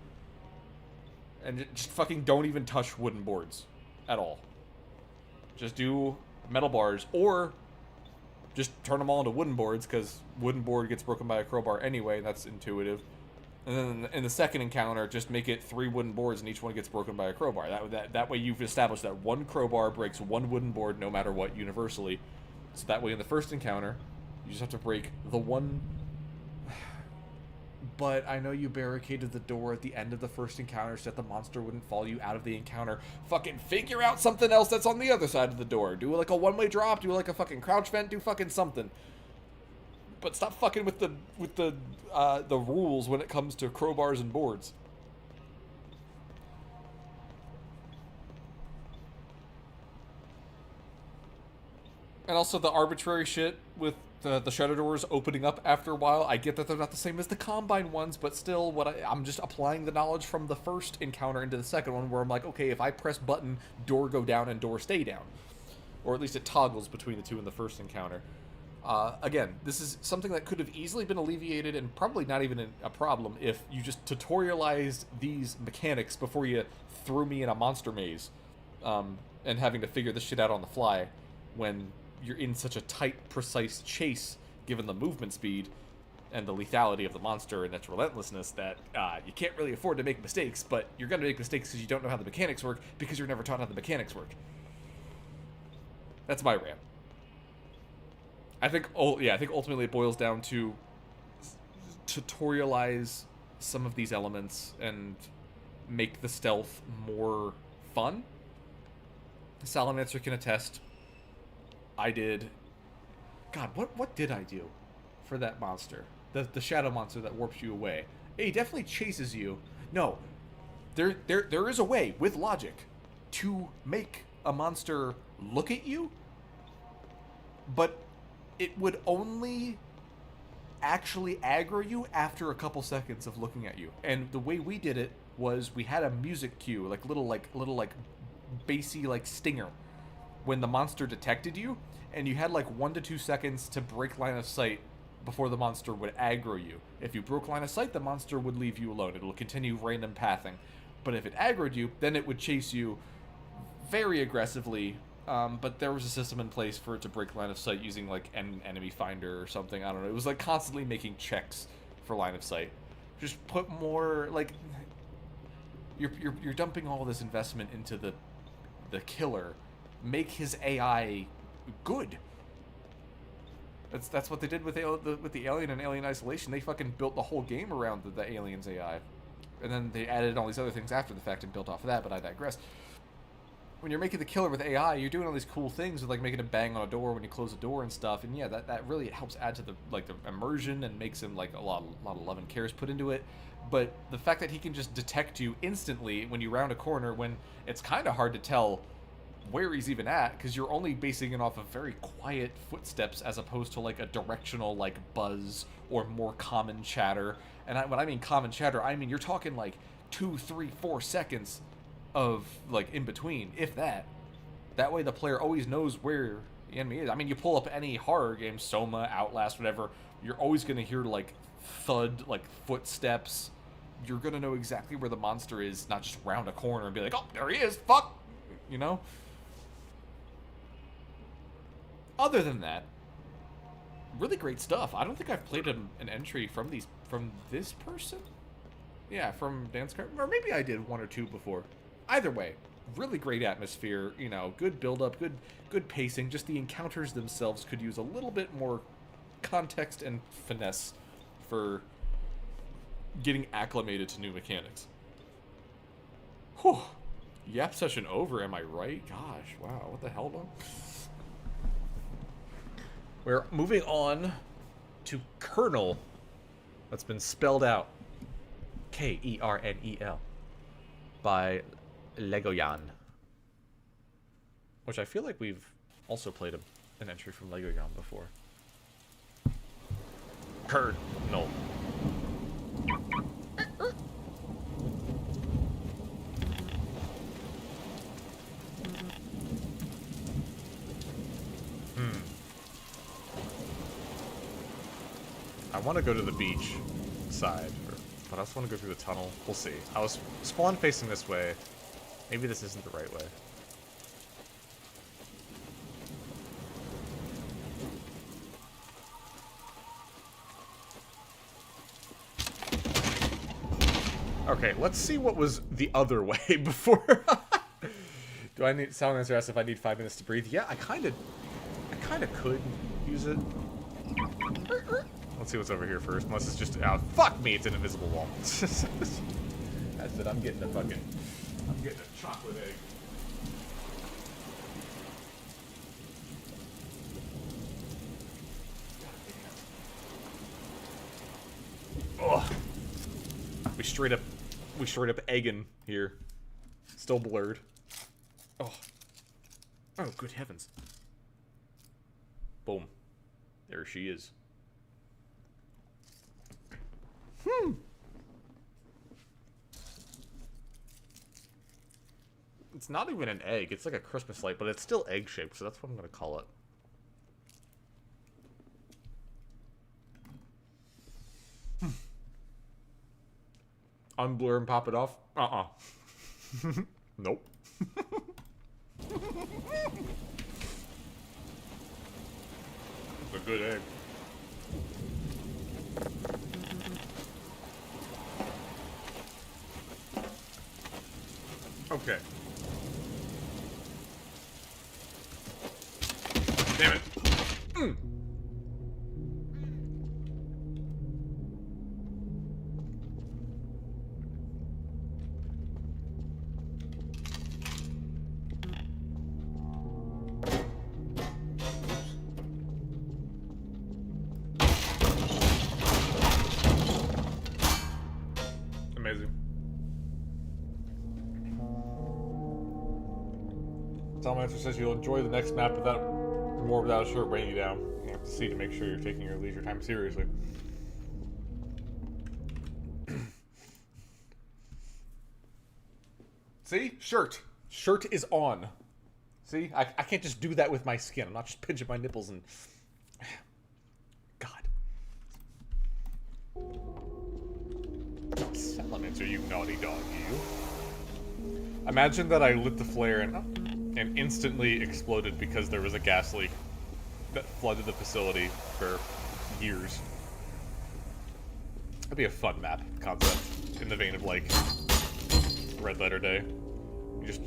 And just fucking don't even touch wooden boards at all. Just do metal bars, or just turn them all into wooden boards, because wooden board gets broken by a crowbar anyway, that's intuitive. And then in the second encounter, just make it 3 wooden boards and each one gets broken by a crowbar. That way you've established that 1 crowbar breaks 1 wooden board no matter what, universally. So that way in the first encounter, you just have to break the 1... But I know you barricaded the door at the end of the first encounter so that the monster wouldn't follow you out of the encounter. Fucking figure out something else that's on the other side of the door. Do like a one-way drop, do like a fucking crouch vent, do fucking something. but stop fucking with the rules when it comes to crowbars and boards. And also the arbitrary shit with the shutter doors opening up after a while. I get that they're not the same as the Combine ones, but still, I'm just applying the knowledge from the first encounter into the second one, where I'm like, okay, if I press button, door go down and door stay down. Or at least it toggles between the two in the first encounter. Again, this is something that could have easily been alleviated and probably not even a problem if you just tutorialized these mechanics before you threw me in a monster maze, and having to figure this shit out on the fly when you're in such a tight, precise chase, given the movement speed and the lethality of the monster and its relentlessness, that you can't really afford to make mistakes, but you're going to make mistakes because you don't know how the mechanics work, because you're never taught how the mechanics work. That's my rant. I think ultimately it boils down to tutorialize some of these elements and make the stealth more fun. Salamancer can attest. I did. God, what did I do for that monster? The shadow monster that warps you away. He definitely chases you. No, there is a way with logic to make a monster look at you, but it would only actually aggro you after a couple seconds of looking at you. And the way we did it was we had a music cue, little bassy stinger when the monster detected you, and you had 1 to 2 seconds to break line of sight before the monster would aggro you. If you broke line of sight, the monster would leave you alone. It'll continue random pathing. But if it aggroed you, then it would chase you very aggressively. But there was a system in place for it to break line of sight using an enemy finder or something. I don't know. It was constantly making checks for line of sight. Just put more you're dumping all this investment into the killer. Make his AI good. That's what they did with the Alien and Alien Isolation. They fucking built the whole game around the alien's AI, and then they added all these other things after the fact and built off of that. But I digress. When you're making the killer with AI, you're doing all these cool things with making him bang on a door when you close the door and stuff. And yeah, that really helps add to the immersion and makes him a lot of love and care is put into it. But the fact that he can just detect you instantly when you round a corner, when it's kind of hard to tell where he's even at, because you're only basing it off of very quiet footsteps as opposed to a directional buzz or more common chatter. And when I mean common chatter, I mean you're talking 2, 3, 4 seconds of in between, if that. That way the player always knows where the enemy is. I mean, you pull up any horror game, Soma, Outlast, whatever, you're always going to hear thud, footsteps. You're going to know exactly where the monster is, not just round a corner and be oh, there he is, fuck, you know? Other than that, really great stuff. I don't think I've played an entry from this person. Yeah, from Dance Card, or maybe I did 1 or 2 before. Either way, really great atmosphere, good build-up, good pacing. Just the encounters themselves could use a little bit more context and finesse for getting acclimated to new mechanics. Whew. Yap session over, am I right? Gosh, wow, what the hell, though? We're moving on to K.E.R.N.E.L. That's been spelled out. K.E.R.N.E.L. by Legoyan. Which I feel like we've also played an entry from Legoyan before. K.E.R.N.E.L. I want to go to the beach side, but I also want to go through the tunnel. We'll see. I was spawn facing this way. Maybe this isn't the right way. Okay, let's see what was the other way before. Do I need Salamancer asked if I need 5 minutes to breathe? Yeah, I kind of could use it. Let's see what's over here first. Unless it's just fuck me, it's an invisible wall. That's it. I'm getting a chocolate egg. God straight up egging here. Still blurred. Oh. Oh, good heavens. Boom. There she is. It's not even an egg. It's like a Christmas light, but it's still egg-shaped, so that's what I'm going to call it. Unblur and pop it off? Nope. It's a good egg. Okay. Damn it. Amazing. Salamander says you'll enjoy the next map without a shirt weighing you down. You have to see to make sure you're taking your leisure time seriously. See? Shirt. Shirt is on. See? I can't just do that with my skin. I'm not just pinching my nipples and... God. Salamander, you naughty dog, you. Imagine that I lit the flare and instantly exploded because there was a gas leak that flooded the facility for years. That'd be a fun map concept in the vein of like Red Letter Day. You just,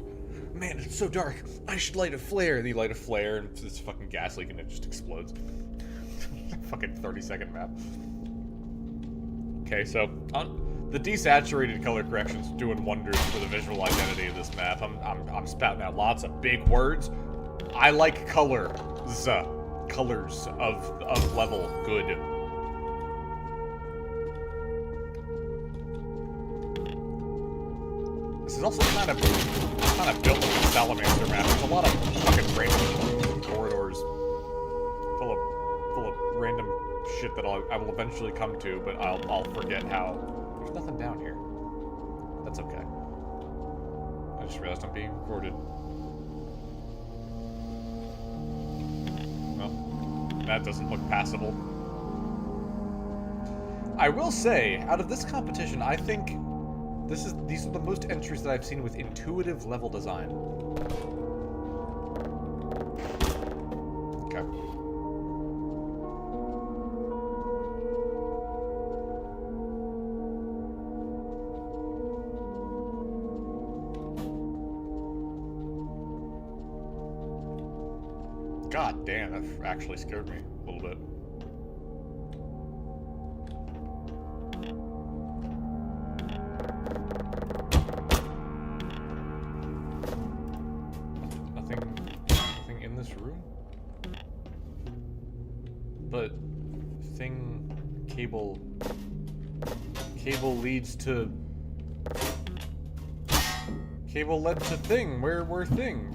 man, it's so dark. I should light a flare. And you light a flare and it's fucking gas leak and it just explodes. Fucking 30-second map. Okay, so the desaturated color correction's doing wonders for the visual identity of this map. I'm spouting out lots of big words. I like colors of level good. This is also kind of built like a salamander map. There's a lot of fucking random corridors full of random shit that I will eventually come to, but I'll forget how. There's nothing down here. That's okay. I just realized I'm being recorded. Well, that doesn't look passable. I will say, out of this competition, I think these are the most entries that I've seen with intuitive level design. Okay. God damn, that actually scared me a little bit. Nothing in this room? But cable leads to cable led to thing. Where thing?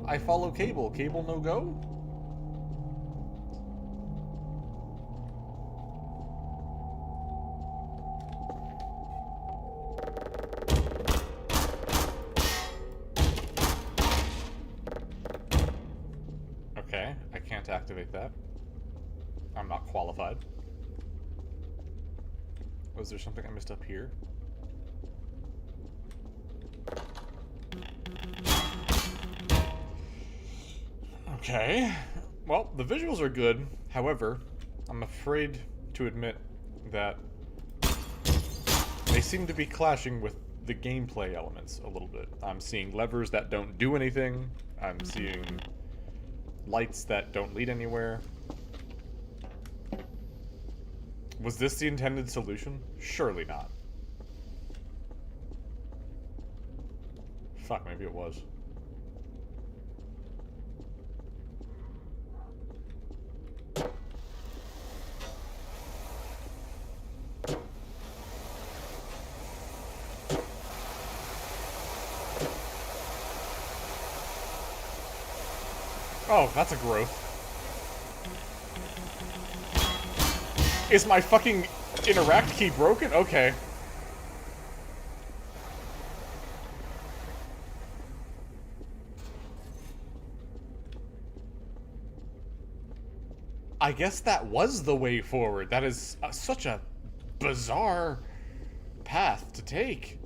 I follow cable. Cable no go? Okay, I can't activate that. I'm not qualified. Was there something I missed up here? Okay. Well, the visuals are good. However, I'm afraid to admit that they seem to be clashing with the gameplay elements a little bit. I'm seeing levers that don't do anything. I'm seeing lights that don't lead anywhere. Was this the intended solution? Surely not. Fuck, maybe it was. Oh, that's a growth. Is my fucking interact key broken? Okay. I guess that was the way forward. That is such a bizarre path to take.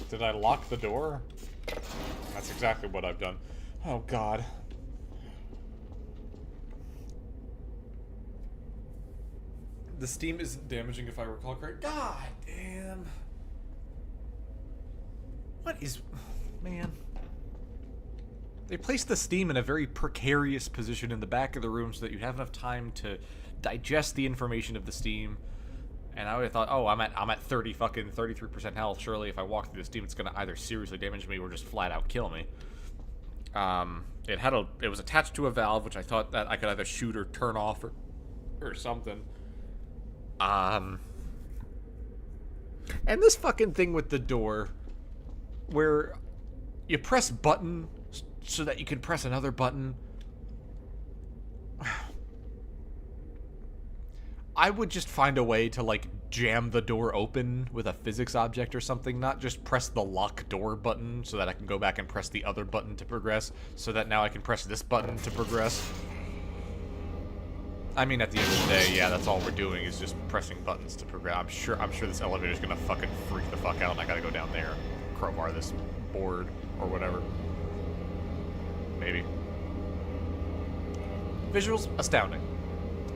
Did I lock the door? That's exactly what I've done. Oh, God. The steam isn't damaging if I recall correct. God damn. What is... Man. They placed the steam in a very precarious position in the back of the room so that you'd have enough time to digest the information of the steam. And I would have thought, oh, I'm at 33% health. Surely if I walk through the steam, it's gonna either seriously damage me or just flat out kill me. It was attached to a valve, which I thought that I could either shoot or turn off or something. And this fucking thing with the door, where you press button so that you can press another button. I would just find a way to, like, jam the door open with a physics object or something, not just press the lock door button so that I can go back and press the other button to progress, so that now I can press this button to progress. I mean, at the end of the day, yeah, that's all we're doing is just pressing buttons to progress. I'm sure this elevator's gonna fucking freak the fuck out and I gotta go down there and crowbar this board or whatever. Maybe. Visuals, astounding.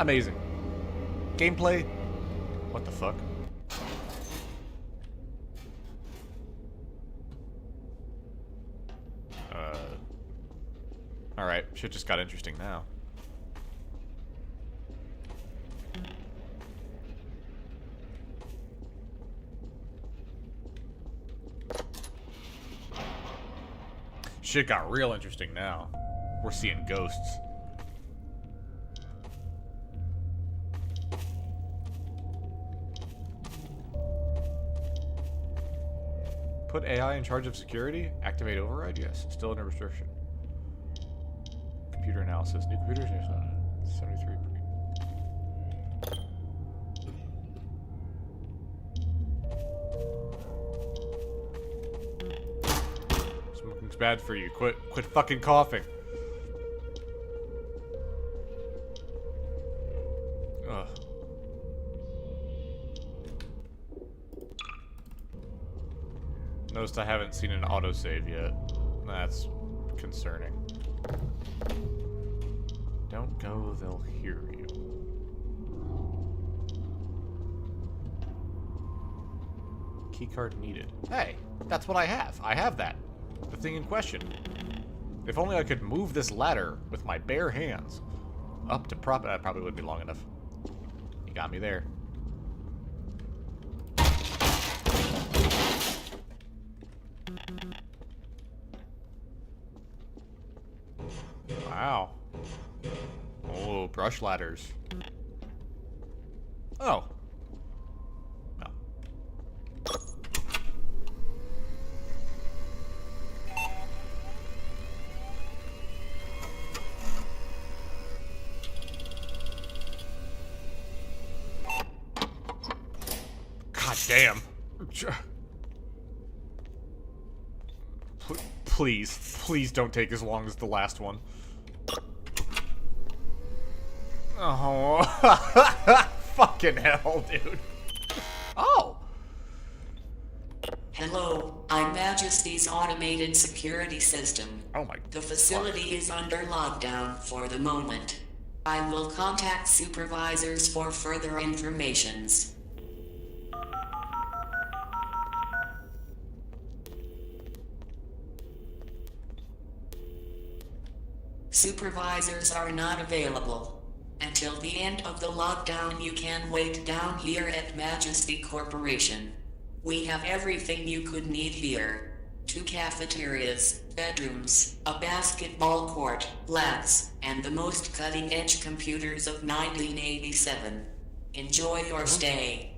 Amazing. Gameplay, what the fuck? Alright, shit just got interesting now. Shit got real interesting now. We're seeing ghosts. Put AI in charge of security? Activate override? Yes. Still under restriction. Computer analysis. New computers? 73. Smoking's bad for you. Quit fucking coughing. Ugh. Noticed I haven't seen an autosave yet. That's concerning. Don't go, they'll hear you. Keycard needed. Hey, that's what I have. I have that. The thing in question. If only I could move this ladder with my bare hands up to prop it. That probably wouldn't be long enough. You got me there. Wow. Oh, brush ladders. Oh. No. God damn. Please don't take as long as the last one. Oh, fucking hell, dude. Oh. Hello, I'm Majesty's automated security system. Oh my. The facility is under lockdown for the moment. I will contact supervisors for further informations. Supervisors are not available. Until the end of the lockdown, you can wait down here at Majesty Corporation. We have everything you could need here. 2 cafeterias, bedrooms, a basketball court, labs, and the most cutting-edge computers of 1987. Enjoy your stay.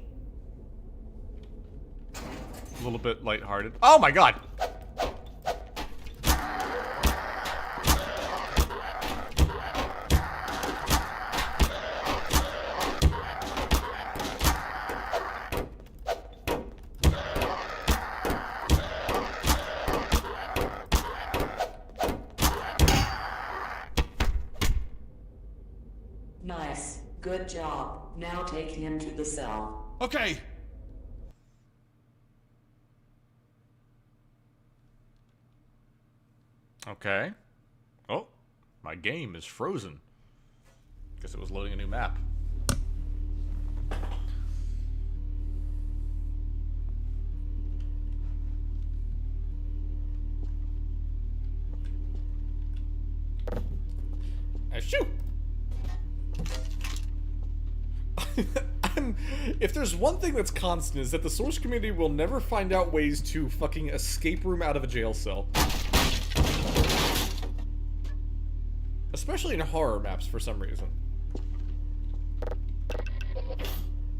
A little bit lighthearted. Oh my god! Nice. Good job. Now take him to the cell. Okay. Okay. Oh, my game is frozen. Guess it was loading a new map. Shoot! If there's one thing that's constant, is that the Source community will never find out ways to fucking escape room out of a jail cell. Especially in horror maps for some reason. Well,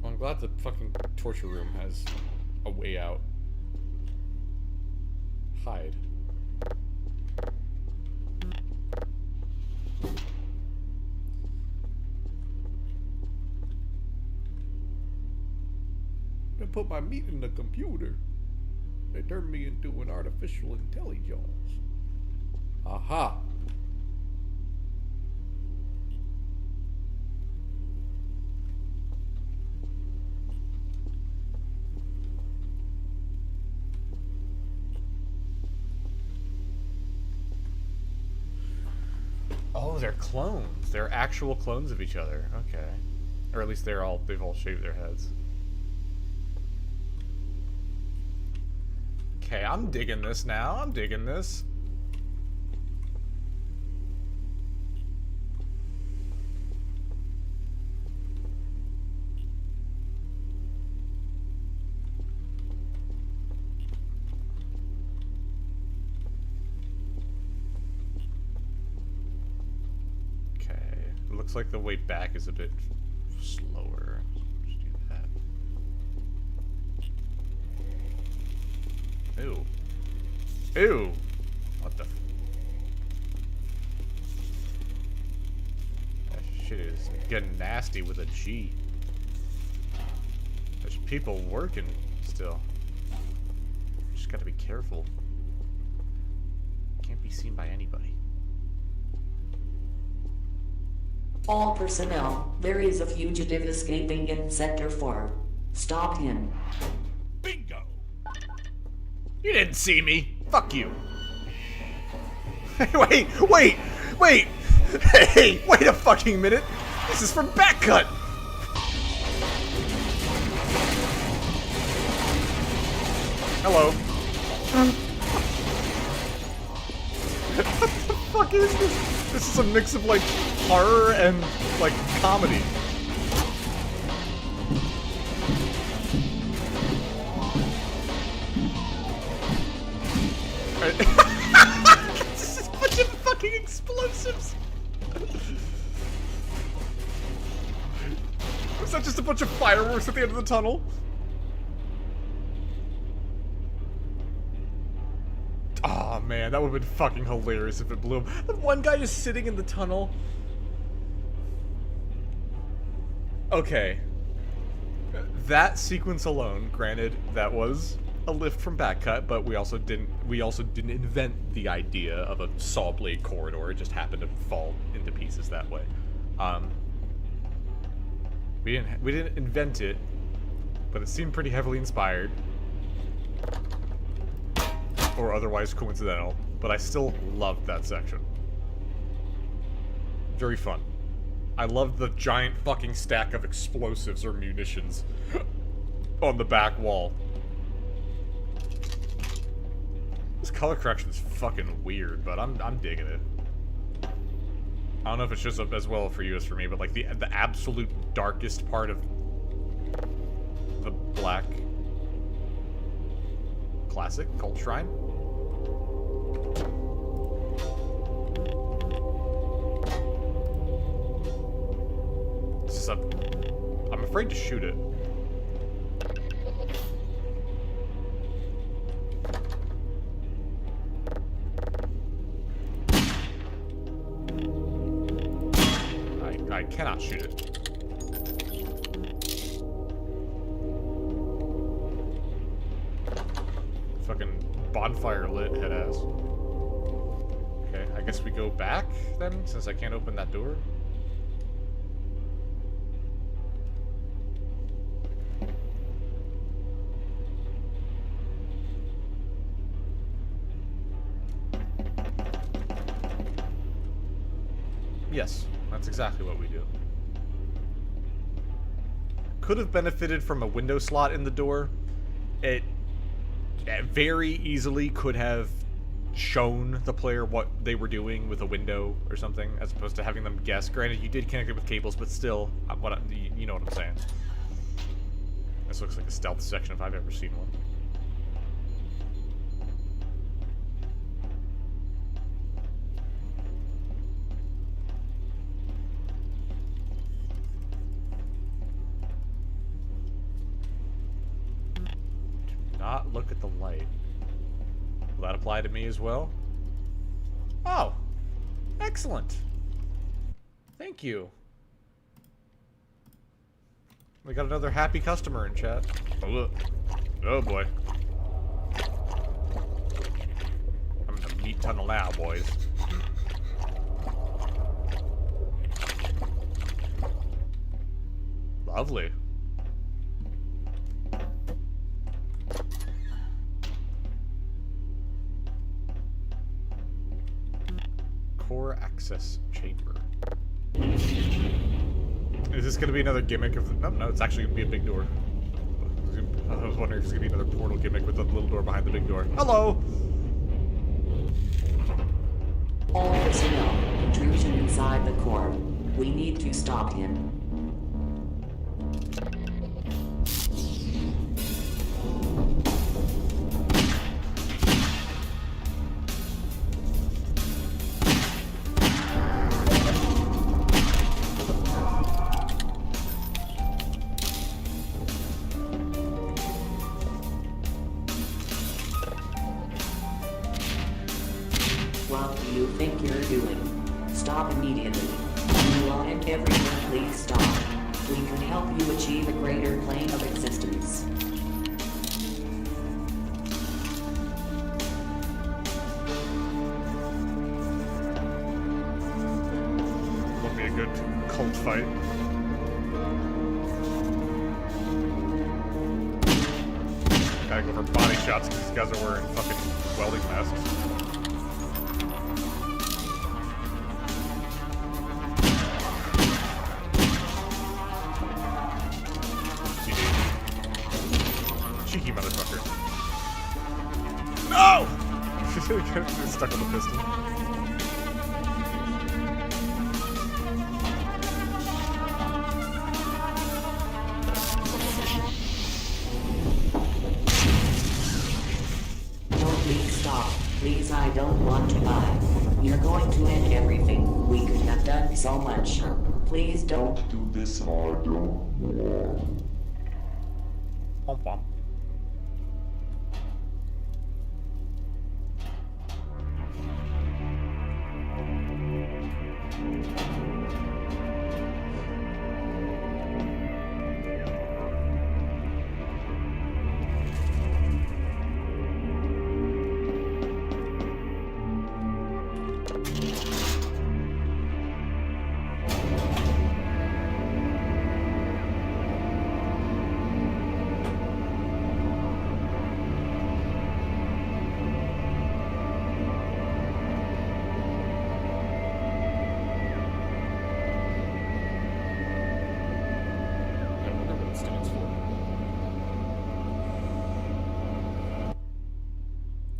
I'm glad the fucking torture room has a way out. Hide. I put my meat in the computer. They turned me into an artificial intelligence. Aha. Oh, they're clones. They're actual clones of each other. Okay. Or at least they've all shaved their heads. Okay, I'm digging this now. I'm digging this. Okay, it looks like the way back is a bit slower. Just do that. Ew. Ew! What the f— that shit is getting nasty with a G. There's people working still. Just gotta be careful. Can't be seen by anybody. All personnel, there is a fugitive escaping in Sector 4. Stop him. Bingo. You didn't see me! Fuck you! Wait! Wait! Wait! Hey! Wait a fucking minute! This is from Backcut! Hello. What the fuck is this? This is a mix of, like, horror and, like, comedy. This is a bunch of fucking explosives! Was that just a bunch of fireworks at the end of the tunnel? Oh man, that would have been fucking hilarious if it blew up. The one guy just sitting in the tunnel. Okay. That sequence alone, granted, that was a lift from Backcut, but we also didn't invent the idea of a saw blade corridor. It just happened to fall into pieces that way. We didn't invent it, but it seemed pretty heavily inspired. Or otherwise coincidental, but I still loved that section. Very fun. I loved the giant fucking stack of explosives or munitions on the back wall. This color correction is fucking weird, but I'm digging it. I don't know if it's just as well for you as for me, but like the absolute darkest part of the black classic cult shrine I'm afraid to shoot it. I cannot shoot it. Fucking bonfire lit, head ass. Okay, I guess we go back then, since I can't open that door. Yes, that's exactly what we do. Could have benefited from a window slot in the door. It very easily could have shown the player what they were doing with a window or something, as opposed to having them guess. Granted, you did connect it with cables, but still, you know what I'm saying. This looks like a stealth section if I've ever seen one. Not look at the light. Will that apply to me as well? Oh! Excellent! Thank you. We got another happy customer in chat. Oh, look. Oh, boy. I'm in the meat tunnel now, boys. Lovely. Core access chamber. Is this gonna be another gimmick of the... No, it's actually gonna be a big door. I was wondering if it's gonna be another portal gimmick with a little door behind the big door. Hello! All personnel, intrusion inside the core. We need to stop him. What do you think you're doing? Stop immediately. Anyone and everyone, please stop. We can help you achieve a greater plane of existence. Will be a good cult fight. Gotta go for body shots because these guys are wearing fucking welding masks. Cheeky motherfucker. No! He's stuck on the piston. No, please stop. Please, I don't want to die. You're going to end everything. We could have done so much. Please don't do this. I don't want. Bom, bom.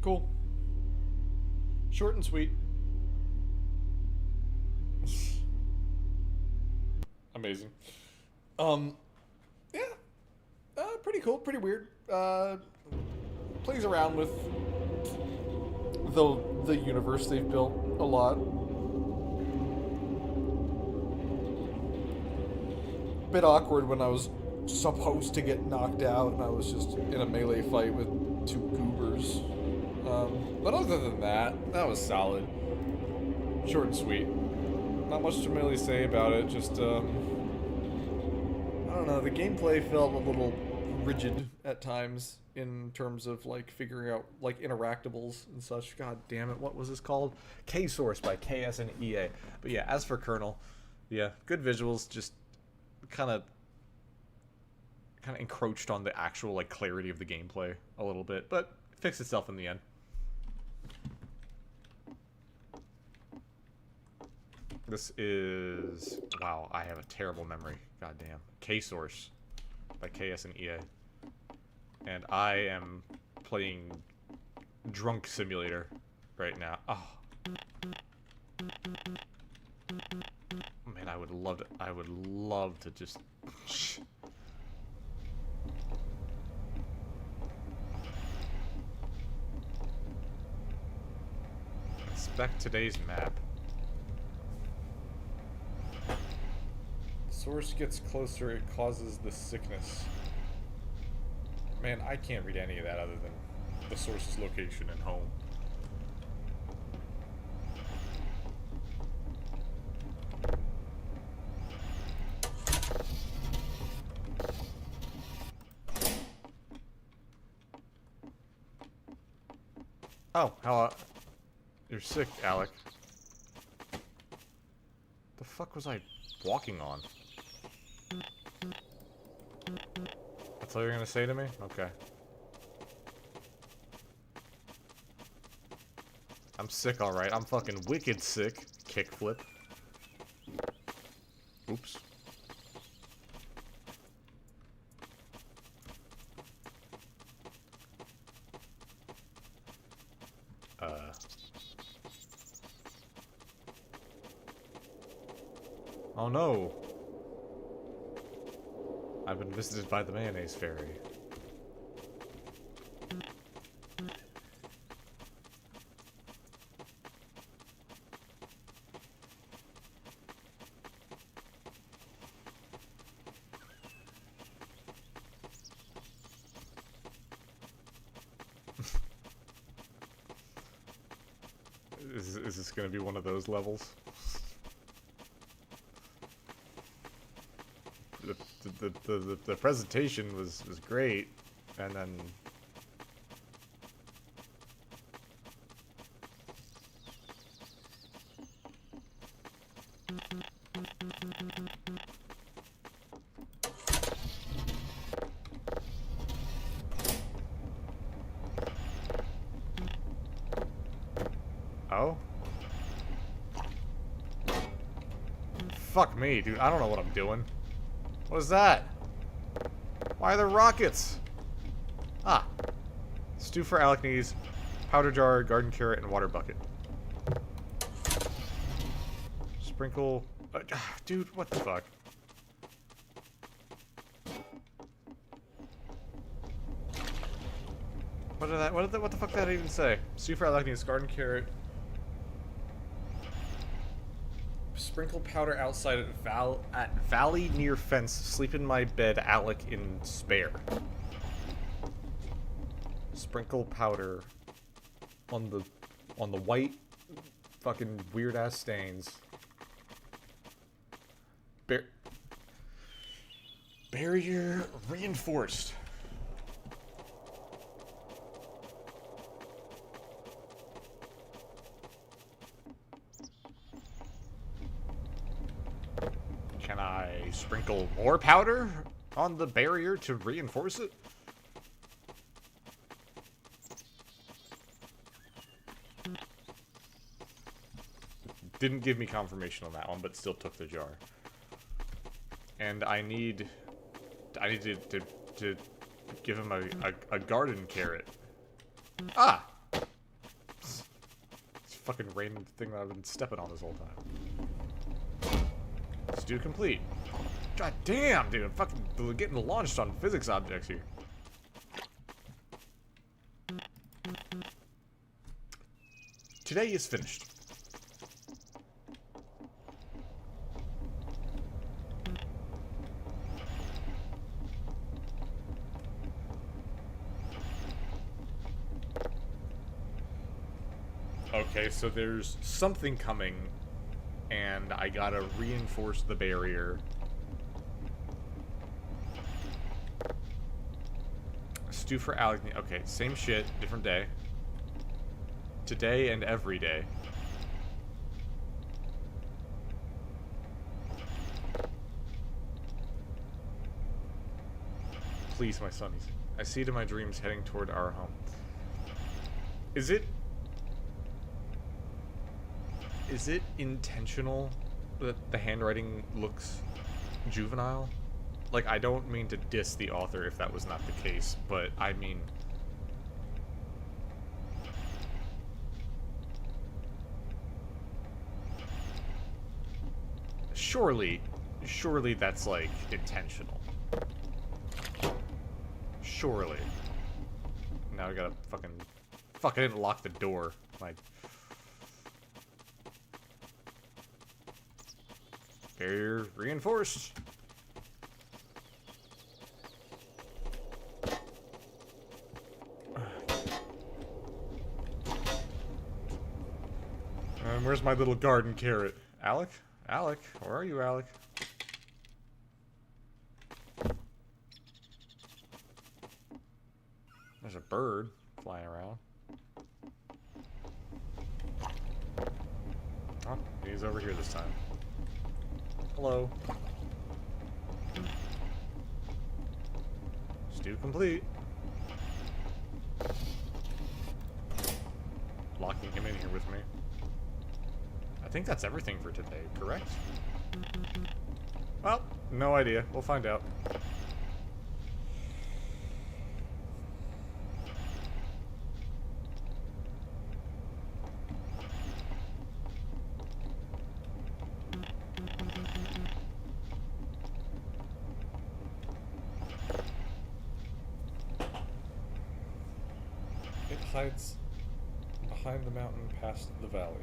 Cool. Short and sweet. Amazing. Yeah. Pretty cool, pretty weird. Plays around with the universe they've built a lot. bit awkward when I was supposed to get knocked out and I was just in a melee fight with 2 goobers. But other than that, that was solid. Short and sweet. Not much to really say about it, just, I don't know, the gameplay felt a little rigid at times in terms of, like, figuring out, like, interactables and such. God damn it, what was this called? KSource by K.S.N.E.L. But yeah, as for Kernel, yeah, good visuals, just kind of encroached on the actual, like, clarity of the gameplay a little bit, but it fixed itself in the end. This is... wow, I have a terrible memory. Goddamn. KSource by KSNEA. And I am playing Drunk Simulator right now. Oh. Man, I would love to just... Inspect today's map. Source gets closer, it causes the sickness. Man, I can't read any of that other than the source's location and home. Oh, how you're sick, Alec. The fuck was I walking on? That's all you're gonna say to me? Okay. I'm sick, alright. I'm fucking wicked sick. Kickflip. Oops. Oh no. I've been visited by the mayonnaise fairy. Is this gonna be one of those levels? The presentation was great, and then oh, fuck me, dude. I don't know what I'm doing. What is that? Why are there rockets? Ah. Stew for Alec needs powder jar, garden carrot, and water bucket. Sprinkle... dude, what the fuck? What the fuck did that even say? Stew for Alec needs garden carrot. Sprinkle powder outside at valley near fence. Sleep in my bed, Alec in spare. Sprinkle powder on the white fucking weird ass stains. Barrier reinforced. Can I sprinkle more powder on the barrier to reinforce it? Didn't give me confirmation on that one, but still took the jar. And I need to give him a garden carrot. Ah! This fucking random thing that I've been stepping on this whole time. Stew complete. God damn, dude. I'm fucking getting launched on physics objects here. Today is finished. Okay, so there's something coming, and I gotta reinforce the barrier. Stew for Alec. Okay, same shit, different day. Today and every day. Please, my son. I see it in my dreams heading toward our home. Is it intentional that the handwriting looks juvenile? Like, I don't mean to diss the author if that was not the case, but I mean... Surely that's, like, intentional. Surely. Now I gotta fucking... Fuck, I didn't lock the door. Like... Barrier reinforced. And where's my little garden carrot? Alec? Alec? Where are you, Alec? There's a bird flying around. Oh, he's over here this time. Hello. Stew complete. Locking him in here with me. I think that's everything for today, correct? Well, no idea. We'll find out. It hides behind the mountain past the valley.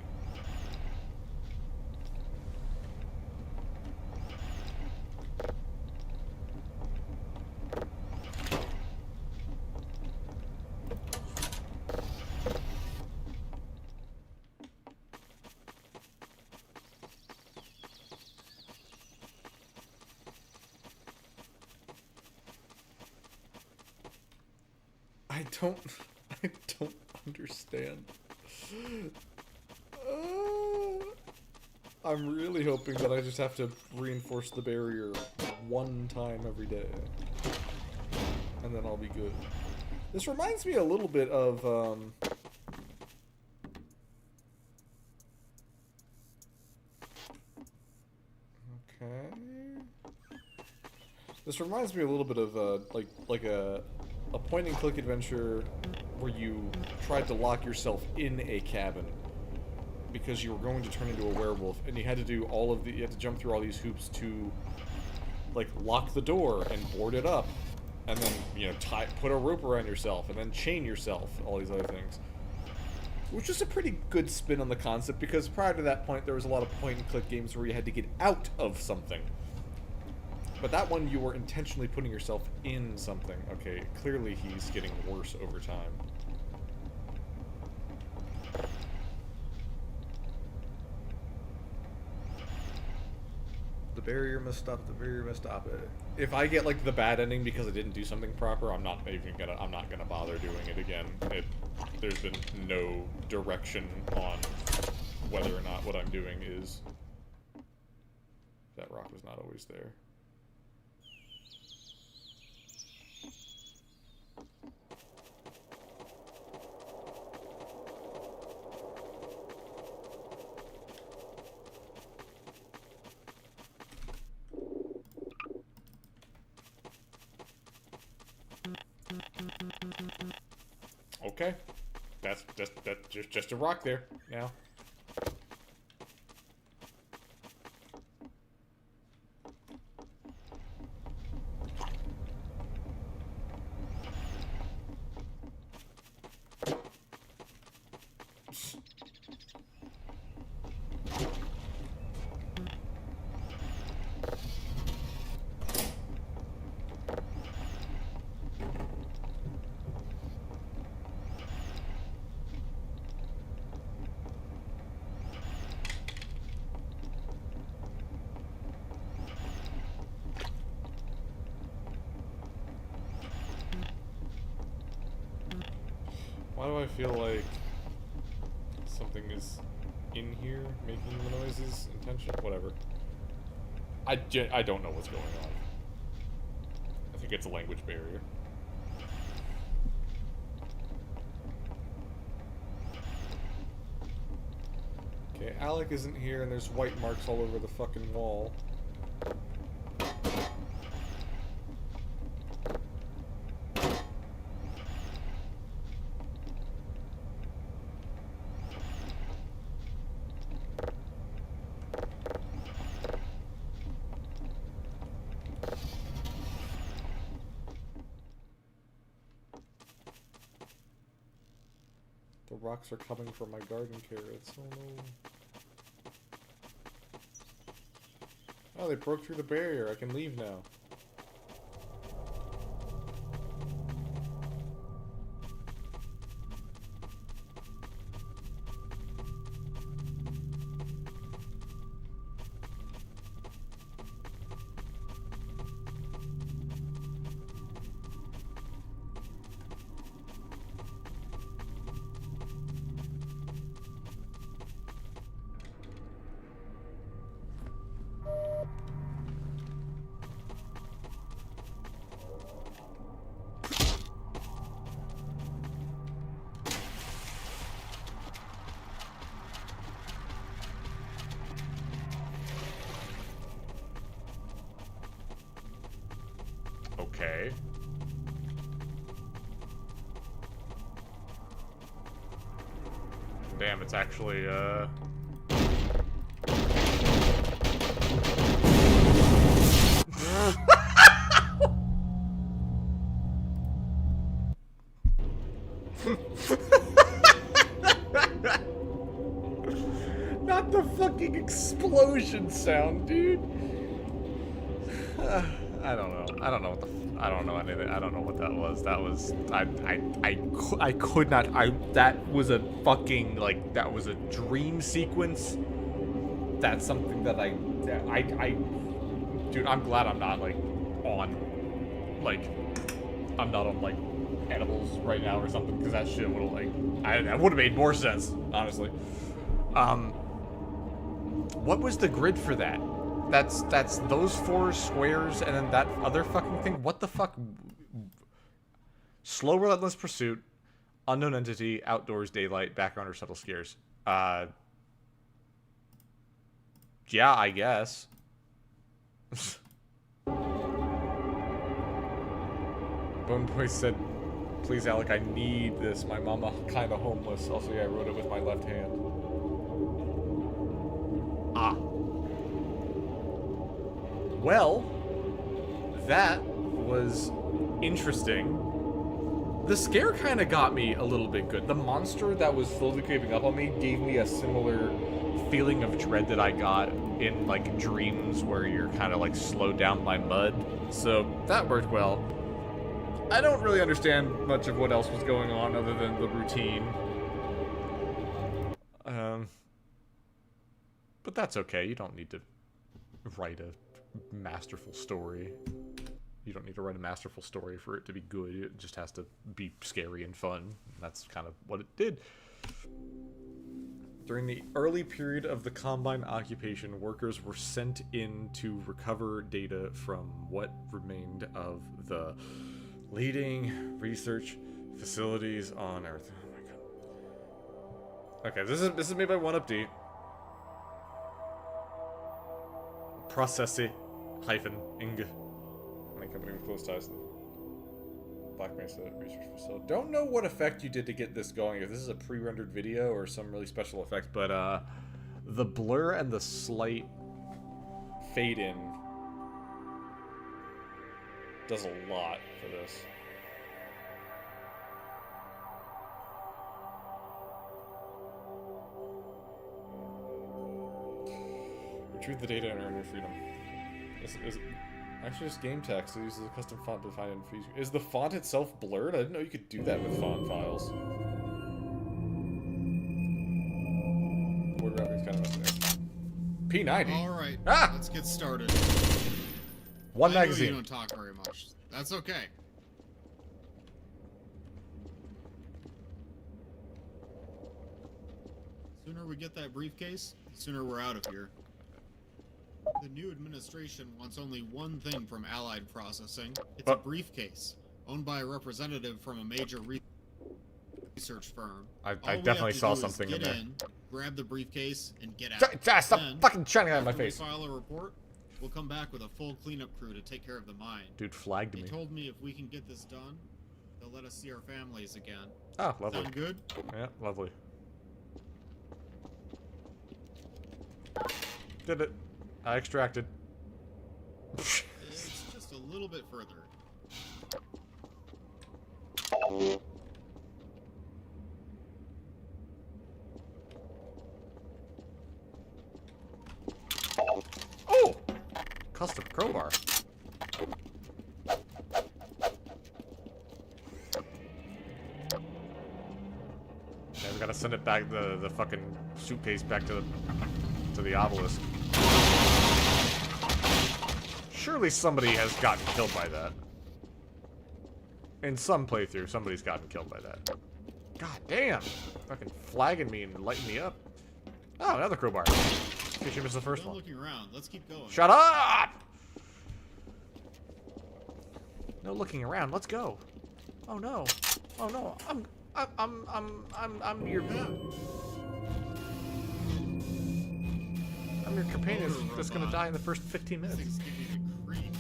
I don't understand. I'm really hoping that I just have to reinforce the barrier one time every day. And then I'll be good. This reminds me a little bit of, okay. This reminds me a little bit of, like a point-and-click adventure where you tried to lock yourself in a cabin because you were going to turn into a werewolf, and you had to do you had to jump through all these hoops to, like, lock the door and board it up, and then, you know, put a rope around yourself, and then chain yourself, all these other things. Which is a pretty good spin on the concept, because prior to that point, there was a lot of point-and-click games where you had to get out of something. But that one, you were intentionally putting yourself in something. Okay, clearly he's getting worse over time. The barrier must stop, the barrier must stop it. If I get, like, the bad ending because I didn't do something proper, I'm not gonna bother doing it again. There's been no direction on whether or not what I'm doing is... That rock was not always there. Okay, that's just a rock there now. Why do I feel like something is in here making the noises intentional? Whatever. I don't know what's going on. I think it's a language barrier. Okay, Alec isn't here and there's white marks all over the fucking wall. The rocks are coming from my garden carrots. Oh no. Oh, they broke through the barrier. I can leave now. Okay. Damn, it's actually, Not the fucking explosion sound, dude. I don't know. I don't know what the. I don't know anything. I don't know what that was. That was. I could not. That was a fucking like. That was a dream sequence. That's something that dude, I'm glad I'm not like on. Like, I'm not on like edibles right now or something, because that shit would have like. That would have made more sense, honestly. What was the grid for that? That's those 4 squares and then that other fucking thing. What the fuck? Slow relentless pursuit, unknown entity, outdoors, daylight, background or subtle scares. Yeah, I guess. Bone Boy said, "Please, Alec, I need this. My mama kinda homeless." Also, yeah, I wrote it with my left hand. Ah. Well, that was interesting. The scare kind of got me a little bit good. The monster that was slowly creeping up on me gave me a similar feeling of dread that I got in, like, dreams where you're kind of, like, slowed down by mud. So, that worked well. I don't really understand much of what else was going on other than the routine. But that's okay. You don't need to write a masterful story. You don't need to write a masterful story for it to be good. It just has to be scary and fun. That's kind of what it did. During the early period of the Combine occupation, workers were sent in to recover data from what remained of the leading research facilities on Earth. Oh my god. Okay, this is made by 1UpD. Processy -ing. My company with close ties to Black Mesa Research Facility. Don't know what effect you did to get this going, if this is a pre-rendered video or some really special effect, but the blur and the slight fade in does a lot for this. Retrieve the data and earn your freedom. Is actually just game text. It uses a custom font to find and freeze. Is the font itself blurred? I didn't know you could do that with font files. Word wrapping's kind of messing there. P90. All right, let's get started. One I know magazine. you don't talk very much. That's okay. Sooner we get that briefcase, sooner we're out of here. The new administration wants only one thing from Allied Processing. It's a briefcase, owned by a representative from a major research firm. I All we definitely have to saw do is something in get there. Grab the briefcase, and get out. Stop Then, fucking shining out of my after we face. file a report, we'll come back with a full cleanup crew to take care of the mine. Dude flagged They me. told me if we can get this done, they'll let us see our families again. Oh, lovely. Sound good? Yeah, lovely. Did it. I extracted. It's just a little bit further. Oh! Custom crowbar. Yeah, we gotta send it back, the fucking suitcase back to the obelisk. Surely somebody has gotten killed by that. In some playthrough, somebody's gotten killed by that. God damn! Fucking flagging me and lighting me up. Oh, another crowbar. In case you missed the first Done one. looking around. Let's keep going. Shut up! No looking around. Let's go. Oh no. Oh no. I'm your companion that's gonna die in the first 15 minutes. Things give me the creeps.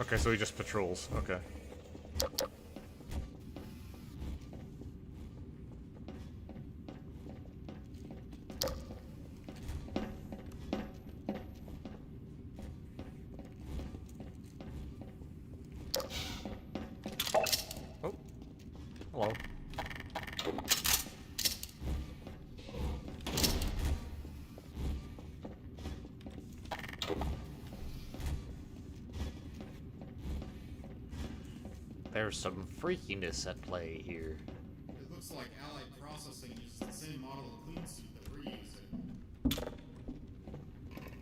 Okay, so he just patrols. Okay. Oh. Hello. There's some freakiness at play here. It looks like Allied Processing uses the same model of clean suit that we're using.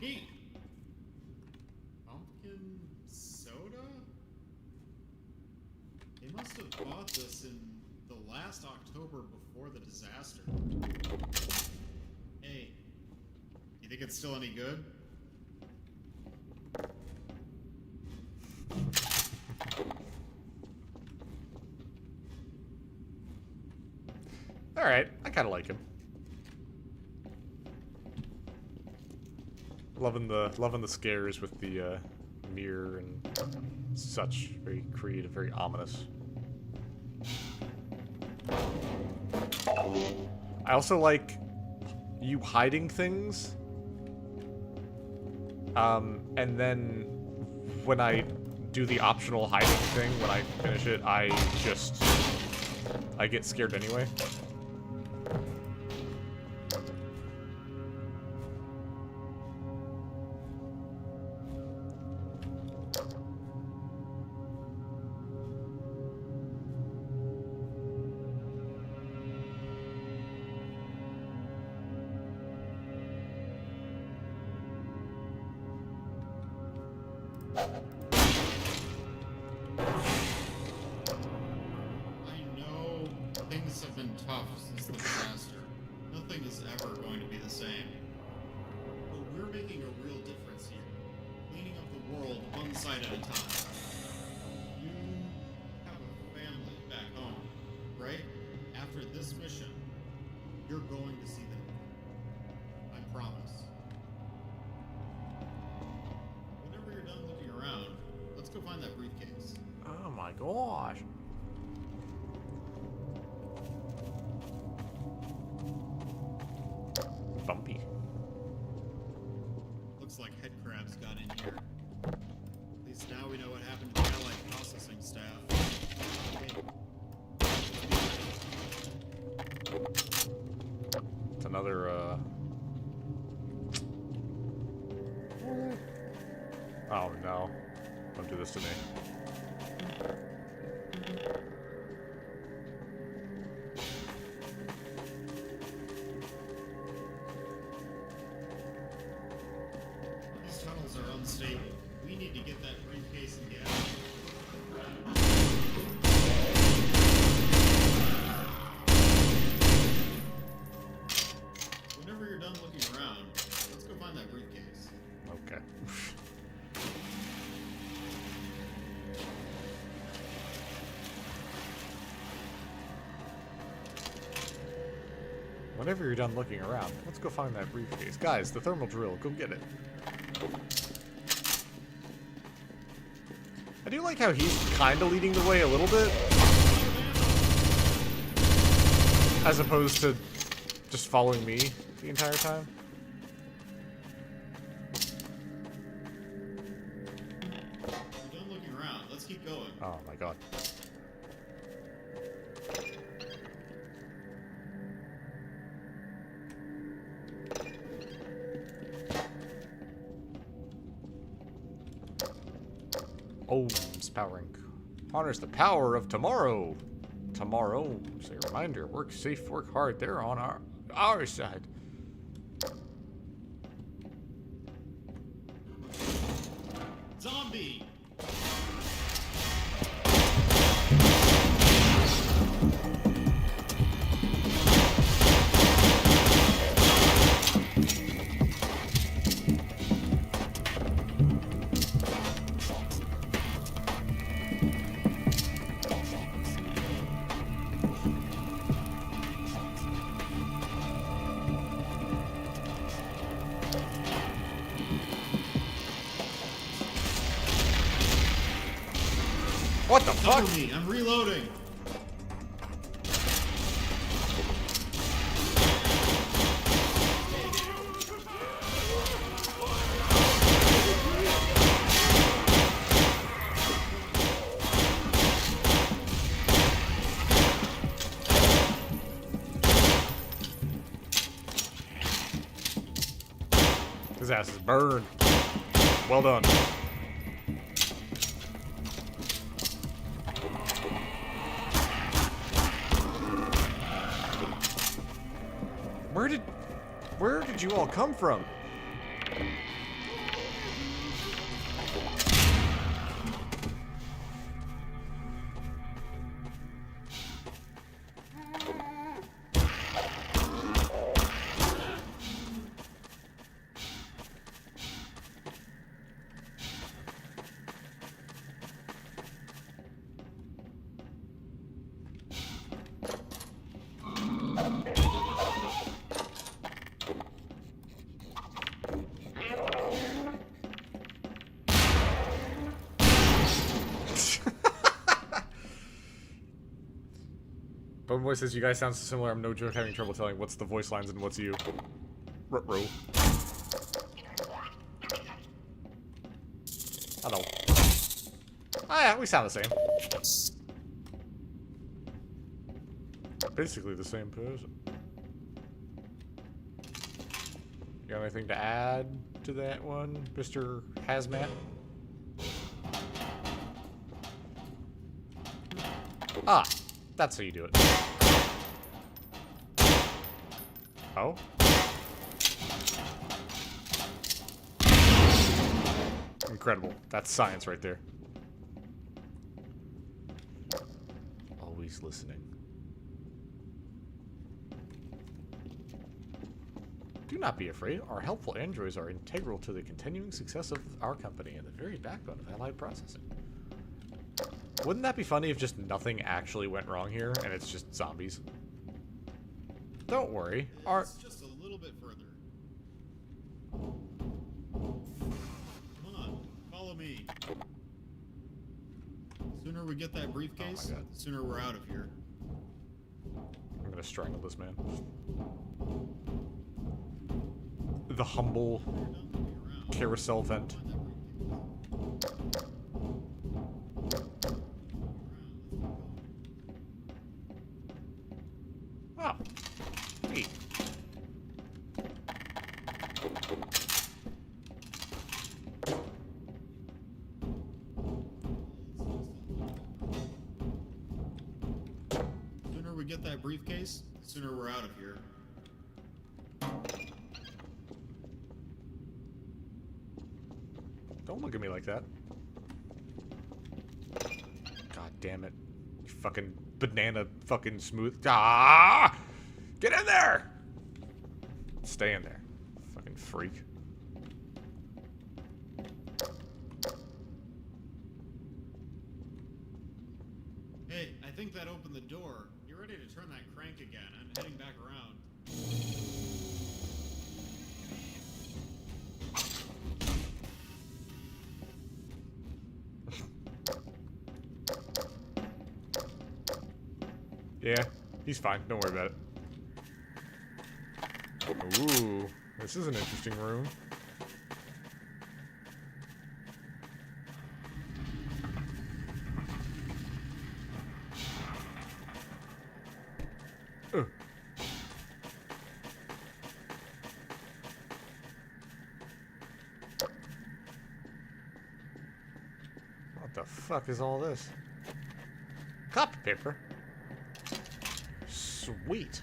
Hey! Pumpkin soda? They must have bought this in the last October before the disaster. Hey, you think it's still any good? All right, I kind of like him. Loving the scares with the mirror and such. Very creative, very ominous. I also like you hiding things. And then when I do the optional hiding thing, when I finish it, I get scared anyway. I know things have been tough since the disaster. Nothing is ever going to be the same. But we're making a real difference here. Cleaning up the world one side at a time. You have a family back home, right? After this mission, you're going to see them. I promise. Whenever you're done looking around, let's go find that briefcase. Oh my gosh. Bumpy. Looks like head crabs got in here. At least now we know what happened to the Allied Processing staff. It's another, Oh no. Don't do this to me. Whenever you're done looking around, let's go find that briefcase. Guys, the thermal drill, go get it. I do like how he's kind of leading the way a little bit. As opposed to just following me the entire time. We're done looking around. Let's keep going. Oh my god. Ohms powering. Harness the power of tomorrow. Tomorrow. Say a reminder. Work safe, work hard. They're on our side. Zombie! What the fuck? Cover me, I'm reloading. His ass is burned. Well done. Where did you all come from? Bone Boy says you guys sound so similar. I'm no joke having trouble telling what's the voice lines and what's you. Ruh-roh. Hello. Oh yeah, we sound the same. Basically the same person. You got anything to add to that one, Mr. Hazmat? Ah, that's how you do it. Oh? Incredible. That's science right there. Always listening. Do not be afraid. Our helpful androids are integral to the continuing success of our company and the very backbone of allied processing. Wouldn't that be funny if just nothing actually went wrong here and it's just zombies? Don't worry. It's just a little bit further. Come on, follow me. Sooner we get that briefcase, Oh my God. the sooner we're out of here. I'm gonna strangle this man. The humble carousel vent. Wow. Neat. Sooner we get that briefcase, the sooner we're out of here. Don't look at me like that. God damn it. You fucking banana fucking smooth. Ah! Get in there! Stay in there. Fucking freak. Hey, I think that opened the door. You're ready to turn that crank again. I'm heading back around. Yeah, he's fine. Don't worry about it. Ooh, this is an interesting room. What the fuck is all this? Copy paper? Sweet.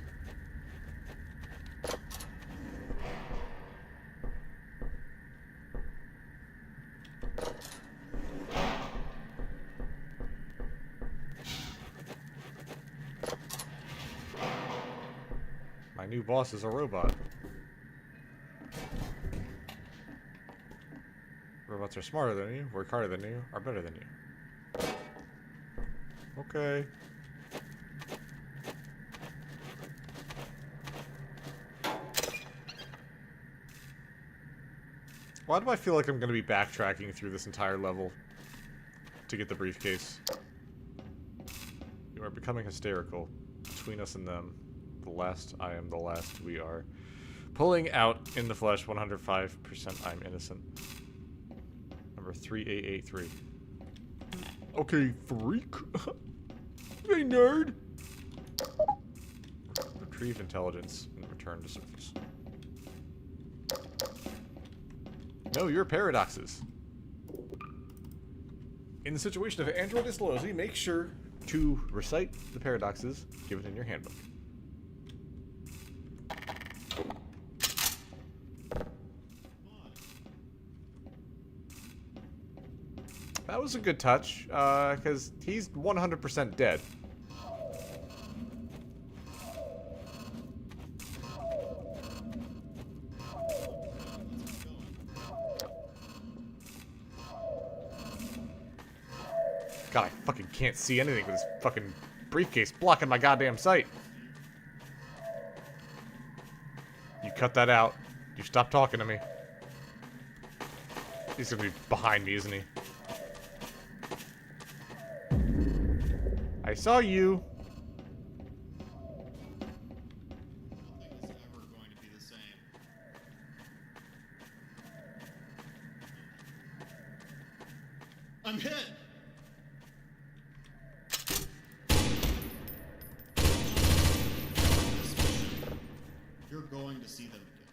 My new boss is a robot. Robots are smarter than you, work harder than you, are better than you. Okay. Why do I feel like I'm going to be backtracking through this entire level to get the briefcase? You are becoming hysterical. Between us and them. The last I am the last we are. Pulling out in the flesh 105% I'm innocent. Number 3883. Okay, freak. Hey, nerd. Retrieve intelligence and return to surface. Know your paradoxes. In the situation of android disloyalty, make sure to recite the paradoxes given in your handbook. That was a good touch, because he's 100% dead. God, I fucking can't see anything with this fucking briefcase blocking my goddamn sight. You cut that out. You stop talking to me. He's gonna be behind me, isn't he? I saw you. Nothing is ever going to be the same. I'm hit! This mission, you're going to see them again.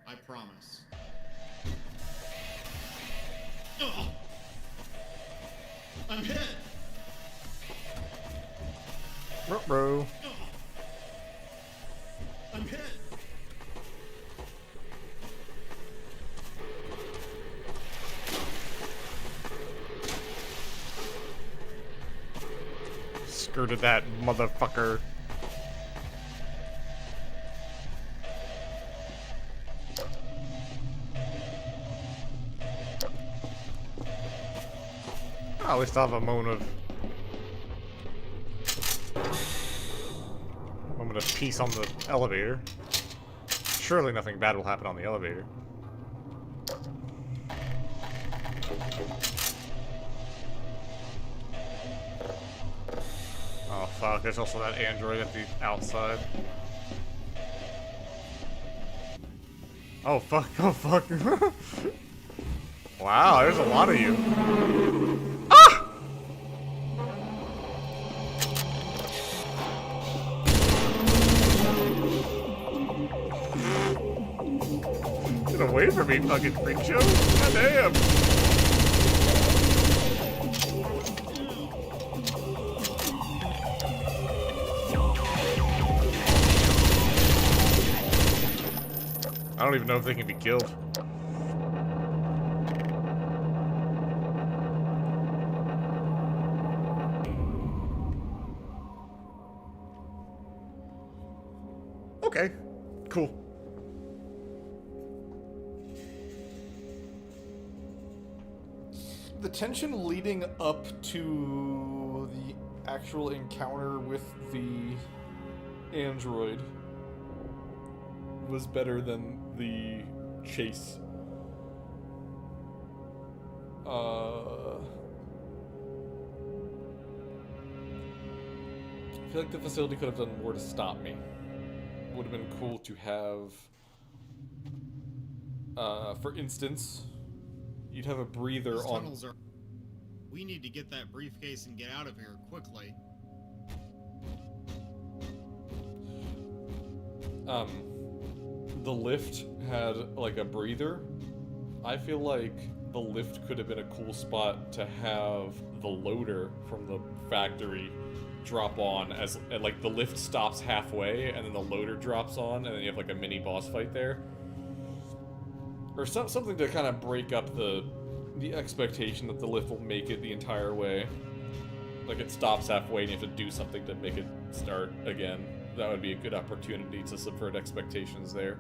I promise. Ugh. I'm hit! Ruh-roh. I'm hit! Skirted that motherfucker. Oh, at least I'll have a moment of peace on the elevator. Surely nothing bad will happen on the elevator. Oh fuck, there's also that android at the outside. Oh fuck, oh fuck. Wow, there's a lot of you. Ah! Get away from me, fucking freak show. God damn. I don't even know if they can be killed. Okay, cool. The tension leading up to the actual encounter with the android was better than the chase. I feel like the facility could have done more to stop me. Would have been cool to have, for instance, you'd have a breather These on. tunnels are. We need to get that briefcase and get out of here quickly. The lift had like a breather. I feel like the lift could have been a cool spot to have the loader from the factory drop on as like the lift stops halfway and then the loader drops on and then you have like a mini boss fight there. Or something to kind of break up the expectation that the lift will make it the entire way. Like it stops halfway and you have to do something to make it start again. That would be a good opportunity to subvert expectations there.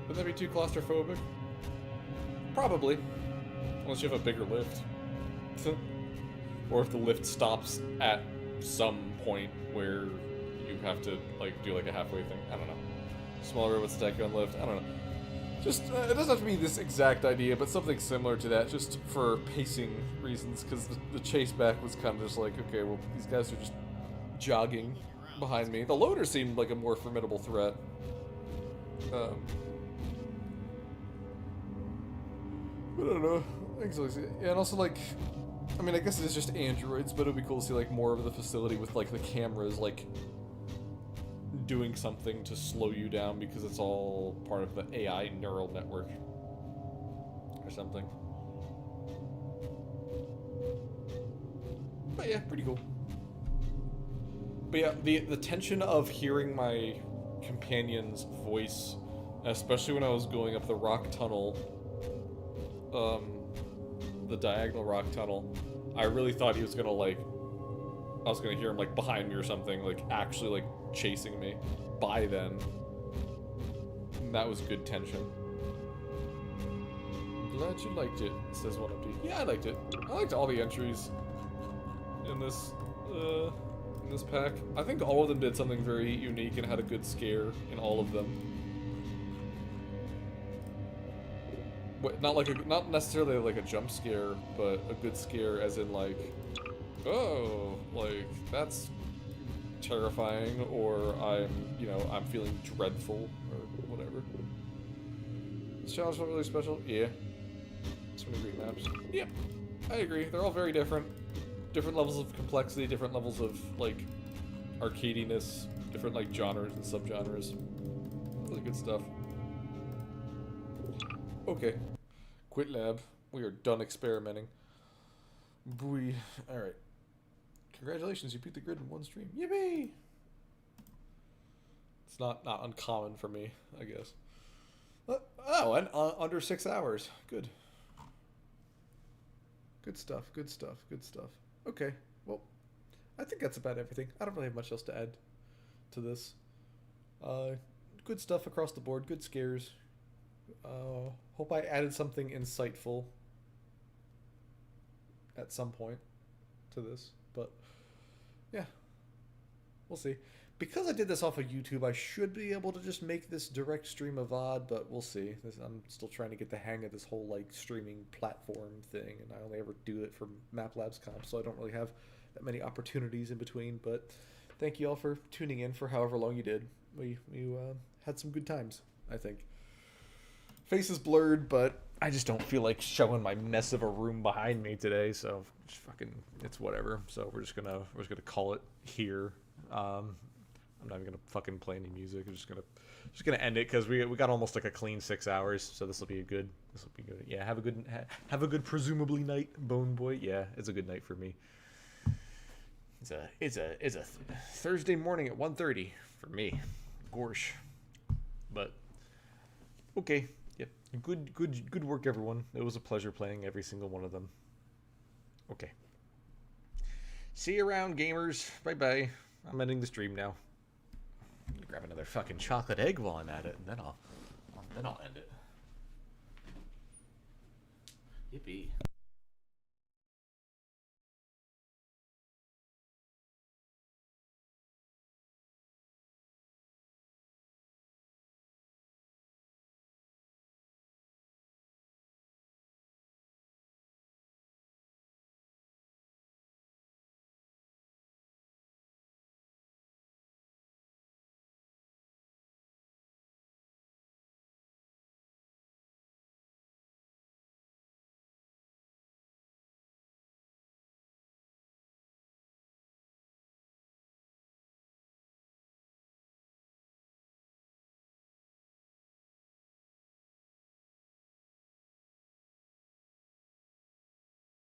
Would that be too claustrophobic? Probably. Unless you have a bigger lift. Or if the lift stops at some point where you have to like do like a halfway thing. I don't know. Smaller robots attack you on lift. I don't know. Just, it doesn't have to be this exact idea, but something similar to that, just for pacing reasons, because the chase back was kind of just like, okay, well, these guys are just jogging behind me. The loader seemed like a more formidable threat. But I don't know. Yeah, and also, like, I mean, I guess it is just androids, but it would be cool to see, like, more of the facility with, like, the cameras, like, doing something to slow you down because it's all part of the AI neural network or something. But yeah, pretty cool. But yeah, the tension of hearing my companion's voice, especially when I was going up the rock tunnel, the diagonal rock tunnel, I really thought he was gonna like, I was gonna hear him like behind me or something, like actually like chasing me. By then, that was good tension. Glad you liked it, says one of you. Yeah, I liked it. I liked all the entries in this pack. I think all of them did something very unique and had a good scare in all of them. Not necessarily like a jump scare, but a good scare as in like, oh, like that's terrifying, or I'm feeling dreadful or whatever. This challenge felt really special. Yeah. So many great maps. Yep. I agree. They're all very different. Different levels of complexity, different levels of like arcadiness, different like genres and subgenres. Really good stuff. Okay. Quit lab. We are done experimenting. Boy. Alright. Congratulations, you beat the grid in one stream. Yippee! It's not uncommon for me, I guess. Oh, and under 6 hours. Good. Good stuff, good stuff, good stuff. Okay, well, I think that's about everything. I don't really have much else to add to this. Good stuff across the board, good scares. Hope I added something insightful at some point to this, but yeah, we'll see. Because I did this off of YouTube, I should be able to just make this direct stream a VOD, but we'll see. I'm still trying to get the hang of this whole like streaming platform thing, and I only ever do it for Map Labs comp, so I don't really have that many opportunities in between. But thank you all for tuning in for however long you did. We had some good times, I think. Face is blurred, but I just don't feel like showing my mess of a room behind me today, so just fucking, it's whatever. So we're just gonna call it here. I'm not even gonna fucking play any music. I'm just gonna end it because we got almost like a clean 6 hours, so this will be good. Yeah, have a good presumably night, Bone Boy. Yeah, it's a good night for me. It's a Thursday morning at 1:30 for me. Gorsh. But okay. Yep. Good work, everyone. It was a pleasure playing every single one of them. Okay. See you around, gamers. Bye-bye. I'm ending the stream now. I'm gonna grab another fucking chocolate egg while I'm at it, and then I'll end it. Yippee.